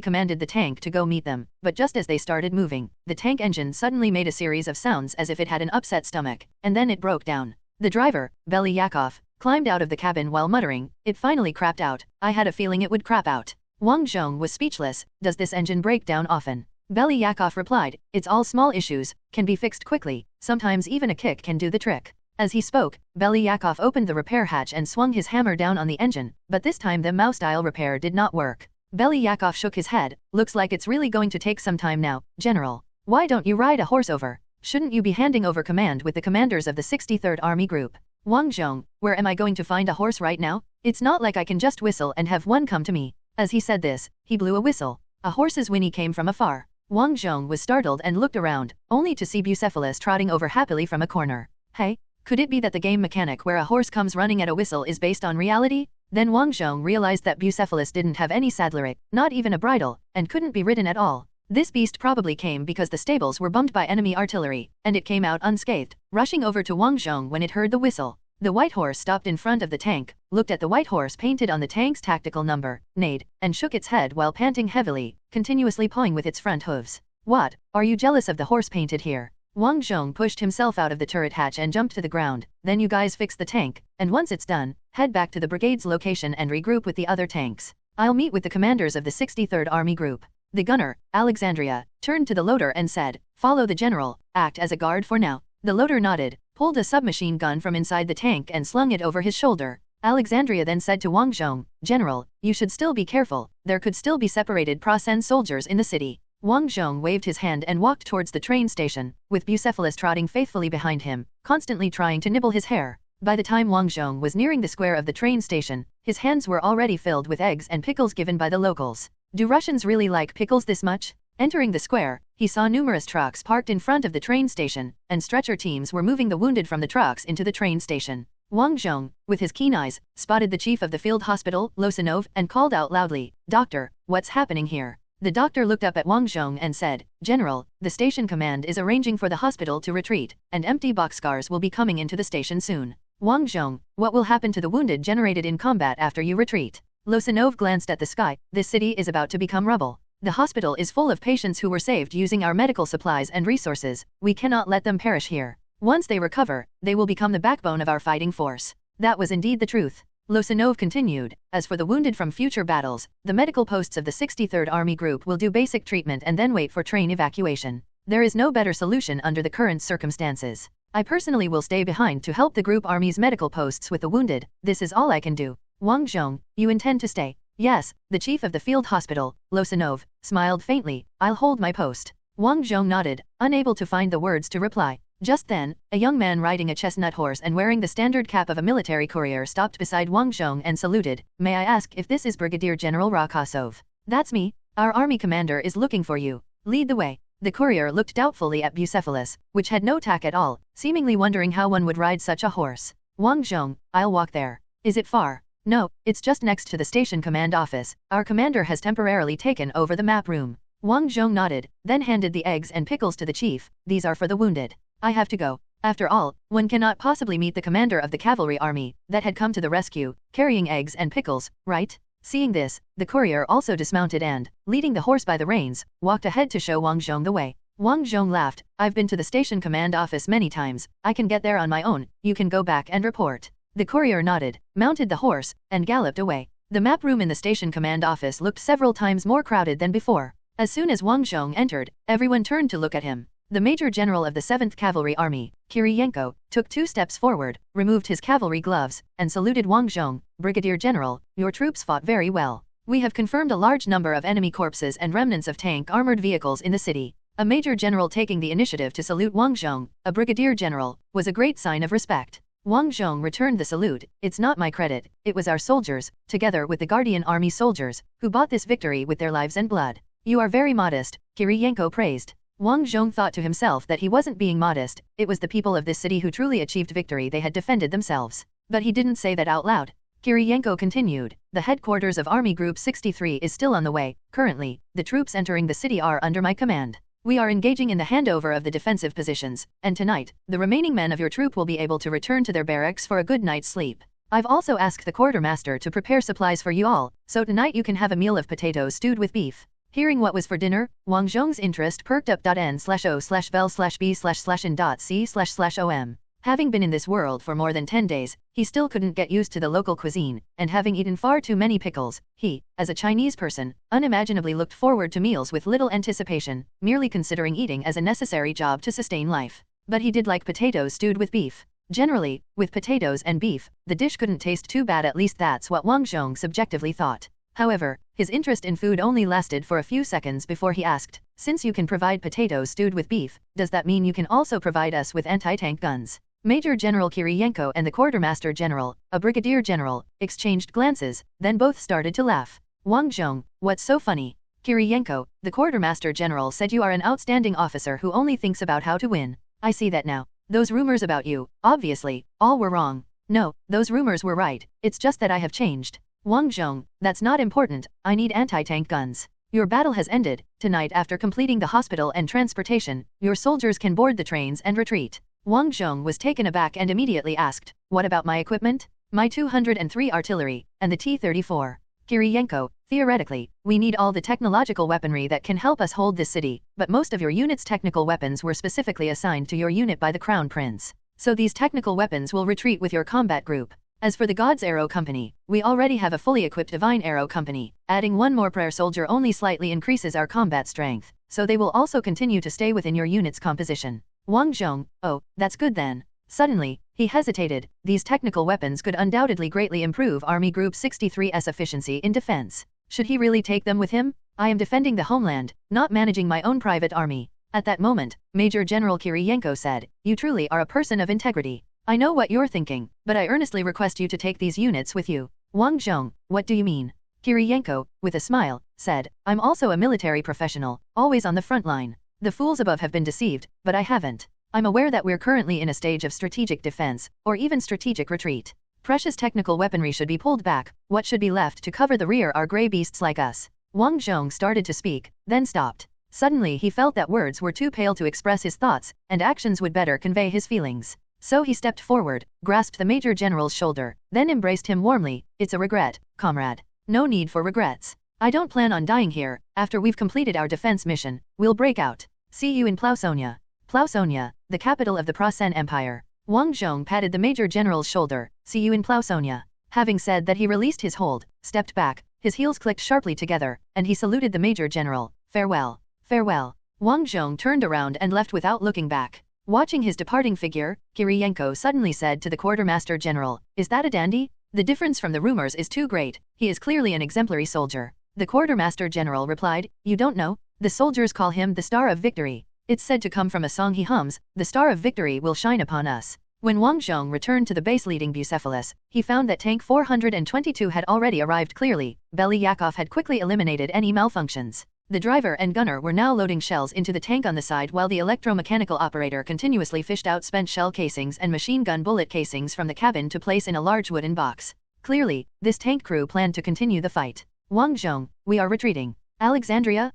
commanded the tank to go meet them, but just as they started moving, the tank engine suddenly made a series of sounds as if it had an upset stomach, and then it broke down. The driver, Belyakov, climbed out of the cabin while muttering, "It finally crapped out. I had a feeling it would crap out." Wang Zhong was speechless. "Does this engine break down often?" Belyakov replied, it's all small issues, can be fixed quickly, sometimes even a kick can do the trick. As he spoke, Belyakov opened the repair hatch and swung his hammer down on the engine, but this time the Mao-style repair did not work. Belyakov shook his head, looks like it's really going to take some time now, General. Why don't you ride a horse over? Shouldn't you be handing over command with the commanders of the 63rd Army Group? Wang Zhong, where am I going to find a horse right now? It's not like I can just whistle and have one come to me. As he said this, he blew a whistle. A horse's whinny came from afar. Wang Zhong was startled and looked around, only to see Bucephalus trotting over happily from a corner. Hey, could it be that the game mechanic where a horse comes running at a whistle is based on reality? Then Wang Zhong realized that Bucephalus didn't have any saddlery, not even a bridle, and couldn't be ridden at all. This beast probably came because the stables were bombed by enemy artillery, and it came out unscathed, rushing over to Wang Zhong when it heard the whistle. The white horse stopped in front of the tank, looked at the white horse painted on the tank's tactical number, neighed, and shook its head while panting heavily, continuously pawing with its front hooves. What, are you jealous of the horse painted here? Wang Zhong pushed himself out of the turret hatch and jumped to the ground. Then you guys fix the tank, and once it's done, head back to the brigade's location and regroup with the other tanks. I'll meet with the commanders of the 63rd Army Group. The gunner, Alexandria, turned to the loader and said, follow the general, act as a guard for now. The loader nodded, pulled a submachine gun from inside the tank and slung it over his shoulder. Alexandria then said to Wang Zhong, General, you should still be careful, there could still be separated Prasen soldiers in the city. Wang Zhong waved his hand and walked towards the train station, with Bucephalus trotting faithfully behind him, constantly trying to nibble his hair. By the time Wang Zhong was nearing the square of the train station, his hands were already filled with eggs and pickles given by the locals. Do Russians really like pickles this much? Entering the square, he saw numerous trucks parked in front of the train station, and stretcher teams were moving the wounded from the trucks into the train station. Wang Zhong, with his keen eyes, spotted the chief of the field hospital, Losanov, and called out loudly, Doctor, what's happening here? The doctor looked up at Wang Zhong and said, General, the station command is arranging for the hospital to retreat, and empty boxcars will be coming into the station soon. Wang Zhong, what will happen to the wounded generated in combat after you retreat? Losanov glanced at the sky. This city is about to become rubble. The hospital is full of patients who were saved using our medical supplies and resources. We cannot let them perish here. Once they recover, they will become the backbone of our fighting force. That was indeed the truth. Losanov continued, as for the wounded from future battles, the medical posts of the 63rd Army Group will do basic treatment and then wait for train evacuation. There is no better solution under the current circumstances. I personally will stay behind to help the group army's medical posts with the wounded. This is all I can do. Wang Zhong, you intend to stay? Yes, the chief of the field hospital, Losanov, smiled faintly, I'll hold my post. Wang Zhong nodded, unable to find the words to reply. Just then, a young man riding a chestnut horse and wearing the standard cap of a military courier stopped beside Wang Zhong and saluted. May I ask if this is Brigadier General Rakasov? That's me. Our army commander is looking for you. Lead the way. The courier looked doubtfully at Bucephalus, which had no tack at all, seemingly wondering how one would ride such a horse. Wang Zhong, I'll walk there. Is it far? No, it's just next to the station command office. Our commander has temporarily taken over the map room. Wang Zhong nodded, then handed the eggs and pickles to the chief. These are for the wounded. I have to go. After all, one cannot possibly meet the commander of the cavalry army that had come to the rescue, carrying eggs and pickles, right? Seeing this, the courier also dismounted and, leading the horse by the reins, walked ahead to show Wang Zhong the way. Wang Zhong laughed, I've been to the station command office many times, I can get there on my own, you can go back and report. The courier nodded, mounted the horse, and galloped away. The map room in the station command office looked several times more crowded than before. As soon as Wang Zhong entered, everyone turned to look at him. The Major General of the 7th Cavalry Army, Kiriyenko, took 2 steps forward, removed his cavalry gloves, and saluted Wang Zhong. Brigadier General, your troops fought very well. We have confirmed a large number of enemy corpses and remnants of tank armored vehicles in the city. A Major General taking the initiative to salute Wang Zhong, a Brigadier General, was a great sign of respect. Wang Zhong returned the salute. It's not my credit, it was our soldiers, together with the Guardian Army soldiers, who bought this victory with their lives and blood. You are very modest, Kiriyenko praised. Wang Zhong thought to himself that he wasn't being modest, it was the people of this city who truly achieved victory, they had defended themselves. But he didn't say that out loud. Kiriyenko continued, the headquarters of Army Group 63 is still on the way. Currently, the troops entering the city are under my command. We are engaging in the handover of the defensive positions, and tonight, the remaining men of your troop will be able to return to their barracks for a good night's sleep. I've also asked the quartermaster to prepare supplies for you all, so tonight you can have a meal of potatoes stewed with beef. Hearing what was for dinner, Wang Zhong's interest perked up. N/O/vel/b/in.c/om Having been in this world for more than 10 days, he still couldn't get used to the local cuisine, and having eaten far too many pickles, he, as a Chinese person, unimaginably looked forward to meals with little anticipation, merely considering eating as a necessary job to sustain life. But he did like potatoes stewed with beef. Generally, with potatoes and beef, the dish couldn't taste too bad, at least that's what Wang Zhong subjectively thought. However, his interest in food only lasted for a few seconds before he asked, "Since you can provide potatoes stewed with beef, does that mean you can also provide us with anti-tank guns?" Major General Kiriyenko and the Quartermaster General, a Brigadier General, exchanged glances, then both started to laugh. "Wang Zhong, what's so funny?" "Kiriyenko, the Quartermaster General said you are an outstanding officer who only thinks about how to win. I see that now. Those rumors about you, obviously, all were wrong." "No, those rumors were right, it's just that I have changed." "Wang Zhong, that's not important, I need anti-tank guns. Your battle has ended, tonight after completing the hospital and transportation, your soldiers can board the trains and retreat." Wang Zhong was taken aback and immediately asked, "What about my equipment? My 203 artillery, and the T-34? "Kiriyenko, theoretically, we need all the technological weaponry that can help us hold this city, but most of your unit's technical weapons were specifically assigned to your unit by the Crown Prince. So these technical weapons will retreat with your combat group. As for the God's Arrow Company, we already have a fully equipped Divine Arrow Company. Adding one more prayer soldier only slightly increases our combat strength, so they will also continue to stay within your unit's composition." Wang Zhong, "Oh, that's good then." Suddenly, he hesitated. These technical weapons could undoubtedly greatly improve Army Group 63's efficiency in defense. Should he really take them with him? "I am defending the homeland, not managing my own private army." At that moment, Major General Kiriyenko said, "You truly are a person of integrity. I know what you're thinking, but I earnestly request you to take these units with you." "Wang Zhong, what do you mean?" Kiriyenko, with a smile, said, "I'm also a military professional, always on the front line. The fools above have been deceived, but I haven't. I'm aware that we're currently in a stage of strategic defense, or even strategic retreat. Precious technical weaponry should be pulled back, what should be left to cover the rear are grey beasts like us." Wang Zhong started to speak, then stopped. Suddenly he felt that words were too pale to express his thoughts, and actions would better convey his feelings. So he stepped forward, grasped the Major General's shoulder, then embraced him warmly. "It's a regret, comrade." "No need for regrets. I don't plan on dying here. After we've completed our defense mission, we'll break out. See you in Plaussonia." Plaussonia, the capital of the Prasen Empire. Wang Zhong patted the Major General's shoulder. "See you in Plaussonia." Having said that, he released his hold, stepped back, his heels clicked sharply together, and he saluted the Major General. "Farewell." "Farewell." Wang Zhong turned around and left without looking back. Watching his departing figure, Kiriyenko suddenly said to the Quartermaster General, "Is that a dandy? The difference from the rumors is too great. He is clearly an exemplary soldier." The Quartermaster General replied, "You don't know? The soldiers call him the Star of Victory. It's said to come from a song he hums, 'The Star of Victory will shine upon us.'" When Wang Zhong returned to the base leading Bucephalus, he found that Tank 422 had already arrived. Clearly, Belyakov had quickly eliminated any malfunctions. The driver and gunner were now loading shells into the tank on the side, while the electromechanical operator continuously fished out spent shell casings and machine gun bullet casings from the cabin to place in a large wooden box. Clearly, this tank crew planned to continue the fight. "Wang Zhong, we are retreating." "Alexandria?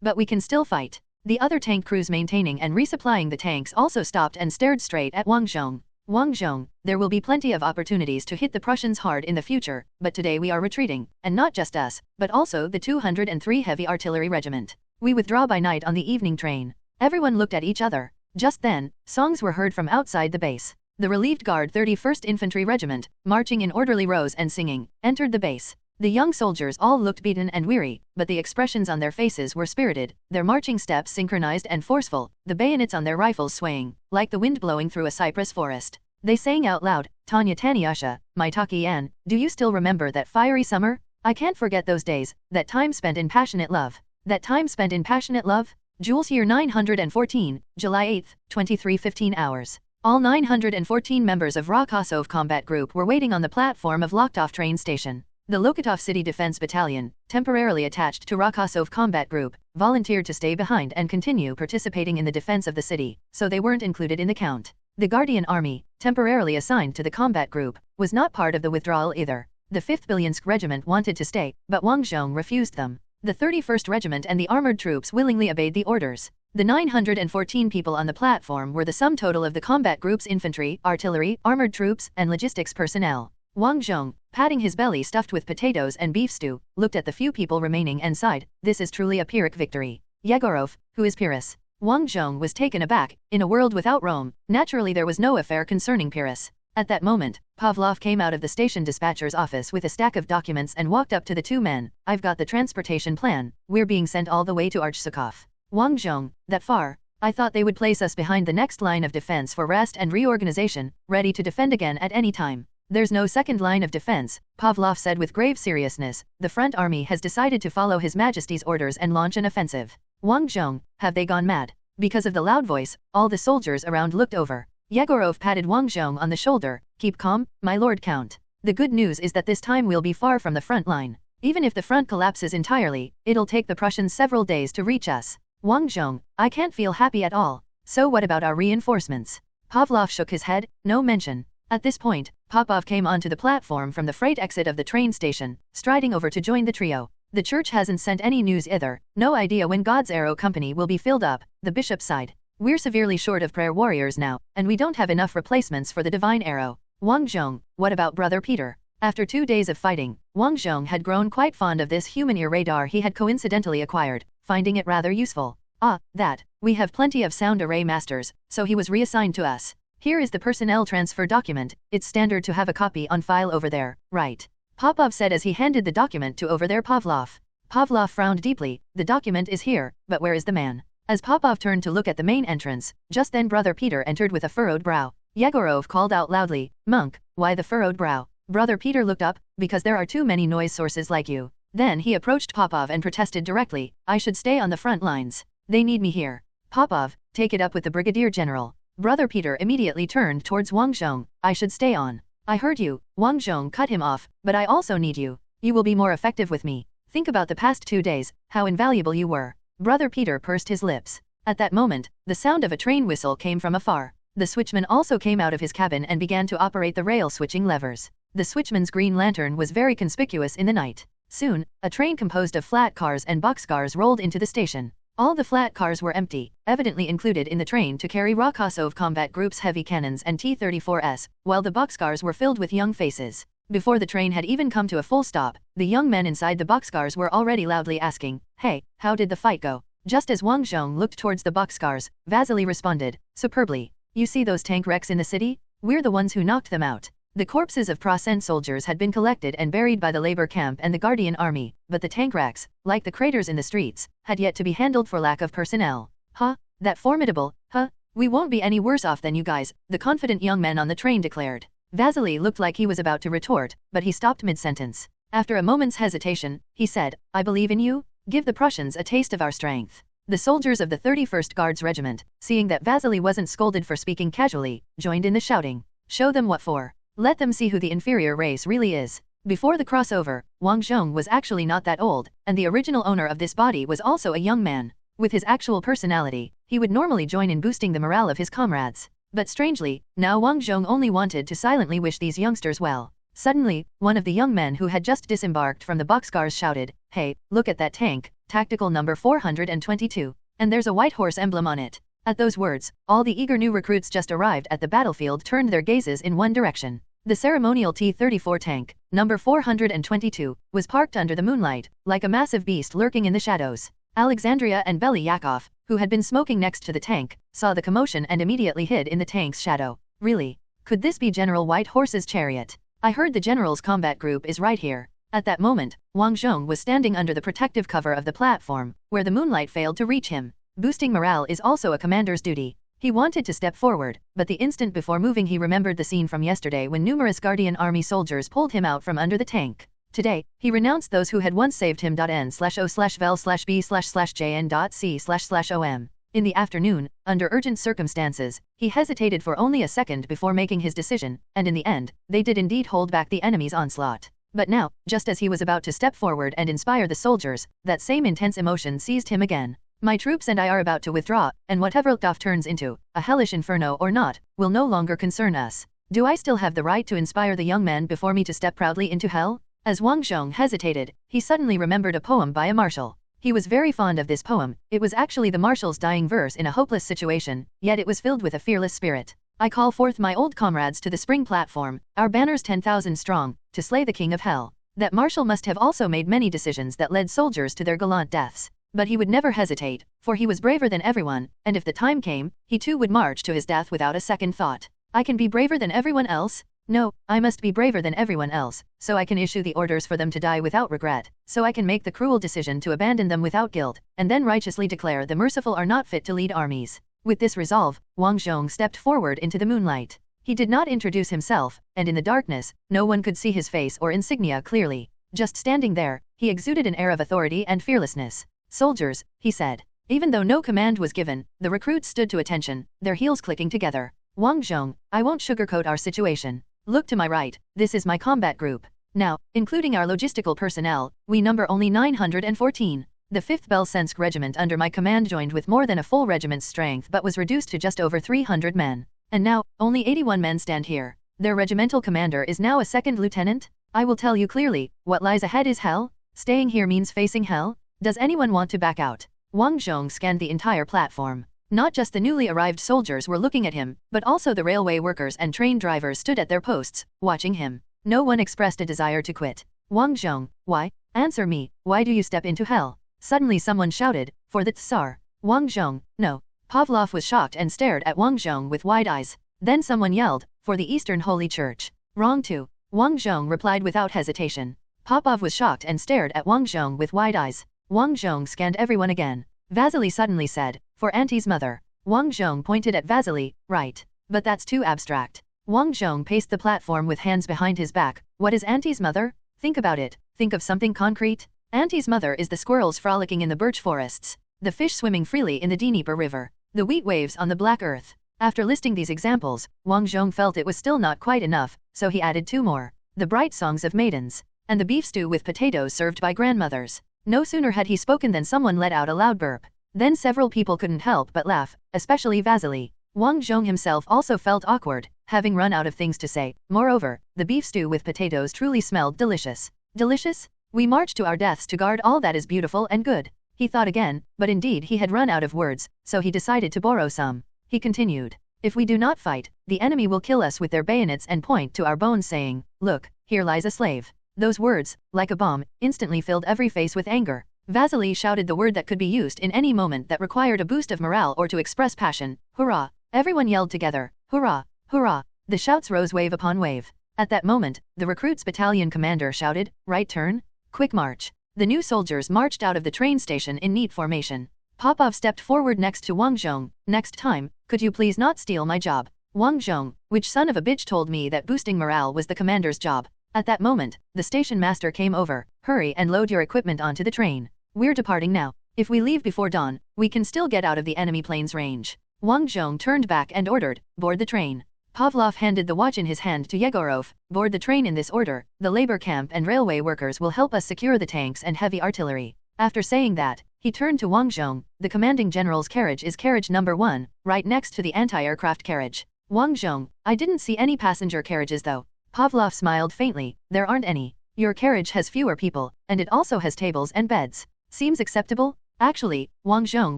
But we can still fight." The other tank crews maintaining and resupplying the tanks also stopped and stared straight at Wang Zhong. "Wang Zhong, there will be plenty of opportunities to hit the Prussians hard in the future, but today we are retreating, and not just us, but also the 203 Heavy Artillery Regiment. We withdraw by night on the evening train." Everyone looked at each other. Just then, songs were heard from outside the base. The relieved guard 31st Infantry Regiment, marching in orderly rows and singing, entered the base. The young soldiers all looked beaten and weary, but the expressions on their faces were spirited, their marching steps synchronized and forceful, the bayonets on their rifles swaying, like the wind blowing through a cypress forest. They sang out loud, "Tanya Tanyasha, my Taki-an, do you still remember that fiery summer? I can't forget those days, that time spent in passionate love." That time spent in passionate love? Jules year 914, July 8, 23:15 hours. All 914 members of Rokosov Combat Group were waiting on the platform of Lokhtov train station. The Lokotov City Defense Battalion, temporarily attached to Rokosov Combat Group, volunteered to stay behind and continue participating in the defense of the city, so they weren't included in the count. The Guardian Army, temporarily assigned to the combat group, was not part of the withdrawal either. The 5th Belyansk Regiment wanted to stay, but Wang Zhong refused them. The 31st Regiment and the armored troops willingly obeyed the orders. The 914 people on the platform were the sum total of the combat group's infantry, artillery, armored troops, and logistics personnel. Wang Zhong, patting his belly stuffed with potatoes and beef stew, looked at the few people remaining and sighed, "This is truly a Pyrrhic victory." "Yegorov, who is Pyrrhus?" Wang Zhong was taken aback. In a world without Rome, naturally there was no affair concerning Pyrrhus. At that moment, Pavlov came out of the station dispatcher's office with a stack of documents and walked up to the two men. I've got the transportation plan. We're being sent all the way to Archsukov. Wang Zhong, that far? I thought they would place us behind the next line of defense for rest and reorganization, ready to defend again at any time. There's no second line of defense, Pavlov said with grave seriousness. The front army has decided to follow His Majesty's orders and launch an offensive. Wang Zhong, have they gone mad? Because of the loud voice, all the soldiers around looked over. Yegorov patted Wang Zhong on the shoulder. Keep calm, my lord count. The good news is that this time we'll be far from the front line. Even if the front collapses entirely, it'll take the Prussians several days to reach us. Wang Zhong, I can't feel happy at all. So what about our reinforcements? Pavlov shook his head. No mention. At this point, Popov came onto the platform from the freight exit of the train station, striding over to join the trio. The church hasn't sent any news either. No idea when God's Arrow Company will be filled up, the bishop sighed. We're severely short of prayer warriors now, and we don't have enough replacements for the divine arrow. Wang Zhong, what about Brother Peter? After 2 days of fighting, Wang Zhong had grown quite fond of this human ear radar he had coincidentally acquired, finding it rather useful. Ah, that. We have plenty of sound array masters, so he was reassigned to us. Here is the personnel transfer document. It's standard to have a copy on file over there, right? Popov said as he handed the document to over there Pavlov. Pavlov frowned deeply. The document is here, but where is the man? As Popov turned to look at the main entrance, just then Brother Peter entered with a furrowed brow. Yegorov called out loudly, Monk, why the furrowed brow? Brother Peter looked up, because there are too many noise sources like you. Then he approached Popov and protested directly, I should stay on the front lines. They need me here. Popov, take it up with the Brigadier General. Brother Peter immediately turned towards Wang Zhong. I should stay on. I heard you. Wang Zhong cut him off, but I also need you. You will be more effective with me. Think about the past 2 days, how invaluable you were. Brother Peter pursed his lips. At that moment, the sound of a train whistle came from afar. The switchman also came out of his cabin and began to operate the rail switching levers. The switchman's green lantern was very conspicuous in the night. Soon, a train composed of flat cars and boxcars rolled into the station. All the flat cars were empty, evidently included in the train to carry Rokosov Combat Group's heavy cannons and T-34s, while the boxcars were filled with young faces. Before the train had even come to a full stop, the young men inside the boxcars were already loudly asking, Hey, how did the fight go? Just as Wang Zhong looked towards the boxcars, Vasily responded, Superbly. You see those tank wrecks in the city? We're the ones who knocked them out. The corpses of Prussian soldiers had been collected and buried by the labor camp and the Guardian army, but the tank wrecks, like the craters in the streets, had yet to be handled for lack of personnel. Huh? That formidable, huh? We won't be any worse off than you guys, the confident young man on the train declared. Vasily looked like he was about to retort, but he stopped mid-sentence. After a moment's hesitation, he said, I believe in you? Give the Prussians a taste of our strength. The soldiers of the 31st Guards Regiment, seeing that Vasily wasn't scolded for speaking casually, joined in the shouting. Show them what for. Let them see who the inferior race really is. Before the crossover, Wang Zhong was actually not that old, and the original owner of this body was also a young man. With his actual personality, he would normally join in boosting the morale of his comrades. But strangely, now Wang Zhong only wanted to silently wish these youngsters well. Suddenly, one of the young men who had just disembarked from the boxcars shouted, Hey, look at that tank, tactical number 422, and there's a white horse emblem on it. At those words, all the eager new recruits just arrived at the battlefield turned their gazes in one direction. The ceremonial T-34 tank, number 422, was parked under the moonlight, like a massive beast lurking in the shadows. Alexandria and Belyakov, who had been smoking next to the tank, saw the commotion and immediately hid in the tank's shadow. Really? Could this be General White Horse's chariot? I heard the general's combat group is right here. At that moment, Wang Zhong was standing under the protective cover of the platform, where the moonlight failed to reach him. Boosting morale is also a commander's duty. He wanted to step forward, but the instant before moving he remembered the scene from yesterday when numerous Guardian Army soldiers pulled him out from under the tank. Today, he renounced those who had once saved him. N/O/vel/B/C/J.N.C//OM. In the afternoon, under urgent circumstances, he hesitated for only a second before making his decision, and in the end, they did indeed hold back the enemy's onslaught. But now, just as he was about to step forward and inspire the soldiers, that same intense emotion seized him again. My troops and I are about to withdraw, and whatever Luftwaffe turns into, a hellish inferno or not, will no longer concern us. Do I still have the right to inspire the young man before me to step proudly into hell? As Wang Zhong hesitated, he suddenly remembered a poem by a marshal. He was very fond of this poem. It was actually the marshal's dying verse in a hopeless situation, yet it was filled with a fearless spirit. I call forth my old comrades to the spring platform, our banners 10,000 strong, to slay the king of hell. That marshal must have also made many decisions that led soldiers to their gallant deaths. But he would never hesitate, for he was braver than everyone, and if the time came, he too would march to his death without a second thought. I can be braver than everyone else? No, I must be braver than everyone else, so I can issue the orders for them to die without regret, so I can make the cruel decision to abandon them without guilt, and then righteously declare the merciful are not fit to lead armies. With this resolve, Wang Zhong stepped forward into the moonlight. He did not introduce himself, and in the darkness, no one could see his face or insignia clearly. Just standing there, he exuded an air of authority and fearlessness. Soldiers, he said. Even though no command was given, the recruits stood to attention, their heels clicking together. Wang Zhong, I won't sugarcoat our situation. Look to my right, this is my combat group. Now, including our logistical personnel, we number only 914. The 5th Belsensk Regiment under my command joined with more than a full regiment's strength but was reduced to just over 300 men. And now, only 81 men stand here. Their regimental commander is now a second lieutenant? I will tell you clearly, what lies ahead is hell? Staying here means facing hell? Does anyone want to back out? Wang Zhong scanned the entire platform. Not just the newly arrived soldiers were looking at him, but also the railway workers and train drivers stood at their posts, watching him. No one expressed a desire to quit. Wang Zhong, why? Answer me, why do you step into hell? Suddenly someone shouted, for the Tsar. Wang Zhong, no. Pavlov was shocked and stared at Wang Zhong with wide eyes. Then someone yelled, for the Eastern Holy Church. Wrong too. Wang Zhong replied without hesitation. Popov was shocked and stared at Wang Zhong with wide eyes. Wang Zhong scanned everyone again. Vasily suddenly said, for Auntie's mother. Wang Zhong pointed at Vasily, right. But that's too abstract. Wang Zhong paced the platform with hands behind his back. What is Auntie's mother? Think about it. Think of something concrete. Auntie's mother is the squirrels frolicking in the birch forests, the fish swimming freely in the Dnieper River, the wheat waves on the black earth. After listing these examples, Wang Zhong felt it was still not quite enough, so he added 2 more. The bright songs of maidens, and the beef stew with potatoes served by grandmothers. No sooner had he spoken than someone let out a loud burp. Then several people couldn't help but laugh, especially Vasily. Wang Zhong himself also felt awkward, having run out of things to say. Moreover, the beef stew with potatoes truly smelled delicious. Delicious? We march to our deaths to guard all that is beautiful and good. He thought again, but indeed he had run out of words, so he decided to borrow some. He continued. If we do not fight, the enemy will kill us with their bayonets and point to our bones saying, look, here lies a slave. Those words, like a bomb, instantly filled every face with anger. Vasily shouted the word that could be used in any moment that required a boost of morale or to express passion. Hurrah! Everyone yelled together. Hurrah! Hurrah! The shouts rose wave upon wave. At that moment, the recruits battalion commander shouted, right turn, quick march. The new soldiers marched out of the train station in neat formation. Popov stepped forward next to Wang Zhong. Next time, could you please not steal my job? Wang Zhong, which son of a bitch told me that boosting morale was the commander's job? At that moment, the station master came over. Hurry and load your equipment onto the train. We're departing now. If we leave before dawn, we can still get out of the enemy plane's range. Wang Zhong turned back and ordered, board the train. Pavlov handed the watch in his hand to Yegorov. Board the train in this order. The labor camp and railway workers will help us secure the tanks and heavy artillery. After saying that, he turned to Wang Zhong. The commanding general's carriage is carriage number 1, right next to the anti-aircraft carriage. Wang Zhong, I didn't see any passenger carriages though. Pavlov smiled faintly. There aren't any. Your carriage has fewer people, and it also has tables and beds. Seems acceptable? Actually, Wang Zhong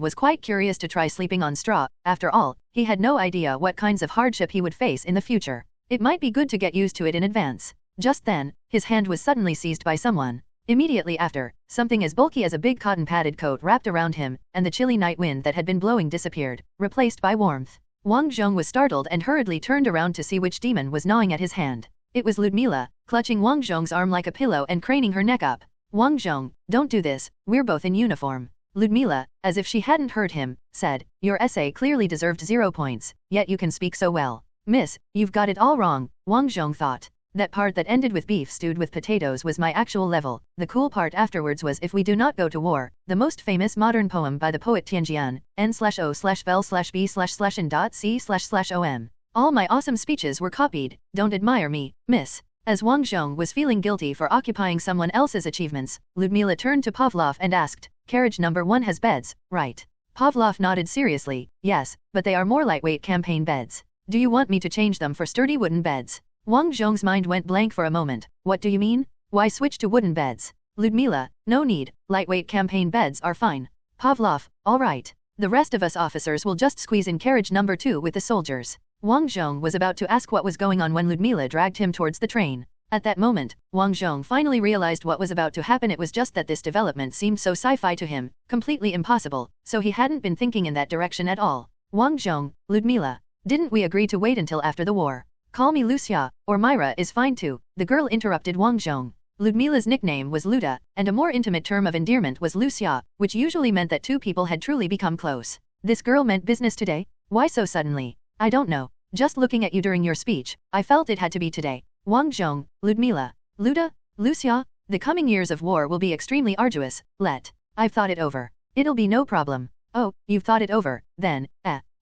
was quite curious to try sleeping on straw. After all, he had no idea what kinds of hardship he would face in the future. It might be good to get used to it in advance. Just then, his hand was suddenly seized by someone. Immediately after, something as bulky as a big cotton-padded coat wrapped around him, and the chilly night wind that had been blowing disappeared, replaced by warmth. Wang Zhong was startled and hurriedly turned around to see which demon was gnawing at his hand. It was Ludmila, clutching Wang Zhong's arm like a pillow and craning her neck up. Wang Zhong, don't do this, we're both in uniform. Ludmila, as if she hadn't heard him, said, your essay clearly deserved 0 points, yet you can speak so well. Miss, you've got it all wrong, Wang Zhong thought. That part that ended with beef stewed with potatoes was my actual level. The cool part afterwards was if we do not go to war, the most famous modern poem by the poet Tianjian, n/o/vel/b/n.c//om. All my awesome speeches were copied. Don't admire me, miss. As Wang Zhong was feeling guilty for occupying someone else's achievements, Ludmila turned to Pavlov and asked, carriage number 1 has beds, right? Pavlov nodded seriously, yes, but they are more lightweight campaign beds. Do you want me to change them for sturdy wooden beds? Wang Zhong's mind went blank for a moment. What do you mean? Why switch to wooden beds? Ludmila, no need, lightweight campaign beds are fine. Pavlov, all right. The rest of us officers will just squeeze in carriage number 2 with the soldiers. Wang Zhong was about to ask what was going on when Ludmila dragged him towards the train. At that moment, Wang Zhong finally realized what was about to happen. It was just that this development seemed so sci-fi to him, completely impossible, so he hadn't been thinking in that direction at all. Wang Zhong, Ludmila, didn't we agree to wait until after the war? Call me Lucia, or Myra is fine too, the girl interrupted Wang Zhong. Ludmila's nickname was Luda, and a more intimate term of endearment was Lucia, which usually meant that two people had truly become close. This girl meant business today? Why so suddenly? I don't know. Just looking at you during your speech, I felt it had to be today. Wang Zhong, Ludmila, Luda, Lucia, the coming years of war will be extremely arduous. I've thought it over. It'll be no problem. Oh, you've thought it over, then,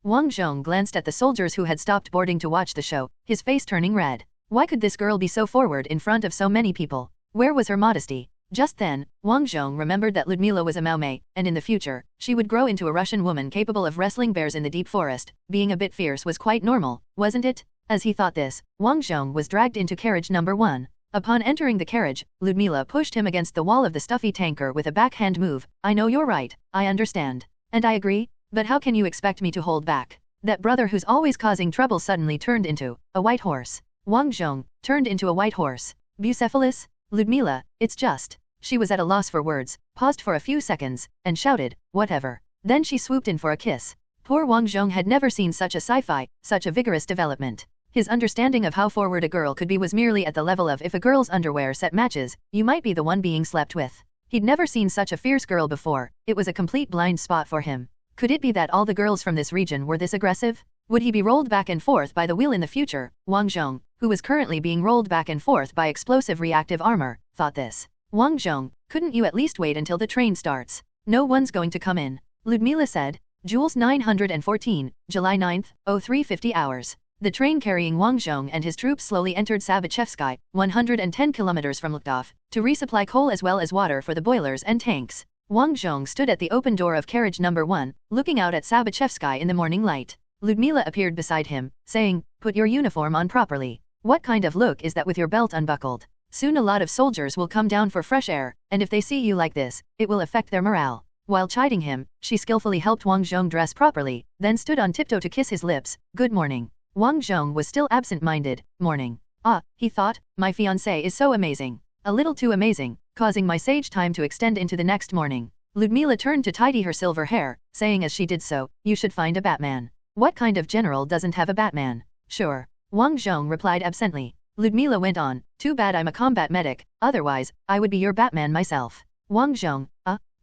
Wang Zhong glanced at the soldiers who had stopped boarding to watch the show, his face turning red. Why could this girl be so forward in front of so many people? Where was her modesty? Just then, Wang Zhong remembered that Ludmila was a Maomei, and in the future, she would grow into a Russian woman capable of wrestling bears in the deep forest. Being a bit fierce was quite normal, wasn't it? As he thought this, Wang Zhong was dragged into carriage number 1. Upon entering the carriage, Ludmila pushed him against the wall of the stuffy tanker with a backhand move. I know you're right, I understand. And I agree, but how can you expect me to hold back? That brother who's always causing trouble suddenly turned into a white horse. Wang Zhong turned into a white horse. Bucephalus? Ludmila, it's just. She was at a loss for words, paused for a few seconds, and shouted, whatever. Then she swooped in for a kiss. Poor Wang Zhong had never seen such a sci-fi, such a vigorous development. His understanding of how forward a girl could be was merely at the level of if a girl's underwear set matches, you might be the one being slept with. He'd never seen such a fierce girl before, it was a complete blind spot for him. Could it be that all the girls from this region were this aggressive? Would he be rolled back and forth by the wheel in the future? Wang Zhong, who was currently being rolled back and forth by explosive reactive armor, thought this. Wang Zhong, couldn't you at least wait until the train starts? No one's going to come in. Ludmila said. Jules 914, July 9th, 0350 hours. The train carrying Wang Zhong and his troops slowly entered Sabachevsky, 110 kilometers from Luchtov, to resupply coal as well as water for the boilers and tanks. Wang Zhong stood at the open door of carriage number 1, looking out at Sabachevsky in the morning light. Ludmila appeared beside him, saying, put your uniform on properly. What kind of look is that with your belt unbuckled? Soon a lot of soldiers will come down for fresh air, and if they see you like this, it will affect their morale. While chiding him, she skillfully helped Wang Zhong dress properly, then stood on tiptoe to kiss his lips. Good morning. Wang Zhong was still absent-minded. Morning. Ah, he thought, my fiancé is so amazing. A little too amazing, causing my sage time to extend into the next morning. Ludmila turned to tidy her silver hair, saying as she did so, you should find a Batman. What kind of general doesn't have a Batman? Sure. Wang Zhong replied absently. Ludmila went on, too bad I'm a combat medic, otherwise, I would be your Batman myself. Wang Zhong,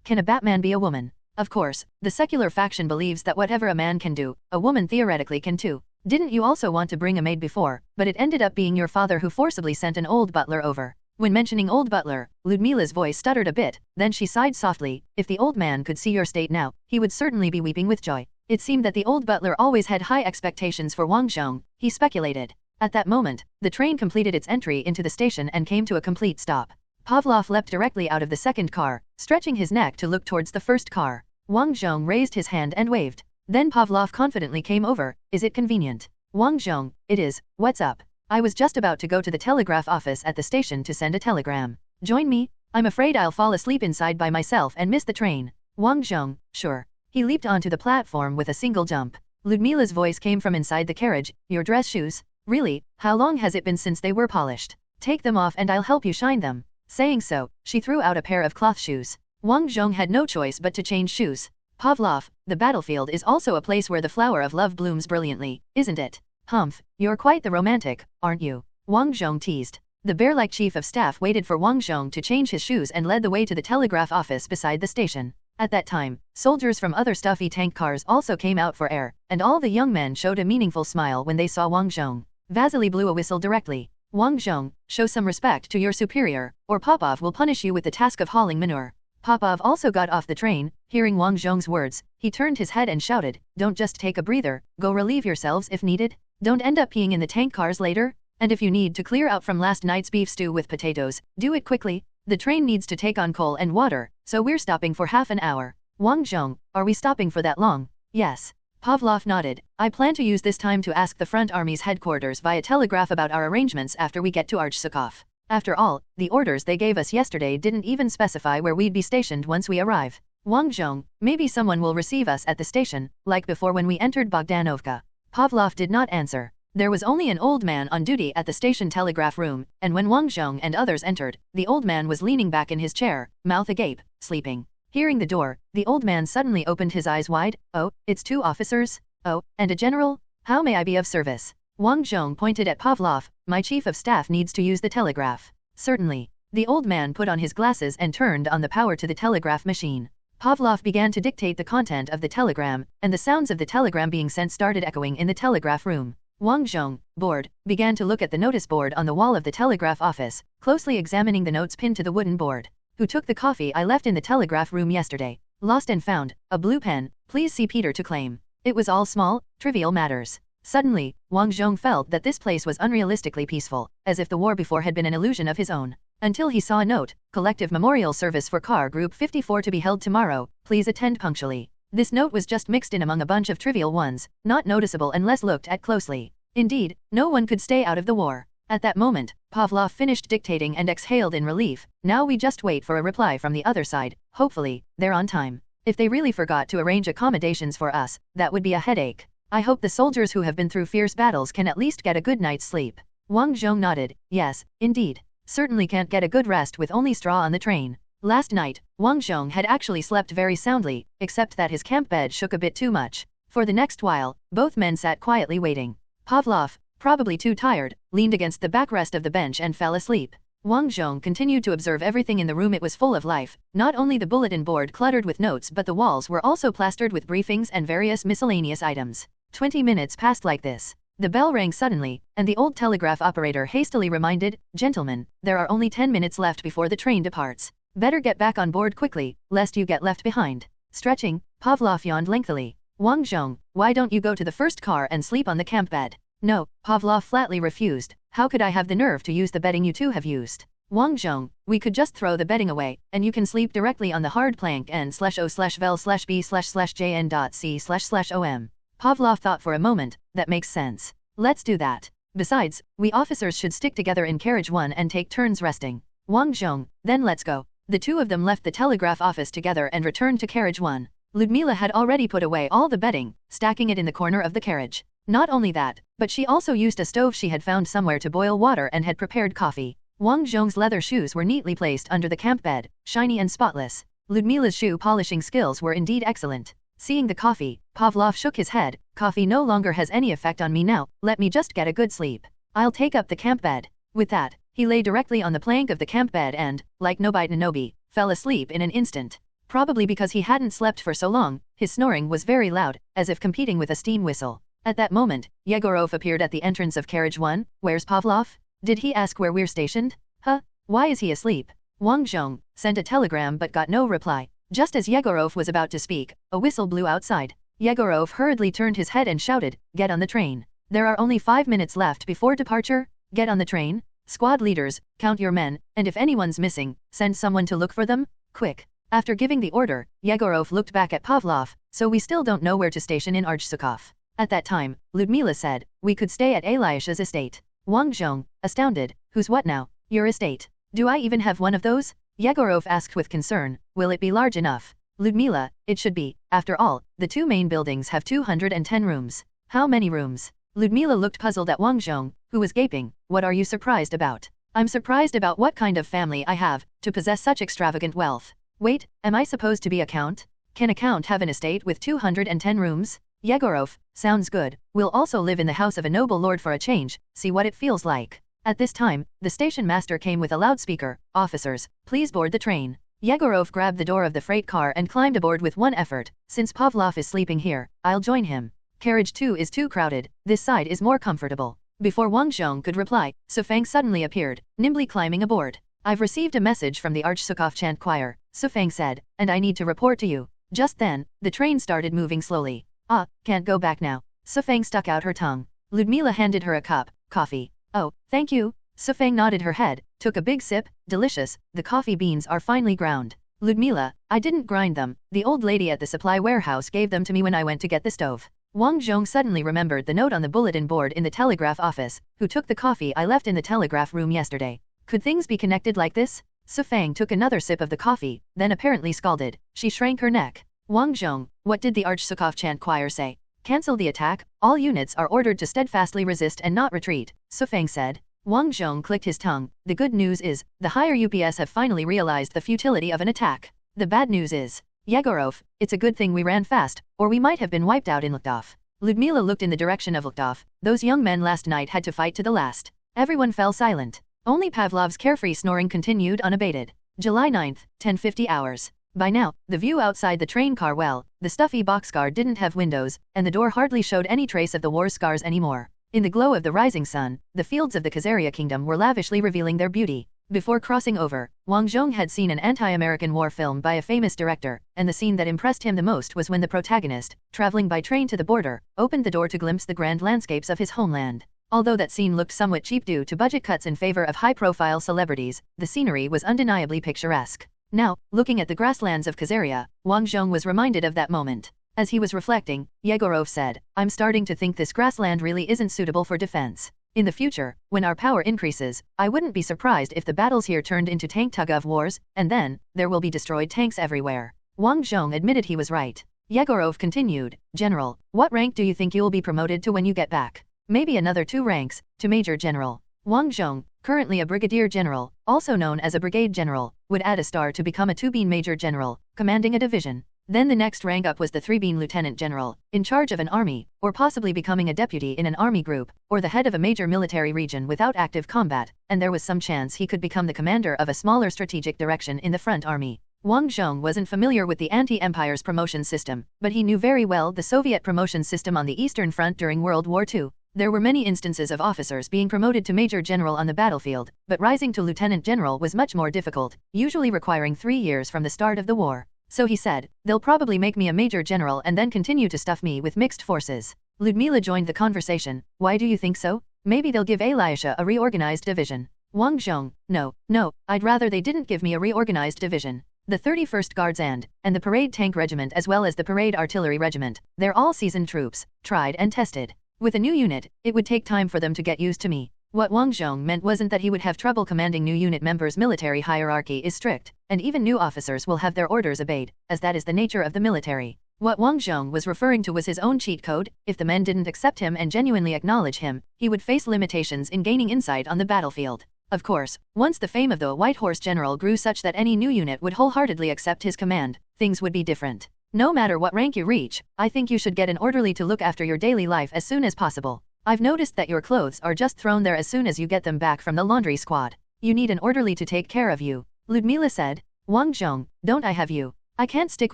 can a Batman be a woman? Of course, the secular faction believes that whatever a man can do, a woman theoretically can too. Didn't you also want to bring a maid before, but it ended up being your father who forcibly sent an old butler over. When mentioning old butler, Ludmila's voice stuttered a bit, then she sighed softly, if the old man could see your state now, he would certainly be weeping with joy. It seemed that the old butler always had high expectations for Wang Zhong, he speculated. At that moment, the train completed its entry into the station and came to a complete stop. Pavlov leapt directly out of the second car, stretching his neck to look towards the first car. Wang Zhong raised his hand and waved. Then Pavlov confidently came over, is it convenient? Wang Zhong, it is, what's up? I was just about to go to the telegraph office at the station to send a telegram. Join me? I'm afraid I'll fall asleep inside by myself and miss the train. Wang Zhong, sure. He leaped onto the platform with a single jump. Ludmila's voice came from inside the carriage, your dress shoes? Really, how long has it been since they were polished? Take them off and I'll help you shine them. Saying so, she threw out a pair of cloth shoes. Wang Zhong had no choice but to change shoes. Pavlov, the battlefield is also a place where the flower of love blooms brilliantly, isn't it? Humph, you're quite the romantic, aren't you? Wang Zhong teased. The bear-like chief of staff waited for Wang Zhong to change his shoes and led the way to the telegraph office beside the station. At that time, soldiers from other stuffy tank cars also came out for air, and all the young men showed a meaningful smile when they saw Wang Zhong. Vasily blew a whistle directly. Wang Zhong, show some respect to your superior, or Popov will punish you with the task of hauling manure. Popov also got off the train. Hearing Wang Zhong's words, he turned his head and shouted, don't just take a breather, go relieve yourselves if needed. Don't end up peeing in the tank cars later. And if you need to clear out from last night's beef stew with potatoes, do it quickly. The train needs to take on coal and water, so we're stopping for half an hour. Wang Zhong, are we stopping for that long? Yes. Pavlov nodded. I plan to use this time to ask the front army's headquarters via telegraph about our arrangements after we get to Archsukov. After all, the orders they gave us yesterday didn't even specify where we'd be stationed once we arrive. Wang Zhong, maybe someone will receive us at the station, like before when we entered Bogdanovka. Pavlov did not answer. There was only an old man on duty at the station telegraph room, and when Wang Zhong and others entered, the old man was leaning back in his chair, mouth agape, sleeping. Hearing the door, the old man suddenly opened his eyes wide. "Oh, it's 2 officers? Oh, and a general? How may I be of service?" Wang Zhong pointed at Pavlov. "My chief of staff needs to use the telegraph." "Certainly." The old man put on his glasses and turned on the power to the telegraph machine. Pavlov began to dictate the content of the telegram, and the sounds of the telegram being sent started echoing in the telegraph room. Wang Zhong, bored, began to look at the notice board on the wall of the telegraph office, closely examining the notes pinned to the wooden board. "Who took the coffee I left in the telegraph room yesterday? Lost and found, a blue pen, please see Peter to claim." It was all small, trivial matters. Suddenly, Wang Zhong felt that this place was unrealistically peaceful, as if the war before had been an illusion of his own. Until he saw a note, "Collective memorial service for car group 54 to be held tomorrow, please attend punctually." This note was just mixed in among a bunch of trivial ones, not noticeable unless looked at closely. Indeed, no one could stay out of the war. At that moment, Pavlov finished dictating and exhaled in relief. "Now we just wait for a reply from the other side. Hopefully, they're on time. If they really forgot to arrange accommodations for us, that would be a headache. I hope the soldiers who have been through fierce battles can at least get a good night's sleep." Wang Zhong nodded. "Yes, indeed. Certainly can't get a good rest with only straw on the train." Last night, Wang Zhong had actually slept very soundly, except that his camp bed shook a bit too much. For the next while, both men sat quietly waiting. Pavlov, probably too tired, leaned against the backrest of the bench and fell asleep. Wang Zhong continued to observe everything in the room. It was full of life, not only the bulletin board cluttered with notes but the walls were also plastered with briefings and various miscellaneous items. 20 minutes passed like this. The bell rang suddenly, and the old telegraph operator hastily reminded, "Gentlemen, there are only 10 minutes left before the train departs. Better get back on board quickly, lest you get left behind." Stretching, Pavlov yawned lengthily. "Wang Zhong, why don't you go to the first car and sleep on the camp bed?" "No," Pavlov flatly refused. "How could I have the nerve to use the bedding you two have used?" "Wang Zhong, we could just throw the bedding away, and you can sleep directly on the hard plank n/o/vel/b/jn.c//om." Pavlov thought for a moment. "That makes sense. Let's do that. Besides, we officers should stick together in carriage 1 and take turns resting." "Wang Zhong, then let's go." The two of them left the telegraph office together and returned to carriage 1. Ludmila had already put away all the bedding, stacking it in the corner of the carriage. Not only that, but she also used a stove she had found somewhere to boil water and had prepared coffee. Wang Zhong's leather shoes were neatly placed under the camp bed, shiny and spotless. Ludmila's shoe polishing skills were indeed excellent. Seeing the coffee, Pavlov shook his head. "Coffee no longer has any effect on me now, let me just get a good sleep. I'll take up the camp bed." With that, he lay directly on the plank of the camp bed and, like Nobite Nobi, fell asleep in an instant. Probably because he hadn't slept for so long, his snoring was very loud, as if competing with a steam whistle. At that moment, Yegorov appeared at the entrance of carriage 1. "Where's Pavlov? Did he ask where we're stationed? Huh? Why is he asleep?" Wang Zhong sent a telegram but got no reply. Just as Yegorov was about to speak, a whistle blew outside. Yegorov hurriedly turned his head and shouted, "Get on the train. There are only 5 minutes left before departure. Get on the train. Squad leaders, count your men, and if anyone's missing, send someone to look for them. Quick." After giving the order, Yegorov looked back at Pavlov. "So we still don't know where to station in Archsukov." At that time, Ludmila said, "We could stay at Eliash's estate." Wang Zhong, astounded, "Who's what now? Your estate? Do I even have one of those?" Yegorov asked with concern, "Will it be large enough?" Ludmila, "It should be. After all, the 2 main buildings have 210 rooms. "How many rooms?" Ludmila looked puzzled at Wang Zhong, who was gaping. "What are you surprised about?" "I'm surprised about what kind of family I have, to possess such extravagant wealth." "Wait, am I supposed to be a count? Can a count have an estate with 210 rooms? Yegorov, sounds good. We'll also live in the house of a noble lord for a change, see what it feels like." At this time, the station master came with a loudspeaker. "Officers, please board the train." Yegorov grabbed the door of the freight car and climbed aboard with one effort. "Since Pavlov is sleeping here, I'll join him. Carriage 2 is too crowded, this side is more comfortable." Before Wang Zhong could reply, Sufang suddenly appeared, nimbly climbing aboard. "I've received a message from the Archsukov chant choir," Sufang said, "and I need to report to you." Just then, the train started moving slowly. "Ah, can't go back now." Sufang stuck out her tongue. Ludmila handed her a cup, coffee. "Oh, thank you." Sufang nodded her head, took a big sip. "Delicious, the coffee beans are finely ground." Ludmila, "I didn't grind them, the old lady at the supply warehouse gave them to me when I went to get the stove." Wang Zhong suddenly remembered the note on the bulletin board in the telegraph office. "Who took the coffee I left in the telegraph room yesterday?" Could things be connected like this? Sufang took another sip of the coffee, then apparently scalded. She shrank her neck. "Wang Zhong, what did the Archsukov chant choir say?" Cancel the attack, all units are ordered to steadfastly resist and not retreat, Sufang said. Wang Zhong clicked his tongue. The good news is, the higher UPS have finally realized the futility of an attack. The bad news is, Yegorov, it's a good thing we ran fast, or we might have been wiped out in Luchthof. Ludmila looked in the direction of Luchthof. Those young men last night had to fight to the last. Everyone fell silent. Only Pavlov's carefree snoring continued unabated. July 9th, 10:50 hours. By now, the view outside the train car the stuffy boxcar didn't have windows, and the door hardly showed any trace of the war scars anymore. In the glow of the rising sun, the fields of the Khazaria kingdom were lavishly revealing their beauty. Before crossing over, Wang Zhong had seen an anti-American war film by a famous director, and the scene that impressed him the most was when the protagonist, traveling by train to the border, opened the door to glimpse the grand landscapes of his homeland. Although that scene looked somewhat cheap due to budget cuts in favor of high-profile celebrities, the scenery was undeniably picturesque. Now, looking at the grasslands of Khazaria, Wang Zhong was reminded of that moment. As he was reflecting, Yegorov said, I'm starting to think this grassland really isn't suitable for defense. In the future, when our power increases, I wouldn't be surprised if the battles here turned into tank tug-of-wars, and then, there will be destroyed tanks everywhere. Wang Zhong admitted he was right. Yegorov continued, General, what rank do you think you'll be promoted to when you get back? Maybe another 2 ranks, to Major General. Wang Zhong, currently a Brigadier General, also known as a Brigade General, would add a star to become a 2-bean Major General, commanding a division. Then the next rank up was the 3-bean Lieutenant General, in charge of an army, or possibly becoming a deputy in an army group, or the head of a major military region without active combat, and there was some chance he could become the commander of a smaller strategic direction in the front army. Wang Zhong wasn't familiar with the anti-Empire's promotion system, but he knew very well the Soviet promotion system on the Eastern Front during World War II. There were many instances of officers being promoted to Major General on the battlefield, but rising to Lieutenant General was much more difficult, usually requiring 3 years from the start of the war. So he said, they'll probably make me a Major General and then continue to stuff me with mixed forces. Ludmila joined the conversation. Why do you think so? Maybe they'll give Elisha a reorganized division. Wang Zhong, no, I'd rather they didn't give me a reorganized division. The 31st Guards and the Parade Tank Regiment as well as the Parade Artillery Regiment, they're all seasoned troops, tried and tested. With a new unit, it would take time for them to get used to me. What Wang Zhong meant wasn't that he would have trouble commanding new unit members. Military hierarchy is strict, and even new officers will have their orders obeyed, as that is the nature of the military. What Wang Zhong was referring to was his own cheat code. If the men didn't accept him and genuinely acknowledge him, he would face limitations in gaining insight on the battlefield. Of course, once the fame of the White Horse General grew such that any new unit would wholeheartedly accept his command, things would be different. No matter what rank you reach, I think you should get an orderly to look after your daily life as soon as possible. I've noticed that your clothes are just thrown there as soon as you get them back from the laundry squad. You need an orderly to take care of you. Ludmila said. Wang Zhong, don't I have you? I can't stick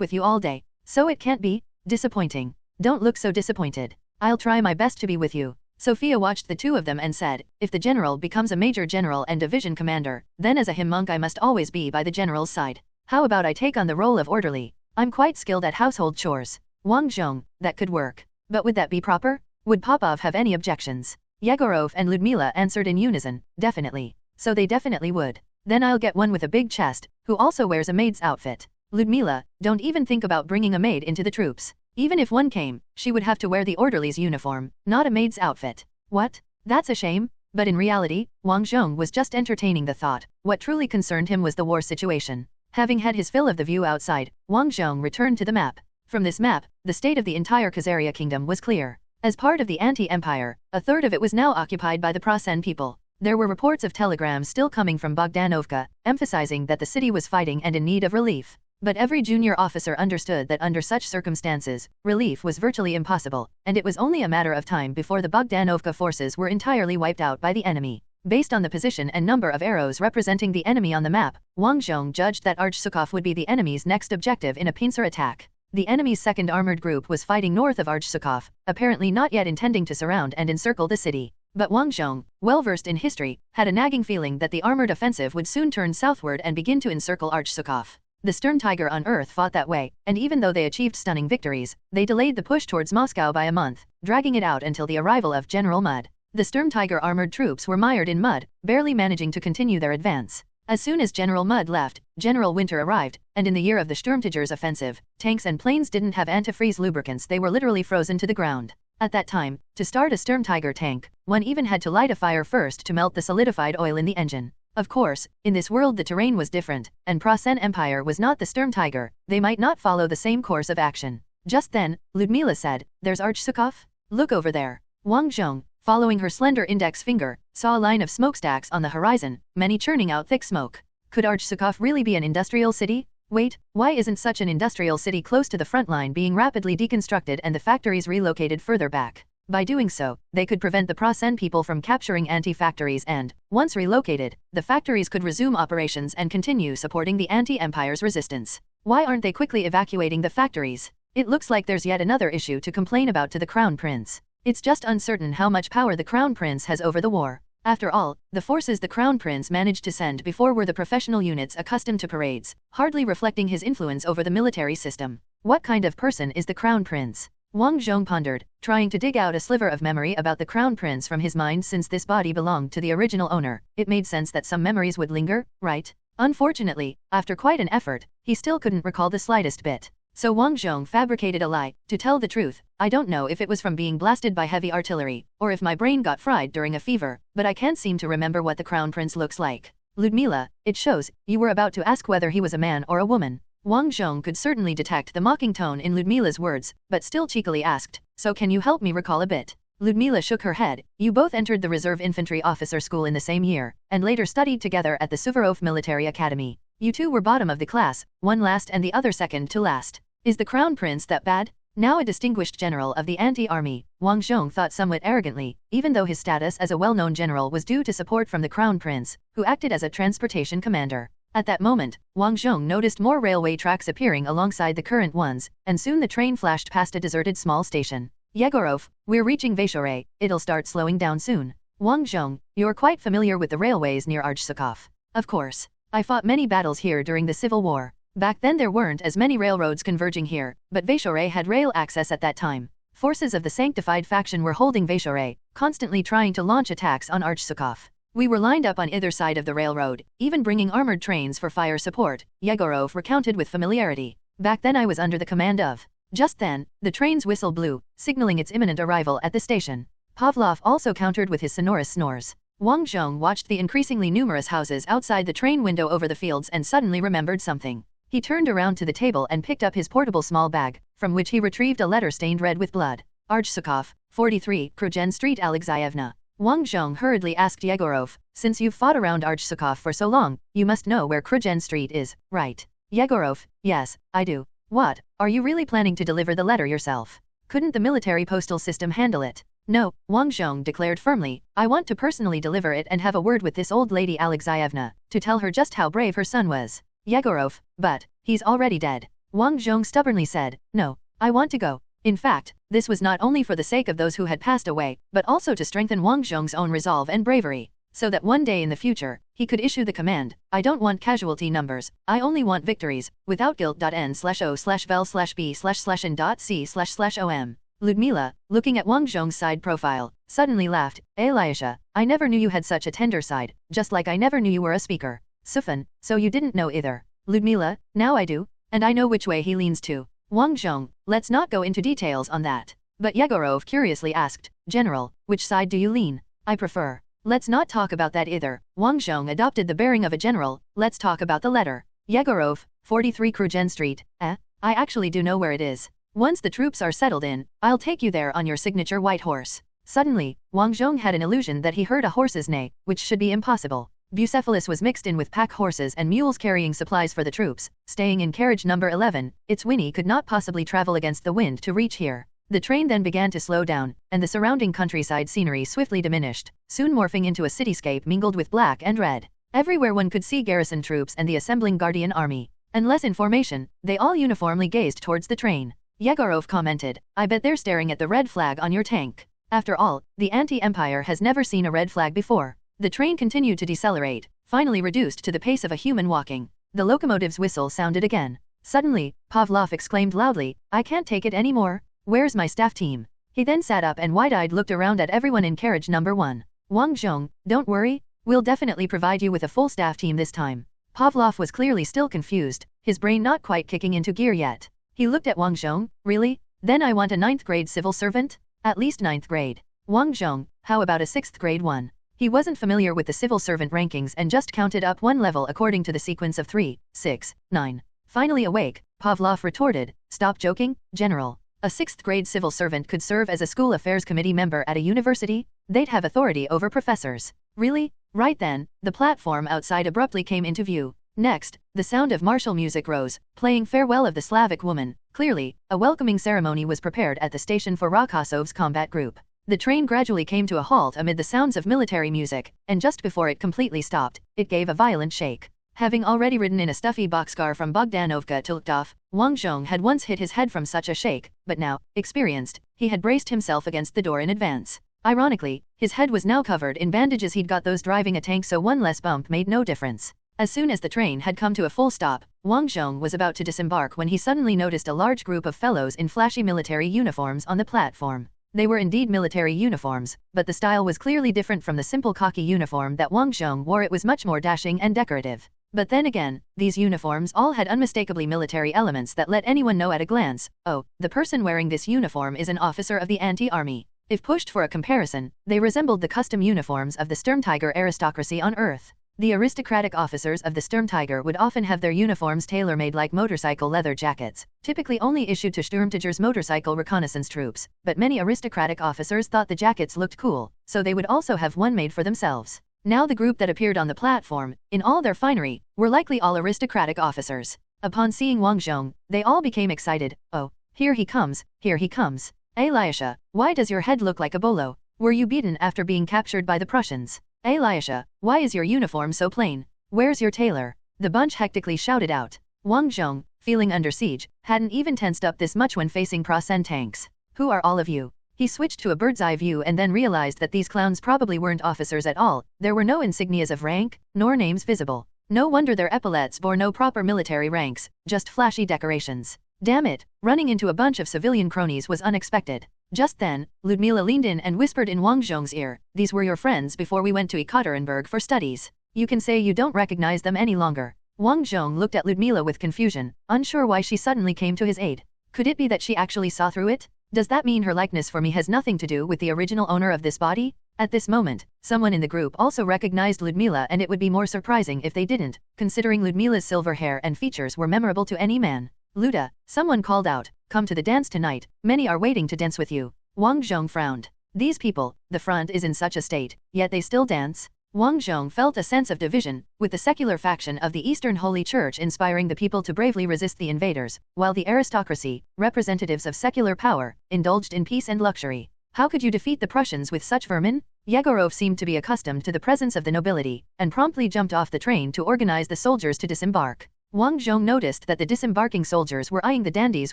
with you all day. So it can't be disappointing. Don't look so disappointed. I'll try my best to be with you. Sophia watched the two of them and said, if the general becomes a major general and division commander, then as a him monk I must always be by the general's side. How about I take on the role of orderly? I'm quite skilled at household chores. Wang Zhong, that could work. But would that be proper? Would Popov have any objections? Yegorov and Ludmila answered in unison, definitely. So they definitely would. Then I'll get one with a big chest, who also wears a maid's outfit. Ludmila, don't even think about bringing a maid into the troops. Even if one came, she would have to wear the orderly's uniform, not a maid's outfit. What? That's a shame. But in reality, Wang Zhong was just entertaining the thought. What truly concerned him was the war situation. Having had his fill of the view outside, Wang Zhong returned to the map. From this map, the state of the entire Khazaria kingdom was clear. As part of the anti-empire, a third of it was now occupied by the Prasen people. There were reports of telegrams still coming from Bogdanovka, emphasizing that the city was fighting and in need of relief. But every junior officer understood that under such circumstances, relief was virtually impossible, and it was only a matter of time before the Bogdanovka forces were entirely wiped out by the enemy. Based on the position and number of arrows representing the enemy on the map, Wang Zhong judged that Arch-Sukov would be the enemy's next objective in a pincer attack. The enemy's 2nd Armored Group was fighting north of Arch-Sukov, apparently not yet intending to surround and encircle the city. But Wang Zhong, well-versed in history, had a nagging feeling that the armored offensive would soon turn southward and begin to encircle Arch-Sukov. The Stern Tiger on Earth fought that way, and even though they achieved stunning victories, they delayed the push towards Moscow by a month, dragging it out until the arrival of General Mudd. The Sturm Tiger armored troops were mired in mud, barely managing to continue their advance. As soon as General Mudd left, General Winter arrived, and in the year of the Sturmtiger's offensive, tanks and planes didn't have antifreeze lubricants. They were literally frozen to the ground. At that time, to start a Sturm Tiger tank, one even had to light a fire first to melt the solidified oil in the engine. Of course, in this world the terrain was different, and Prasen Empire was not the Sturm Tiger. They might not follow the same course of action. Just then, Ludmila said, "There's Archsukov? Look over there." Wang Zhong, following her slender index finger, saw a line of smokestacks on the horizon, many churning out thick smoke. Could Archsukov really be an industrial city? Wait, why isn't such an industrial city close to the front line being rapidly deconstructed and the factories relocated further back? By doing so, they could prevent the Prasen people from capturing anti-factories and, once relocated, the factories could resume operations and continue supporting the anti-empire's resistance. Why aren't they quickly evacuating the factories? It looks like there's yet another issue to complain about to the Crown Prince. It's just uncertain how much power the Crown Prince has over the war. After all, the forces the Crown Prince managed to send before were the professional units accustomed to parades, hardly reflecting his influence over the military system. What kind of person is the Crown Prince? Wang Zhong pondered, trying to dig out a sliver of memory about the Crown Prince from his mind. Since this body belonged to the original owner, it made sense that some memories would linger, right? Unfortunately, after quite an effort, he still couldn't recall the slightest bit. So Wang Zhong fabricated a lie. To tell the truth, I don't know if it was from being blasted by heavy artillery, or if my brain got fried during a fever, but I can't seem to remember what the Crown Prince looks like. Ludmila, it shows, you were about to ask whether he was a man or a woman. Wang Zhong could certainly detect the mocking tone in Ludmila's words, but still cheekily asked, so can you help me recall a bit? Ludmila shook her head. You both entered the Reserve Infantry Officer School in the same year, and later studied together at the Suvorov Military Academy. You two were bottom of the class, one last and the other second to last. Is the Crown Prince that bad? Now a distinguished general of the anti-army, Wang Zhong thought somewhat arrogantly, even though his status as a well-known general was due to support from the Crown Prince, who acted as a transportation commander. At that moment, Wang Zhong noticed more railway tracks appearing alongside the current ones, and soon the train flashed past a deserted small station. Yegorov, we're reaching Vaishore, it'll start slowing down soon. Wang Zhong, you're quite familiar with the railways near Archsukov. Of course. I fought many battles here during the Civil War. Back then there weren't as many railroads converging here, but Vaishore had rail access at that time. Forces of the sanctified faction were holding Vaishore, constantly trying to launch attacks on Archsukov. We were lined up on either side of the railroad, even bringing armored trains for fire support, Yegorov recounted with familiarity. Back then I was under the command of. Just then, the train's whistle blew, signaling its imminent arrival at the station. Pavlov also countered with his sonorous snores. Wang Zhong watched the increasingly numerous houses outside the train window over the fields and suddenly remembered something. He turned around to the table and picked up his portable small bag, from which he retrieved a letter stained red with blood. Archsukov, 43, Krugen Street Alexeyevna. Wang Zhong hurriedly asked Yegorov, since you've fought around Archsukov for so long, you must know where Krugen Street is, right? Yegorov, yes, I do. What, are you really planning to deliver the letter yourself? Couldn't the military postal system handle it? No, Wang Zhong declared firmly, I want to personally deliver it and have a word with this old lady Alexeyevna, to tell her just how brave her son was. Yegorov, but, he's already dead. Wang Zhong stubbornly said, no, I want to go. In fact, this was not only for the sake of those who had passed away, but also to strengthen Wang Zhong's own resolve and bravery, so that one day in the future, he could issue the command, I don't want casualty numbers, I only want victories, without guilt.n/o/vel/b/n.c//om. Ludmila, looking at Wang Zhong's side profile, suddenly laughed, Elisha, I never knew you had such a tender side, just like I never knew you were a speaker. Sufan, so you didn't know either. Ludmila, now I do, and I know which way he leans to. Wang Zhong, let's not go into details on that. But Yegorov curiously asked, General, which side do you lean? I prefer. Let's not talk about that either. Wang Zhong adopted the bearing of a general, let's talk about the letter. Yegorov, 43 Krugen Street, I actually do know where it is. Once the troops are settled in, I'll take you there on your signature white horse. Suddenly, Wang Zhong had an illusion that he heard a horse's neigh, which should be impossible. Bucephalus was mixed in with pack horses and mules carrying supplies for the troops, staying in carriage number 11, its whinny could not possibly travel against the wind to reach here. The train then began to slow down, and the surrounding countryside scenery swiftly diminished, soon morphing into a cityscape mingled with black and red. Everywhere one could see garrison troops and the assembling Guardian army. Unless in formation, they all uniformly gazed towards the train. Yegorov commented, I bet they're staring at the red flag on your tank. After all, the anti-empire has never seen a red flag before. The train continued to decelerate, finally reduced to the pace of a human walking. The locomotive's whistle sounded again. Suddenly, Pavlov exclaimed loudly, I can't take it anymore. Where's my staff team? He then sat up and wide-eyed looked around at everyone in carriage number 1. Wang Zhong, don't worry, we'll definitely provide you with a full staff team this time. Pavlov was clearly still confused, his brain not quite kicking into gear yet. He looked at Wang Zhong, really? Then I want a 9th grade civil servant? At least 9th grade. Wang Zhong, how about a 6th grade one? He wasn't familiar with the civil servant rankings and just counted up one level according to the sequence of 3, 6, 9. Finally awake, Pavlov retorted, "Stop joking, General. A 6th grade civil servant could serve as a school affairs committee member at a university? They'd have authority over professors." "Really?" Right then, the platform outside abruptly came into view. Next, the sound of martial music rose, playing Farewell of the Slavic Woman. Clearly, a welcoming ceremony was prepared at the station for Rokosov's combat group. The train gradually came to a halt amid the sounds of military music, and just before it completely stopped, it gave a violent shake. Having already ridden in a stuffy boxcar from Bogdanovka to Ltov, Wang Zhong had once hit his head from such a shake, but now, experienced, he had braced himself against the door in advance. Ironically, his head was now covered in bandages. He'd got those driving a tank, so one less bump made no difference. As soon as the train had come to a full stop, Wang Zhong was about to disembark when he suddenly noticed a large group of fellows in flashy military uniforms on the platform. They were indeed military uniforms, but the style was clearly different from the simple khaki uniform that Wang Zhong wore. It was much more dashing and decorative. But then again, these uniforms all had unmistakably military elements that let anyone know at a glance, oh, the person wearing this uniform is an officer of the anti-army. If pushed for a comparison, they resembled the custom uniforms of the Sturmtiger aristocracy on Earth. The aristocratic officers of the Sturmtiger would often have their uniforms tailor-made like motorcycle leather jackets, typically only issued to Sturmtiger's motorcycle reconnaissance troops, but many aristocratic officers thought the jackets looked cool, so they would also have one made for themselves. Now the group that appeared on the platform, in all their finery, were likely all aristocratic officers. Upon seeing Wang Zhong, they all became excited. "Oh, here he comes, here he comes. Alyosha, why does your head look like a bolo? Were you beaten after being captured by the Prussians? Alyosha, why is your uniform so plain? Where's your tailor?" The bunch hectically shouted out. Wang Zhong, feeling under siege, hadn't even tensed up this much when facing Prussian tanks. "Who are all of you?" He switched to a bird's-eye view and then realized that these clowns probably weren't officers at all. There were no insignias of rank, nor names visible. No wonder their epaulets bore no proper military ranks, just flashy decorations. Damn it, running into a bunch of civilian cronies was unexpected. Just then, Ludmila leaned in and whispered in Wang Zhong's ear, "These were your friends before we went to Ekaterinburg for studies. You can say you don't recognize them any longer." Wang Zhong looked at Ludmila with confusion, unsure why she suddenly came to his aid. Could it be that she actually saw through it? Does that mean her likeness for me has nothing to do with the original owner of this body? At this moment, someone in the group also recognized Ludmila, and it would be more surprising if they didn't, considering Ludmila's silver hair and features were memorable to any man. "Luda," someone called out, "come to the dance tonight, many are waiting to dance with you." Wang Zhong frowned. These people, the front is in such a state, yet they still dance? Wang Zhong felt a sense of division, with the secular faction of the Eastern Holy Church inspiring the people to bravely resist the invaders, while the aristocracy, representatives of secular power, indulged in peace and luxury. How could you defeat the Prussians with such vermin? Yegorov seemed to be accustomed to the presence of the nobility, and promptly jumped off the train to organize the soldiers to disembark. Wang Zhong noticed that the disembarking soldiers were eyeing the dandies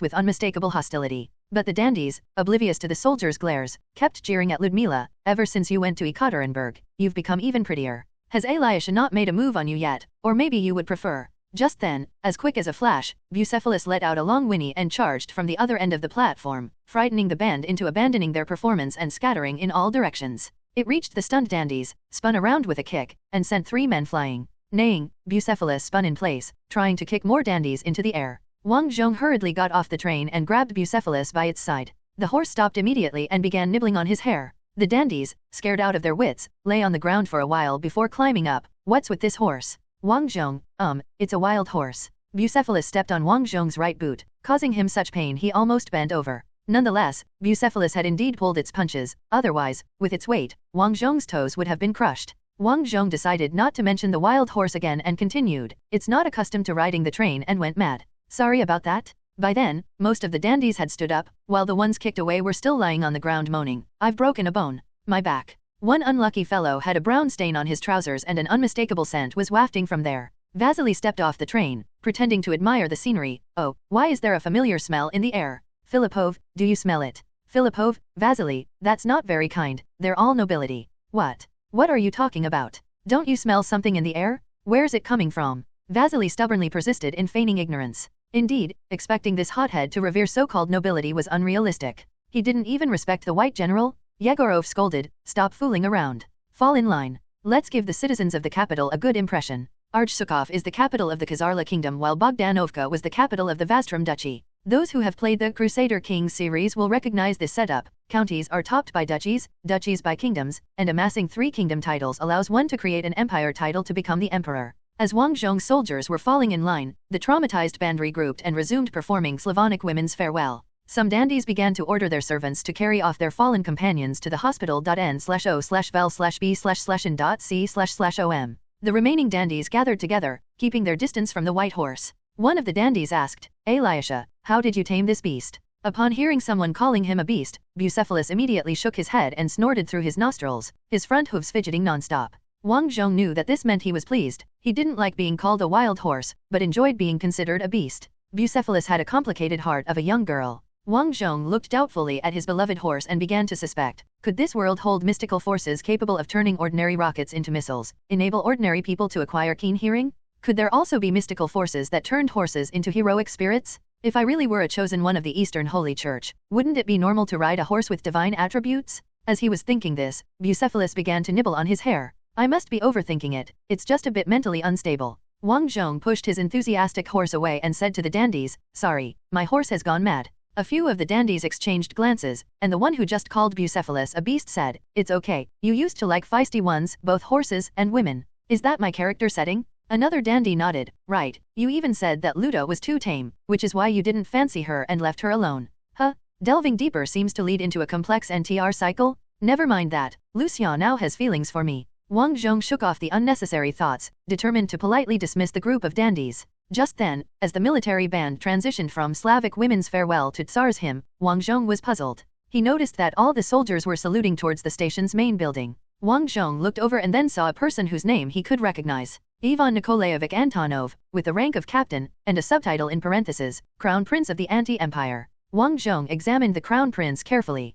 with unmistakable hostility. But the dandies, oblivious to the soldiers' glares, kept jeering at Ludmila. "Ever since you went to Ekaterinburg, you've become even prettier. Has Alyosha not made a move on you yet? Or maybe you would prefer?" Just then, as quick as a flash, Bucephalus let out a long whinny and charged from the other end of the platform, frightening the band into abandoning their performance and scattering in all directions. It reached the stunned dandies, spun around with a kick, and sent 3 men flying. Neighing, Bucephalus spun in place, trying to kick more dandies into the air. Wang Zhong hurriedly got off the train and grabbed Bucephalus by its side. The horse stopped immediately and began nibbling on his hair. The dandies, scared out of their wits, lay on the ground for a while before climbing up. "What's with this horse?" Wang Zhong, it's a wild horse." Bucephalus stepped on Wang Zhong's right boot, causing him such pain he almost bent over. Nonetheless, Bucephalus had indeed pulled its punches, otherwise, with its weight, Wang Zhong's toes would have been crushed. Wang Zhong decided not to mention the wild horse again and continued, "It's not accustomed to riding the train and went mad. Sorry about that." By then, most of the dandies had stood up, while the ones kicked away were still lying on the ground moaning, "I've broken a bone. My back." One unlucky fellow had a brown stain on his trousers and an unmistakable scent was wafting from there. Vasily stepped off the train, pretending to admire the scenery. "Oh, why is there a familiar smell in the air? Filipov, do you smell it?" "Filipov, Vasily, that's not very kind, they're all nobility." What are you talking about? Don't you smell something in the air? Where's it coming from?" Vasily stubbornly persisted in feigning ignorance. Indeed, expecting this hothead to revere so-called nobility was unrealistic. He didn't even respect the white general? Yegorov scolded, "Stop fooling around. Fall in line. Let's give the citizens of the capital a good impression." Archsukov is the capital of the Khazarla kingdom while Bogdanovka was the capital of the Vastrum duchy. Those who have played the Crusader Kings series will recognize this setup. Counties are topped by duchies, duchies by kingdoms, and amassing 3 kingdom titles allows one to create an empire title to become the emperor. As Wang Zhong's soldiers were falling in line, the traumatized band regrouped and resumed performing Slavonic women's farewell. Some dandies began to order their servants to carry off their fallen companions to the hospital.n/o/vel/b/in.c//om. The remaining dandies gathered together, keeping their distance from the white horse. One of the dandies asked, "Elisha, how did you tame this beast?" Upon hearing someone calling him a beast, Bucephalus immediately shook his head and snorted through his nostrils, his front hooves fidgeting nonstop. Wang Zhong knew that this meant he was pleased. He didn't like being called a wild horse, but enjoyed being considered a beast. Bucephalus had a complicated heart of a young girl. Wang Zhong looked doubtfully at his beloved horse and began to suspect, could this world hold mystical forces capable of turning ordinary rockets into missiles, enable ordinary people to acquire keen hearing? Could there also be mystical forces that turned horses into heroic spirits? If I really were a chosen one of the Eastern Holy Church, wouldn't it be normal to ride a horse with divine attributes? As he was thinking this, Bucephalus began to nibble on his hair. I must be overthinking it, it's just a bit mentally unstable. Wang Zhong pushed his enthusiastic horse away and said to the dandies, "Sorry, my horse has gone mad." A few of the dandies exchanged glances, and the one who just called Bucephalus a beast said, "It's okay, you used to like feisty ones, both horses and women. Is that my character setting?" Another dandy nodded, "Right, you even said that Luda was too tame, which is why you didn't fancy her and left her alone." Huh? Delving deeper seems to lead into a complex NTR cycle? Never mind that, Lucien now has feelings for me. Wang Zhong shook off the unnecessary thoughts, determined to politely dismiss the group of dandies. Just then, as the military band transitioned from Slavic women's farewell to Tsar's hymn, Wang Zhong was puzzled. He noticed that all the soldiers were saluting towards the station's main building. Wang Zhong looked over and then saw a person whose name he could recognize. Ivan Nikolaevich Antonov, with the rank of captain, and a subtitle in parentheses, Crown Prince of the Anti-Empire. Wang Zhong examined the Crown Prince carefully.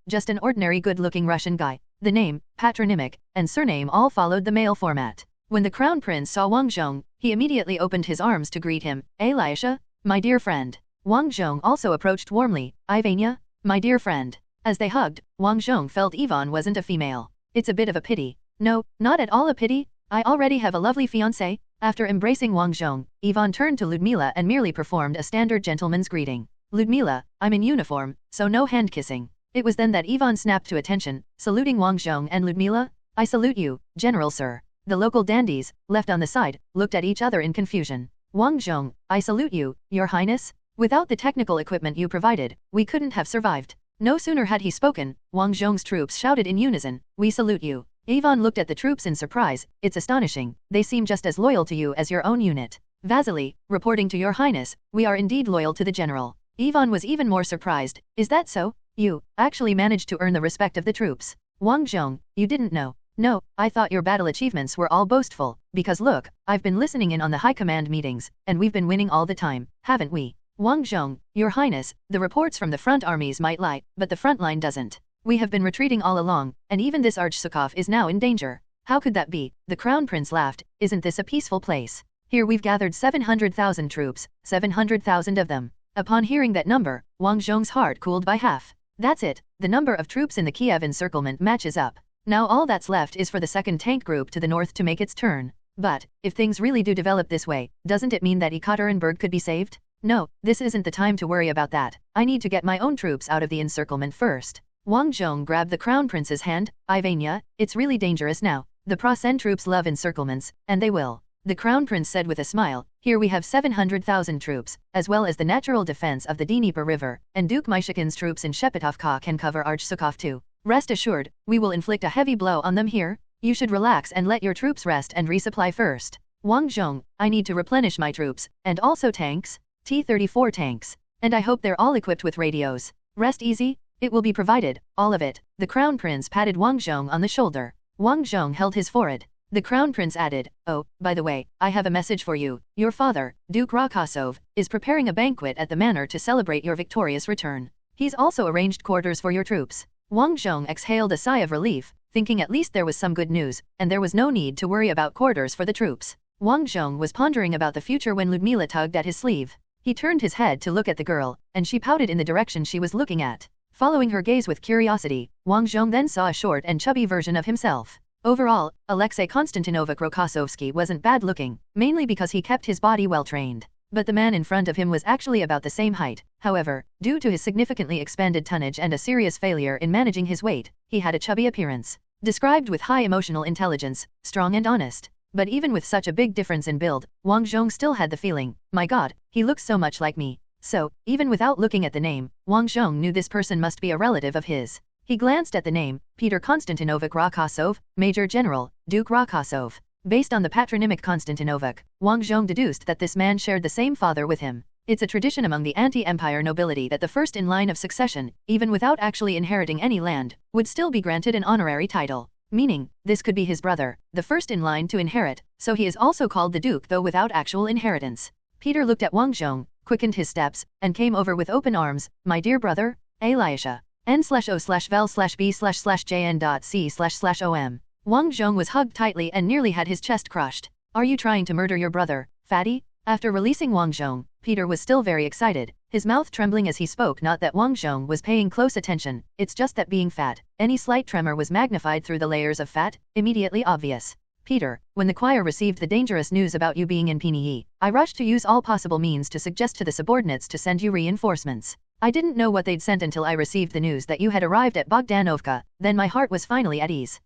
Just an ordinary good-looking Russian guy. The name, patronymic, and surname all followed the male format. When the Crown Prince saw Wang Zhong, he immediately opened his arms to greet him. "Elisha, my dear friend." Wang Zhong also approached warmly. "Ivania, my dear friend." As they hugged, Wang Zhong felt Ivan wasn't a female. It's a bit of a pity. No, not at all a pity. I already have a lovely fiancé. After embracing Wang Zhong, Ivan turned to Ludmila and merely performed a standard gentleman's greeting. "Ludmila, I'm in uniform, so no hand kissing." It was then that Ivan snapped to attention, saluting Wang Zhong and Ludmila. "I salute you, General Sir." The local dandies, left on the side, looked at each other in confusion. "Wang Zhong, I salute you, Your Highness. Without the technical equipment you provided, we couldn't have survived." No sooner had he spoken, Wang Zhong's troops shouted in unison, "We salute you." Ivan looked at the troops in surprise. "It's astonishing, they seem just as loyal to you as your own unit." "Vasily, reporting to Your Highness, we are indeed loyal to the general." Ivan was even more surprised. "Is that so? You actually managed to earn the respect of the troops." "Wang Zhong, you didn't know." "No, I thought your battle achievements were all boastful, because look, I've been listening in on the high command meetings, and we've been winning all the time, haven't we?" "Wang Zhong, Your Highness, the reports from the front armies might lie, but the front line doesn't. We have been retreating all along, and even this Archsukov is now in danger." "How could that be?" The Crown Prince laughed. "Isn't this a peaceful place? Here we've gathered 700,000 troops, 700,000 of them." Upon hearing that number, Wang Zhong's heart cooled by half. That's it, the number of troops in the Kiev encirclement matches up. Now all that's left is for the second tank group to the north to make its turn. But, if things really do develop this way, doesn't it mean that Ekaterinburg could be saved? No, this isn't the time to worry about that. I need to get my own troops out of the encirclement first. Wang Zhong grabbed the Crown Prince's hand. "Ivania, it's really dangerous now. The Prasen troops love encirclements, and they will." The Crown Prince said with a smile, "Here we have 700,000 troops, as well as the natural defense of the Dnieper River, and Duke Myshakin's troops in Shepetovka can cover Archsukov too. Rest assured, we will inflict a heavy blow on them here. You should relax and let your troops rest and resupply first." "Wang Zhong, I need to replenish my troops, and also tanks. T-34 tanks. And I hope they're all equipped with radios." "Rest easy, it will be provided, all of it." The Crown Prince patted Wang Zhong on the shoulder. Wang Zhong held his forehead. The Crown Prince added, "Oh, by the way, I have a message for you. Your father, Duke Rokosov, is preparing a banquet at the manor to celebrate your victorious return. He's also arranged quarters for your troops." Wang Zhong exhaled a sigh of relief, thinking at least there was some good news, and there was no need to worry about quarters for the troops. Wang Zhong was pondering about the future when Ludmila tugged at his sleeve. He turned his head to look at the girl, and she pouted in the direction she was looking at. Following her gaze with curiosity, Wang Zhong then saw a short and chubby version of himself. Overall, Alexei Konstantinovich Rokosovsky wasn't bad-looking, mainly because he kept his body well-trained. But the man in front of him was actually about the same height. However, due to his significantly expanded tonnage and a serious failure in managing his weight, he had a chubby appearance. Described with high emotional intelligence, strong and honest. But even with such a big difference in build, Wang Zhong still had the feeling, my god, he looks so much like me. So, even without looking at the name, Wang Zhong knew this person must be a relative of his. He glanced at the name, Peter Konstantinovich Rokosov, Major General, Duke Rokosov. Based on the patronymic Konstantinovich, Wang Zhong deduced that this man shared the same father with him. It's a tradition among the anti-empire nobility that the first in line of succession, even without actually inheriting any land, would still be granted an honorary title. Meaning, this could be his brother, the first in line to inherit, so he is also called the Duke though without actual inheritance. Peter looked at Wang Zhong, quickened his steps, and came over with open arms, my dear brother, Elisha. N/O/vel/B/jn.C//OM. Wang Zhong was hugged tightly and nearly had his chest crushed. Are you trying to murder your brother, fatty? After releasing Wang Zhong, Peter was still very excited, his mouth trembling as he spoke. Not that Wang Zhong was paying close attention, it's just that being fat, any slight tremor was magnified through the layers of fat, immediately obvious. Peter, when the choir received the dangerous news about you being in Pinyi, I rushed to use all possible means to suggest to the subordinates to send you reinforcements. I didn't know what they'd sent until I received the news that you had arrived at Bogdanovka, then my heart was finally at ease.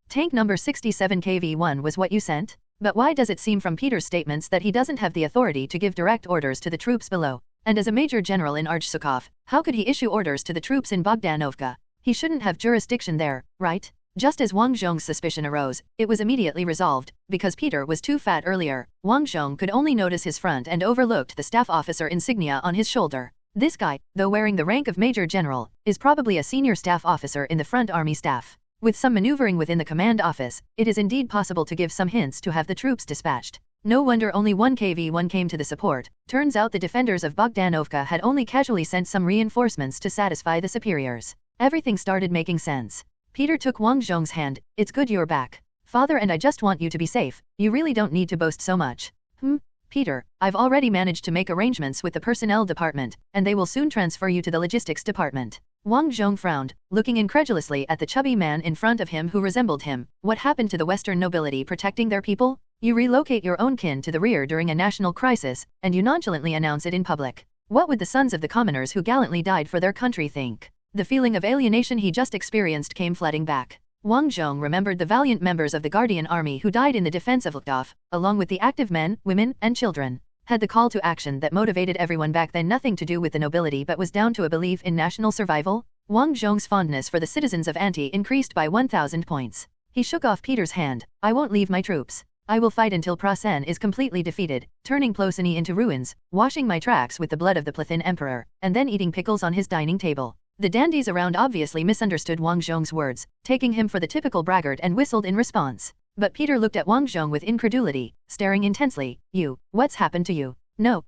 Tank number 67 KV-1 was what you sent? But why does it seem from Peter's statements that he doesn't have the authority to give direct orders to the troops below? And as a major general in Archsukov, how could he issue orders to the troops in Bogdanovka? He shouldn't have jurisdiction there, right? Just as Wang Zhong's suspicion arose, it was immediately resolved. Because Peter was too fat earlier, Wang Zhong could only notice his front and overlooked the staff officer insignia on his shoulder. This guy, though wearing the rank of Major General, is probably a senior staff officer in the front army staff. With some maneuvering within the command office, it is indeed possible to give some hints to have the troops dispatched. No wonder only one KV-1 came to the support. Turns out the defenders of Bogdanovka had only casually sent some reinforcements to satisfy the superiors. Everything started making sense. Peter took Wang Zhong's hand. It's good you're back. Father and I just want you to be safe. You really don't need to boast so much. Peter, I've already managed to make arrangements with the personnel department, and they will soon transfer you to the logistics department. Wang Zhong frowned, looking incredulously at the chubby man in front of him who resembled him. What happened to the Western nobility protecting their people? You relocate your own kin to the rear during a national crisis, and you nonchalantly announce it in public. What would the sons of the commoners who gallantly died for their country think? The feeling of alienation he just experienced came flooding back. Wang Zhong remembered the valiant members of the Guardian Army who died in the defense of Lukhtov, along with the active men, women, and children. Had the call to action that motivated everyone back then nothing to do with the nobility but was down to a belief in national survival? Wang Zhong's fondness for the citizens of Anti increased by 1,000 points. He shook off Peter's hand. I won't leave my troops. I will fight until Prasen is completely defeated, turning Plosiny into ruins, washing my tracks with the blood of the Plothin Emperor, and then eating pickles on his dining table. The dandies around obviously misunderstood Wang Zhong's words, taking him for the typical braggart, and whistled in response. But Peter looked at Wang Zhong with incredulity, staring intensely. What's happened to you? No,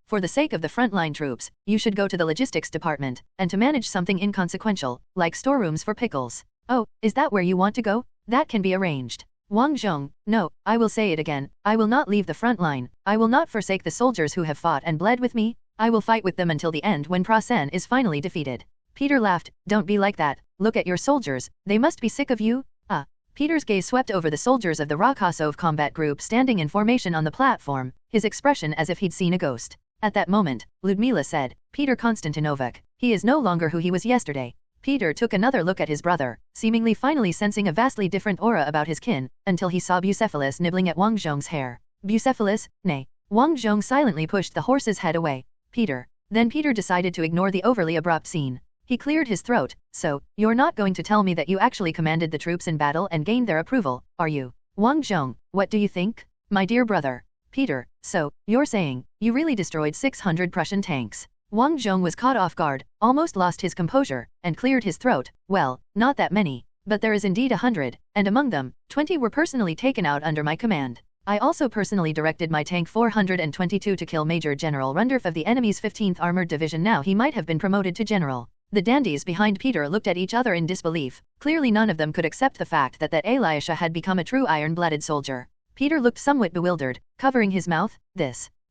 for the sake of the frontline troops, you should go to the logistics department, and to manage something inconsequential, like storerooms for pickles. Oh, is that where you want to go? That can be arranged. Wang Zhong, no, I will say it again, I will not leave the front line, I will not forsake the soldiers who have fought and bled with me, I will fight with them until the end when Prasen is finally defeated. Peter laughed, don't be like that, look at your soldiers, they must be sick of you. Peter's gaze swept over the soldiers of the Rokosov combat group standing in formation on the platform, his expression as if he'd seen a ghost. At that moment, Ludmila said, Peter Konstantinovich, he is no longer who he was yesterday. Peter took another look at his brother, seemingly finally sensing a vastly different aura about his kin, until he saw Bucephalus nibbling at Wang Zhong's hair. Bucephalus? Nay. Wang Zhong silently pushed the horse's head away. Peter. Then Peter decided to ignore the overly abrupt scene. He cleared his throat. So, you're not going to tell me that you actually commanded the troops in battle and gained their approval, are you? Wang Zhong, what do you think? My dear brother. Peter, so, you're saying, you really destroyed 600 Prussian tanks. Wang Zhong was caught off guard, almost lost his composure, and cleared his throat. Well, not that many. But there is indeed 100, and among them, 20 were personally taken out under my command. I also personally directed my tank 422 to kill Major General Rundorf of the enemy's 15th Armored Division. Now he might have been promoted to general. The dandies behind Peter looked at each other in disbelief. Clearly none of them could accept the fact that Elisha had become a true iron-blooded soldier. Peter looked somewhat bewildered, covering his mouth.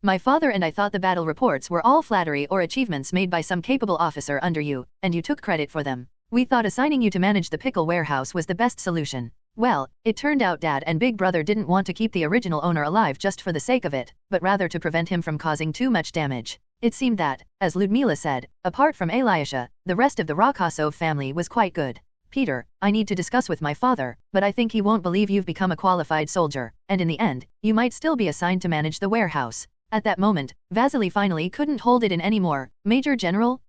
My father and I thought the battle reports were all flattery or achievements made by some capable officer under you, and you took credit for them. We thought assigning you to manage the pickle warehouse was the best solution. Well, it turned out Dad and Big Brother didn't want to keep the original owner alive just for the sake of it, but rather to prevent him from causing too much damage. It seemed that, as Ludmila said, apart from Elisha, the rest of the Rokosov family was quite good. Peter, I need to discuss with my father, but I think he won't believe you've become a qualified soldier, and in the end, you might still be assigned to manage the warehouse. At that moment, Vasily finally couldn't hold it in anymore. Major General?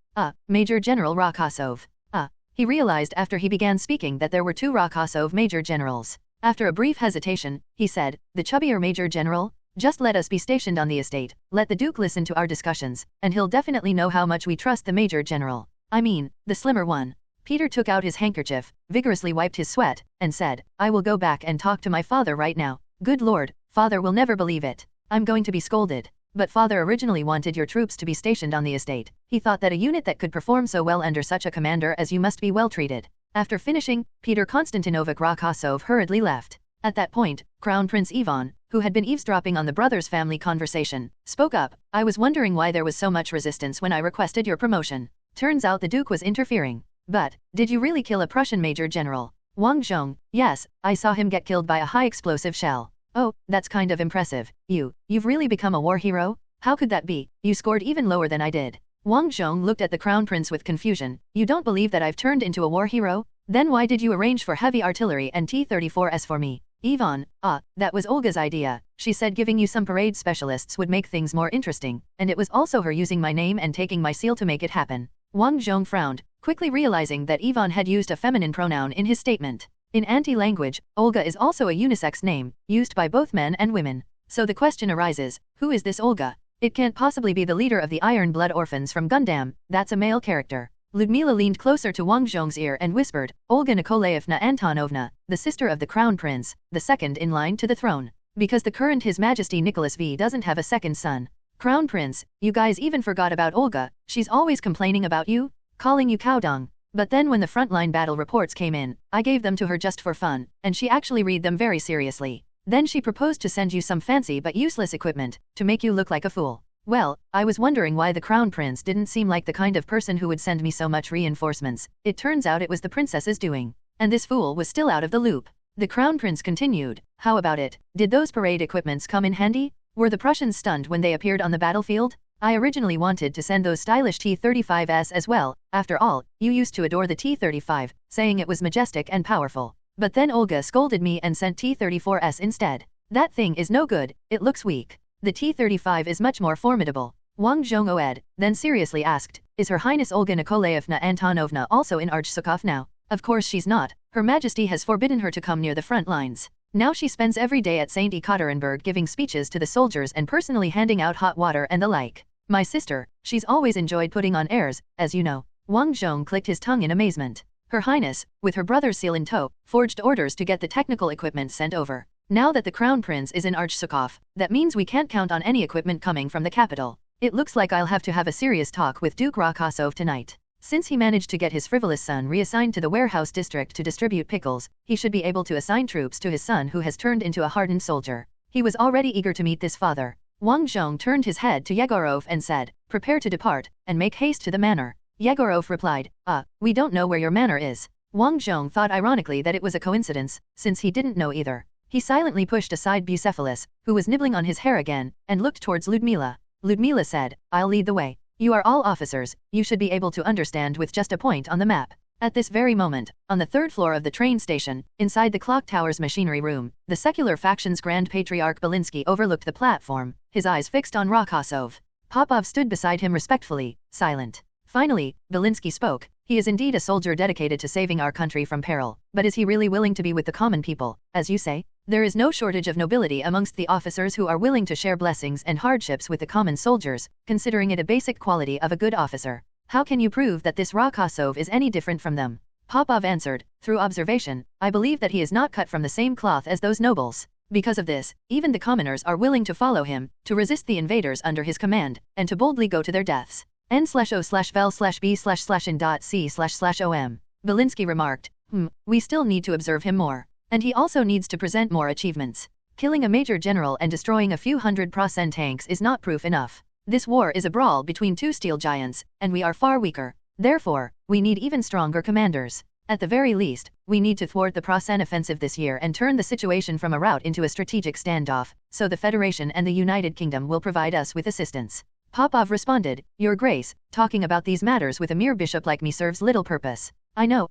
Major General Rakasov. He realized after he began speaking that there were two Rakasov Major Generals. After a brief hesitation, he said, the chubbier Major General? Just let us be stationed on the estate, let the Duke listen to our discussions, and he'll definitely know how much we trust the Major General. I mean, the slimmer one. Peter took out his handkerchief, vigorously wiped his sweat, and said, I will go back and talk to my father right now. Good Lord, father will never believe it. I'm going to be scolded. But father originally wanted your troops to be stationed on the estate. He thought that a unit that could perform so well under such a commander as you must be well treated. After finishing, Peter Konstantinovich Rakasov hurriedly left. At that point, Crown Prince Ivan, who had been eavesdropping on the brothers' family conversation, spoke up. I was wondering why there was so much resistance when I requested your promotion. Turns out the Duke was interfering. But, did you really kill a Prussian Major General? Wang Zhong, yes, I saw him get killed by a high-explosive shell. Oh, that's kind of impressive. You've really become a war hero? How could that be? You scored even lower than I did. Wang Zhong looked at the Crown Prince with confusion. You don't believe that I've turned into a war hero? Then why did you arrange for heavy artillery and T-34s for me? Ivan, that was Olga's idea. She said giving you some parade specialists would make things more interesting, and it was also her using my name and taking my seal to make it happen. Wang Zhong frowned, quickly realizing that Ivan had used a feminine pronoun in his statement. In anti-language, Olga is also a unisex name, used by both men and women. So the question arises, who is this Olga? It can't possibly be the leader of the Iron Blood Orphans from Gundam, that's a male character. Ludmila leaned closer to Wang Zhong's ear and whispered, Olga Nikolaevna Antonovna, the sister of the Crown Prince, the second in line to the throne. Because the current His Majesty Nicholas V doesn't have a second son. Crown Prince, you guys even forgot about Olga, she's always complaining about you, calling you cow dung. But then when the frontline battle reports came in, I gave them to her just for fun, and she actually read them very seriously. Then she proposed to send you some fancy but useless equipment, to make you look like a fool. Well, I was wondering why the Crown Prince didn't seem like the kind of person who would send me so much reinforcements. It turns out it was the princess's doing. And this fool was still out of the loop. The Crown Prince continued, how about it? Did those parade equipments come in handy? Were the Prussians stunned when they appeared on the battlefield? I originally wanted to send those stylish T-35s as well. After all, you used to adore the T-35, saying it was majestic and powerful. But then Olga scolded me and sent T-34s instead. That thing is no good, it looks weak. The T-35 is much more formidable. Wang Zhong then seriously asked, is Her Highness Olga Nikolaevna Antonovna also in Archsukov now? Of course she's not. Her Majesty has forbidden her to come near the front lines. Now she spends every day at St. Ekaterinburg giving speeches to the soldiers and personally handing out hot water and the like. My sister, she's always enjoyed putting on airs, as you know. Wang Zhong clicked his tongue in amazement. Her Highness, with her brother's seal in tow, forged orders to get the technical equipment sent over. Now that the Crown Prince is in Archsukov, that means we can't count on any equipment coming from the capital. It looks like I'll have to have a serious talk with Duke Rakasov tonight. Since he managed to get his frivolous son reassigned to the warehouse district to distribute pickles, he should be able to assign troops to his son who has turned into a hardened soldier. He was already eager to meet this father. Wang Zhong turned his head to Yegorov and said, prepare to depart, and make haste to the manor. Yegorov replied, we don't know where your manor is. Wang Zhong thought ironically that it was a coincidence, since he didn't know either. He silently pushed aside Bucephalus, who was nibbling on his hair again, and looked towards Ludmila. Ludmila said, I'll lead the way. You are all officers, you should be able to understand with just a point on the map. At this very moment, on the third floor of the train station, inside the clock tower's machinery room, the secular faction's Grand Patriarch Belinsky overlooked the platform, his eyes fixed on Rakasov. Popov stood beside him respectfully, silent. Finally, Belinsky spoke. He is indeed a soldier dedicated to saving our country from peril, but is he really willing to be with the common people, as you say? There is no shortage of nobility amongst the officers who are willing to share blessings and hardships with the common soldiers, considering it a basic quality of a good officer. How can you prove that this Rakasov is any different from them? Popov answered, through observation, I believe that he is not cut from the same cloth as those nobles. Because of this, even the commoners are willing to follow him, to resist the invaders under his command, and to boldly go to their deaths. N/O/vel/B/in.C//OM. Belinsky remarked, we still need to observe him more. And he also needs to present more achievements. Killing a major general and destroying a few hundred Prasen tanks is not proof enough. This war is a brawl between two steel giants, and we are far weaker. Therefore, we need even stronger commanders. At the very least, we need to thwart the Prasen offensive this year and turn the situation from a rout into a strategic standoff, so the Federation and the United Kingdom will provide us with assistance. Popov responded, Your Grace, talking about these matters with a mere bishop like me serves little purpose. I know.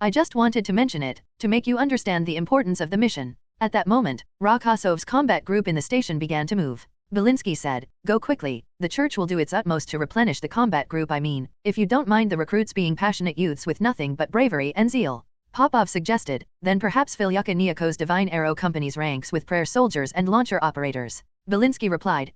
I just wanted to mention it, to make you understand the importance of the mission. At that moment, Rokosov's combat group in the station began to move. Belinsky said, "Go quickly, the church will do its utmost to replenish the combat group. I mean, if you don't mind the recruits being passionate youths with nothing but bravery and zeal." Popov suggested, "Then perhaps fill Yuka Divine Arrow Company's ranks with prayer soldiers and launcher operators." Belinsky replied,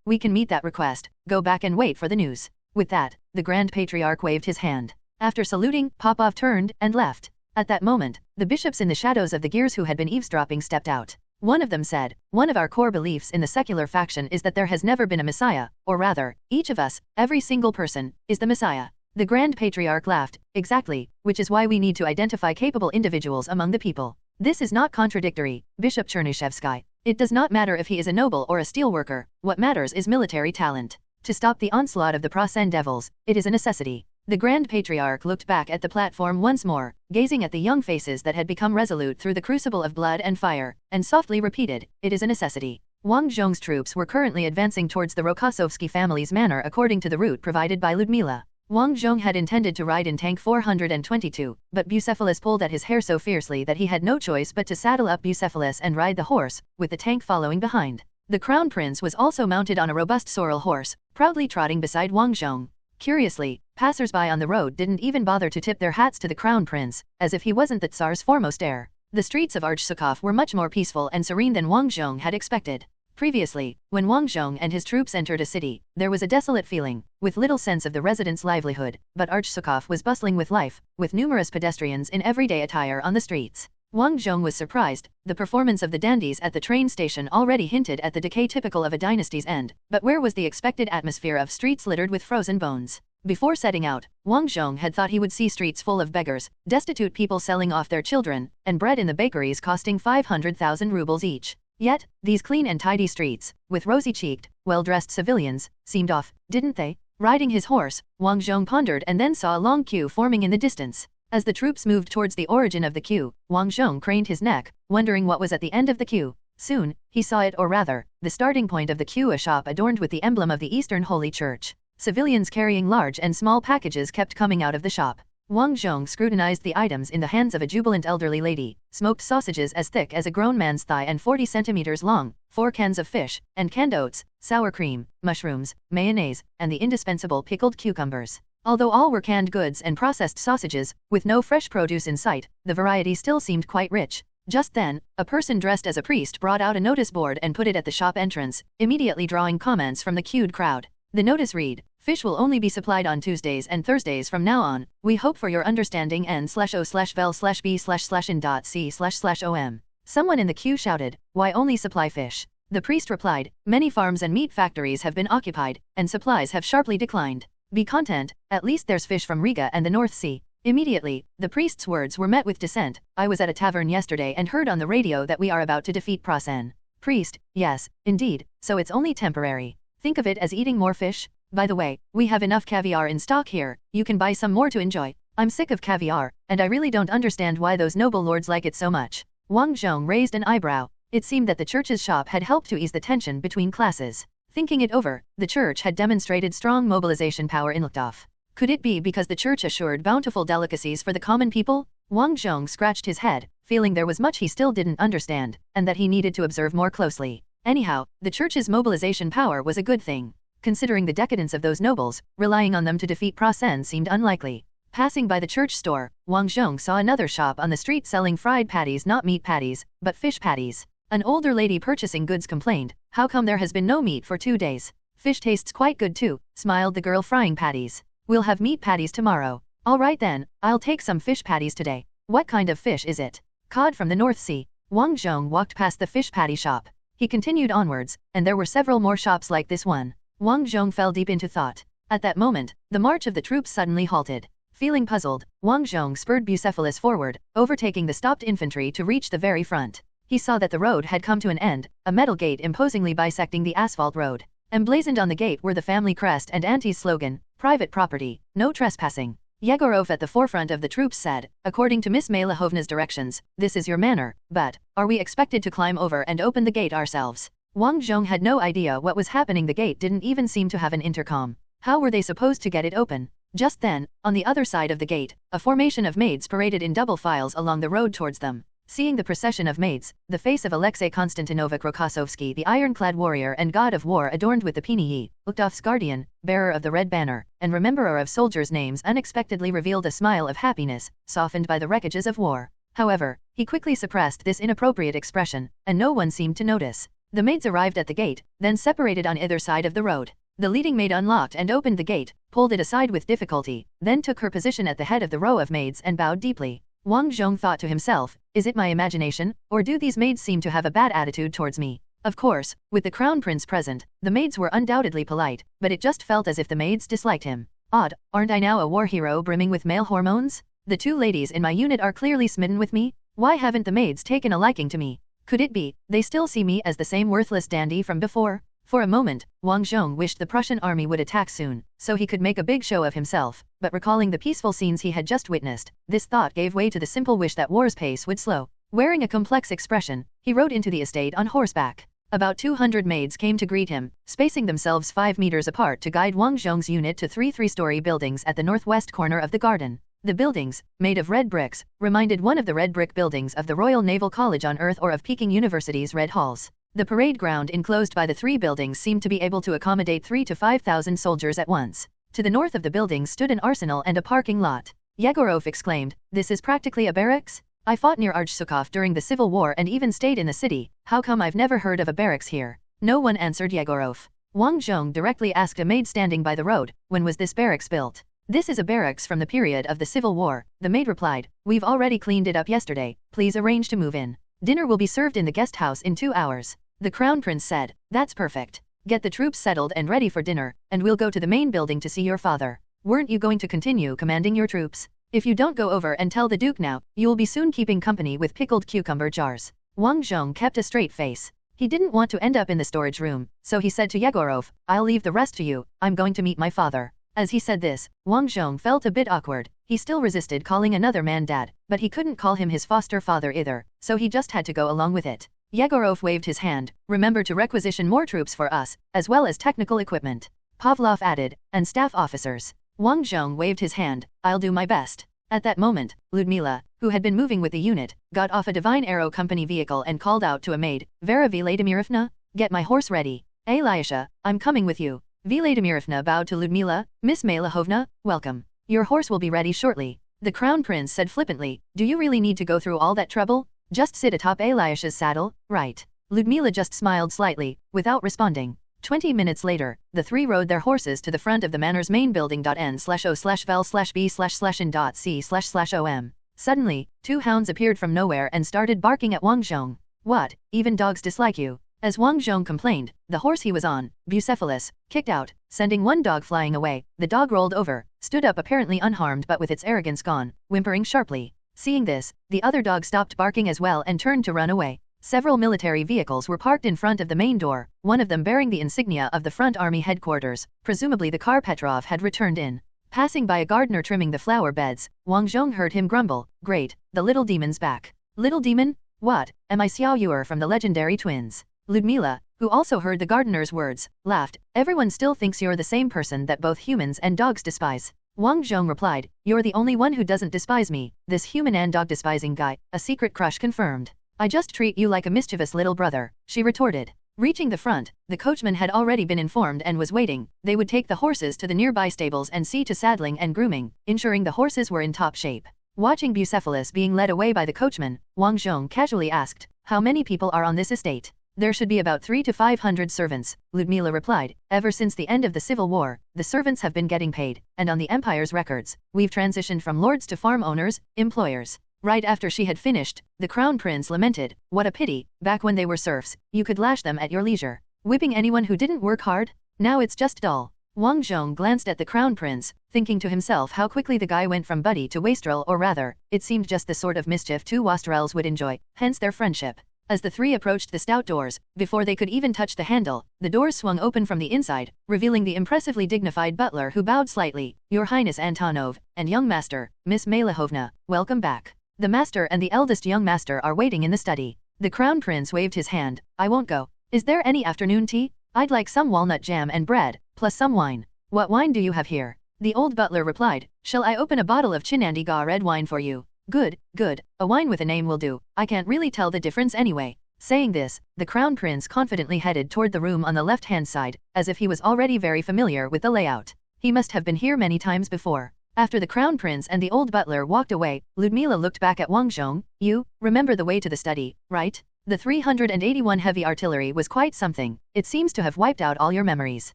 "We can meet that request, go back and wait for the news." With that, the Grand Patriarch waved his hand. After saluting, Popov turned and left. At that moment, the bishops in the shadows of the gears who had been eavesdropping stepped out. One of them said, "One of our core beliefs in the secular faction is that there has never been a messiah, or rather, each of us, every single person, is the messiah." The Grand Patriarch laughed, "Exactly, which is why we need to identify capable individuals among the people. This is not contradictory, Bishop Chernyshevsky. It does not matter if he is a noble or a steelworker, what matters is military talent. To stop the onslaught of the Prasen devils, it is a necessity." The Grand Patriarch looked back at the platform once more, gazing at the young faces that had become resolute through the crucible of blood and fire, and softly repeated, "It is a necessity." Wang Zhong's troops were currently advancing towards the Rokosovsky family's manor according to the route provided by Ludmila. Wang Zhong had intended to ride in tank 422, but Bucephalus pulled at his hair so fiercely that he had no choice but to saddle up Bucephalus and ride the horse, with the tank following behind. The Crown Prince was also mounted on a robust sorrel horse, proudly trotting beside Wang Zhong. Curiously, passers-by on the road didn't even bother to tip their hats to the Crown Prince, as if he wasn't the Tsar's foremost heir. The streets of Archsukov were much more peaceful and serene than Wang Zhong had expected. Previously, when Wang Zhong and his troops entered a city, there was a desolate feeling, with little sense of the residents' livelihood, but Archsukov was bustling with life, with numerous pedestrians in everyday attire on the streets. Wang Zhong was surprised. The performance of the dandies at the train station already hinted at the decay typical of a dynasty's end, but where was the expected atmosphere of streets littered with frozen bones? Before setting out, Wang Zhong had thought he would see streets full of beggars, destitute people selling off their children, and bread in the bakeries costing 500,000 rubles each. Yet, these clean and tidy streets, with rosy-cheeked, well-dressed civilians, seemed off, didn't they? Riding his horse, Wang Zhong pondered and then saw a long queue forming in the distance. As the troops moved towards the origin of the queue, Wang Zhong craned his neck, wondering what was at the end of the queue. Soon, he saw it, or rather, the starting point of the queue, a shop adorned with the emblem of the Eastern Holy Church. Civilians carrying large and small packages kept coming out of the shop. Wang Zhong scrutinized the items in the hands of a jubilant elderly lady: smoked sausages as thick as a grown man's thigh and 40 centimeters long, 4 cans of fish, and canned oats, sour cream, mushrooms, mayonnaise, and the indispensable pickled cucumbers. Although all were canned goods and processed sausages, with no fresh produce in sight, the variety still seemed quite rich. Just then, a person dressed as a priest brought out a notice board and put it at the shop entrance, immediately drawing comments from the queued crowd. The notice read, "Fish will only be supplied on Tuesdays and Thursdays from now on. We hope for your understanding n/o/vel/b/in.c//om." Someone in the queue shouted, "Why only supply fish?" The priest replied, "Many farms and meat factories have been occupied, and supplies have sharply declined. Be content, at least there's fish from Riga and the North Sea." Immediately, the priest's words were met with dissent. "I was at a tavern yesterday and heard on the radio that we are about to defeat Prasen." Priest: "Yes, indeed, so it's only temporary. Think of it as eating more fish. By the way, we have enough caviar in stock here, you can buy some more to enjoy." "I'm sick of caviar, and I really don't understand why those noble lords like it so much." Wang Zhong raised an eyebrow. It seemed that the church's shop had helped to ease the tension between classes. Thinking it over, the church had demonstrated strong mobilization power in Lukhtov. Could it be because the church assured bountiful delicacies for the common people? Wang Zhong scratched his head, feeling there was much he still didn't understand, and that he needed to observe more closely. Anyhow, the church's mobilization power was a good thing. Considering the decadence of those nobles, relying on them to defeat Prasen seemed unlikely. Passing by the church store, Wang Zhong saw another shop on the street selling fried patties, not meat patties, but fish patties. An older lady purchasing goods complained, "How come there has been no meat for 2 days? Fish tastes quite good too," smiled the girl frying patties. "We'll have meat patties tomorrow." "All right then, I'll take some fish patties today." "What kind of fish is it?" "Cod from the North Sea." Wang Zhong walked past the fish patty shop. He continued onwards, and there were several more shops like this one. Wang Zhong fell deep into thought. At that moment, the march of the troops suddenly halted. Feeling puzzled, Wang Zhong spurred Bucephalus forward, overtaking the stopped infantry to reach the very front. He saw that the road had come to an end, a metal gate imposingly bisecting the asphalt road. Emblazoned on the gate were the family crest and Auntie's slogan, "Private property, no trespassing." Yegorov at the forefront of the troops said, "According to Miss Mailahovna's directions, this is your manor, but are we expected to climb over and open the gate ourselves?" Wang Zhong had no idea what was happening. The gate didn't even seem to have an intercom. How were they supposed to get it open? Just then, on the other side of the gate, a formation of maids paraded in double files along the road towards them. Seeing the procession of maids, the face of Alexei Konstantinovich Rokossovsky, the ironclad warrior and god of war adorned with the Penii, Uktov's guardian, bearer of the red banner, and rememberer of soldiers' names, unexpectedly revealed a smile of happiness, softened by the wreckages of war. However, he quickly suppressed this inappropriate expression, and no one seemed to notice. The maids arrived at the gate, then separated on either side of the road. The leading maid unlocked and opened the gate, pulled it aside with difficulty, then took her position at the head of the row of maids and bowed deeply. Wang Zhong thought to himself, is it my imagination, or do these maids seem to have a bad attitude towards me? Of course, with the crown prince present, the maids were undoubtedly polite, but it just felt as if the maids disliked him. Odd, aren't I now a war hero brimming with male hormones? The two ladies in my unit are clearly smitten with me. Why haven't the maids taken a liking to me? Could it be, they still see me as the same worthless dandy from before? For a moment, Wang Zhong wished the Prussian army would attack soon, so he could make a big show of himself, but recalling the peaceful scenes he had just witnessed, this thought gave way to the simple wish that war's pace would slow. Wearing a complex expression, he rode into the estate on horseback. About 200 maids came to greet him, spacing themselves 5 meters apart to guide Wang Zhong's unit to 3 three-story buildings at the northwest corner of the garden. The buildings, made of red bricks, reminded one of the red brick buildings of the Royal Naval College on Earth or of Peking University's Red Halls. The parade ground enclosed by the 3 buildings seemed to be able to accommodate 3,000 to 5,000 soldiers at once. To the north of the buildings stood an arsenal and a parking lot. Yegorov exclaimed, "This is practically a barracks? I fought near Archsukov during the Civil War and even stayed in the city. How come I've never heard of a barracks here?" No one answered Yegorov. Wang Zhong directly asked a maid standing by the road, "When was this barracks built?" "This is a barracks from the period of the Civil War," the maid replied. "We've already cleaned it up yesterday. Please arrange to move in. Dinner will be served in the guest house in 2 hours. The Crown Prince said, "That's perfect. Get the troops settled and ready for dinner, and we'll go to the main building to see your father." "Weren't you going to continue commanding your troops? If you don't go over and tell the Duke now, you'll be soon keeping company with pickled cucumber jars." Wang Zhong kept a straight face. He didn't want to end up in the storage room, so he said to Yegorov, "I'll leave the rest to you, I'm going to meet my father." As he said this, Wang Zhong felt a bit awkward. He still resisted calling another man dad, but he couldn't call him his foster father either, so he just had to go along with it. Yegorov waved his hand. "Remember to requisition more troops for us, as well as technical equipment," Pavlov added, "and staff officers." Wang Zhong waved his hand. "I'll do my best." At that moment, Ludmila, who had been moving with the unit, got off a Divine Arrow Company vehicle and called out to a maid, "Vera Vladimirovna, get my horse ready." "Alyosha, I'm coming with you." Vladimirovna bowed to Ludmila. "Miss Mailahovna, welcome. Your horse will be ready shortly." The Crown Prince said flippantly, "Do you really need to go through all that trouble? Just sit atop Alyosha's saddle, right?" Ludmila just smiled slightly, without responding. 20 minutes later, the 3 rode their horses to the front of the manor's main building. N/O/vel/B/in.C//in.C//om. Suddenly, 2 hounds appeared from nowhere and started barking at Wang Zhong. "What, even dogs dislike you?" As Wang Zhong complained, the horse he was on, Bucephalus, kicked out, sending one dog flying away. The dog rolled over, stood up apparently unharmed but with its arrogance gone, whimpering sharply. Seeing this, the other dog stopped barking as well and turned to run away. Several military vehicles were parked in front of the main door, one of them bearing the insignia of the Front Army Headquarters, presumably the car Petrov had returned in. Passing by a gardener trimming the flower beds, Wang Zhong heard him grumble, "Great, the little demon's back." "Little demon? What, am I Xiao Yuer from the legendary twins?" Ludmila, who also heard the gardener's words, laughed. "Everyone still thinks you're the same person that both humans and dogs despise." Wang Zhong replied, "You're the only one who doesn't despise me, this human and dog despising guy." A secret crush confirmed. "I just treat you like a mischievous little brother," she retorted. Reaching the front, the coachman had already been informed and was waiting. They would take the horses to the nearby stables and see to saddling and grooming, ensuring the horses were in top shape. Watching Bucephalus being led away by the coachman, Wang Zhong casually asked, "How many people are on this estate?" "There should be about 300 to 500 servants," Ludmila replied. "Ever since the end of the Civil War, the servants have been getting paid, and on the Empire's records, we've transitioned from lords to farm owners, employers." Right after she had finished, the Crown Prince lamented, "What a pity, back when they were serfs, you could lash them at your leisure. Whipping anyone who didn't work hard? Now it's just dull." Wang Zhong glanced at the Crown Prince, thinking to himself how quickly the guy went from buddy to wastrel, or rather, it seemed just the sort of mischief 2 wastrels would enjoy, hence their friendship. As the 3 approached the stout doors, before they could even touch the handle, the doors swung open from the inside, revealing the impressively dignified butler who bowed slightly. "Your Highness Antonov, and young master, Miss Mailahovna, welcome back. The master and the eldest young master are waiting in the study." The Crown Prince waved his hand. "I won't go. Is there any afternoon tea? I'd like some walnut jam and bread, plus some wine." "What wine do you have here?" The old butler replied, "Shall I open a bottle of Chinandiga red wine for you?" "Good, good, a wine with a name will do, I can't really tell the difference anyway." Saying this, the crown prince confidently headed toward the room on the left-hand side, as if he was already very familiar with the layout. He must have been here many times before. After the crown prince and the old butler walked away, Ludmila looked back at Wang Zhong. "You remember the way to the study, right? The 381 heavy artillery was quite something. It seems to have wiped out all your memories."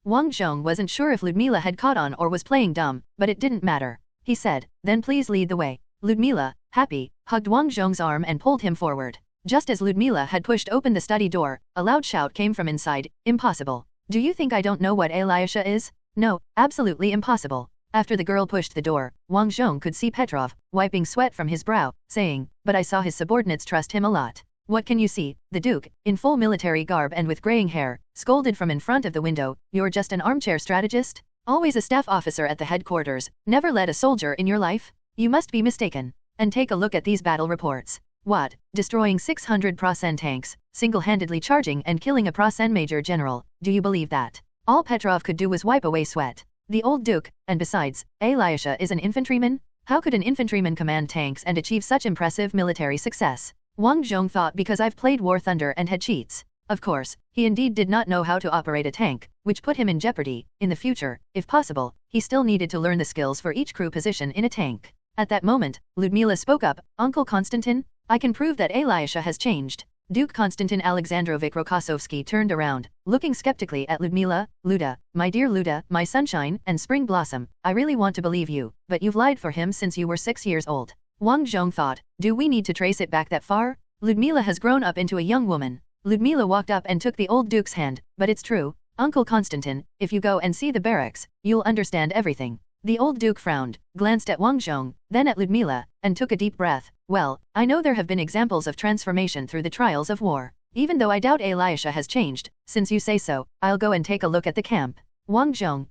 Wang Zhong wasn't sure if Ludmila had caught on or was playing dumb, but it didn't matter. He said, "Then please lead the way." Ludmila, happy, hugged Wang Zhong's arm and pulled him forward. Just as Ludmila had pushed open the study door, a loud shout came from inside. "Impossible. Do you think I don't know what Alyosha is? No, absolutely impossible." After the girl pushed the door, Wang Zhong could see Petrov, wiping sweat from his brow, saying, "But I saw his subordinates trust him a lot." "What can you see?" The Duke, in full military garb and with graying hair, scolded from in front of the window. "You're just an armchair strategist? Always a staff officer at the headquarters, never led a soldier in your life? You must be mistaken. And take a look at these battle reports. What? Destroying 600 Prasen tanks, single-handedly charging and killing a Prasen major general. Do you believe that?" All Petrov could do was wipe away sweat. The old Duke, and besides, Alyosha is an infantryman? How could an infantryman command tanks and achieve such impressive military success? Wang Zhong thought because I've played War Thunder and had cheats. Of course, he indeed did not know how to operate a tank, which put him in jeopardy. In the future, if possible, he still needed to learn the skills for each crew position in a tank. At that moment, Ludmila spoke up, "Uncle Konstantin, I can prove that Alyosha has changed." Duke Konstantin Alexandrovich Rokossovsky turned around, looking skeptically at Ludmila. "Luda, my dear Luda, my sunshine and spring blossom, I really want to believe you, but you've lied for him since you were 6 years old." Wang Zhong thought, do we need to trace it back that far? Ludmila has grown up into a young woman. Ludmila walked up and took the old Duke's hand. "But it's true, Uncle Konstantin, if you go and see the barracks, you'll understand everything." The old Duke frowned, glanced at Wang Zhong, then at Ludmila, and took a deep breath. "Well, I know there have been examples of transformation through the trials of war. Even though I doubt Alyosha has changed, since you say so, I'll go and take a look at the camp." "Wang Zhong,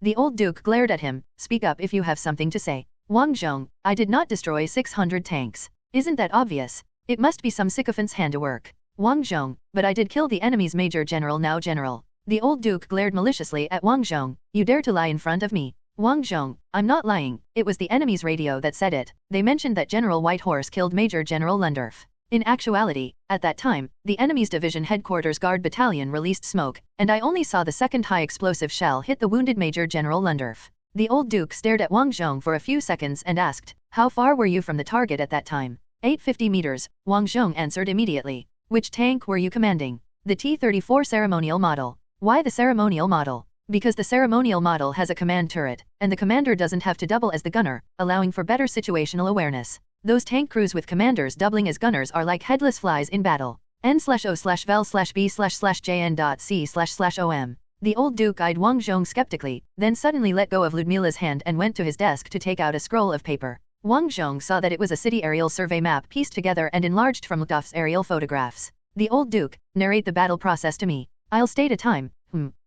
The old Duke glared at him. "Speak up if you have something to say." "Wang Zhong, I did not destroy 600 tanks. Isn't that obvious? It must be some sycophant's handiwork." "Wang Zhong, but I did kill the enemy's major general now general." The old Duke glared maliciously at Wang Zhong. "You dare to lie in front of me?" "Wang Zhong, I'm not lying, it was the enemy's radio that said it. They mentioned that General Whitehorse killed Major General Lundorf. In actuality, at that time, the enemy's division headquarters guard battalion released smoke, and I only saw the second high-explosive shell hit the wounded Major General Lundorf." The old Duke stared at Wang Zhong for a few seconds and asked, "How far were you from the target at that time?" 850 meters, Wang Zhong answered immediately. "Which tank were you commanding?" "The T-34 ceremonial model." "Why the ceremonial model?" "Because the ceremonial model has a command turret, and the commander doesn't have to double as the gunner, allowing for better situational awareness. Those tank crews with commanders doubling as gunners are like headless flies in battle." N/O/vel/b/jn.c//om. The old Duke eyed Wang Zhong skeptically, then suddenly let go of Ludmila's hand and went to his desk to take out a scroll of paper. Wang Zhong saw that it was a city aerial survey map pieced together and enlarged from Luftwaffe's aerial photographs. "The old Duke, narrate the battle process to me. I'll state a time.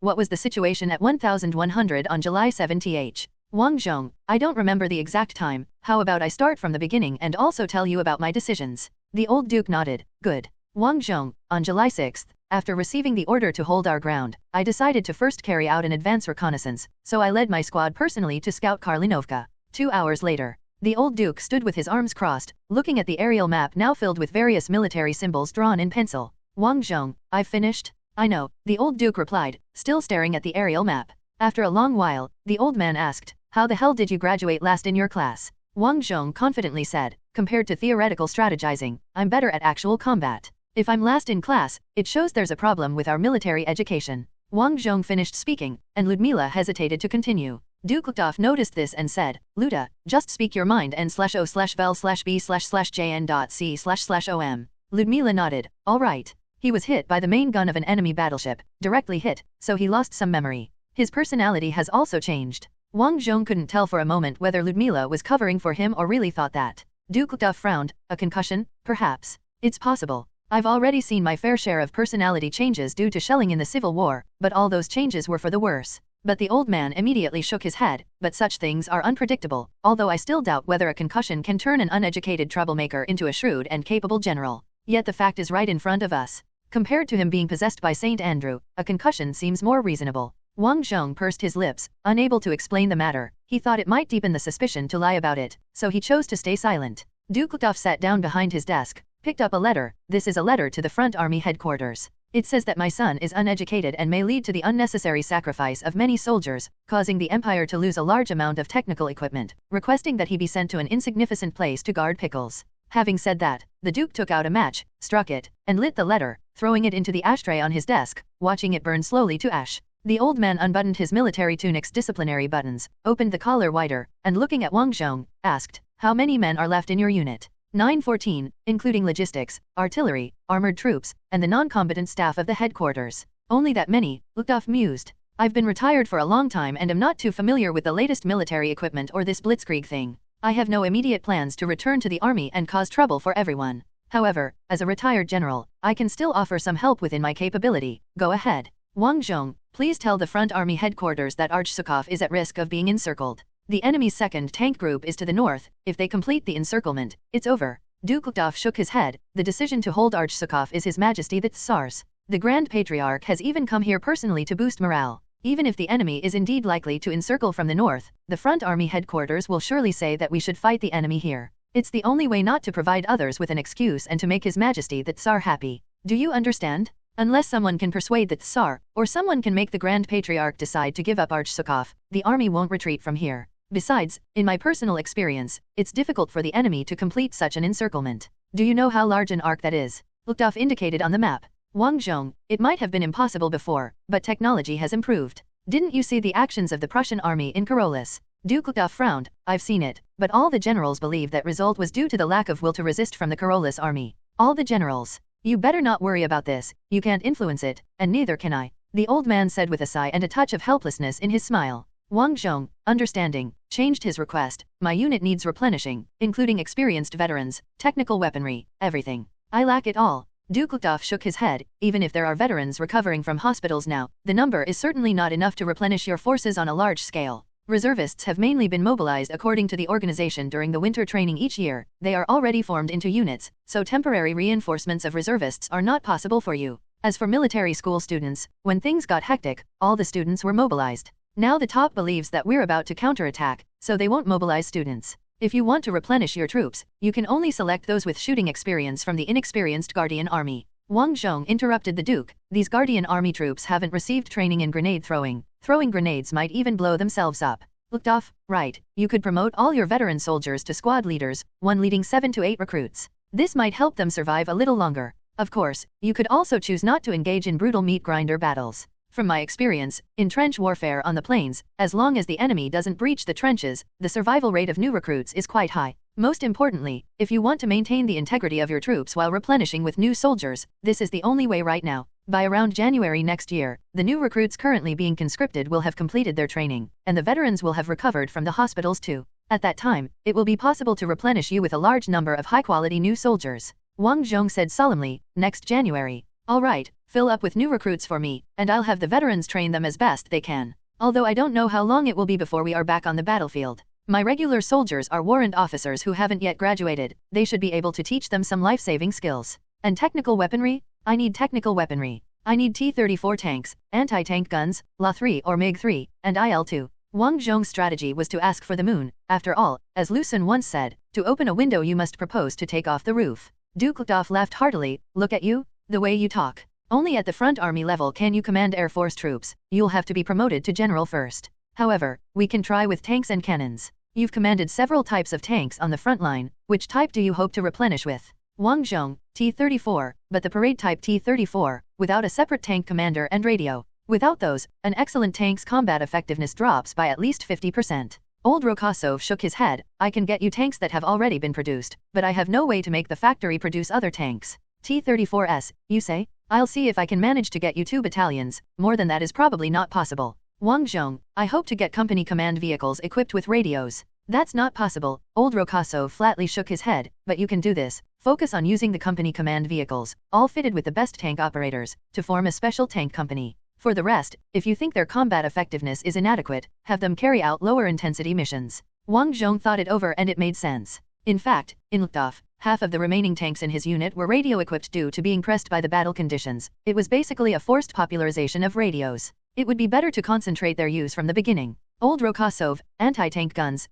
What was the situation at 1100 on July 7th? Wang Zhong, I don't remember the exact time. How about I start from the beginning and also tell you about my decisions?" The old Duke nodded. "Good." Wang Zhong, on July 6th, after receiving the order to hold our ground, I decided to first carry out an advance reconnaissance, so I led my squad personally to scout Karlinovka. 2 hours later, the old Duke stood with his arms crossed, looking at the aerial map now filled with various military symbols drawn in pencil. "Wang Zhong, I've finished?" "I know," the old Duke replied, still staring at the aerial map. After a long while, the old man asked, "How the hell did you graduate last in your class?" Wang Zhong confidently said, "Compared to theoretical strategizing, I'm better at actual combat. If I'm last in class, it shows there's a problem with our military education." Wang Zhong finished speaking, and Ludmila hesitated to continue. Duke Luftwaffe noticed this and said, "Luda, just speak your mind n/o/vel/b/jn.c//om." Ludmila nodded. "All right." He was hit by the main gun of an enemy battleship, directly hit, so he lost some memory. His personality has also changed. Wang Zhong couldn't tell for a moment whether Ludmila was covering for him or really thought that. Duke Luftwaffe frowned. "A concussion, perhaps. It's possible. I've already seen my fair share of personality changes due to shelling in the Civil War, but all those changes were for the worse." But the old man immediately shook his head. "But such things are unpredictable, although I still doubt whether a concussion can turn an uneducated troublemaker into a shrewd and capable general. Yet the fact is right in front of us. Compared to him being possessed by Saint Andrew, a concussion seems more reasonable." Wang Zhong pursed his lips, unable to explain the matter. He thought it might deepen the suspicion to lie about it, so he chose to stay silent. Duke Luktov sat down behind his desk, picked up a letter. This is a letter to the front army headquarters. It says that my son is uneducated and may lead to the unnecessary sacrifice of many soldiers, causing the Empire to lose a large amount of technical equipment, requesting that he be sent to an insignificant place to guard pickles. Having said that, the Duke took out a match, struck it, and lit the letter, throwing it into the ashtray on his desk, watching it burn slowly to ash. The old man unbuttoned his military tunic's disciplinary buttons, opened the collar wider, and looking at Wang Zhong, asked, "How many men are left in your unit?" 914, including logistics, artillery, armored troops, and the non-combatant staff of the headquarters. Only that many, Luktov mused. I've been retired for a long time and am not too familiar with the latest military equipment or this blitzkrieg thing. I have no immediate plans to return to the army and cause trouble for everyone. However, as a retired general, I can still offer some help within my capability. Go ahead. Wang Zhong, please tell the front army headquarters that Arch-Sukov is at risk of being encircled. The enemy's second tank group is to the north. If they complete the encirclement, it's over. Duke Luktov shook his head. The decision to hold Arch-Sukov is His Majesty the Tsar's. The Grand Patriarch has even come here personally to boost morale. Even if the enemy is indeed likely to encircle from the north, the front army headquarters will surely say that we should fight the enemy here. It's the only way not to provide others with an excuse and to make His Majesty the Tsar happy. Do you understand? Unless someone can persuade the Tsar, or someone can make the Grand Patriarch decide to give up Arch-Sukov, the army won't retreat from here. Besides, in my personal experience, it's difficult for the enemy to complete such an encirclement. Do you know how large an arc that is? Luktov indicated on the map. Wang Zhong, it might have been impossible before, but technology has improved. Didn't you see the actions of the Prussian army in Carolus? Duke Luktov frowned. I've seen it, but all the generals believe that result was due to the lack of will to resist from the Carolus army. All the generals. You better not worry about this, you can't influence it, and neither can I. The old man said with a sigh and a touch of helplessness in his smile. Wang Zhong, understanding, changed his request. My unit needs replenishing, including experienced veterans, technical weaponry, everything. I lack it all. Duke Luktov shook his head. Even if there are veterans recovering from hospitals now, the number is certainly not enough to replenish your forces on a large scale. Reservists have mainly been mobilized according to the organization during the winter training each year. They are already formed into units, so temporary reinforcements of reservists are not possible for you. As for military school students, when things got hectic, all the students were mobilized. Now the top believes that we're about to counterattack, so they won't mobilize students. If you want to replenish your troops, you can only select those with shooting experience from the inexperienced Guardian Army. Wang Zhong interrupted the Duke. These Guardian Army troops haven't received training in grenade throwing. Throwing grenades might even blow themselves up. Luktov, right, you could promote all your veteran soldiers to squad leaders, one leading 7 to 8 recruits. This might help them survive a little longer. Of course, you could also choose not to engage in brutal meat grinder battles. From my experience, in trench warfare on the plains, as long as the enemy doesn't breach the trenches, the survival rate of new recruits is quite high. Most importantly, if you want to maintain the integrity of your troops while replenishing with new soldiers, this is the only way right now. By around January next year, the new recruits currently being conscripted will have completed their training, and the veterans will have recovered from the hospitals too. At that time, it will be possible to replenish you with a large number of high-quality new soldiers. Wang Zhong said solemnly, next January. All right, fill up with new recruits for me, and I'll have the veterans train them as best they can. Although I don't know how long it will be before we are back on the battlefield. My regular soldiers are warrant officers who haven't yet graduated. They should be able to teach them some life-saving skills. And technical weaponry? I need technical weaponry. I need T-34 tanks, anti-tank guns, La-3 or MiG-3, and IL-2. Wang Zhong's strategy was to ask for the moon. After all, as Lu Sun once said, to open a window you must propose to take off the roof. Duke Luktov laughed heartily. Look at you, the way you talk. Only at the front army level can you command Air Force troops. You'll have to be promoted to general first. However, we can try with tanks and cannons. You've commanded several types of tanks on the front line. Which type do you hope to replenish with? Wang Zhong, T-34, but the parade type T-34, without a separate tank commander and radio. Without those, an excellent tank's combat effectiveness drops by at least 50%. Old Rokosov shook his head. I can get you tanks that have already been produced, but I have no way to make the factory produce other tanks. T-34s, you say? I'll see if I can manage to get you 2 battalions. More than that is probably not possible. Wang Zhong, I hope to get company command vehicles equipped with radios. That's not possible. Old Rokosov flatly shook his head. But you can do this. Focus on using the company command vehicles, all fitted with the best tank operators, to form a special tank company. For the rest, if you think their combat effectiveness is inadequate, have them carry out lower intensity missions. Wang Zhong thought it over and it made sense. In fact, in Luktov, half of the remaining tanks in his unit were radio-equipped due to being pressed by the battle conditions. It was basically a forced popularization of radios. It would be better to concentrate their use from the beginning. Old Rokosov, anti-tank guns.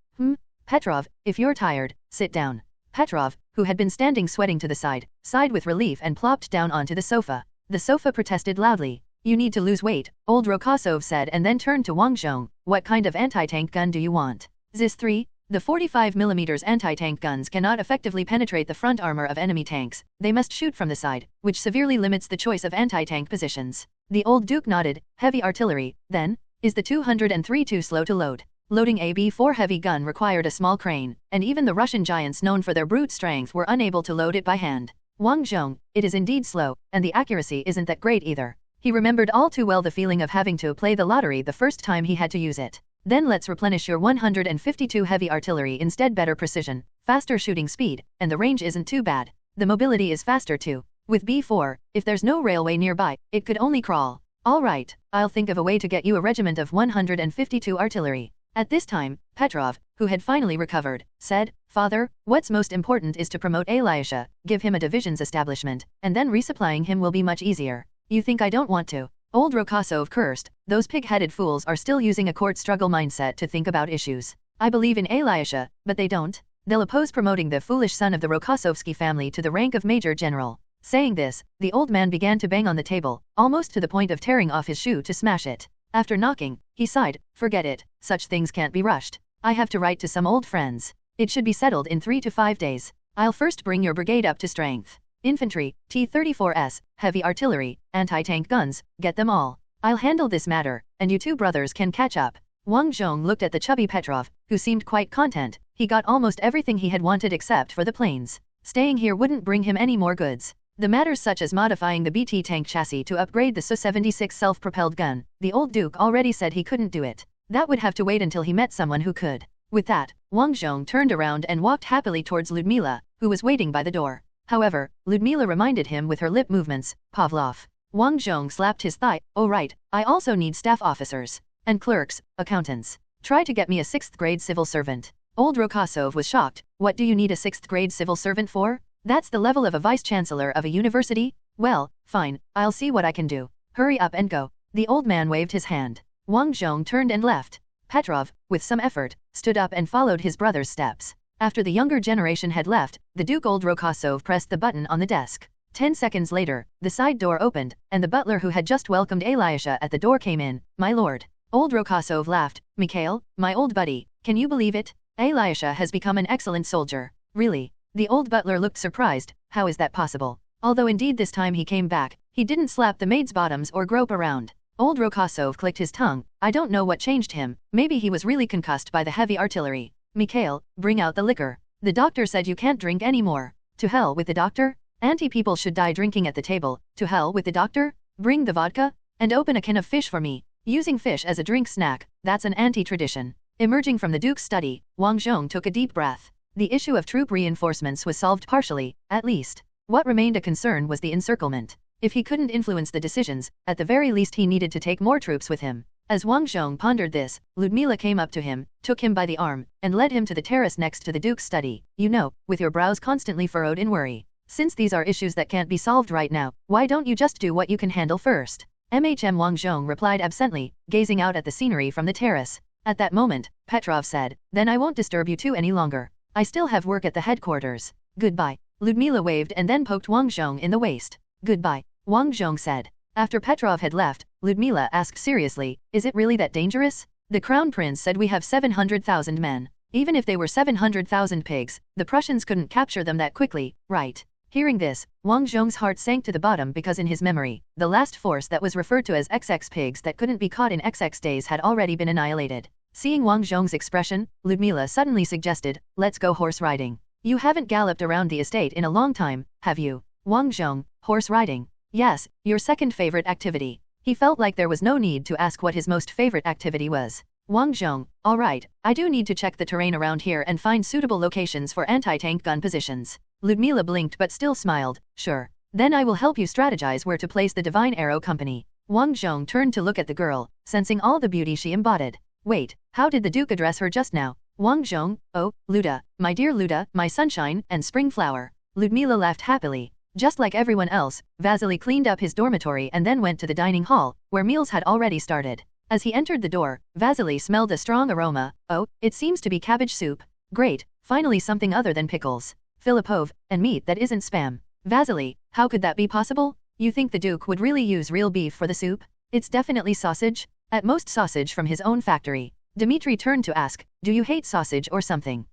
Petrov, if you're tired, sit down. Petrov, who had been standing sweating to the side, sighed with relief and plopped down onto the sofa. The sofa protested loudly. You need to lose weight, old Rokosov said and then turned to Wang Zhong. What kind of anti-tank gun do you want? ZIS-3? The 45mm anti-tank guns cannot effectively penetrate the front armor of enemy tanks. They must shoot from the side, which severely limits the choice of anti-tank positions. The old Duke nodded. Heavy artillery, then? Is the 203 too slow to load? Loading a B4 heavy gun required a small crane, and even the Russian giants known for their brute strength were unable to load it by hand. Wang Zhong, it is indeed slow, and the accuracy isn't that great either. He remembered all too well the feeling of having to play the lottery the first time he had to use it. Then let's replenish your 152 heavy artillery instead. Better precision, faster shooting speed, and the range isn't too bad. The mobility is faster too. With B4, if there's no railway nearby, it could only crawl. All right, I'll think of a way to get you a regiment of 152 artillery. At this time, Petrov, who had finally recovered, said, Father, what's most important is to promote Elisha, give him a division's establishment, and then resupplying him will be much easier. You think I don't want to? Old Rokosov cursed. Those pig-headed fools are still using a court struggle mindset to think about issues. I believe in Elisha, but they don't. They'll oppose promoting the foolish son of the Rokosovsky family to the rank of Major General. Saying this, the old man began to bang on the table, almost to the point of tearing off his shoe to smash it. After knocking, he sighed, forget it, such things can't be rushed. I have to write to some old friends. It should be settled in 3 to 5 days. I'll first bring your brigade up to strength. Infantry, T-34s, heavy artillery, anti-tank guns, get them all. I'll handle this matter, and you two brothers can catch up. Wang Zhong looked at the chubby Petrov, who seemed quite content. He got almost everything he had wanted except for the planes. Staying here wouldn't bring him any more goods. The matters such as modifying the BT tank chassis to upgrade the Su-76 self-propelled gun, the old Duke already said he couldn't do it. That would have to wait until he met someone who could. With that, Wang Zhong turned around and walked happily towards Ludmila, who was waiting by the door. However, Ludmila reminded him with her lip movements, Pavlov. Wang Zhong slapped his thigh. Oh right, I also need staff officers. And clerks, accountants. Try to get me a 6th grade civil servant. Old Rokosov was shocked. What do you need a 6th grade civil servant for? That's the level of a vice-chancellor of a university? Well, fine, I'll see what I can do. Hurry up and go. The old man waved his hand. Wang Zhong turned and left. Petrov, with some effort, stood up and followed his brother's steps. After the younger generation had left, the Duke old Rokosov pressed the button on the desk. 10 seconds later, the side door opened, and the butler who had just welcomed Elisha at the door came in. My lord. Old Rokosov laughed. Mikhail, my old buddy, can you believe it? Elisha has become an excellent soldier. Really? The old butler looked surprised. How is that possible? Although indeed this time he came back, he didn't slap the maid's bottoms or grope around. Old Rokosov clicked his tongue. I don't know what changed him. Maybe he was really concussed by the heavy artillery. Mikhail, bring out the liquor. The doctor said you can't drink anymore. To hell with the doctor? Anti-people should die drinking at the table. To hell with the doctor? Bring the vodka, and open a can of fish for me. Using fish as a drink snack, that's an anti-tradition. Emerging from the Duke's study, Wang Zhong took a deep breath. The issue of troop reinforcements was solved partially, at least. What remained a concern was the encirclement. If he couldn't influence the decisions, at the very least he needed to take more troops with him. As Wang Zhong pondered this, Ludmila came up to him, took him by the arm, and led him to the terrace next to the Duke's study. You know, with your brows constantly furrowed in worry. Since these are issues that can't be solved right now, why don't you just do what you can handle first? Wang Zhong replied absently, gazing out at the scenery from the terrace. At that moment, Petrov said, Then I won't disturb you two any longer. I still have work at the headquarters. Goodbye. Ludmila waved and then poked Wang Zhong in the waist. Goodbye, Wang Zhong said. After Petrov had left, Ludmila asked seriously, Is it really that dangerous? The Crown Prince said we have 700,000 men. Even if they were 700,000 pigs, the Prussians couldn't capture them that quickly, right? Hearing this, Wang Zhong's heart sank to the bottom because in his memory, the last force that was referred to as XX pigs that couldn't be caught in XX days had already been annihilated. Seeing Wang Zhong's expression, Ludmila suddenly suggested, Let's go horse riding. You haven't galloped around the estate in a long time, have you? Wang Zhong, horse riding. Yes, your second favorite activity. He felt like there was no need to ask what his most favorite activity was. Wang Zhong, all right, I do need to check the terrain around here and find suitable locations for anti-tank gun positions. Ludmila blinked but still smiled. Sure. Then I will help you strategize where to place the Divine Arrow Company. Wang Zhong turned to look at the girl, sensing all the beauty she embodied. Wait, how did the Duke address her just now? Wang Zhong, oh, Luda, my dear Luda, my sunshine and spring flower. Ludmila laughed happily. Just like everyone else, Vasily cleaned up his dormitory and then went to the dining hall, where meals had already started. As he entered the door, Vasily smelled a strong aroma. Oh, it seems to be cabbage soup. Great, finally something other than pickles. Filipov, and meat that isn't spam. Vasily, how could that be possible? You think the Duke would really use real beef for the soup? It's definitely sausage. At most sausage from his own factory. Dmitri turned to ask, do you hate sausage or something?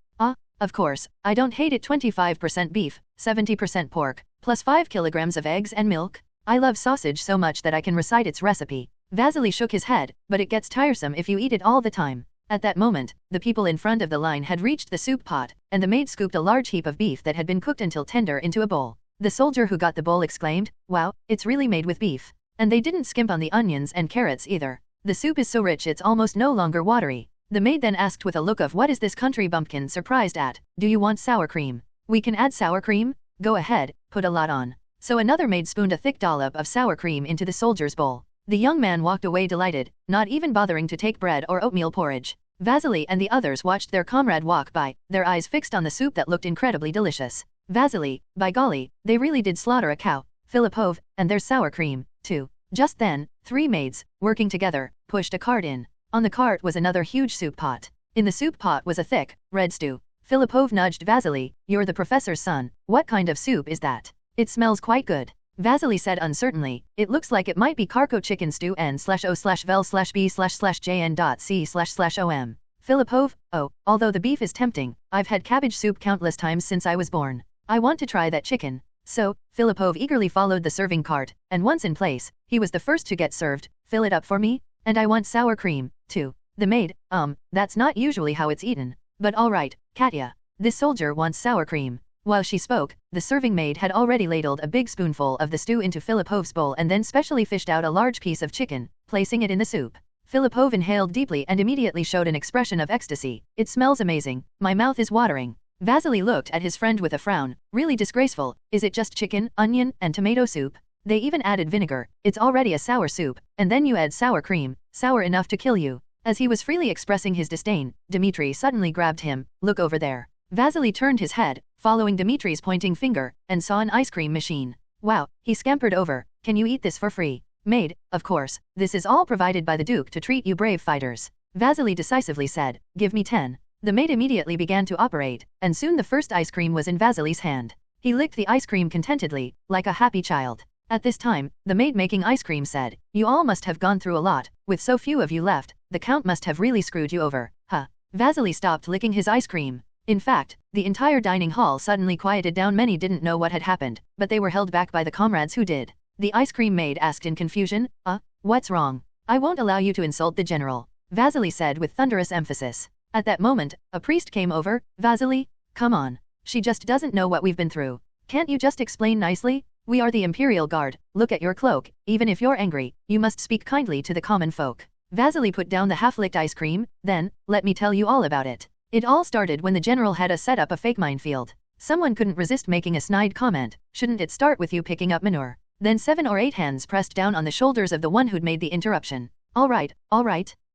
Of course, I don't hate it. 25% beef, 70% pork, plus 5 kilograms of eggs and milk. I love sausage so much that I can recite its recipe. Vasily shook his head, but it gets tiresome if you eat it all the time. At that moment, the people in front of the line had reached the soup pot, and the maid scooped a large heap of beef that had been cooked until tender into a bowl. The soldier who got the bowl exclaimed, wow, it's really made with beef. And they didn't skimp on the onions and carrots either. The soup is so rich it's almost no longer watery. The maid then asked with a look of what is this country bumpkin surprised at, do you want sour cream? We can add sour cream? Go ahead, put a lot on. So another maid spooned a thick dollop of sour cream into the soldier's bowl. The young man walked away delighted, not even bothering to take bread or oatmeal porridge. Vasily and the others watched their comrade walk by, their eyes fixed on the soup that looked incredibly delicious. Vasily, by golly, they really did slaughter a cow. Filipov, and there's sour cream, too. Just then, 3 maids, working together, pushed a cart in. On the cart was another huge soup pot. In the soup pot was a thick, red stew. Filipov nudged Vasily, you're the professor's son, what kind of soup is that? It smells quite good. Vasily said uncertainly, it looks like it might be Karko chicken stew n/o/vel/b/jn.c//om. Filipov, oh, although the beef is tempting, I've had cabbage soup countless times since I was born. I want to try that chicken. So, Filipov eagerly followed the serving cart, and once in place, he was the first to get served. Fill it up for me? And I want sour cream, too. The maid, that's not usually how it's eaten. But all right, Katya. This soldier wants sour cream. While she spoke, the serving maid had already ladled a big spoonful of the stew into Filipov's bowl and then specially fished out a large piece of chicken, placing it in the soup. Filipov inhaled deeply and immediately showed an expression of ecstasy. It smells amazing. My mouth is watering. Vasily looked at his friend with a frown. Really disgraceful. Is it just chicken, onion, and tomato soup? They even added vinegar. It's already a sour soup, and then you add sour cream, sour enough to kill you. As he was freely expressing his disdain, Dmitri suddenly grabbed him. Look over there. Vasily turned his head, following Dmitri's pointing finger, and saw an ice cream machine. Wow, he scampered over. Can you eat this for free? Maid, of course. This is all provided by the Duke to treat you brave fighters. Vasily decisively said, give me 10. The maid immediately began to operate, and soon the first ice cream was in Vasily's hand. He licked the ice cream contentedly, like a happy child. At this time, the maid making ice cream said, you all must have gone through a lot, with so few of you left, the count must have really screwed you over, huh? Vasily stopped licking his ice cream. In fact, the entire dining hall suddenly quieted down. Many didn't know what had happened, but they were held back by the comrades who did. The ice cream maid asked in confusion, what's wrong? I won't allow you to insult the general, Vasily said with thunderous emphasis. At that moment, a priest came over. Vasily, come on. She just doesn't know what we've been through. Can't you just explain nicely? We are the Imperial Guard. Look at your cloak. Even if you're angry, you must speak kindly to the common folk. Vasily put down the half-licked ice cream. Then, let me tell you all about it. It all started when the general had set up a fake minefield. Someone couldn't resist making a snide comment. Shouldn't it start with you picking up manure? Then 7 or 8 hands pressed down on the shoulders of the one who'd made the interruption. All right.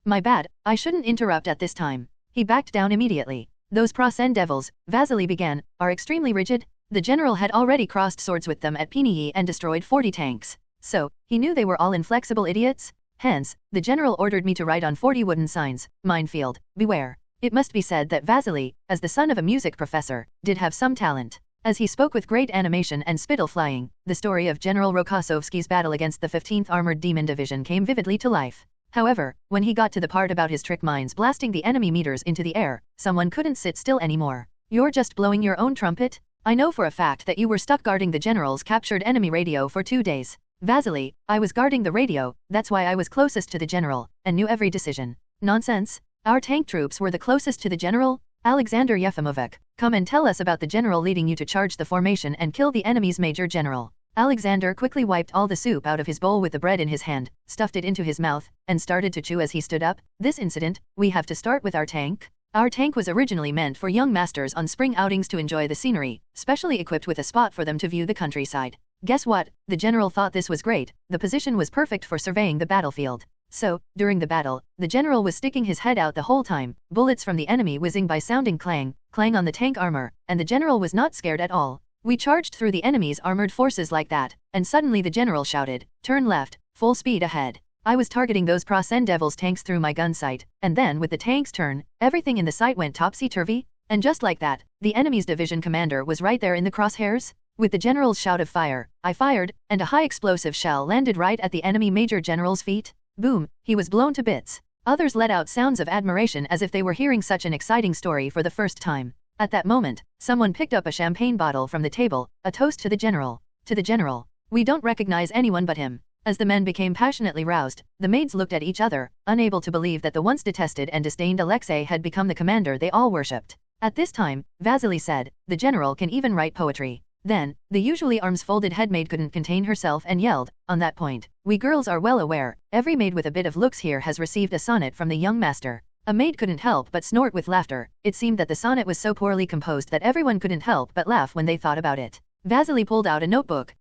My bad. I shouldn't interrupt at this time. He backed down immediately. Those Prasen devils, Vasily began, are extremely rigid. The general had already crossed swords with them at Piniyi and destroyed 40 tanks. So, he knew they were all inflexible idiots. Hence, the general ordered me to write on 40 wooden signs, minefield, beware. It must be said that Vasily, as the son of a music professor, did have some talent. As he spoke with great animation and spittle flying, the story of General Rokossovsky's battle against the 15th Armored Demon Division came vividly to life. However, when he got to the part about his trick mines blasting the enemy meters into the air, someone couldn't sit still anymore. You're just blowing your own trumpet? I know for a fact that you were stuck guarding the general's captured enemy radio for 2 days. Vasily, I was guarding the radio, that's why I was closest to the general, and knew every decision. Nonsense. Our tank troops were the closest to the general? Alexander Yefimovich, come and tell us about the general leading you to charge the formation and kill the enemy's major general. Alexander quickly wiped all the soup out of his bowl with the bread in his hand, stuffed it into his mouth, and started to chew as he stood up. This incident, we have to start with our tank. Our tank was originally meant for young masters on spring outings to enjoy the scenery, specially equipped with a spot for them to view the countryside. Guess what? The general thought this was great. The position was perfect for surveying the battlefield. So, during the battle, the general was sticking his head out the whole time, bullets from the enemy whizzing by sounding clang, clang on the tank armor, and the general was not scared at all. We charged through the enemy's armored forces like that, and suddenly the general shouted, "Turn left, full speed ahead." I was targeting those Prasen Devils tanks through my gun sight, and then with the tank's turn, everything in the sight went topsy-turvy, and just like that, the enemy's division commander was right there in the crosshairs. With the general's shout of fire, I fired, and a high explosive shell landed right at the enemy major general's feet. Boom, he was blown to bits. Others let out sounds of admiration as if they were hearing such an exciting story for the first time. At that moment, someone picked up a champagne bottle from the table, a toast to the general. To the general. We don't recognize anyone but him. As the men became passionately roused, the maids looked at each other, unable to believe that the once detested and disdained Alexei had become the commander they all worshipped. At this time, Vasily said, "The general can even write poetry." Then, the usually arms-folded head maid couldn't contain herself and yelled, "On that point, we girls are well aware, every maid with a bit of looks here has received a sonnet from the young master." A maid couldn't help but snort with laughter. It seemed that the sonnet was so poorly composed that everyone couldn't help but laugh when they thought about it. Vasily pulled out a notebook.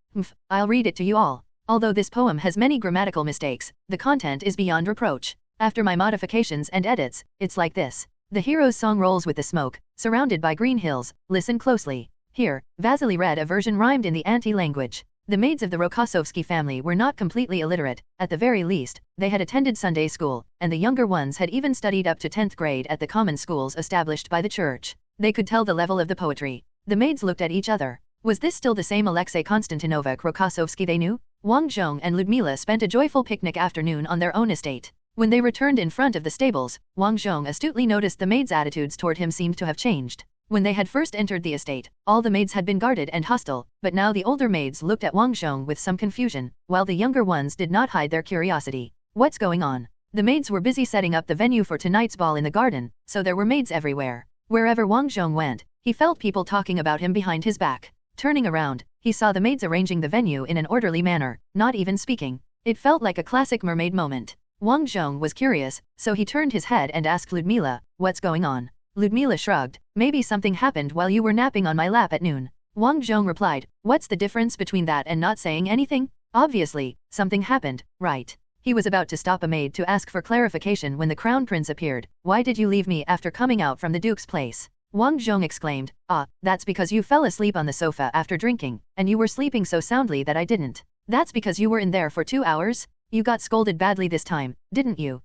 I'll read it to you all. Although this poem has many grammatical mistakes, the content is beyond reproach. After my modifications and edits, it's like this. The hero's song rolls with the smoke, surrounded by green hills. Listen closely. Here, Vasily read a version rhymed in the anti-language. The maids of the Rokossovsky family were not completely illiterate. At the very least, they had attended Sunday school, and the younger ones had even studied up to 10th grade at the common schools established by the church. They could tell the level of the poetry. The maids looked at each other. Was this still the same Alexei Konstantinovich Rokossovsky they knew? Wang Zhong and Ludmila spent a joyful picnic afternoon on their own estate. When they returned in front of the stables, Wang Zhong astutely noticed the maids' attitudes toward him seemed to have changed. When they had first entered the estate, all the maids had been guarded and hostile, but now the older maids looked at Wang Zhong with some confusion, while the younger ones did not hide their curiosity. What's going on? The maids were busy setting up the venue for tonight's ball in the garden, so there were maids everywhere. Wherever Wang Zhong went, he felt people talking about him behind his back. Turning around, he saw the maids arranging the venue in an orderly manner, not even speaking. It felt like a classic mermaid moment. Wang Zhong was curious, so he turned his head and asked Ludmila, "What's going on?" Ludmila shrugged. "Maybe something happened while you were napping on my lap at noon." Wang Zhong replied, "What's the difference between that and not saying anything? Obviously, something happened, right?" He was about to stop a maid to ask for clarification when the crown prince appeared. "Why did you leave me after coming out from the duke's place?" Wang Zhong exclaimed, "Ah, that's because you fell asleep on the sofa after drinking, and you were sleeping so soundly that I didn't. That's because you were in there for 2 hours? You got scolded badly this time, didn't you?"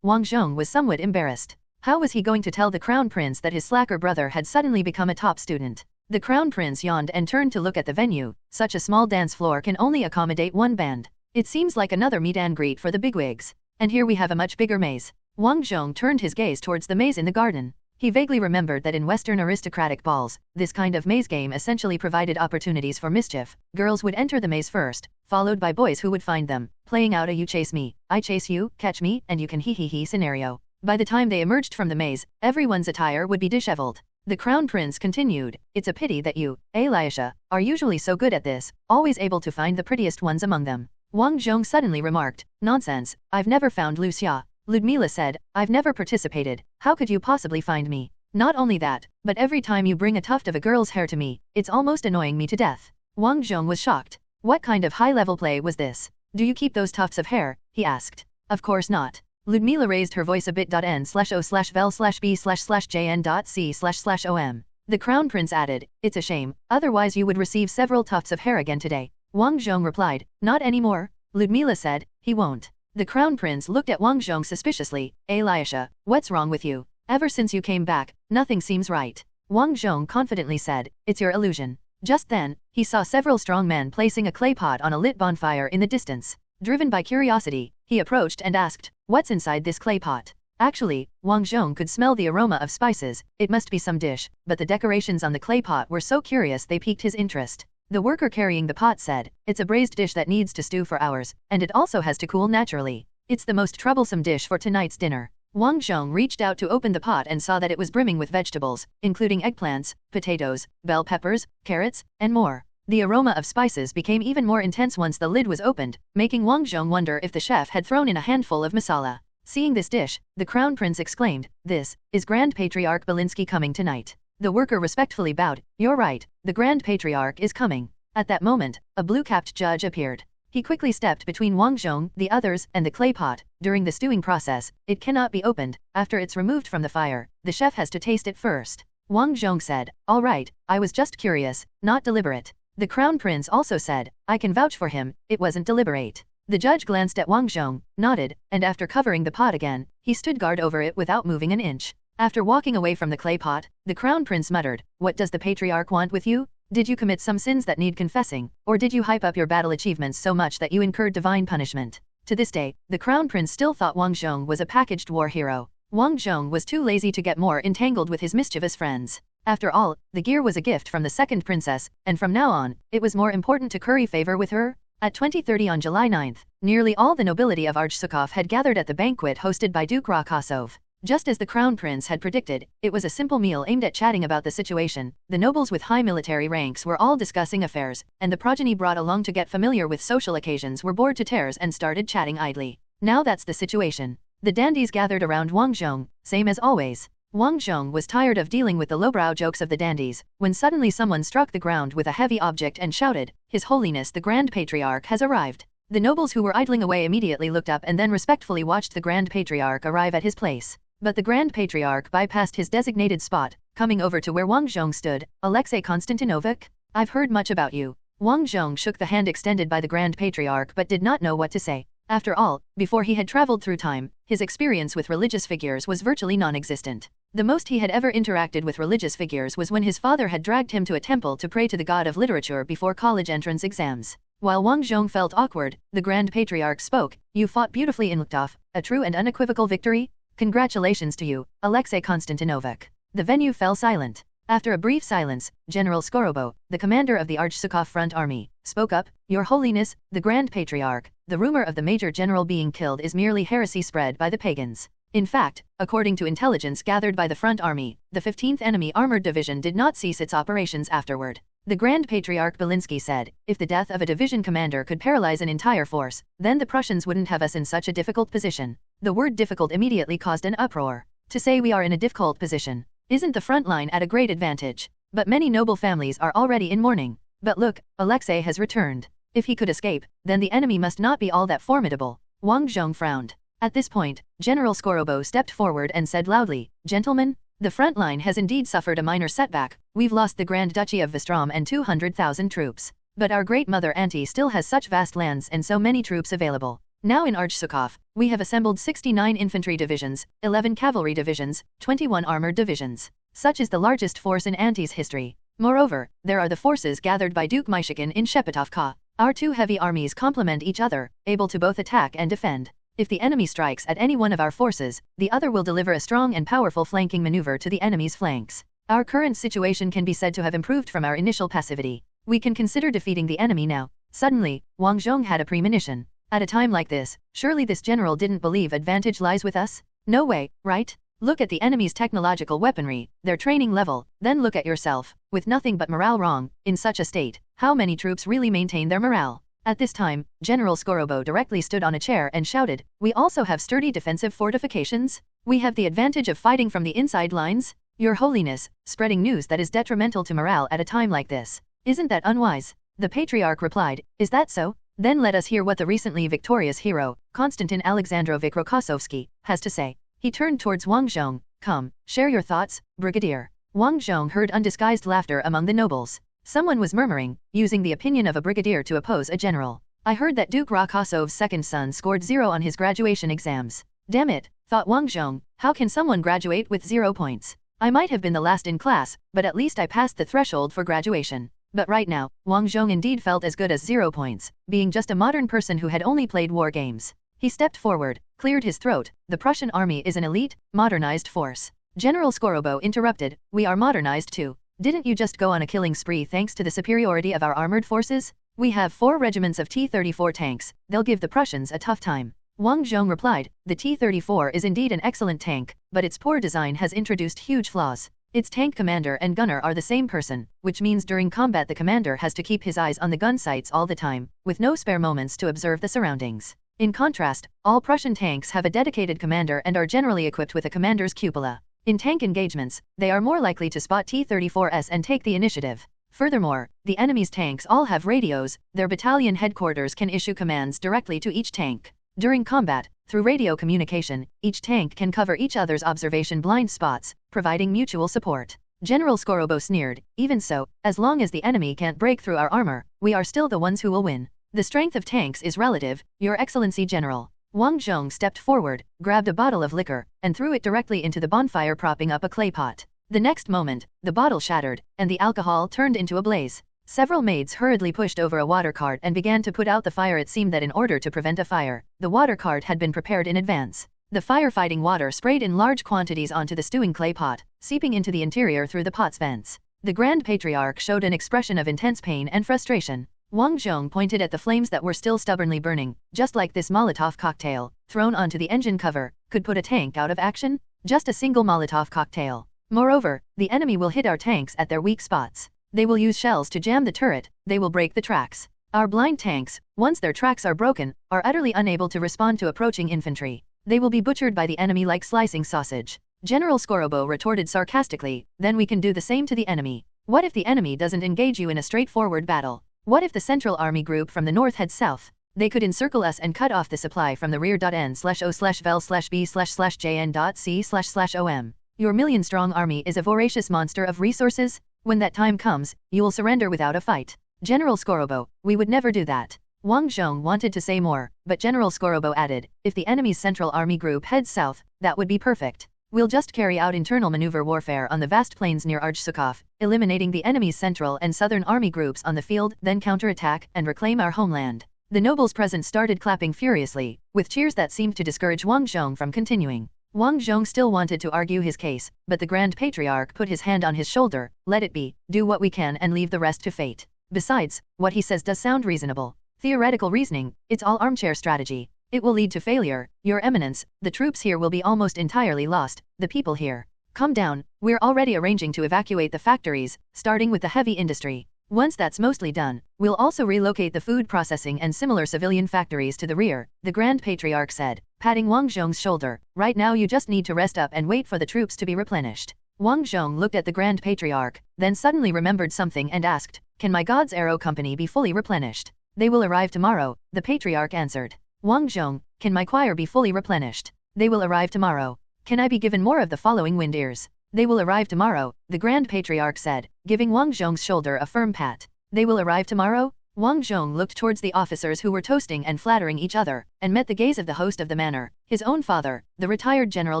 Wang Zhong was somewhat embarrassed. How was he going to tell the crown prince that his slacker brother had suddenly become a top student? The crown prince yawned and turned to look at the venue. Such a small dance floor can only accommodate one band. It seems like another meet and greet for the bigwigs. And here we have a much bigger maze. Wang Zhong turned his gaze towards the maze in the garden. He vaguely remembered that in Western aristocratic balls, this kind of maze game essentially provided opportunities for mischief. Girls would enter the maze first, followed by boys who would find them, playing out a you chase me, I chase you, catch me, and you can hee scenario. By the time they emerged from the maze, everyone's attire would be disheveled. The crown prince continued, "It's a pity that you, Elisha, are usually so good at this, always able to find the prettiest ones among them." Wang Zhong suddenly remarked, "Nonsense, I've never found Lucia." Ludmila said, "I've never participated, how could you possibly find me? Not only that, but every time you bring a tuft of a girl's hair to me, it's almost annoying me to death." Wang Zhong was shocked. What kind of high-level play was this? "Do you keep those tufts of hair?" he asked. "Of course not." Ludmila raised her voice a bit. N/O/vel/B/jn.C//OM. The crown prince added, "It's a shame, otherwise you would receive several tufts of hair again today." Wang Zhong replied, "Not anymore." Ludmila said, "He won't." The crown prince looked at Wang Zhong suspiciously. "Elisha, what's wrong with you? Ever since you came back, nothing seems right." Wang Zhong confidently said, "It's your illusion." Just then, he saw several strong men placing a clay pot on a lit bonfire in the distance. Driven by curiosity, he approached and asked, "What's inside this clay pot?" Actually, Wang Zhong could smell the aroma of spices. It must be some dish, but the decorations on the clay pot were so curious they piqued his interest. The worker carrying the pot said, "It's a braised dish that needs to stew for hours, and it also has to cool naturally. It's the most troublesome dish for tonight's dinner." Wang Zhong reached out to open the pot and saw that it was brimming with vegetables, including eggplants, potatoes, bell peppers, carrots, and more. The aroma of spices became even more intense once the lid was opened, making Wang Zhong wonder if the chef had thrown in a handful of masala. Seeing this dish, the crown prince exclaimed, "This is Grand Patriarch Belinsky coming tonight." The worker respectfully bowed. "You're right, the Grand Patriarch is coming." At that moment, a blue-capped judge appeared. He quickly stepped between Wang Zhong, the others, and the clay pot. During the stewing process, it cannot be opened. After it's removed from the fire, the chef has to taste it first. Wang Zhong said, "All right, I was just curious, not deliberate." The Crown Prince also said, "I can vouch for him, it wasn't deliberate." The judge glanced at Wang Zhong, nodded, and after covering the pot again, he stood guard over it without moving an inch. After walking away from the clay pot, the Crown Prince muttered, "What does the Patriarch want with you? Did you commit some sins that need confessing, or did you hype up your battle achievements so much that you incurred divine punishment?" To this day, the Crown Prince still thought Wang Zhong was a packaged war hero. Wang Zhong was too lazy to get more entangled with his mischievous friends. After all, the gear was a gift from the second princess, and from now on, it was more important to curry favor with her. At 2030 on July 9th, nearly all the nobility of Artsukov had gathered at the banquet hosted by Duke Rakosov. Just as the Crown Prince had predicted, it was a simple meal aimed at chatting about the situation. The nobles with high military ranks were all discussing affairs, and the progeny brought along to get familiar with social occasions were bored to tears and started chatting idly. Now that's the situation. The dandies gathered around Wang Zhong, same as always. Wang Zhong was tired of dealing with the lowbrow jokes of the dandies, when suddenly someone struck the ground with a heavy object and shouted, "His Holiness the Grand Patriarch has arrived." The nobles who were idling away immediately looked up and then respectfully watched the Grand Patriarch arrive at his place. But the Grand Patriarch bypassed his designated spot, coming over to where Wang Zhong stood. "Alexei Konstantinovich? I've heard much about you." Wang Zhong shook the hand extended by the Grand Patriarch but did not know what to say. After all, before he had traveled through time, his experience with religious figures was virtually non-existent. The most he had ever interacted with religious figures was when his father had dragged him to a temple to pray to the god of literature before college entrance exams. While Wang Zhong felt awkward, the Grand Patriarch spoke, "You fought beautifully in Luchtov, a true and unequivocal victory? Congratulations to you, Alexei Konstantinovich." The venue fell silent. After a brief silence, General Skorobo, the commander of the Artsukov Front Army, spoke up, "Your Holiness, the Grand Patriarch, the rumor of the Major General being killed is merely heresy spread by the pagans. In fact, according to intelligence gathered by the Front Army, the 15th Enemy Armored Division did not cease its operations afterward." The Grand Patriarch Belinsky said, "If the death of a division commander could paralyze an entire force, then the Prussians wouldn't have us in such a difficult position." The word difficult immediately caused an uproar. To say we are in a difficult position. Isn't the front line at a great advantage? But many noble families are already in mourning. But look, Alexei has returned. If he could escape, then the enemy must not be all that formidable. Wang Zhong frowned. At this point, General Skorobo stepped forward and said loudly, "Gentlemen, the front line has indeed suffered a minor setback. We've lost the Grand Duchy of Vostrom and 200,000 troops. But our great mother Auntie still has such vast lands and so many troops available. Now in Artsukov, we have assembled 69 infantry divisions, 11 cavalry divisions, 21 armored divisions. Such is the largest force in Auntie's history. Moreover, there are the forces gathered by Duke Myshikin in Shepetovka. Our two heavy armies complement each other, able to both attack and defend. If the enemy strikes at any one of our forces, the other will deliver a strong and powerful flanking maneuver to the enemy's flanks. Our current situation can be said to have improved from our initial passivity. We can consider defeating the enemy now." Suddenly, Wang Zhong had a premonition. At a time like this, surely this general didn't believe advantage lies with us? No way, right? Look at the enemy's technological weaponry, their training level, then look at yourself. With nothing but morale wrong, in such a state, how many troops really maintain their morale? At this time, General Skorobo directly stood on a chair and shouted, "We also have sturdy defensive fortifications? We have the advantage of fighting from the inside lines? Your Holiness, spreading news that is detrimental to morale at a time like this. Isn't that unwise?" The Patriarch replied, "Is that so? Then let us hear what the recently victorious hero, Konstantin Alexandrovich Rokossovsky, has to say." He turned towards Wang Zhong. "Come, share your thoughts, Brigadier." Wang Zhong heard undisguised laughter among the nobles. Someone was murmuring, using the opinion of a brigadier to oppose a general. "I heard that Duke Rokossov's second son scored 0 on his graduation exams. Damn it, thought Wang Zhong, how can someone graduate with 0 points? I might have been the last in class, but at least I passed the threshold for graduation." But right now, Wang Zhong indeed felt as good as 0 points, being just a modern person who had only played war games. He stepped forward, cleared his throat. "The Prussian army is an elite, modernized force." General Skorobo interrupted, "We are modernized too. Didn't you just go on a killing spree thanks to the superiority of our armored forces? We have 4 regiments of T-34 tanks, they'll give the Prussians a tough time." Wang Zhong replied, "The T-34 is indeed an excellent tank, but its poor design has introduced huge flaws. Its tank commander and gunner are the same person, which means during combat the commander has to keep his eyes on the gun sights all the time, with no spare moments to observe the surroundings. In contrast, all Prussian tanks have a dedicated commander and are generally equipped with a commander's cupola. In tank engagements, they are more likely to spot T-34s and take the initiative. Furthermore, the enemy's tanks all have radios, their battalion headquarters can issue commands directly to each tank. During combat, through radio communication, each tank can cover each other's observation blind spots, providing mutual support. General Skorobo sneered. Even so, as long as the enemy can't break through our armor, we are still the ones who will win. The strength of tanks is relative, Your Excellency General. Wang Zhong stepped forward, grabbed a bottle of liquor, and threw it directly into the bonfire propping up a clay pot. The next moment, the bottle shattered, and the alcohol turned into a blaze. Several maids hurriedly pushed over a water cart and began to put out the fire. It seemed that in order to prevent a fire, the water cart had been prepared in advance. The firefighting water sprayed in large quantities onto the stewing clay pot, seeping into the interior through the pot's vents. The Grand Patriarch showed an expression of intense pain and frustration. Wang Zhong pointed at the flames that were still stubbornly burning. Just like this Molotov cocktail, thrown onto the engine cover, could put a tank out of action? Just a single Molotov cocktail. Moreover, the enemy will hit our tanks at their weak spots. They will use shells to jam the turret, they will break the tracks. Our blind tanks, once their tracks are broken, are utterly unable to respond to approaching infantry. They will be butchered by the enemy like slicing sausage. General Skorobo retorted sarcastically, then we can do the same to the enemy. What if the enemy doesn't engage you in a straightforward battle? What if the Central Army group from the north heads south? They could encircle us and cut off the supply from the rear. N/O/vel/B/jn.C//OM. Your million-strong army is a voracious monster of resources. When that time comes, you will surrender without a fight. General Skorobo, we would never do that. Wang Zhong wanted to say more, but General Skorobo added, if the enemy's Central Army group heads south, that would be perfect. We'll just carry out internal maneuver warfare on the vast plains near Arjsukov, eliminating the enemy's Central and Southern Army groups on the field, then counterattack and reclaim our homeland. The nobles present started clapping furiously, with cheers that seemed to discourage Wang Zhong from continuing. Wang Zhong still wanted to argue his case, but the Grand Patriarch put his hand on his shoulder. Let it be, do what we can and leave the rest to fate. Besides, what he says does sound reasonable. Theoretical reasoning, it's all armchair strategy. It will lead to failure, Your Eminence. The troops here will be almost entirely lost. The people here. Calm down, we're already arranging to evacuate the factories, starting with the heavy industry. Once that's mostly done, we'll also relocate the food processing and similar civilian factories to the rear, the Grand Patriarch said, patting Wang Zhong's shoulder. Right now you just need to rest up and wait for the troops to be replenished. Wang Zhong looked at the Grand Patriarch, then suddenly remembered something and asked, can my God's Arrow Company be fully replenished? They will arrive tomorrow, the Patriarch answered. Wang Zhong, can my choir be fully replenished? They will arrive tomorrow. Can I be given more of the following wind ears? They will arrive tomorrow, the Grand Patriarch said, giving Wang Zhong's shoulder a firm pat. They will arrive tomorrow? Wang Zhong looked towards the officers who were toasting and flattering each other, and met the gaze of the host of the manor, his own father, the retired General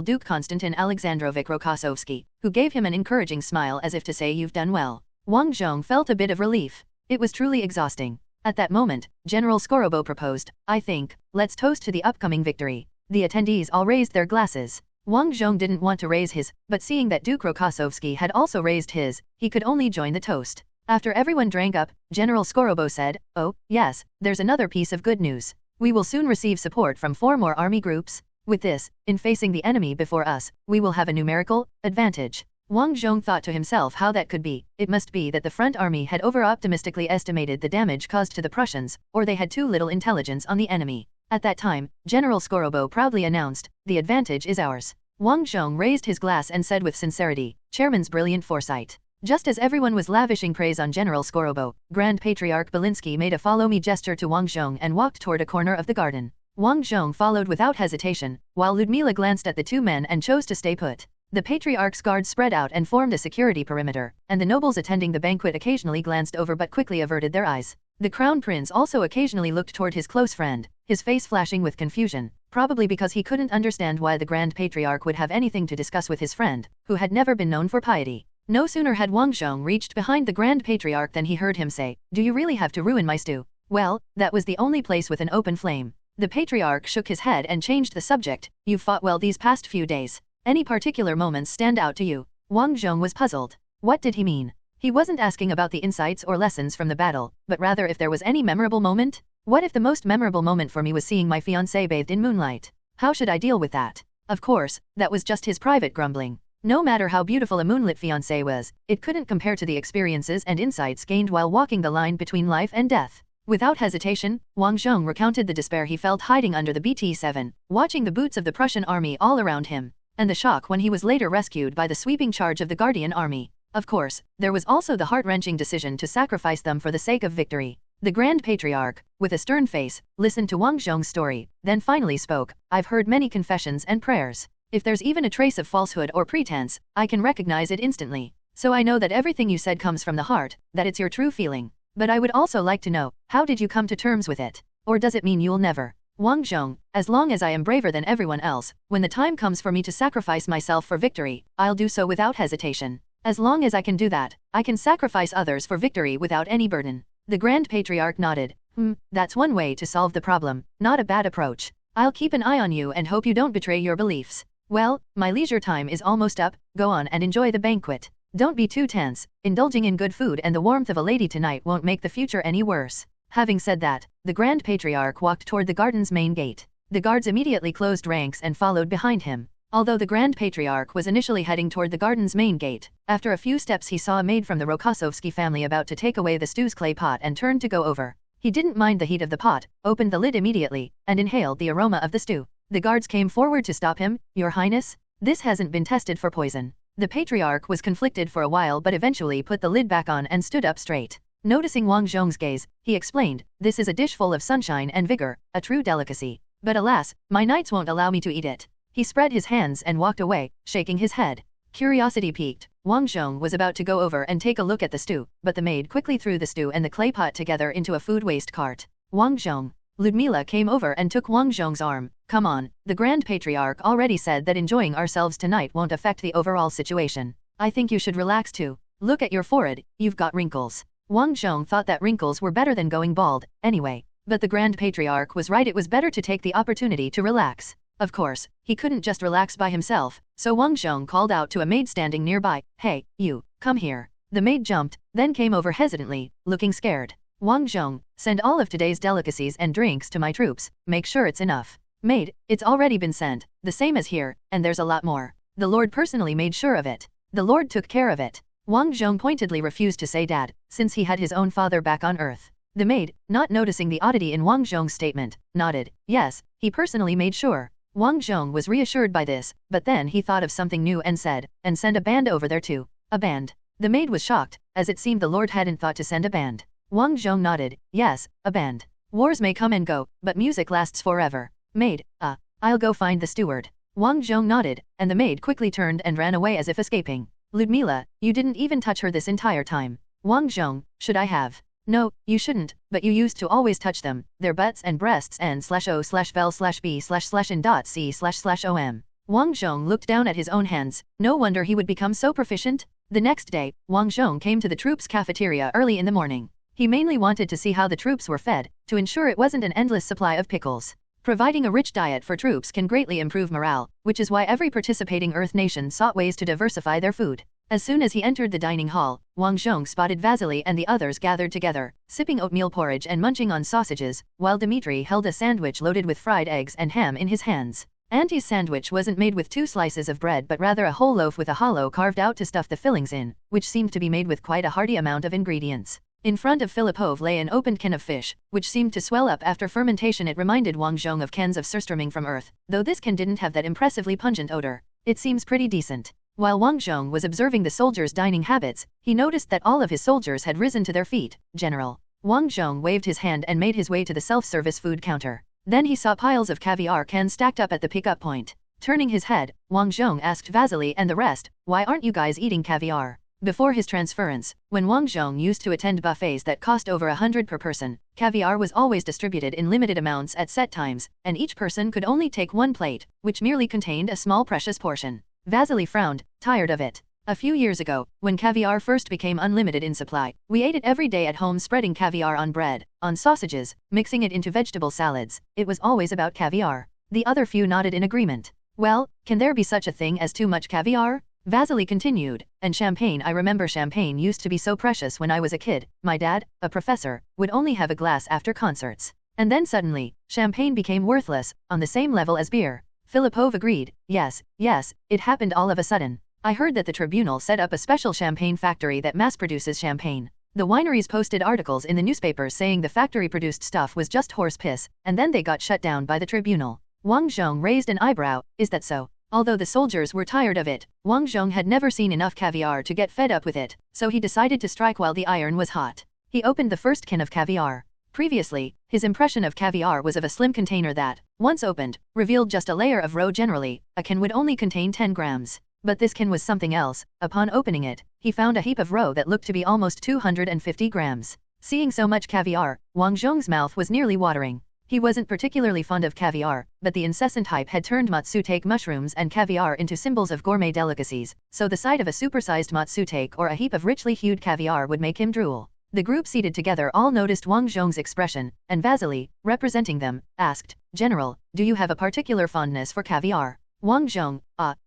Duke Konstantin Alexandrovich Rokossovsky, who gave him an encouraging smile as if to say you've done well. Wang Zhong felt a bit of relief. It was truly exhausting. At that moment, General Skorobo proposed, I think, let's toast to the upcoming victory. The attendees all raised their glasses. Wang Zhong didn't want to raise his, but seeing that Duke Rokossovsky had also raised his, he could only join the toast. After everyone drank up, General Skorobo said, oh, yes, there's another piece of good news. We will soon receive support from 4 more army groups. With this, in facing the enemy before us, we will have a numerical advantage. Wang Zhong thought to himself how that could be. It must be that the front army had over-optimistically estimated the damage caused to the Prussians, or they had too little intelligence on the enemy. At that time, General Skorobo proudly announced, the advantage is ours. Wang Zhong raised his glass and said with sincerity, Chairman's brilliant foresight. Just as everyone was lavishing praise on General Skorobo, Grand Patriarch Belinsky made a follow-me gesture to Wang Zhong and walked toward a corner of the garden. Wang Zhong followed without hesitation, while Ludmila glanced at the 2 men and chose to stay put. The Patriarch's guards spread out and formed a security perimeter, and the nobles attending the banquet occasionally glanced over but quickly averted their eyes. The Crown Prince also occasionally looked toward his close friend, his face flashing with confusion, probably because he couldn't understand why the Grand Patriarch would have anything to discuss with his friend, who had never been known for piety. No sooner had Wang Zhong reached behind the Grand Patriarch than he heard him say, do you really have to ruin my stew? Well, that was the only place with an open flame. The Patriarch shook his head and changed the subject, you've fought well these past few days. Any particular moments stand out to you? Wang Zhong was puzzled. What did he mean? He wasn't asking about the insights or lessons from the battle, but rather if there was any memorable moment? What if the most memorable moment for me was seeing my fiancé bathed in moonlight? How should I deal with that? Of course, that was just his private grumbling. No matter how beautiful a moonlit fiancé was, it couldn't compare to the experiences and insights gained while walking the line between life and death. Without hesitation, Wang Zhong recounted the despair he felt hiding under the BT-7, watching the boots of the Prussian army all around him, and the shock when he was later rescued by the sweeping charge of the Guardian army. Of course, there was also the heart-wrenching decision to sacrifice them for the sake of victory. The Grand Patriarch, with a stern face, listened to Wang Zhong's story, then finally spoke, I've heard many confessions and prayers. If there's even a trace of falsehood or pretense, I can recognize it instantly. So I know that everything you said comes from the heart, that it's your true feeling. But I would also like to know, how did you come to terms with it? Or does it mean you'll never? Wang Zhong, as long as I am braver than everyone else, when the time comes for me to sacrifice myself for victory, I'll do so without hesitation. As long as I can do that, I can sacrifice others for victory without any burden. The Grand Patriarch nodded. That's one way to solve the problem, not a bad approach. I'll keep an eye on you and hope you don't betray your beliefs. Well, my leisure time is almost up, go on and enjoy the banquet. Don't be too tense, indulging in good food and the warmth of a lady tonight won't make the future any worse. Having said that, the Grand Patriarch walked toward the garden's main gate. The guards immediately closed ranks and followed behind him. Although the Grand Patriarch was initially heading toward the garden's main gate, after a few steps he saw a maid from the Rokossovsky family about to take away the stew's clay pot and turned to go over. He didn't mind the heat of the pot, opened the lid immediately, and inhaled the aroma of the stew. The guards came forward to stop him. Your Highness? This hasn't been tested for poison. The Patriarch was conflicted for a while but eventually put the lid back on and stood up straight. Noticing Wang Zhong's gaze, he explained, this is a dish full of sunshine and vigor, a true delicacy. But alas, my knights won't allow me to eat it. He spread his hands and walked away, shaking his head. Curiosity piqued, Wang Zhong was about to go over and take a look at the stew, but the maid quickly threw the stew and the clay pot together into a food waste cart. Wang Zhong. Ludmila came over and took Wang Zhong's arm. Come on, the Grand Patriarch already said that enjoying ourselves tonight won't affect the overall situation. I think you should relax too. Look at your forehead, you've got wrinkles. Wang Zhong thought that wrinkles were better than going bald, anyway. But the Grand Patriarch was right, it was better to take the opportunity to relax. Of course, he couldn't just relax by himself, so Wang Zhong called out to a maid standing nearby, hey, you, come here. The maid jumped, then came over hesitantly, looking scared. Wang Zhong, send all of today's delicacies and drinks to my troops, make sure it's enough. Maid, it's already been sent, the same as here, and there's a lot more. The Lord personally made sure of it. The Lord took care of it. Wang Zhong pointedly refused to say dad, since he had his own father back on Earth. The maid, not noticing the oddity in Wang Zhong's statement, nodded. Yes, he personally made sure. Wang Zhong was reassured by this, but then he thought of something new and said, and send a band over there too. A band. The maid was shocked, as it seemed the Lord hadn't thought to send a band. Wang Zhong nodded. Yes, a band. Wars may come and go, but music lasts forever. Maid, I'll go find the steward. Wang Zhong nodded, and the maid quickly turned and ran away as if escaping. Ludmila, you didn't even touch her this entire time. Wang Zhong, should I have? No, you shouldn't, but you used to always touch them, their butts and breasts and /o/vel/b//n.c//om. Wang Zhong looked down at his own hands, no wonder he would become so proficient. The next day, Wang Zhong came to the troops' cafeteria early in the morning. He mainly wanted to see how the troops were fed, to ensure it wasn't an endless supply of pickles. Providing a rich diet for troops can greatly improve morale, which is why every participating Earth nation sought ways to diversify their food. As soon as he entered the dining hall, Wang Zhong spotted Vasily and the others gathered together, sipping oatmeal porridge and munching on sausages, while Dmitri held a sandwich loaded with fried eggs and ham in his hands. Auntie's sandwich wasn't made with 2 slices of bread but rather a whole loaf with a hollow carved out to stuff the fillings in, which seemed to be made with quite a hearty amount of ingredients. In front of Filipov lay an opened can of fish, which seemed to swell up after fermentation. It reminded Wang Zhong of cans of surströmming from Earth, though this can didn't have that impressively pungent odor. It seems pretty decent. While Wang Zhong was observing the soldiers' dining habits, he noticed that all of his soldiers had risen to their feet. General. Wang Zhong waved his hand and made his way to the self-service food counter. Then he saw piles of caviar cans stacked up at the pickup point. Turning his head, Wang Zhong asked Vasily and the rest, why aren't you guys eating caviar? Before his transference, when Wang Zhong used to attend buffets that cost over 100 per person, caviar was always distributed in limited amounts at set times, and each person could only take 1 plate, which merely contained a small precious portion. Vasily frowned, tired of it. A few years ago, when caviar first became unlimited in supply, we ate it every day at home, spreading caviar on bread, on sausages, mixing it into vegetable salads. It was always about caviar. The other few nodded in agreement. Well, can there be such a thing as too much caviar? Vasily continued, and champagne. I remember champagne used to be so precious when I was a kid. My dad, a professor, would only have a glass after concerts. And then suddenly, champagne became worthless, on the same level as beer. Filipov agreed. Yes, it happened all of a sudden. I heard that the tribunal set up a special champagne factory that mass-produces champagne. The wineries posted articles in the newspapers saying the factory-produced stuff was just horse piss, and then they got shut down by the tribunal. Wang Zhong raised an eyebrow. Is that so? Although the soldiers were tired of it, Wang Zhong had never seen enough caviar to get fed up with it, so he decided to strike while the iron was hot. He opened the first can of caviar. Previously, his impression of caviar was of a slim container that, once opened, revealed just a layer of roe. Generally, a can would only contain 10 grams. But this can was something else. Upon opening it, he found a heap of roe that looked to be almost 250 grams. Seeing so much caviar, Wang Zhong's mouth was nearly watering. He wasn't particularly fond of caviar, but the incessant hype had turned matsutake mushrooms and caviar into symbols of gourmet delicacies, so the sight of a supersized matsutake or a heap of richly hued caviar would make him drool. The group seated together all noticed Wang Zhong's expression, and Vasily, representing them, asked, "General, do you have a particular fondness for caviar?" Wang Zhong,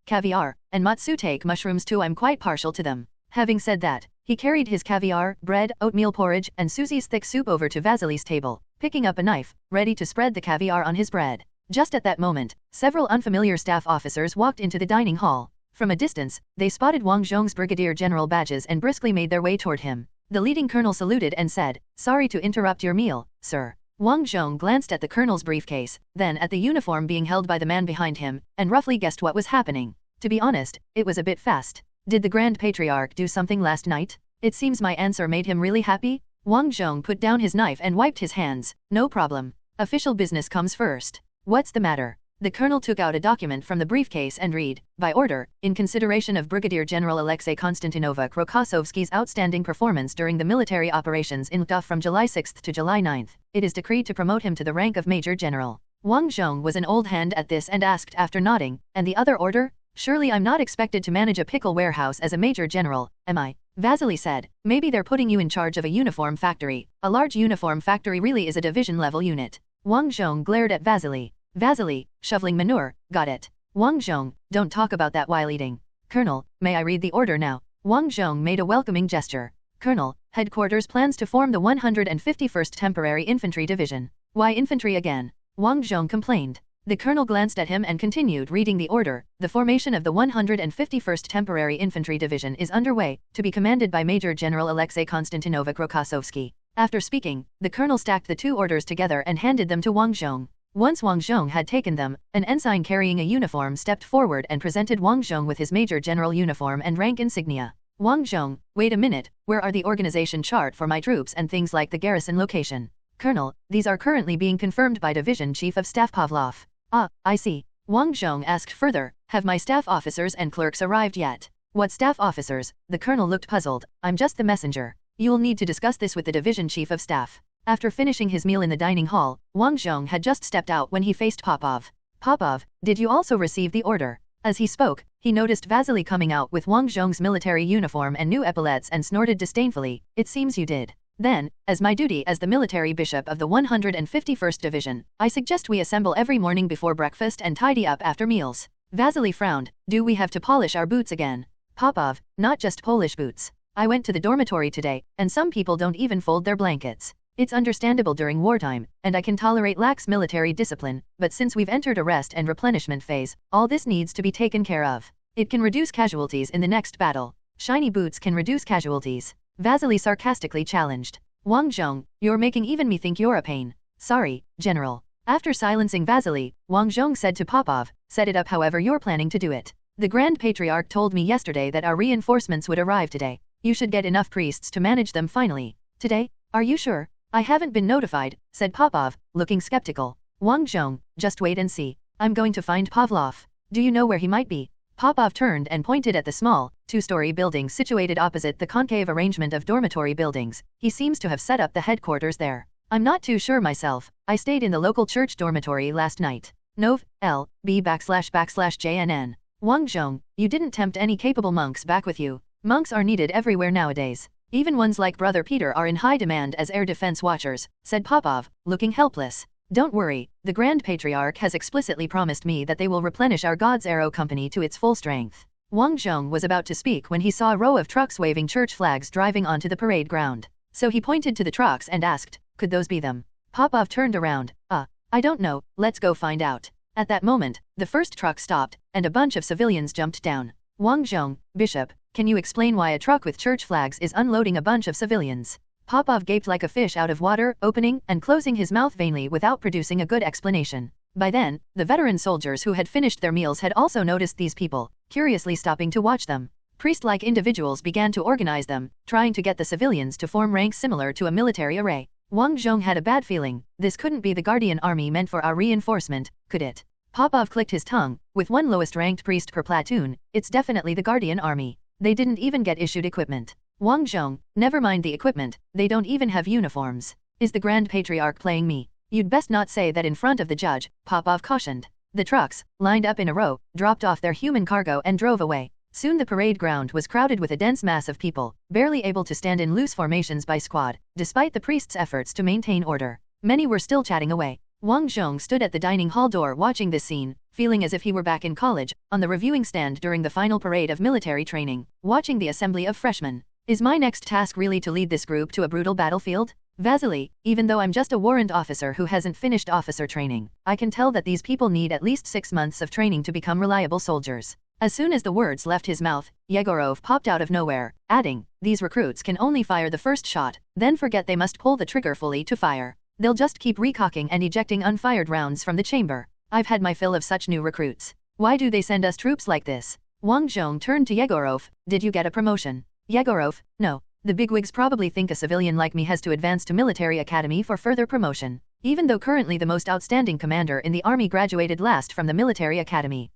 caviar, and matsutake mushrooms too, I'm quite partial to them. Having said that, he carried his caviar, bread, oatmeal porridge, and Susie's thick soup over to Vasily's table, picking up a knife, ready to spread the caviar on his bread. Just at that moment, several unfamiliar staff officers walked into the dining hall. From a distance, they spotted Wang Zhong's brigadier general badges and briskly made their way toward him. The leading colonel saluted and said, "Sorry to interrupt your meal, sir." Wang Zhong glanced at the colonel's briefcase, then at the uniform being held by the man behind him, and roughly guessed what was happening. To be honest, it was a bit fast. Did the Grand Patriarch do something last night? It seems my answer made him really happy. Wang Zhong put down his knife and wiped his hands. No problem. Official business comes first. What's the matter? The colonel took out a document from the briefcase and read, "By order, in consideration of Brigadier General Alexei Konstantinovich Rokossovsky's outstanding performance during the military operations in Ltov from July 6 to July 9, it is decreed to promote him to the rank of Major General." Wang Zhong was an old hand at this and asked after nodding, "And the other order? Surely I'm not expected to manage a pickle warehouse as a Major General, am I?" Vasily said, "Maybe they're putting you in charge of a uniform factory. A large uniform factory really is a division-level unit." Wang Zhong glared at Vasily. Vasily, shoveling manure, got it. Wang Zhong, don't talk about that while eating. "Colonel, may I read the order now?" Wang Zhong made a welcoming gesture. "Colonel, headquarters plans to form the 151st Temporary Infantry Division." "Why infantry again?" Wang Zhong complained. The colonel glanced at him and continued reading the order. "The formation of the 151st Temporary Infantry Division is underway, to be commanded by Major General Alexei Konstantinovich Rokossovsky." After speaking, the colonel stacked the two orders together and handed them to Wang Zhong. Once Wang Zhong had taken them, an ensign carrying a uniform stepped forward and presented Wang Zhong with his Major General uniform and rank insignia. "Wang Zhong, wait a minute, where are the organization chart for my troops and things like the garrison location?" "Colonel, these are currently being confirmed by Division Chief of Staff Pavlov." "Ah, I see." Wang Zhong asked further, "Have my staff officers and clerks arrived yet?" "What staff officers?" The colonel looked puzzled. "I'm just the messenger. You'll need to discuss this with the Division Chief of Staff." After finishing his meal in the dining hall, Wang Zhong had just stepped out when he faced Popov. "Popov, did you also receive the order?" As he spoke, he noticed Vasily coming out with Wang Zhong's military uniform and new epaulets and snorted disdainfully, "It seems you did. Then, as my duty as the military bishop of the 151st Division, I suggest we assemble every morning before breakfast and tidy up after meals." Vasily frowned. "Do we have to polish our boots again?" "Popov, not just Polish boots. I went to the dormitory today, and some people don't even fold their blankets. It's understandable during wartime, and I can tolerate lax military discipline, but since we've entered a rest and replenishment phase, all this needs to be taken care of. It can reduce casualties in the next battle. Shiny boots can reduce casualties." Vasily sarcastically challenged. "Wang Zhong, you're making even me think you're a pain." "Sorry, General." After silencing Vasily, Wang Zhong said to Popov, "Set it up however you're planning to do it. The Grand Patriarch told me yesterday that our reinforcements would arrive today. You should get enough priests to manage them finally." "Today? Are you sure?" "I haven't been notified," said Popov, looking skeptical. "Wang Zhong, just wait and see. I'm going to find Pavlov. Do you know where he might be?" Popov turned and pointed at the small, two-story building situated opposite the concave arrangement of dormitory buildings. "He seems to have set up the headquarters there. I'm not too sure myself. I stayed in the local church dormitory last night." Nov. L. B/JNN. "Wang Zhong, you didn't tempt any capable monks back with you. Monks are needed everywhere nowadays. Even ones like Brother Peter are in high demand as air defense watchers," said Popov, looking helpless. "Don't worry, the Grand Patriarch has explicitly promised me that they will replenish our God's Arrow Company to its full strength." Wang Zhong was about to speak when he saw a row of trucks waving church flags driving onto the parade ground. So he pointed to the trucks and asked, "Could those be them?" Popov turned around. I don't know, let's go find out." At that moment, the first truck stopped, and a bunch of civilians jumped down. "Wang Zhong, Bishop, can you explain why a truck with church flags is unloading a bunch of civilians?" Popov gaped like a fish out of water, opening and closing his mouth vainly without producing a good explanation. By then, the veteran soldiers who had finished their meals had also noticed these people, curiously stopping to watch them. Priest-like individuals began to organize them, trying to get the civilians to form ranks similar to a military array. Wang Zhong had a bad feeling. This couldn't be the Guardian Army meant for our reinforcement, could it? Popov clicked his tongue. With one lowest-ranked priest per platoon, it's definitely the Guardian Army. They didn't even get issued equipment. Wang Zhong, never mind the equipment, they don't even have uniforms. Is the Grand Patriarch playing me? You'd best not say that in front of the judge, Popov cautioned. The trucks, lined up in a row, dropped off their human cargo and drove away. Soon the parade ground was crowded with a dense mass of people, barely able to stand in loose formations by squad, despite the priest's efforts to maintain order. Many were still chatting away. Wang Zhong stood at the dining hall door watching this scene, feeling as if he were back in college, on the reviewing stand during the final parade of military training, watching the assembly of freshmen. Is my next task really to lead this group to a brutal battlefield? Vasily, even though I'm just a warrant officer who hasn't finished officer training, I can tell that these people need at least 6 months of training to become reliable soldiers. As soon as the words left his mouth, Yegorov popped out of nowhere, adding, these recruits can only fire the first shot, then forget they must pull the trigger fully to fire. They'll just keep recocking and ejecting unfired rounds from the chamber. I've had my fill of such new recruits. Why do they send us troops like this? Wang Zhong turned to Yegorov. Did you get a promotion? Yegorov, no. The bigwigs probably think a civilian like me has to advance to military academy for further promotion. Even though currently the most outstanding commander in the army graduated last from the military academy.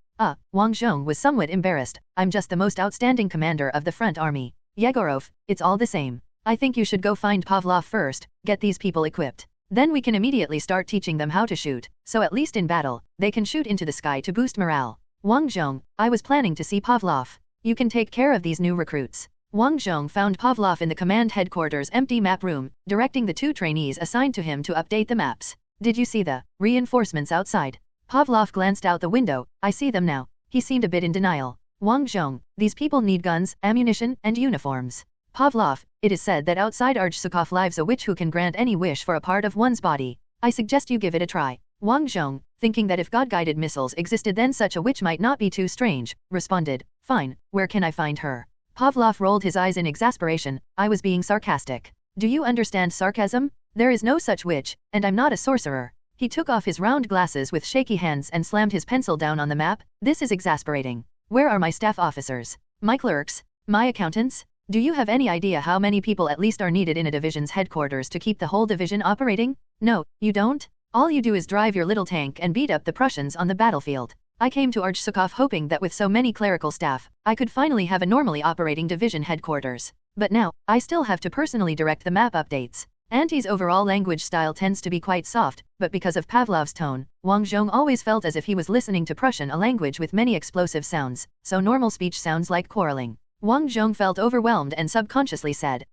Wang Zhong was somewhat embarrassed. I'm just the most outstanding commander of the front army. Yegorov, it's all the same. I think you should go find Pavlov first, get these people equipped. Then we can immediately start teaching them how to shoot, so at least in battle, they can shoot into the sky to boost morale. Wang Zhong, I was planning to see Pavlov. You can take care of these new recruits. Wang Zhong found Pavlov in the command headquarters' empty map room, directing the 2 trainees assigned to him to update the maps. Did you see the reinforcements outside? Pavlov glanced out the window. I see them now. He seemed a bit in denial. Wang Zhong, these people need guns, ammunition, and uniforms. Pavlov, it is said that outside Archsukov lives a witch who can grant any wish for a part of one's body. I suggest you give it a try. Wang Zhong, thinking that if God-guided missiles existed then such a witch might not be too strange, responded, fine, where can I find her? Pavlov rolled his eyes in exasperation. I was being sarcastic. Do you understand sarcasm? There is no such witch, and I'm not a sorcerer. He took off his round glasses with shaky hands and slammed his pencil down on the map. This is exasperating. Where are my staff officers? My clerks? My accountants? Do you have any idea how many people at least are needed in a division's headquarters to keep the whole division operating? No, you don't? All you do is drive your little tank and beat up the Prussians on the battlefield. I came to Archsukov hoping that with so many clerical staff, I could finally have a normally operating division headquarters. But now, I still have to personally direct the map updates. Auntie's overall language style tends to be quite soft, but because of Pavlov's tone, Wang Zhong always felt as if he was listening to Prussian, a language with many explosive sounds, so normal speech sounds like quarreling. Wang Zhong felt overwhelmed and subconsciously said,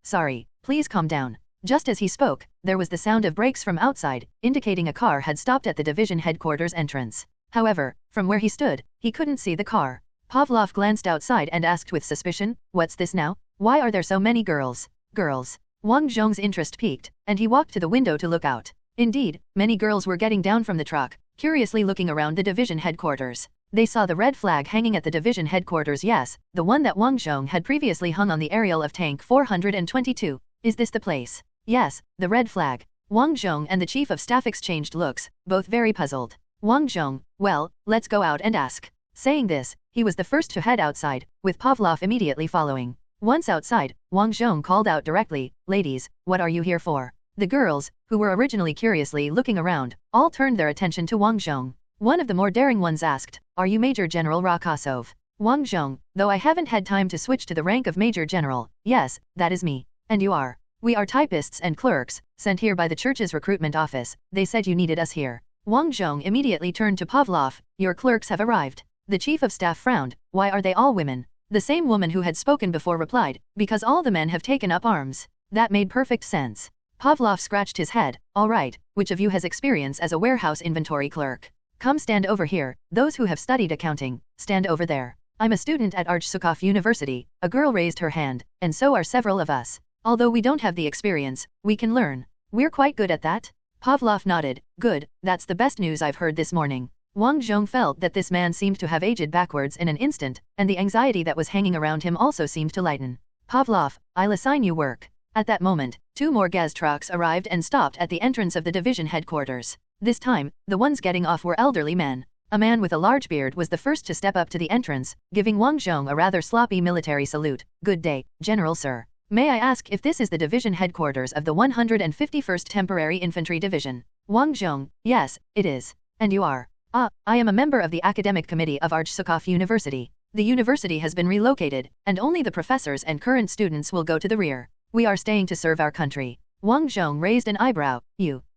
sorry, please calm down. Just as he spoke, there was the sound of brakes from outside, indicating a car had stopped at the division headquarters entrance. However, from where he stood, he couldn't see the car. Pavlov glanced outside and asked with suspicion, what's this now? Why are there so many girls? Girls. Wang Zhong's interest piqued, and he walked to the window to look out. Indeed, many girls were getting down from the truck, curiously looking around the division headquarters. They saw the red flag hanging at the division headquarters. Yes, the one that Wang Zhong had previously hung on the aerial of Tank 422. Is this the place? Yes, the red flag. Wang Zhong and the chief of staff exchanged looks, both very puzzled. Wang Zhong, well, let's go out and ask. Saying this, he was the first to head outside, with Pavlov immediately following. Once outside, Wang Zhong called out directly, ladies, what are you here for? The girls, who were originally curiously looking around, all turned their attention to Wang Zhong. One of the more daring ones asked, are you Major General Rakasov? Wang Zhong, though I haven't had time to switch to the rank of Major General, yes, that is me. And you are? We are typists and clerks, sent here by the church's recruitment office. They said you needed us here. Wang Zhong immediately turned to Pavlov, your clerks have arrived. The chief of staff frowned, why are they all women? The same woman who had spoken before replied, because all the men have taken up arms. That made perfect sense. Pavlov scratched his head, all right, which of you has experience as a warehouse inventory clerk? Come stand over here, those who have studied accounting, stand over there. I'm a student at Archsukov University, a girl raised her hand, and so are several of us. Although we don't have the experience, we can learn. We're quite good at that. Pavlov nodded, good, that's the best news I've heard this morning. Wang Zhong felt that this man seemed to have aged backwards in an instant, and the anxiety that was hanging around him also seemed to lighten. Pavlov, I'll assign you work. At that moment, 2 more gas trucks arrived and stopped at the entrance of the division headquarters. This time, the ones getting off were elderly men. A man with a large beard was the first to step up to the entrance, giving Wang Zhong a rather sloppy military salute. Good day, General Sir. May I ask if this is the division headquarters of the 151st Temporary Infantry Division? Wang Zhong, yes, it is. And you are? I am a member of the academic committee of Archsukov University. The university has been relocated, and only the professors and current students will go to the rear. We are staying to serve our country. Wang Zhong raised an eyebrow.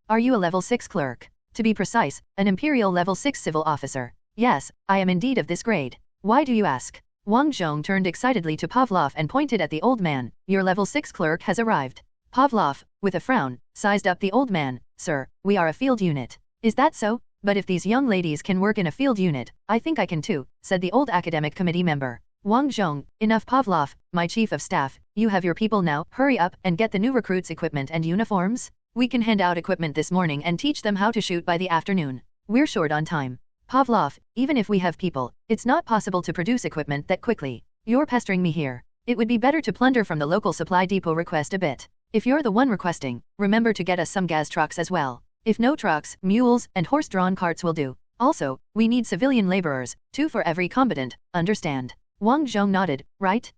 Are you a level 6 clerk? To be precise, an imperial level 6 civil officer. Yes, I am indeed of this grade. Why do you ask? Wang Zhong turned excitedly to Pavlov and pointed at the old man. Your level 6 clerk has arrived. Pavlov, with a frown, sized up the old man. Sir, we are a field unit. Is that so? But if these young ladies can work in a field unit, I think I can too, said the old academic committee member. Wang Zhong, enough Pavlov, my chief of staff, you have your people now, hurry up and get the new recruits equipment and uniforms. We can hand out equipment this morning and teach them how to shoot by the afternoon. We're short on time. Pavlov, even if we have people, it's not possible to produce equipment that quickly. You're pestering me here. It would be better to plunder from the local supply depot. Request a bit. If you're the one requesting, remember to get us some gas trucks as well. If no trucks, mules and horse-drawn carts will do. Also, we need civilian laborers, 2 for every combatant, understand? Wang Zhong nodded. Right?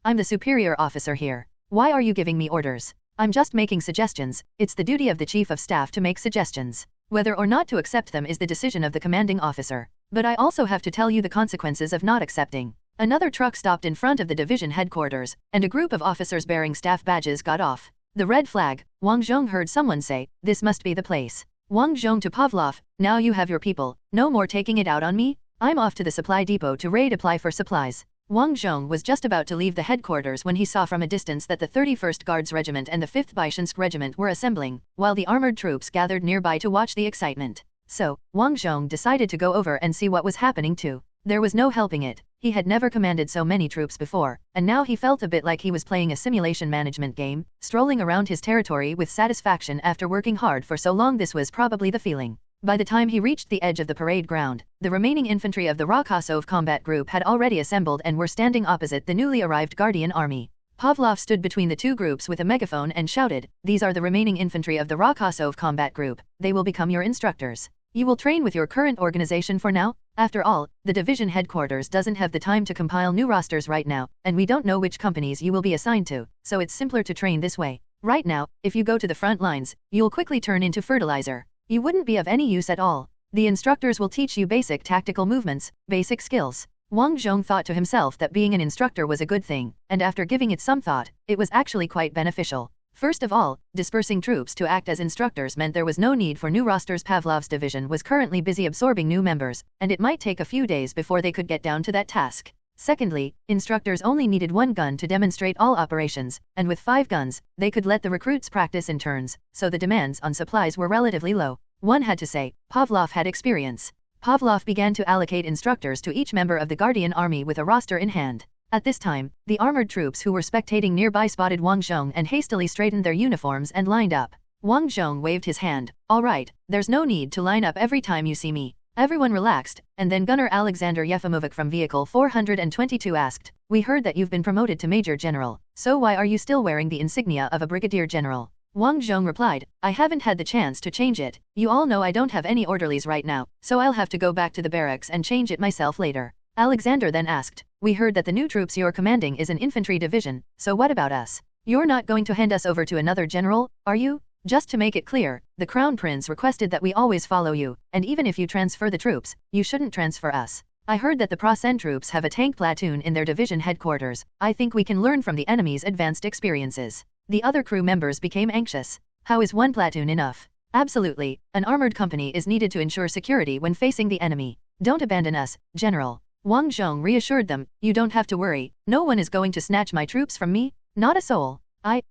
I'm the superior officer here. Why are you giving me orders? I'm just making suggestions. It's the duty of the chief of staff to make suggestions. Whether or not to accept them is the decision of the commanding officer. But I also have to tell you the consequences of not accepting. Another truck stopped in front of the division headquarters, and a group of officers bearing staff badges got off. The red flag, Wang Zhong heard someone say, this must be the place. Wang Zhong to Pavlov, now you have your people, no more taking it out on me? I'm off to the supply depot to apply for supplies. Wang Zhong was just about to leave the headquarters when he saw from a distance that the 31st Guards Regiment and the 5th Baishinsk Regiment were assembling, while the armored troops gathered nearby to watch the excitement. So, Wang Zhong decided to go over and see what was happening too. There was no helping it. He had never commanded so many troops before, and now he felt a bit like he was playing a simulation management game, strolling around his territory with satisfaction after working hard for so long. This was probably the feeling. By the time he reached the edge of the parade ground, the remaining infantry of the Rokosov combat group had already assembled and were standing opposite the newly arrived Guardian army. Pavlov stood between the two groups with a megaphone and shouted, "These are the remaining infantry of the Rokosov combat group. They will become your instructors. You will train with your current organization for now. After all, the division headquarters doesn't have the time to compile new rosters right now, and we don't know which companies you will be assigned to, so it's simpler to train this way. Right now, if you go to the front lines, you'll quickly turn into fertilizer. You wouldn't be of any use at all. The instructors will teach you basic tactical movements, basic skills." Wang Zhong thought to himself that being an instructor was a good thing, and after giving it some thought, it was actually quite beneficial. First of all, dispersing troops to act as instructors meant there was no need for new rosters. Pavlov's division was currently busy absorbing new members, and it might take a few days before they could get down to that task. Secondly, instructors only needed 1 gun to demonstrate all operations, and with 5 guns, they could let the recruits practice in turns, so the demands on supplies were relatively low. One had to say, Pavlov had experience. Pavlov began to allocate instructors to each member of the Guardian army with a roster in hand. At this time, the armored troops who were spectating nearby spotted Wang Zhong and hastily straightened their uniforms and lined up. Wang Zhong waved his hand. "All right, there's no need to line up every time you see me." Everyone relaxed, and then Gunner Alexander Yefimovich from Vehicle 422 asked, "We heard that you've been promoted to Major General, so why are you still wearing the insignia of a Brigadier General?" Wang Zhong replied, "I haven't had the chance to change it. You all know I don't have any orderlies right now, so I'll have to go back to the barracks and change it myself later." Alexander then asked, "We heard that the new troops you're commanding is an infantry division, so what about us? You're not going to hand us over to another general, are you?" Just to make it clear, the Crown Prince requested that we always follow you, and even if you transfer the troops, you shouldn't transfer us. I heard that the Prasen troops have a tank platoon in their division headquarters. I think we can learn from the enemy's advanced experiences. The other crew members became anxious. How is 1 platoon enough? Absolutely, an armored company is needed to ensure security when facing the enemy. Don't abandon us, General. Wang Zhong reassured them, "You don't have to worry, no one is going to snatch my troops from me, not a soul.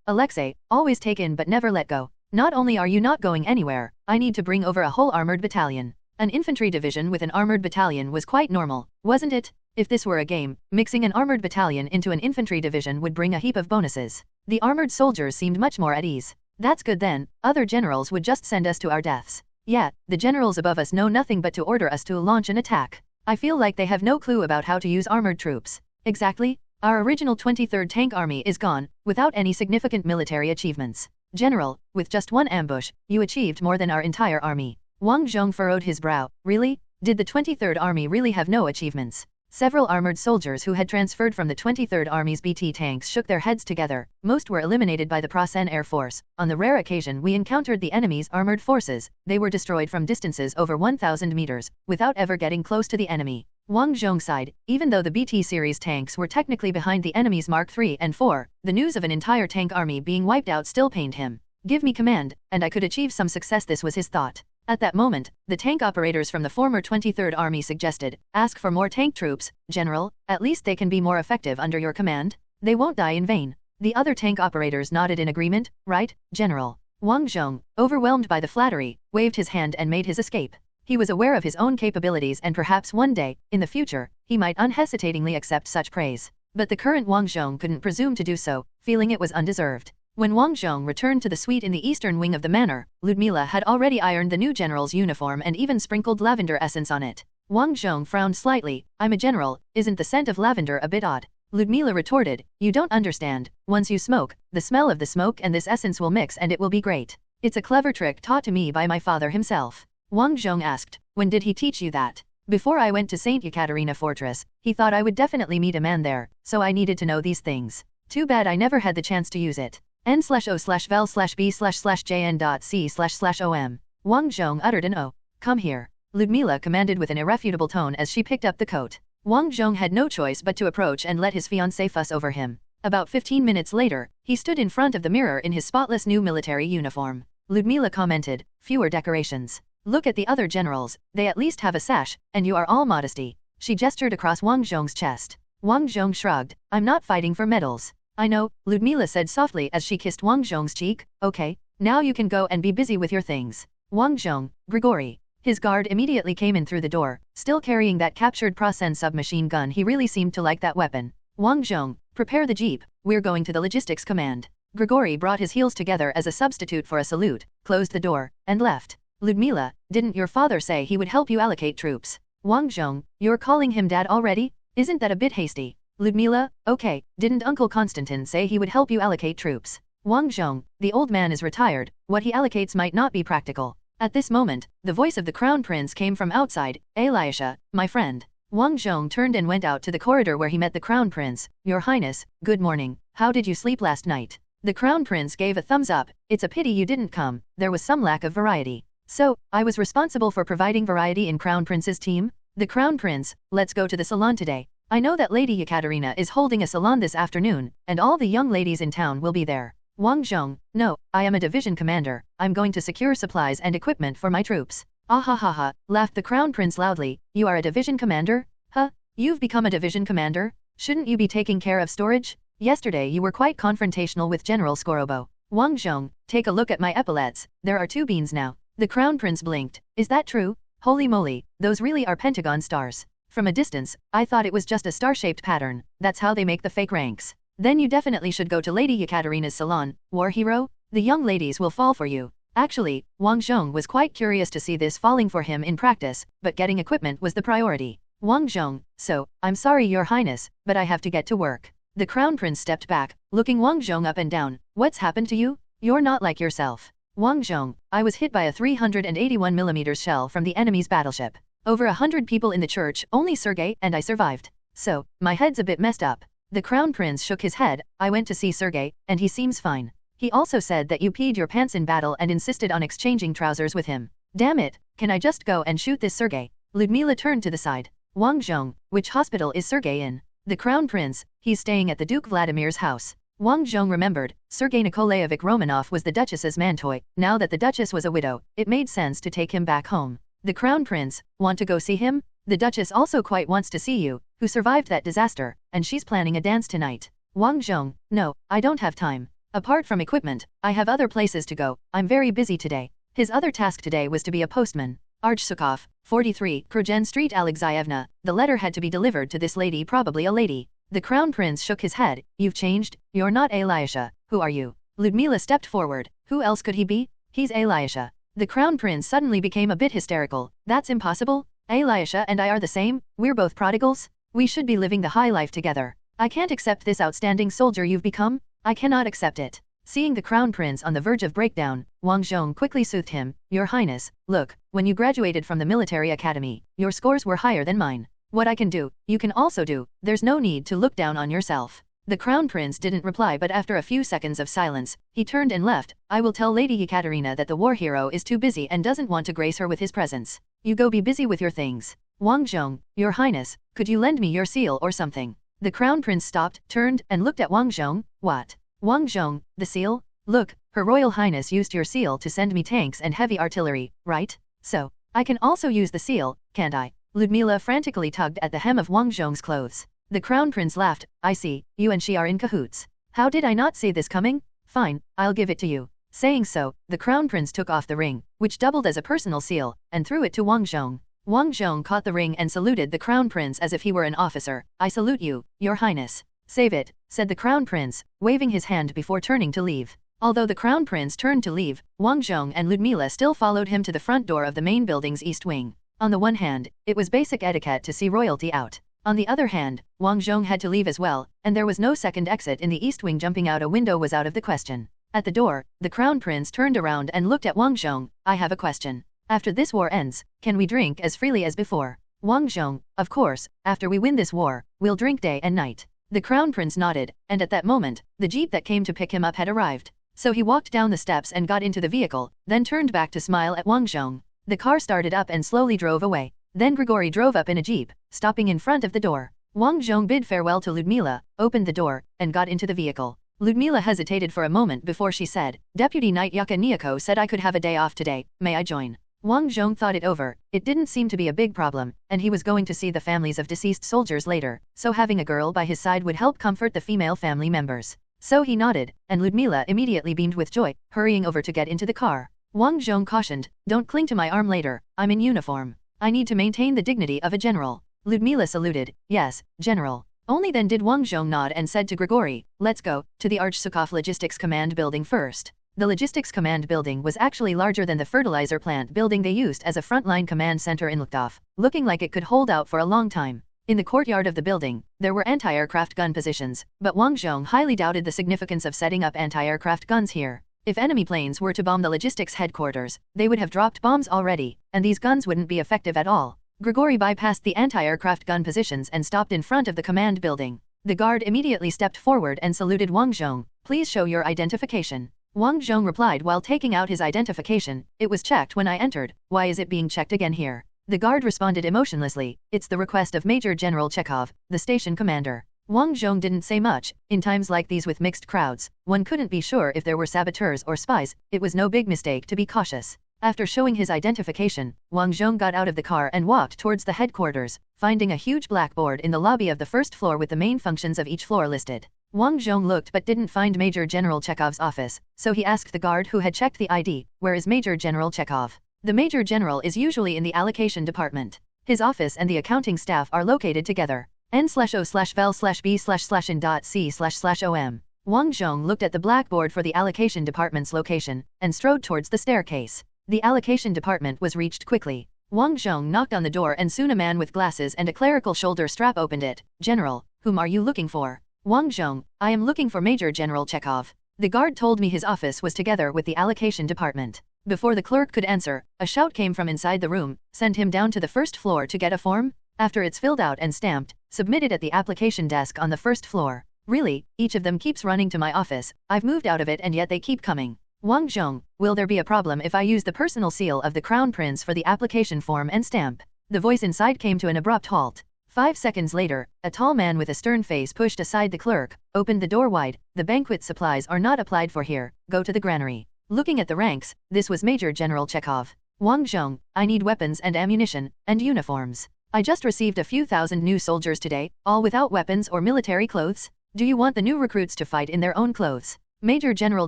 Alexei, always take in but never let go. Not only are you not going anywhere, I need to bring over a whole armored battalion." An infantry division with an armored battalion was quite normal, wasn't it? If this were a game, mixing an armored battalion into an infantry division would bring a heap of bonuses. The armored soldiers seemed much more at ease. That's good then, other generals would just send us to our deaths. Yeah, the generals above us know nothing but to order us to launch an attack. I feel like they have no clue about how to use armored troops. Exactly. Our original 23rd Tank Army is gone, without any significant military achievements. General, with just 1 ambush, you achieved more than our entire army. Wang Zhong furrowed his brow. Really? Did the 23rd Army really have no achievements? Several armored soldiers who had transferred from the 23rd Army's BT tanks shook their heads together. Most were eliminated by the Prasen Air Force. On the rare occasion we encountered the enemy's armored forces, they were destroyed from distances over 1,000 meters, without ever getting close to the enemy. Wang Zhong sighed. Even though the BT series tanks were technically behind the enemy's Mark III and IV, the news of an entire tank army being wiped out still pained him. Give me command, and I could achieve some success, this was his thought. At that moment, the tank operators from the former 23rd Army suggested, ask for more tank troops, General, at least they can be more effective under your command. They won't die in vain. The other tank operators nodded in agreement. Right, General. Wang Zhong, overwhelmed by the flattery, waved his hand and made his escape. He was aware of his own capabilities and perhaps one day, in the future, he might unhesitatingly accept such praise. But the current Wang Zhong couldn't presume to do so, feeling it was undeserved. When Wang Zhong returned to the suite in the eastern wing of the manor, Ludmila had already ironed the new general's uniform and even sprinkled lavender essence on it. Wang Zhong frowned slightly. I'm a general, isn't the scent of lavender a bit odd? Ludmila retorted, you don't understand. Once you smoke, the smell of the smoke and this essence will mix and it will be great. It's a clever trick taught to me by my father himself. Wang Zhong asked, when did he teach you that? Before I went to St. Ekaterina Fortress, he thought I would definitely meet a man there, so I needed to know these things. Too bad I never had the chance to use it. n/o/vel/b/jn.c//om. Wang Zhong uttered an O. Come here. Ludmila commanded with an irrefutable tone as she picked up the coat. Wang Zhong had no choice but to approach and let his fiancée fuss over him. About 15 minutes later, he stood in front of the mirror in his spotless new military uniform. Ludmila commented, fewer decorations. Look at the other generals, they at least have a sash, and you are all modesty. She gestured across Wang Zhong's chest. Wang Zhong shrugged. I'm not fighting for medals. I know, Ludmila said softly as she kissed Wang Zhong's cheek. Okay, now you can go and be busy with your things. Wang Zhong, Grigory. His guard immediately came in through the door, still carrying that captured Prasen submachine gun. He really seemed to like that weapon. Wang Zhong, prepare the jeep, we're going to the logistics command. Grigory brought his heels together as a substitute for a salute, closed the door, and left. Ludmila, didn't your father say he would help you allocate troops? Wang Zhong, you're calling him dad already? Isn't that a bit hasty? Ludmila, okay, didn't Uncle Konstantin say he would help you allocate troops? Wang Zhong, the old man is retired, what he allocates might not be practical. At this moment, the voice of the crown prince came from outside. Elisha, my friend. Wang Zhong turned and went out to the corridor where he met the crown prince. Your Highness, good morning. How did you sleep last night? The crown prince gave a thumbs up. It's a pity you didn't come, there was some lack of variety. So, I was responsible for providing variety in crown prince's team? The crown prince, let's go to the salon today. I know that Lady Ekaterina is holding a salon this afternoon, and all the young ladies in town will be there. Wang Zhong, no, I am a division commander, I'm going to secure supplies and equipment for my troops. Ah ha ha ha, laughed the crown prince loudly, you are a division commander? Huh? You've become a division commander? Shouldn't you be taking care of storage? Yesterday you were quite confrontational with General Skorobo. Wang Zhong, take a look at my epaulets, there are 2 beans now. The crown prince blinked. Is that true? Holy moly, those really are pentagon stars. From a distance, I thought it was just a star-shaped pattern, that's how they make the fake ranks. Then you definitely should go to Lady Ekaterina's salon, war hero? The young ladies will fall for you. Actually, Wang Zhong was quite curious to see this falling for him in practice, but getting equipment was the priority. Wang Zhong, so, I'm sorry your highness, but I have to get to work. The crown prince stepped back, looking Wang Zhong up and down. What's happened to you? You're not like yourself. Wang Zhong, I was hit by a 381mm shell from the enemy's battleship. Over 100 people in the church, only Sergei and I survived. So, my head's a bit messed up. The crown prince shook his head. I went to see Sergei, and he seems fine. He also said that you peed your pants in battle and insisted on exchanging trousers with him. Damn it, can I just go and shoot this Sergei? Ludmila turned to the side. Wang Zhong, which hospital is Sergei in? The crown prince, he's staying at the Duke Vladimir's house. Wang Zhong remembered, Sergei Nikolaevich Romanov was the Duchess's man toy. Now that the Duchess was a widow, it made sense to take him back home. The crown prince, want to go see him? The Duchess also quite wants to see you, who survived that disaster, and she's planning a dance tonight. Wang Zhong, no, I don't have time. Apart from equipment, I have other places to go, I'm very busy today. His other task today was to be a postman. Archsukov, 43, Krugen Street Alexeyevna, the letter had to be delivered to this lady, probably a lady. The crown prince shook his head. You've changed, you're not Elisha, who are you? Ludmila stepped forward. Who else could he be? He's Elisha. The crown prince suddenly became a bit hysterical. That's impossible. Elisha and I are the same, we're both prodigals. We should be living the high life together. I can't accept this outstanding soldier you've become. I cannot accept it. Seeing the crown prince on the verge of breakdown, Wang Zhong quickly soothed him. Your Highness, look, when you graduated from the military academy, your scores were higher than mine. What I can do, you can also do, there's no need to look down on yourself. The Crown Prince didn't reply, but after a few seconds of silence, he turned and left. I will tell Lady Yekaterina that the war hero is too busy and doesn't want to grace her with his presence. You go be busy with your things. Wang Zhong, Your Highness, could you lend me your seal or something? The Crown Prince stopped, turned, and looked at Wang Zhong. What? Wang Zhong, the seal? Look, Her Royal Highness used your seal to send me tanks and heavy artillery, right? So, I can also use the seal, can't I? Ludmila frantically tugged at the hem of Wang Zhong's clothes. The Crown Prince laughed. I see, you and she are in cahoots. How did I not see this coming? Fine, I'll give it to you. Saying so, the Crown Prince took off the ring, which doubled as a personal seal, and threw it to Wang Zhong. Wang Zhong caught the ring and saluted the Crown Prince as if he were an officer. I salute you, Your Highness. Save it, said the Crown Prince, waving his hand before turning to leave. Although the Crown Prince turned to leave, Wang Zhong and Ludmila still followed him to the front door of the main building's east wing. On the one hand, it was basic etiquette to see royalty out. On the other hand, Wang Zhong had to leave as well, and there was no second exit in the east wing. Jumping out a window was out of the question. At the door, the Crown Prince turned around and looked at Wang Zhong. I have a question. After this war ends, can we drink as freely as before? Wang Zhong, of course, after we win this war, we'll drink day and night. The Crown Prince nodded, and at that moment, the jeep that came to pick him up had arrived. So he walked down the steps and got into the vehicle, then turned back to smile at Wang Zhong. The car started up and slowly drove away. Then Grigory drove up in a jeep, stopping in front of the door. Wang Zhong bid farewell to Ludmila, opened the door, and got into the vehicle. Ludmila hesitated for a moment before she said, Deputy Knight Yuka Nyako said I could have a day off today, may I join? Wang Zhong thought it over. It didn't seem to be a big problem, and he was going to see the families of deceased soldiers later, so having a girl by his side would help comfort the female family members. So he nodded, and Ludmila immediately beamed with joy, hurrying over to get into the car. Wang Zhong cautioned, don't cling to my arm later, I'm in uniform. I need to maintain the dignity of a general. Ludmila saluted, yes, general. Only then did Wang Zhong nod and said to Grigory, let's go, to the Archsukov Logistics Command building first. The Logistics Command building was actually larger than the fertilizer plant building they used as a frontline command center in Luchthof, looking like it could hold out for a long time. In the courtyard of the building, there were anti-aircraft gun positions, but Wang Zhong highly doubted the significance of setting up anti-aircraft guns here. If enemy planes were to bomb the logistics headquarters, they would have dropped bombs already, and these guns wouldn't be effective at all. Grigory bypassed the anti-aircraft gun positions and stopped in front of the command building. The guard immediately stepped forward and saluted Wang Zhong. Please show your identification. Wang Zhong replied while taking out his identification. It was checked when I entered. Why is it being checked again here? The guard responded emotionlessly. It's the request of Major General Chekhov, the station commander. Wang Zhong didn't say much. In times like these with mixed crowds, one couldn't be sure if there were saboteurs or spies. It was no big mistake to be cautious. After showing his identification, Wang Zhong got out of the car and walked towards the headquarters, finding a huge blackboard in the lobby of the first floor with the main functions of each floor listed. Wang Zhong looked but didn't find Major General Chekhov's office, so he asked the guard who had checked the ID, where is Major General Chekhov? The Major General is usually in the allocation department. His office and the accounting staff are located together. N/O/vel/B//in.C//OM. Wang Zhong looked at the blackboard for the allocation department's location, and strode towards the staircase. The allocation department was reached quickly. Wang Zhong knocked on the door and soon a man with glasses and a clerical shoulder strap opened it. General, whom are you looking for? Wang Zhong, I am looking for Major General Chekhov. The guard told me his office was together with the allocation department. Before the clerk could answer, a shout came from inside the room, send him down to the first floor to get a form? After it's filled out and stamped, submitted at the application desk on the first floor. Really, each of them keeps running to my office. I've moved out of it and yet they keep coming. Wang Zhong, will there be a problem if I use the personal seal of the Crown Prince for the application form and stamp? The voice inside came to an abrupt halt. 5 seconds later, a tall man with a stern face pushed aside the clerk, opened the door wide. The banquet supplies are not applied for here, go to the granary. Looking at the ranks, this was Major General Chekhov. Wang Zhong, I need weapons and ammunition, and uniforms. I just received a few thousand new soldiers today, all without weapons or military clothes. Do you want the new recruits to fight in their own clothes? Major General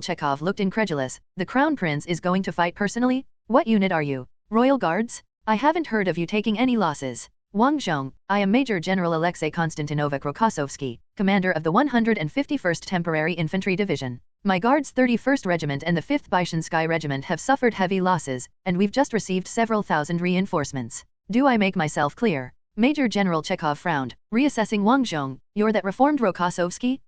Chekhov looked incredulous. The Crown Prince is going to fight personally? What unit are you? Royal Guards? I haven't heard of you taking any losses. Wang Zhong, I am Major General Alexei Konstantinovich Rokossovsky, commander of the 151st Temporary Infantry Division. My guard's 31st Regiment and the 5th Baishansky Regiment have suffered heavy losses, and we've just received several thousand reinforcements. Do I make myself clear? Major General Chekhov frowned, reassessing Wang Zhong. You're that reformed Rokossovsky?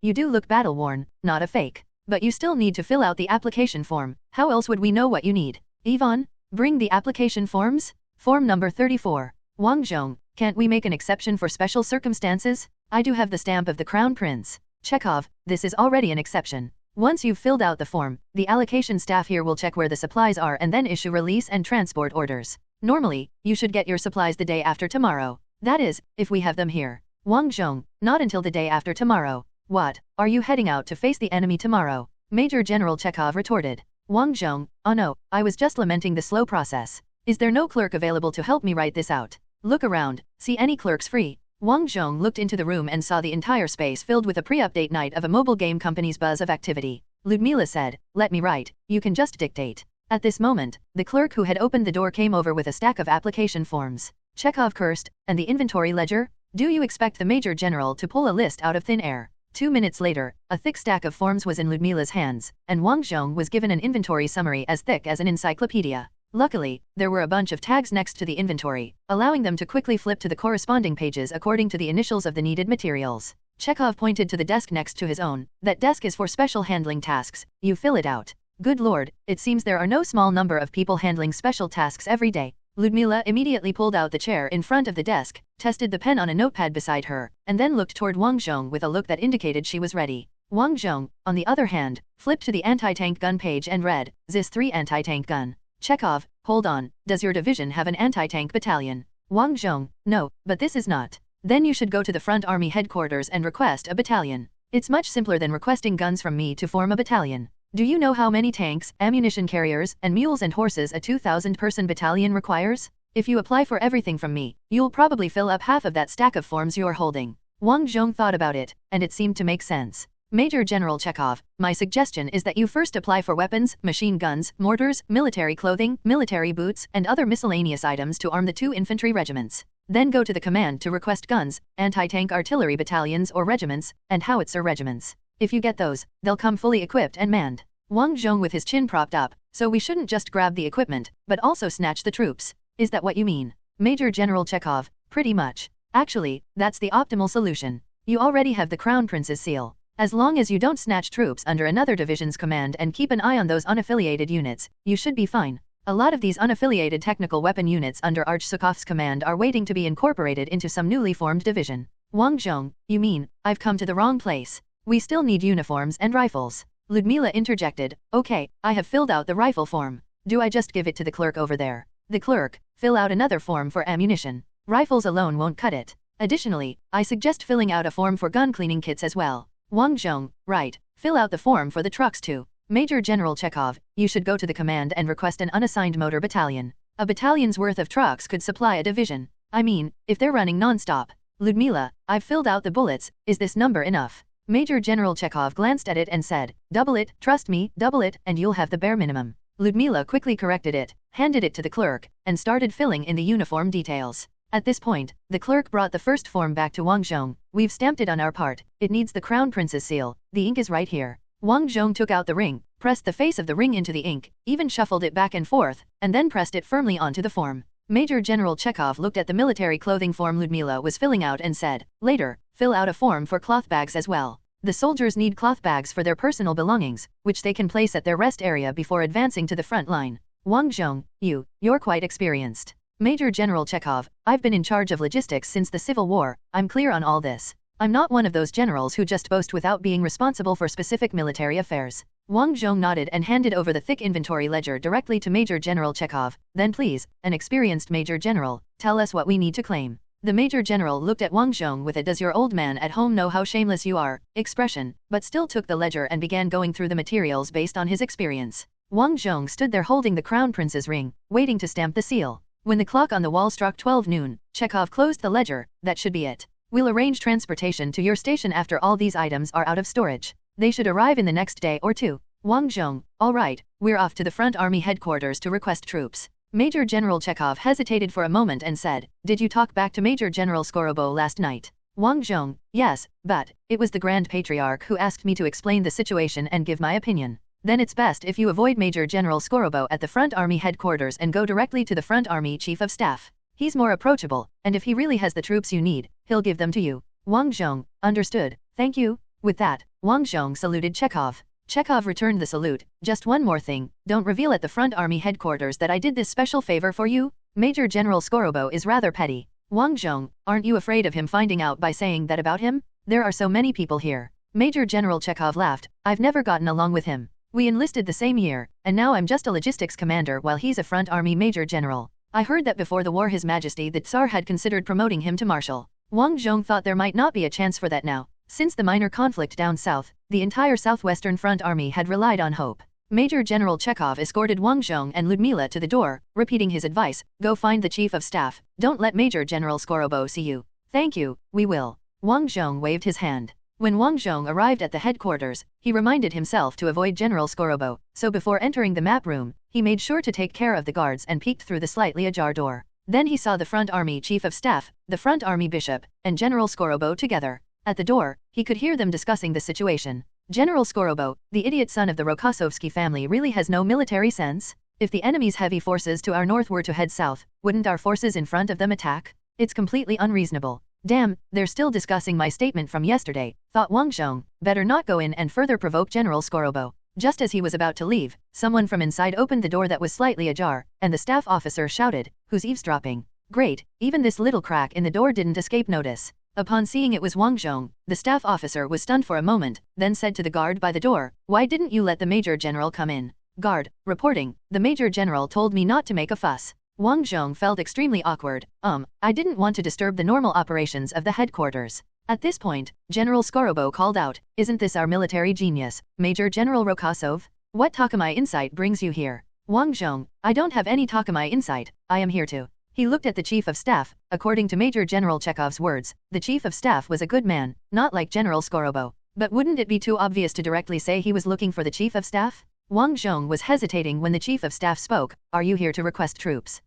You do look battle-worn, not a fake. But you still need to fill out the application form. How else would we know what you need? Ivan, bring the application forms? Form number 34. Wang Zhong, Can't we make an exception for special circumstances? I do have the stamp of the Crown Prince. Chekhov, this is already an exception. Once you've filled out the form, the allocation staff here will check where the supplies are and then issue release and transport orders. Normally, you should get your supplies the day after tomorrow. That is, if we have them here. Wang Zhong, not until the day after tomorrow. What, are you heading out to face the enemy tomorrow? Major General Chekhov retorted. Wang Zhong, oh no, I was just lamenting the slow process. Is there no clerk available to help me write this out? Look around, see any clerks free? Wang Zhong looked into the room and saw the entire space filled with a pre-update night of a mobile game company's buzz of activity. Ludmila said, let me write, you can just dictate. At this moment, the clerk who had opened the door came over with a stack of application forms. Chekhov cursed, and the inventory ledger? Do you expect the Major General to pull a list out of thin air? 2 minutes later, a thick stack of forms was in Ludmila's hands, and Wang Zhong was given an inventory summary as thick as an encyclopedia. Luckily, there were a bunch of tags next to the inventory, allowing them to quickly flip to the corresponding pages according to the initials of the needed materials. Chekhov pointed to the desk next to his own. That desk is for special handling tasks, you fill it out. Good lord, it seems there are no small number of people handling special tasks every day. Ludmila immediately pulled out the chair in front of the desk, tested the pen on a notepad beside her, and then looked toward Wang Zhong with a look that indicated she was ready. Wang Zhong, on the other hand, flipped to the anti-tank gun page and read, ZIS-3 anti-tank gun. Chekhov, hold on, does your division have an anti-tank battalion? Wang Zhong, no, but this is not. Then you should go to the front army headquarters and request a battalion. It's much simpler than requesting guns from me to form a battalion. Do you know how many tanks, ammunition carriers, and mules and horses a 2,000-person battalion requires? If you apply for everything from me, you'll probably fill up half of that stack of forms you're holding. Wang Zhong thought about it, and it seemed to make sense. Major General Chekhov, my suggestion is that you first apply for weapons, machine guns, mortars, military clothing, military boots, and other miscellaneous items to arm the 2 infantry regiments. Then go to the command to request guns, anti-tank artillery battalions or regiments, and howitzer regiments. If you get those, they'll come fully equipped and manned. Wang Zhong with his chin propped up, so we shouldn't just grab the equipment, but also snatch the troops. Is that what you mean? Major General Chekhov, pretty much. Actually, that's the optimal solution. You already have the Crown Prince's seal. As long as you don't snatch troops under another division's command and keep an eye on those unaffiliated units, you should be fine. A lot of these unaffiliated technical weapon units under Archsukov's command are waiting to be incorporated into some newly formed division. Wang Zhong, you mean, I've come to the wrong place. We still need uniforms and rifles. Ludmila interjected, okay, I have filled out the rifle form. Do I just give it to the clerk over there? The clerk, fill out another form for ammunition. Rifles alone won't cut it. Additionally, I suggest filling out a form for gun cleaning kits as well. Wang Zhong, right, fill out the form for the trucks too. Major General Chekhov, you should go to the command and request an unassigned motor battalion. A battalion's worth of trucks could supply a division. I mean, if they're running non-stop. Ludmila, I've filled out the bullets, is this number enough? Major General Chekhov glanced at it and said, double it, trust me, double it, and you'll have the bare minimum. Ludmila quickly corrected it, handed it to the clerk, and started filling in the uniform details. At this point, the clerk brought the first form back to Wang Zhong. We've stamped it on our part. It needs the Crown Prince's seal. The ink is right here. Wang Zhong took out the ring, pressed the face of the ring into the ink, even shuffled it back and forth, and then pressed it firmly onto the form. Major General Chekhov looked at the military clothing form Ludmila was filling out and said, later, fill out a form for cloth bags as well. The soldiers need cloth bags for their personal belongings, which they can place at their rest area before advancing to the front line. Wang Zhong, you're quite experienced. Major General Chekhov, I've been in charge of logistics since the Civil War, I'm clear on all this. I'm not one of those generals who just boast without being responsible for specific military affairs. Wang Zhong nodded and handed over the thick inventory ledger directly to Major General Chekhov. Then please, an experienced Major General, tell us what we need to claim. The Major General looked at Wang Zhong with a "does your old man at home know how shameless you are" expression, but still took the ledger and began going through the materials based on his experience. Wang Zhong stood there holding the Crown Prince's ring, waiting to stamp the seal. When the clock on the wall struck 12 noon, Chekhov closed the ledger. That should be it. We'll arrange transportation to your station after all these items are out of storage. They should arrive in the next day or two. Wang Zhong, all right, we're off to the front army headquarters to request troops. Major General Chekhov hesitated for a moment and said, did you talk back to Major General Skorobo last night? Wang Zhong, yes, but it was the Grand Patriarch who asked me to explain the situation and give my opinion. Then it's best if you avoid Major General Skorobo at the front army headquarters and go directly to the front army chief of staff. He's more approachable, and if he really has the troops you need, he'll give them to you. Wang Zhong, understood, thank you. With that, Wang Zhong saluted Chekhov. Chekhov returned the salute. Just one more thing, don't reveal at the front army headquarters that I did this special favor for you. Major General Skorobo is rather petty. Wang Zhong, aren't you afraid of him finding out by saying that about him? There are so many people here. Major General Chekhov laughed. I've never gotten along with him. We enlisted the same year, and now I'm just a logistics commander while he's a front army major general. I heard that before the war His Majesty the Tsar had considered promoting him to marshal. Wang Zhong thought there might not be a chance for that now. Since the minor conflict down south, the entire southwestern front army had relied on hope. Major General Chekhov escorted Wang Zhong and Ludmila to the door, repeating his advice, go find the chief of staff, don't let Major General Skorobo see you. Thank you, we will. Wang Zhong waved his hand. When Wang Zhong arrived at the headquarters, he reminded himself to avoid General Skorobo, so before entering the map room, he made sure to take care of the guards and peeked through the slightly ajar door. Then he saw the front army chief of staff, the front army bishop, and General Skorobo together. At the door, he could hear them discussing the situation. General Skorobo, the idiot son of the Rokossovsky family really has no military sense? If the enemy's heavy forces to our north were to head south, wouldn't our forces in front of them attack? It's completely unreasonable. Damn, they're still discussing my statement from yesterday, thought Wang Zhong, better not go in and further provoke General Skorobo. Just as he was about to leave, someone from inside opened the door that was slightly ajar, and the staff officer shouted, who's eavesdropping? Great, even this little crack in the door didn't escape notice. Upon seeing it was Wang Zhong, the staff officer was stunned for a moment, then said to the guard by the door, why didn't you let the Major General come in? Guard, reporting, the Major General told me not to make a fuss. Wang Zhong felt extremely awkward. I didn't want to disturb the normal operations of the headquarters. At this point, General Skorobo called out, isn't this our military genius, Major General Rokossov? What Takamai insight brings you here? Wang Zhong, I don't have any Takamai insight, I am here to. He looked at the chief of staff. According to Major General Chekhov's words, the chief of staff was a good man, not like General Skorobo. But wouldn't it be too obvious to directly say he was looking for the chief of staff? Wang Zhong was hesitating when the chief of staff spoke, are you here to request troops?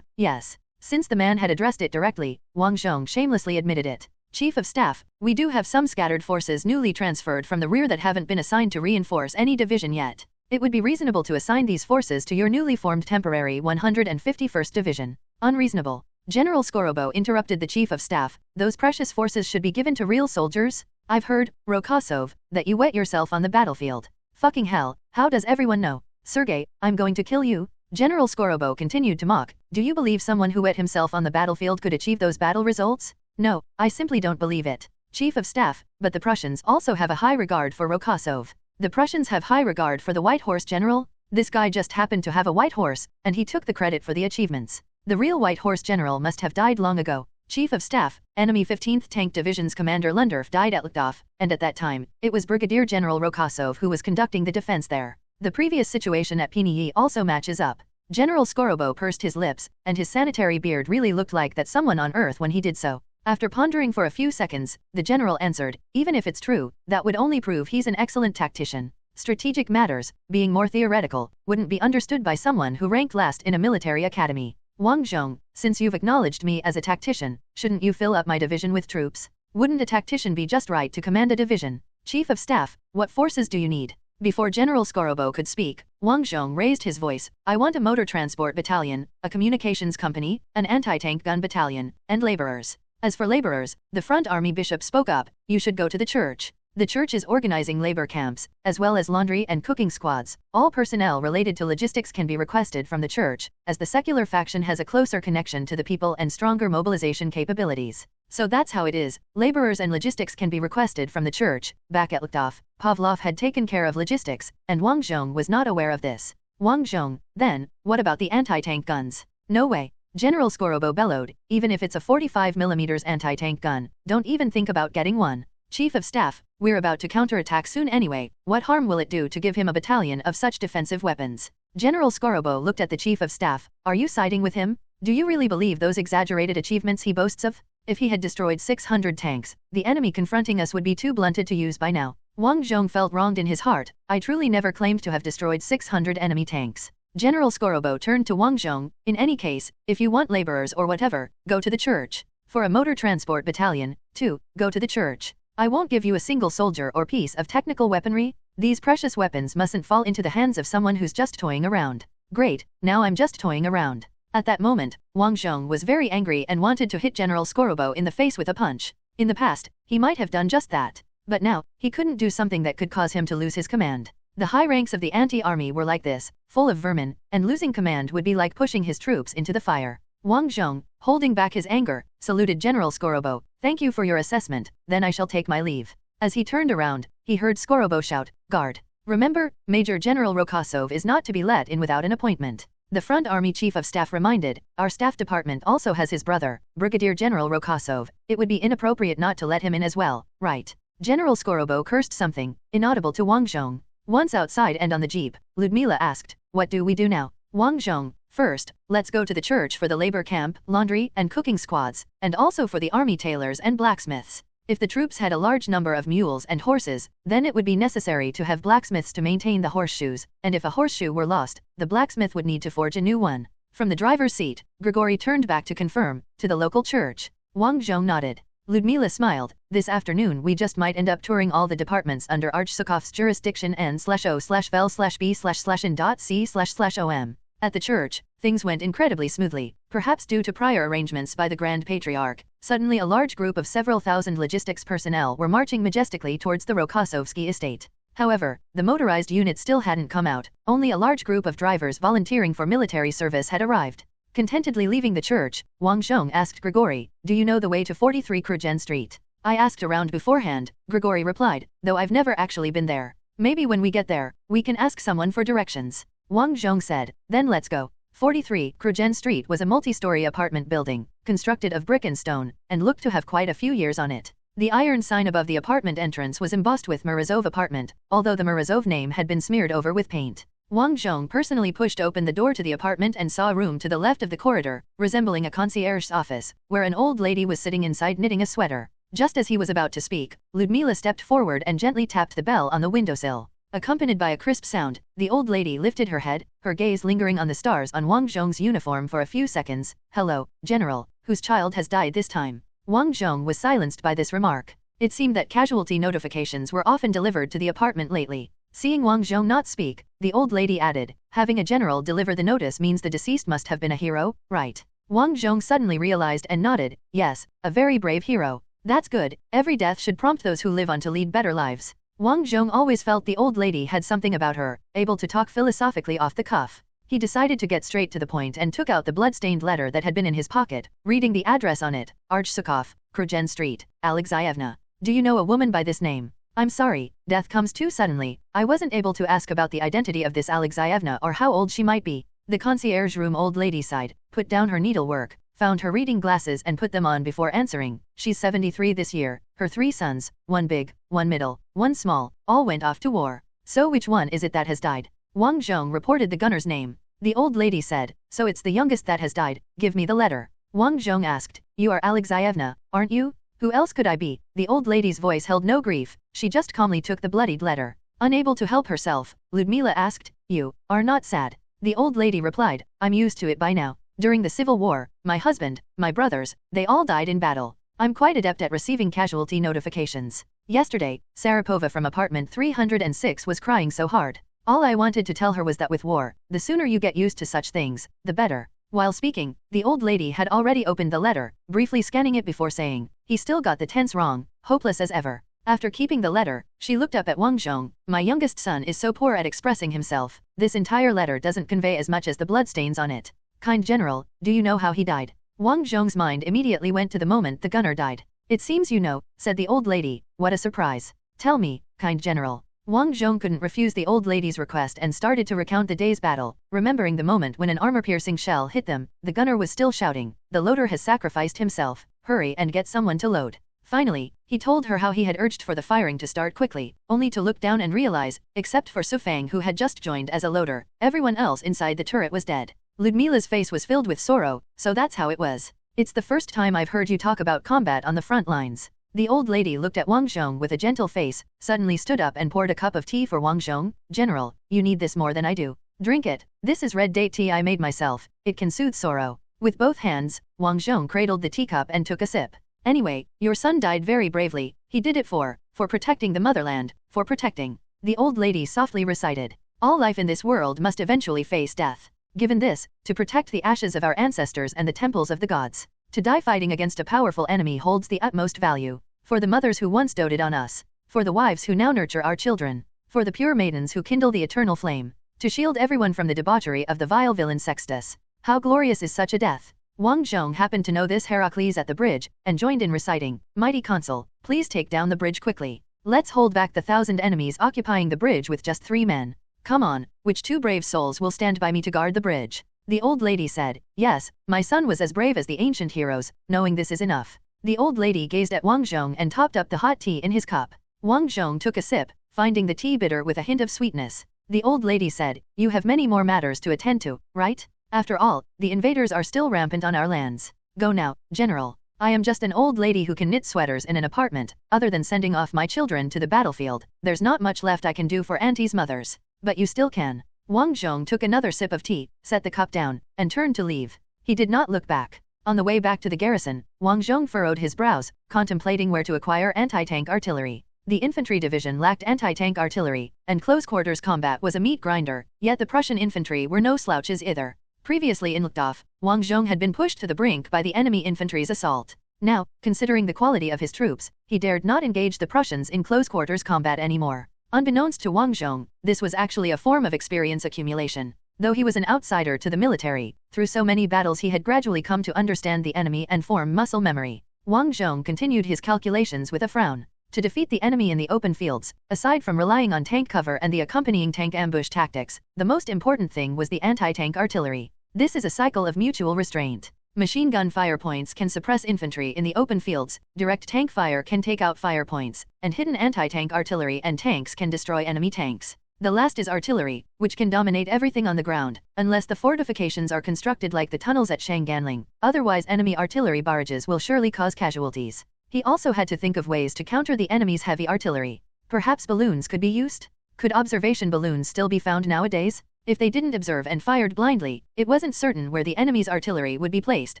Yes. Since the man had addressed it directly, Wang Zhong shamelessly admitted it. Chief of staff, we do have some scattered forces newly transferred from the rear that haven't been assigned to reinforce any division yet. It would be reasonable to assign these forces to your newly formed temporary 151st Division. Unreasonable. General Skorobo interrupted the chief of staff, those precious forces should be given to real soldiers? I've heard, Rokossov, that you wet yourself on the battlefield. Fucking hell, how does everyone know? Sergei, I'm going to kill you. General Skorobo continued to mock, do you believe someone who wet himself on the battlefield could achieve those battle results? No, I simply don't believe it. Chief of staff, but the Prussians also have a high regard for Rokossov. The Prussians have high regard for the White Horse General? This guy just happened to have a white horse, and he took the credit for the achievements. The real White Horse General must have died long ago. Chief of Staff, enemy 15th Tank Division's Commander Lundorf died at Lukdov, and at that time, it was Brigadier General Rokossov who was conducting the defense there. The previous situation at Pini also matches up. General Skorobo pursed his lips, and his sanitary beard really looked like that someone on Earth when he did so. After pondering for a few seconds, the general answered, even if it's true, that would only prove he's an excellent tactician. Strategic matters, being more theoretical, wouldn't be understood by someone who ranked last in a military academy. Wang Zhong, since you've acknowledged me as a tactician, shouldn't you fill up my division with troops? Wouldn't a tactician be just right to command a division? Chief of Staff, what forces do you need? Before General Skorobo could speak, Wang Zhong raised his voice, I want a motor transport battalion, a communications company, an anti-tank gun battalion, and laborers. As for laborers, the front army bishop spoke up, you should go to the church. The church is organizing labor camps, as well as laundry and cooking squads. All personnel related to logistics can be requested from the church, as the secular faction has a closer connection to the people and stronger mobilization capabilities. So that's how it is, laborers and logistics can be requested from the church. Back at Lukdov, Pavlov had taken care of logistics, and Wang Zhong was not aware of this. Wang Zhong, then, what about the anti-tank guns? No way. General Skorobo bellowed, even if it's a 45mm anti-tank gun, don't even think about getting one. Chief of Staff, we're about to counterattack soon anyway, what harm will it do to give him a battalion of such defensive weapons? General Skorobo looked at the Chief of Staff, are you siding with him? Do you really believe those exaggerated achievements he boasts of? If he had destroyed 600 tanks, the enemy confronting us would be too blunted to use by now. Wang Zhong felt wronged in his heart, I truly never claimed to have destroyed 600 enemy tanks. General Skorobo turned to Wang Zhong, in any case, if you want laborers or whatever, go to the church. For a motor transport battalion, too, go to the church. I won't give you a single soldier or piece of technical weaponry. These precious weapons mustn't fall into the hands of someone who's just toying around. Great, now I'm just toying around. At that moment, Wang Zhong was very angry and wanted to hit General Skorobo in the face with a punch. In the past, he might have done just that. But now, he couldn't do something that could cause him to lose his command. The high ranks of the anti-army were like this, full of vermin, and losing command would be like pushing his troops into the fire. Wang Zhong, holding back his anger, saluted General Skorobo. Thank you for your assessment, then I shall take my leave. As he turned around, he heard Skorobo shout, Guard! Remember, Major General Rokosov is not to be let in without an appointment. The Front Army Chief of Staff reminded, our staff department also has his brother, Brigadier General Rokosov. It would be inappropriate not to let him in as well, right? General Skorobo cursed something, inaudible to Wang Zhong. Once outside and on the jeep, Ludmila asked, what do we do now? Wang Zhong, first, let's go to the church for the labor camp, laundry and cooking squads, and also for the army tailors and blacksmiths. If the troops had a large number of mules and horses, then it would be necessary to have blacksmiths to maintain the horseshoes, and if a horseshoe were lost, the blacksmith would need to forge a new one. From the driver's seat, Grigory turned back to confirm, to the local church. Wang Zhong nodded. Ludmila smiled. This afternoon we just might end up touring all the departments under Archsukov's jurisdiction n/o/vel/b/in.c//om. At the church, things went incredibly smoothly, perhaps due to prior arrangements by the Grand Patriarch. Suddenly a large group of several thousand logistics personnel were marching majestically towards the Rokosovsky estate. However, the motorized unit still hadn't come out, only a large group of drivers volunteering for military service had arrived. Contentedly leaving the church, Wang Zhong asked Grigory, do you know the way to 43 Krugen Street? I asked around beforehand, Grigory replied, though I've never actually been there. Maybe when we get there, we can ask someone for directions. Wang Zhong said, then let's go. 43 Krugen Street was a multi-story apartment building, constructed of brick and stone, and looked to have quite a few years on it. The iron sign above the apartment entrance was embossed with Morozov apartment, although the Morozov name had been smeared over with paint. Wang Zhong personally pushed open the door to the apartment and saw a room to the left of the corridor, resembling a concierge's office, where an old lady was sitting inside knitting a sweater. Just as he was about to speak, Ludmila stepped forward and gently tapped the bell on the windowsill. Accompanied by a crisp sound, the old lady lifted her head, her gaze lingering on the stars on Wang Zhong's uniform for a few seconds. Hello, General, whose child has died this time? Wang Zhong was silenced by this remark. It seemed that casualty notifications were often delivered to the apartment lately. Seeing Wang Zhong not speak, the old lady added, having a general deliver the notice means the deceased must have been a hero, right? Wang Zhong suddenly realized and nodded, yes, a very brave hero. That's good, every death should prompt those who live on to lead better lives. Wang Zhong always felt the old lady had something about her, able to talk philosophically off the cuff. He decided to get straight to the point and took out the blood-stained letter that had been in his pocket, reading the address on it, Archsukov, Krugen Street, Alexeyevna. Do you know a woman by this name? I'm sorry, death comes too suddenly. I wasn't able to ask about the identity of this Alexeyevna or how old she might be. The concierge room old lady sighed, put down her needlework, found her reading glasses and put them on before answering. She's 73 this year. Her 3 sons, one big, one middle, one small, all went off to war. So which one is it that has died? Wang Zhong reported the gunner's name. The old lady said, so it's the youngest that has died. Give me the letter. Wang Zhong asked, you are Alexeyevna, aren't you? Who else could I be? The old lady's voice held no grief. She just calmly took the bloodied letter. Unable to help herself, Ludmila asked, you are not sad? The old lady replied, I'm used to it by now. During the Civil War, my husband, my brothers, they all died in battle. I'm quite adept at receiving casualty notifications. Yesterday, Sarapova from apartment 306 was crying so hard. All I wanted to tell her was that with war, the sooner you get used to such things, the better. While speaking, the old lady had already opened the letter, briefly scanning it before saying, he still got the tense wrong, hopeless as ever. After keeping the letter, she looked up at Wang Zhong. My youngest son is so poor at expressing himself. This entire letter doesn't convey as much as the bloodstains on it. Kind General, do you know how he died? Wang Zhong's mind immediately went to the moment the gunner died. It seems you know, said the old lady. What a surprise. Tell me, kind General. Wang Zhong couldn't refuse the old lady's request and started to recount the day's battle, remembering the moment when an armor-piercing shell hit them. The gunner was still shouting, the loader has sacrificed himself. Hurry and get someone to load. Finally, he told her how he had urged for the firing to start quickly, only to look down and realize, except for Sufang who had just joined as a loader, everyone else inside the turret was dead. Ludmila's face was filled with sorrow, so that's how it was. It's the first time I've heard you talk about combat on the front lines. The old lady looked at Wang Zhong with a gentle face, suddenly stood up and poured a cup of tea for Wang Zhong. General, you need this more than I do. Drink it. This is red date tea I made myself. It can soothe sorrow. With both hands, Wang Zhong cradled the teacup and took a sip. Anyway, your son died very bravely. He did it for protecting the motherland, for protecting. The old lady softly recited. All life in this world must eventually face death. Given this, to protect the ashes of our ancestors and the temples of the gods. To die fighting against a powerful enemy holds the utmost value. For the mothers who once doted on us. For the wives who now nurture our children. For the pure maidens who kindle the eternal flame. To shield everyone from the debauchery of the vile villain Sextus. How glorious is such a death. Wang Zhong happened to know this Heracles at the bridge, and joined in reciting, "Mighty consul, please take down the bridge quickly. Let's hold back the 1,000 enemies occupying the bridge with just 3 men. Come on, which 2 brave souls will stand by me to guard the bridge?" The old lady said, "Yes, my son was as brave as the ancient heroes." Knowing this is enough, the old lady gazed at Wang Zhong and topped up the hot tea in his cup. Wang Zhong took a sip, finding the tea bitter with a hint of sweetness. The old lady said, "You have many more matters to attend to, right? After all, the invaders are still rampant on our lands. Go now, General. I am just an old lady who can knit sweaters in an apartment. Other than sending off my children to the battlefield, there's not much left I can do for aunties' mothers. But you still can." Wang Zhong took another sip of tea, set the cup down, and turned to leave. He did not look back. On the way back to the garrison, Wang Zhong furrowed his brows, contemplating where to acquire anti-tank artillery. The infantry division lacked anti-tank artillery, and close-quarters combat was a meat grinder, yet the Prussian infantry were no slouches either. Previously in Luckdorf, Wang Zhong had been pushed to the brink by the enemy infantry's assault. Now, considering the quality of his troops, he dared not engage the Prussians in close-quarters combat anymore. Unbeknownst to Wang Zhong, this was actually a form of experience accumulation. Though he was an outsider to the military, through so many battles he had gradually come to understand the enemy and form muscle memory. Wang Zhong continued his calculations with a frown. To defeat the enemy in the open fields, aside from relying on tank cover and the accompanying tank ambush tactics, the most important thing was the anti-tank artillery. This is a cycle of mutual restraint. Machine gun fire points can suppress infantry in the open fields, direct tank fire can take out fire points, and hidden anti-tank artillery and tanks can destroy enemy tanks. The last is artillery, which can dominate everything on the ground, unless the fortifications are constructed like the tunnels at Shangganling, otherwise enemy artillery barrages will surely cause casualties. He also had to think of ways to counter the enemy's heavy artillery. Perhaps balloons could be used? Could observation balloons still be found nowadays? If they didn't observe and fired blindly, it wasn't certain where the enemy's artillery would be placed,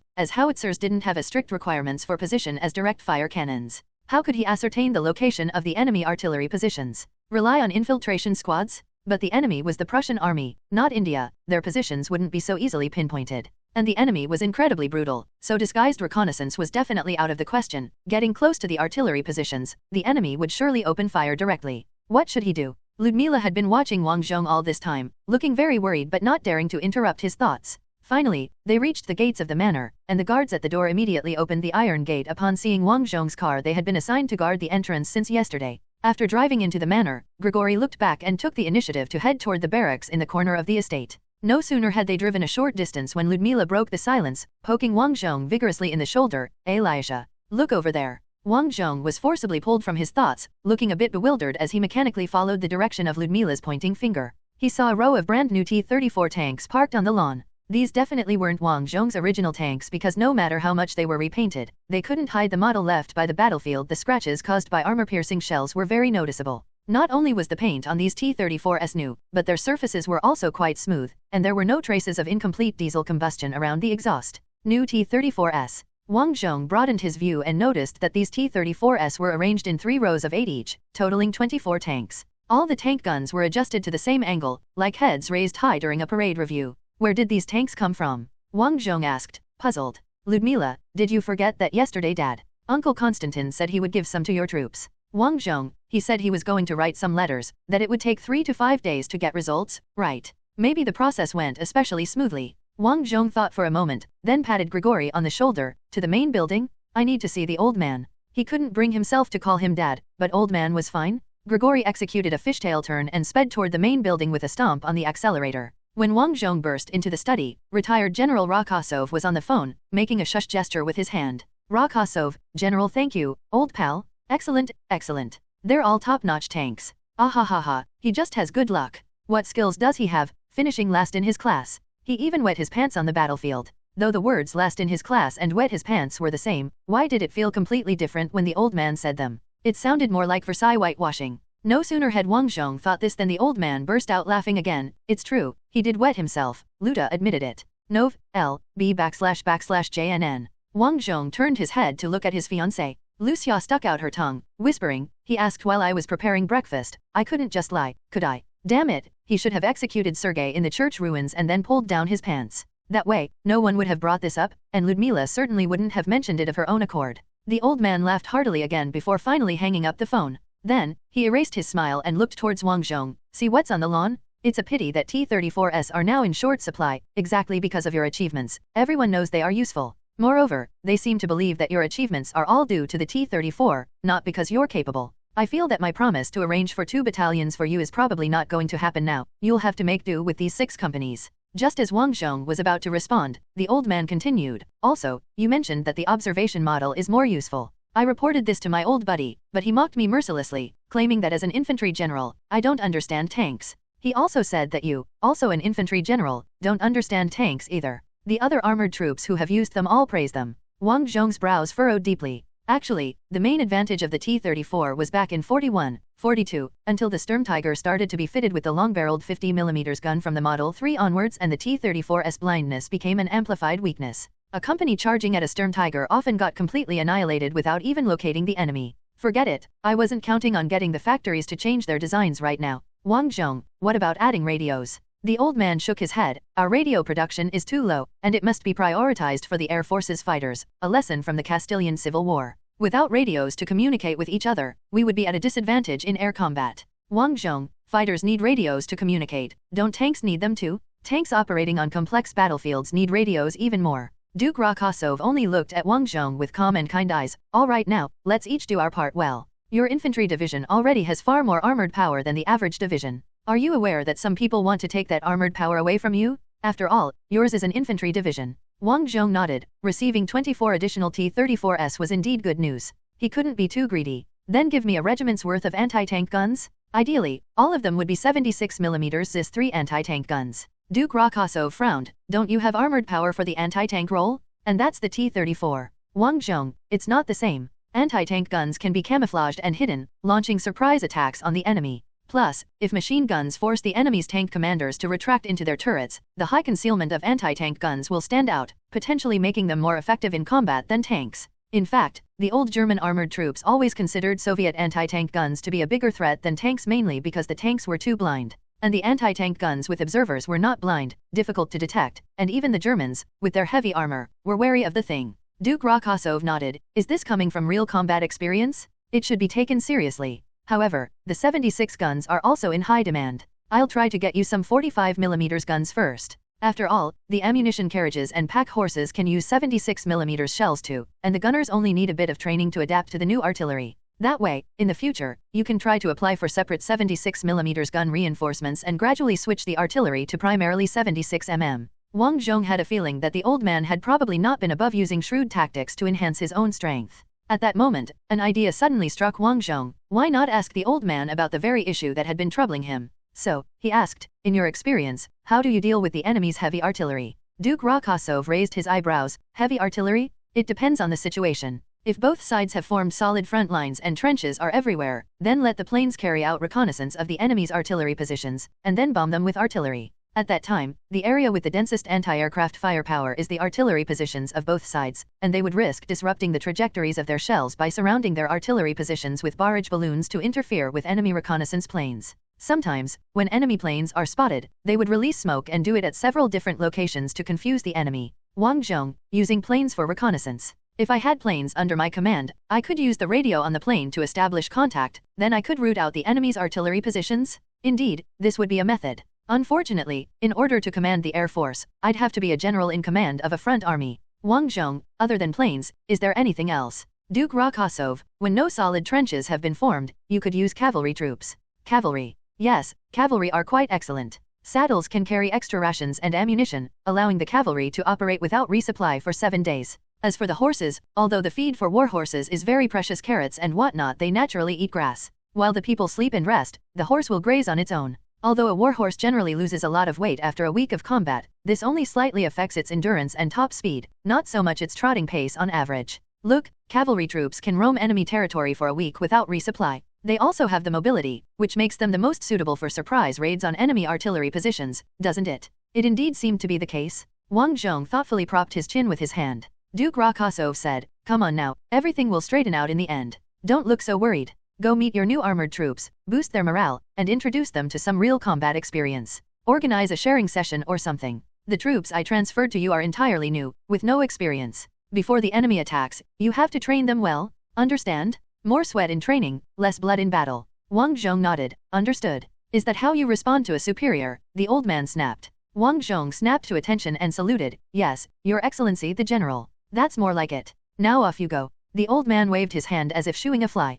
as howitzers didn't have as strict requirements for position as direct fire cannons. How could he ascertain the location of the enemy artillery positions? Rely on infiltration squads? But the enemy was the Prussian army, not India. Their positions wouldn't be so easily pinpointed. And the enemy was incredibly brutal, so disguised reconnaissance was definitely out of the question. Getting close to the artillery positions, the enemy would surely open fire directly. What should he do? Ludmila had been watching Wang Zhong all this time, looking very worried but not daring to interrupt his thoughts. Finally, they reached the gates of the manor, and the guards at the door immediately opened the iron gate upon seeing Wang Zhong's car. They had been assigned to guard the entrance since yesterday. After driving into the manor, Grigory looked back and took the initiative to head toward the barracks in the corner of the estate. No sooner had they driven a short distance when Ludmila broke the silence, poking Wang Zhong vigorously in the shoulder. "Elisha, look over there." Wang Zhong was forcibly pulled from his thoughts, looking a bit bewildered as he mechanically followed the direction of Ludmila's pointing finger. He saw a row of brand new T-34 tanks parked on the lawn. These definitely weren't Wang Zhong's original tanks because no matter how much they were repainted, they couldn't hide the model left by the battlefield. The scratches caused by armor-piercing shells were very noticeable. Not only was the paint on these T-34s new, but their surfaces were also quite smooth, and there were no traces of incomplete diesel combustion around the exhaust. New T-34s. Wang Zhong broadened his view and noticed that these T-34s were arranged in 3 rows of 8 each, totaling 24 tanks. All the tank guns were adjusted to the same angle, like heads raised high during a parade review. Where did these tanks come from? Wang Zhong asked, puzzled. "Ludmila, did you forget that yesterday Dad, Uncle Konstantin said he would give some to your troops?" Wang Zhong, he said he was going to write some letters, that it would take 3 to 5 days to get results, right? Maybe the process went especially smoothly. Wang Zhong thought for a moment, then patted Grigory on the shoulder. "To the main building? I need to see the old man." He couldn't bring himself to call him Dad, but old man was fine. Grigory executed a fishtail turn and sped toward the main building with a stomp on the accelerator. When Wang Zhong burst into the study, retired General Rakasov was on the phone, making a shush gesture with his hand. "Rakasov, General, thank you, old pal. Excellent, excellent. They're all top-notch tanks. Ahahaha, he just has good luck. What skills does he have, finishing last in his class? He even wet his pants on the battlefield." Though the words last in his class and wet his pants were the same, why did it feel completely different when the old man said them? It sounded more like Versailles whitewashing. No sooner had Wang Zhong thought this than the old man burst out laughing again. "It's true, he did wet himself." Luda admitted it. "Nov. L. B /JNN. Wang Zhong turned his head to look at his fiancée. Lucia stuck out her tongue, whispering, "He asked while I was preparing breakfast. I couldn't just lie, could I? Damn it, he should have executed Sergei in the church ruins and then pulled down his pants. That way, no one would have brought this up, and Ludmila certainly wouldn't have mentioned it of her own accord." The old man laughed heartily again before finally hanging up the phone. Then, he erased his smile and looked towards Wang Zhong. "See what's on the lawn?" It's a pity that T-34s are now in short supply, exactly because of your achievements. Everyone knows they are useful. Moreover, they seem to believe that your achievements are all due to the T-34, not because you're capable. I feel that my promise to arrange for 2 battalions for you is probably not going to happen now. You'll have to make do with these 6 companies. Just as Wang Zhong was about to respond, the old man continued. Also, you mentioned that the observation model is more useful. I reported this to my old buddy, but he mocked me mercilessly, claiming that as an infantry general, I don't understand tanks. He also said that you, also an infantry general, don't understand tanks either. The other armored troops who have used them all praise them. Wang Zhong's brows furrowed deeply. Actually, the main advantage of the T-34 was back in 41, 42, until the Sturm Tiger started to be fitted with the long-barreled 50mm gun from the Model 3 onwards, and the T-34's blindness became an amplified weakness. A company charging at a Sturm Tiger often got completely annihilated without even locating the enemy. Forget it, I wasn't counting on getting the factories to change their designs right now. Wang Zhong, what about adding radios? The old man shook his head. Our radio production is too low, and it must be prioritized for the Air Force's fighters, a lesson from the Castilian Civil War. Without radios to communicate with each other, we would be at a disadvantage in air combat. Wang Zhong, fighters need radios to communicate. Don't tanks need them too? Tanks operating on complex battlefields need radios even more. Duke Rakasov only looked at Wang Zhong with calm and kind eyes. All right now, let's each do our part well. Your infantry division already has far more armored power than the average division. Are you aware that some people want to take that armored power away from you? After all, yours is an infantry division. Wang Zhong nodded. Receiving 24 additional T-34s was indeed good news. He couldn't be too greedy. Then give me a regiment's worth of anti-tank guns? Ideally, all of them would be 76mm ZIS-3 anti-tank guns. Duke Rakasov frowned. Don't you have armored power for the anti-tank role? And that's the T-34. Wang Zhong, it's not the same. Anti-tank guns can be camouflaged and hidden, launching surprise attacks on the enemy. Plus, if machine guns force the enemy's tank commanders to retract into their turrets, the high concealment of anti-tank guns will stand out, potentially making them more effective in combat than tanks. In fact, the old German armored troops always considered Soviet anti-tank guns to be a bigger threat than tanks, mainly because the tanks were too blind. And the anti-tank guns with observers were not blind, difficult to detect, and even the Germans, with their heavy armor, were wary of the thing. Duke Rakasov nodded. Is this coming from real combat experience? It should be taken seriously. However, the 76 guns are also in high demand. I'll try to get you some 45mm guns first. After all, the ammunition carriages and pack horses can use 76mm shells too, and the gunners only need a bit of training to adapt to the new artillery. That way, in the future, you can try to apply for separate 76mm gun reinforcements and gradually switch the artillery to primarily 76mm. Wang Zhong had a feeling that the old man had probably not been above using shrewd tactics to enhance his own strength. At that moment, an idea suddenly struck Wang Zhong. Why not ask the old man about the very issue that had been troubling him? So, he asked, in your experience, how do you deal with the enemy's heavy artillery? Duke Rakasov raised his eyebrows. Heavy artillery? It depends on the situation. If both sides have formed solid front lines and trenches are everywhere, then let the planes carry out reconnaissance of the enemy's artillery positions, and then bomb them with artillery. At that time, the area with the densest anti-aircraft firepower is the artillery positions of both sides, and they would risk disrupting the trajectories of their shells by surrounding their artillery positions with barrage balloons to interfere with enemy reconnaissance planes. Sometimes, when enemy planes are spotted, they would release smoke and do it at several different locations to confuse the enemy. Wang Zhong, using planes for reconnaissance. If I had planes under my command, I could use the radio on the plane to establish contact, then I could root out the enemy's artillery positions? Indeed, this would be a method. Unfortunately, in order to command the Air Force, I'd have to be a general in command of a front army. Wang Zhong, other than planes, is there anything else? Duke Rakasov, when no solid trenches have been formed, you could use cavalry troops. Cavalry. Yes, cavalry are quite excellent. Saddles can carry extra rations and ammunition, allowing the cavalry to operate without resupply for 7 days. As for the horses, although the feed for war horses is very precious carrots and whatnot, they naturally eat grass. While the people sleep and rest, the horse will graze on its own. Although a warhorse generally loses a lot of weight after a week of combat, this only slightly affects its endurance and top speed, not so much its trotting pace on average. Look, cavalry troops can roam enemy territory for a week without resupply. They also have the mobility, which makes them the most suitable for surprise raids on enemy artillery positions, doesn't it? It indeed seemed to be the case. Wang Zhong thoughtfully propped his chin with his hand. Duke Rakasov said, come on now, everything will straighten out in the end. Don't look so worried. Go meet your new armored troops, boost their morale, and introduce them to some real combat experience. Organize a sharing session or something. The troops I transferred to you are entirely new, with no experience. Before the enemy attacks, you have to train them well, understand? More sweat in training, less blood in battle. Wang Zhong nodded. Understood. Is that how you respond to a superior? The old man snapped. Wang Zhong snapped to attention and saluted. Yes, Your Excellency the General. That's more like it. Now off you go. The old man waved his hand as if shooing a fly.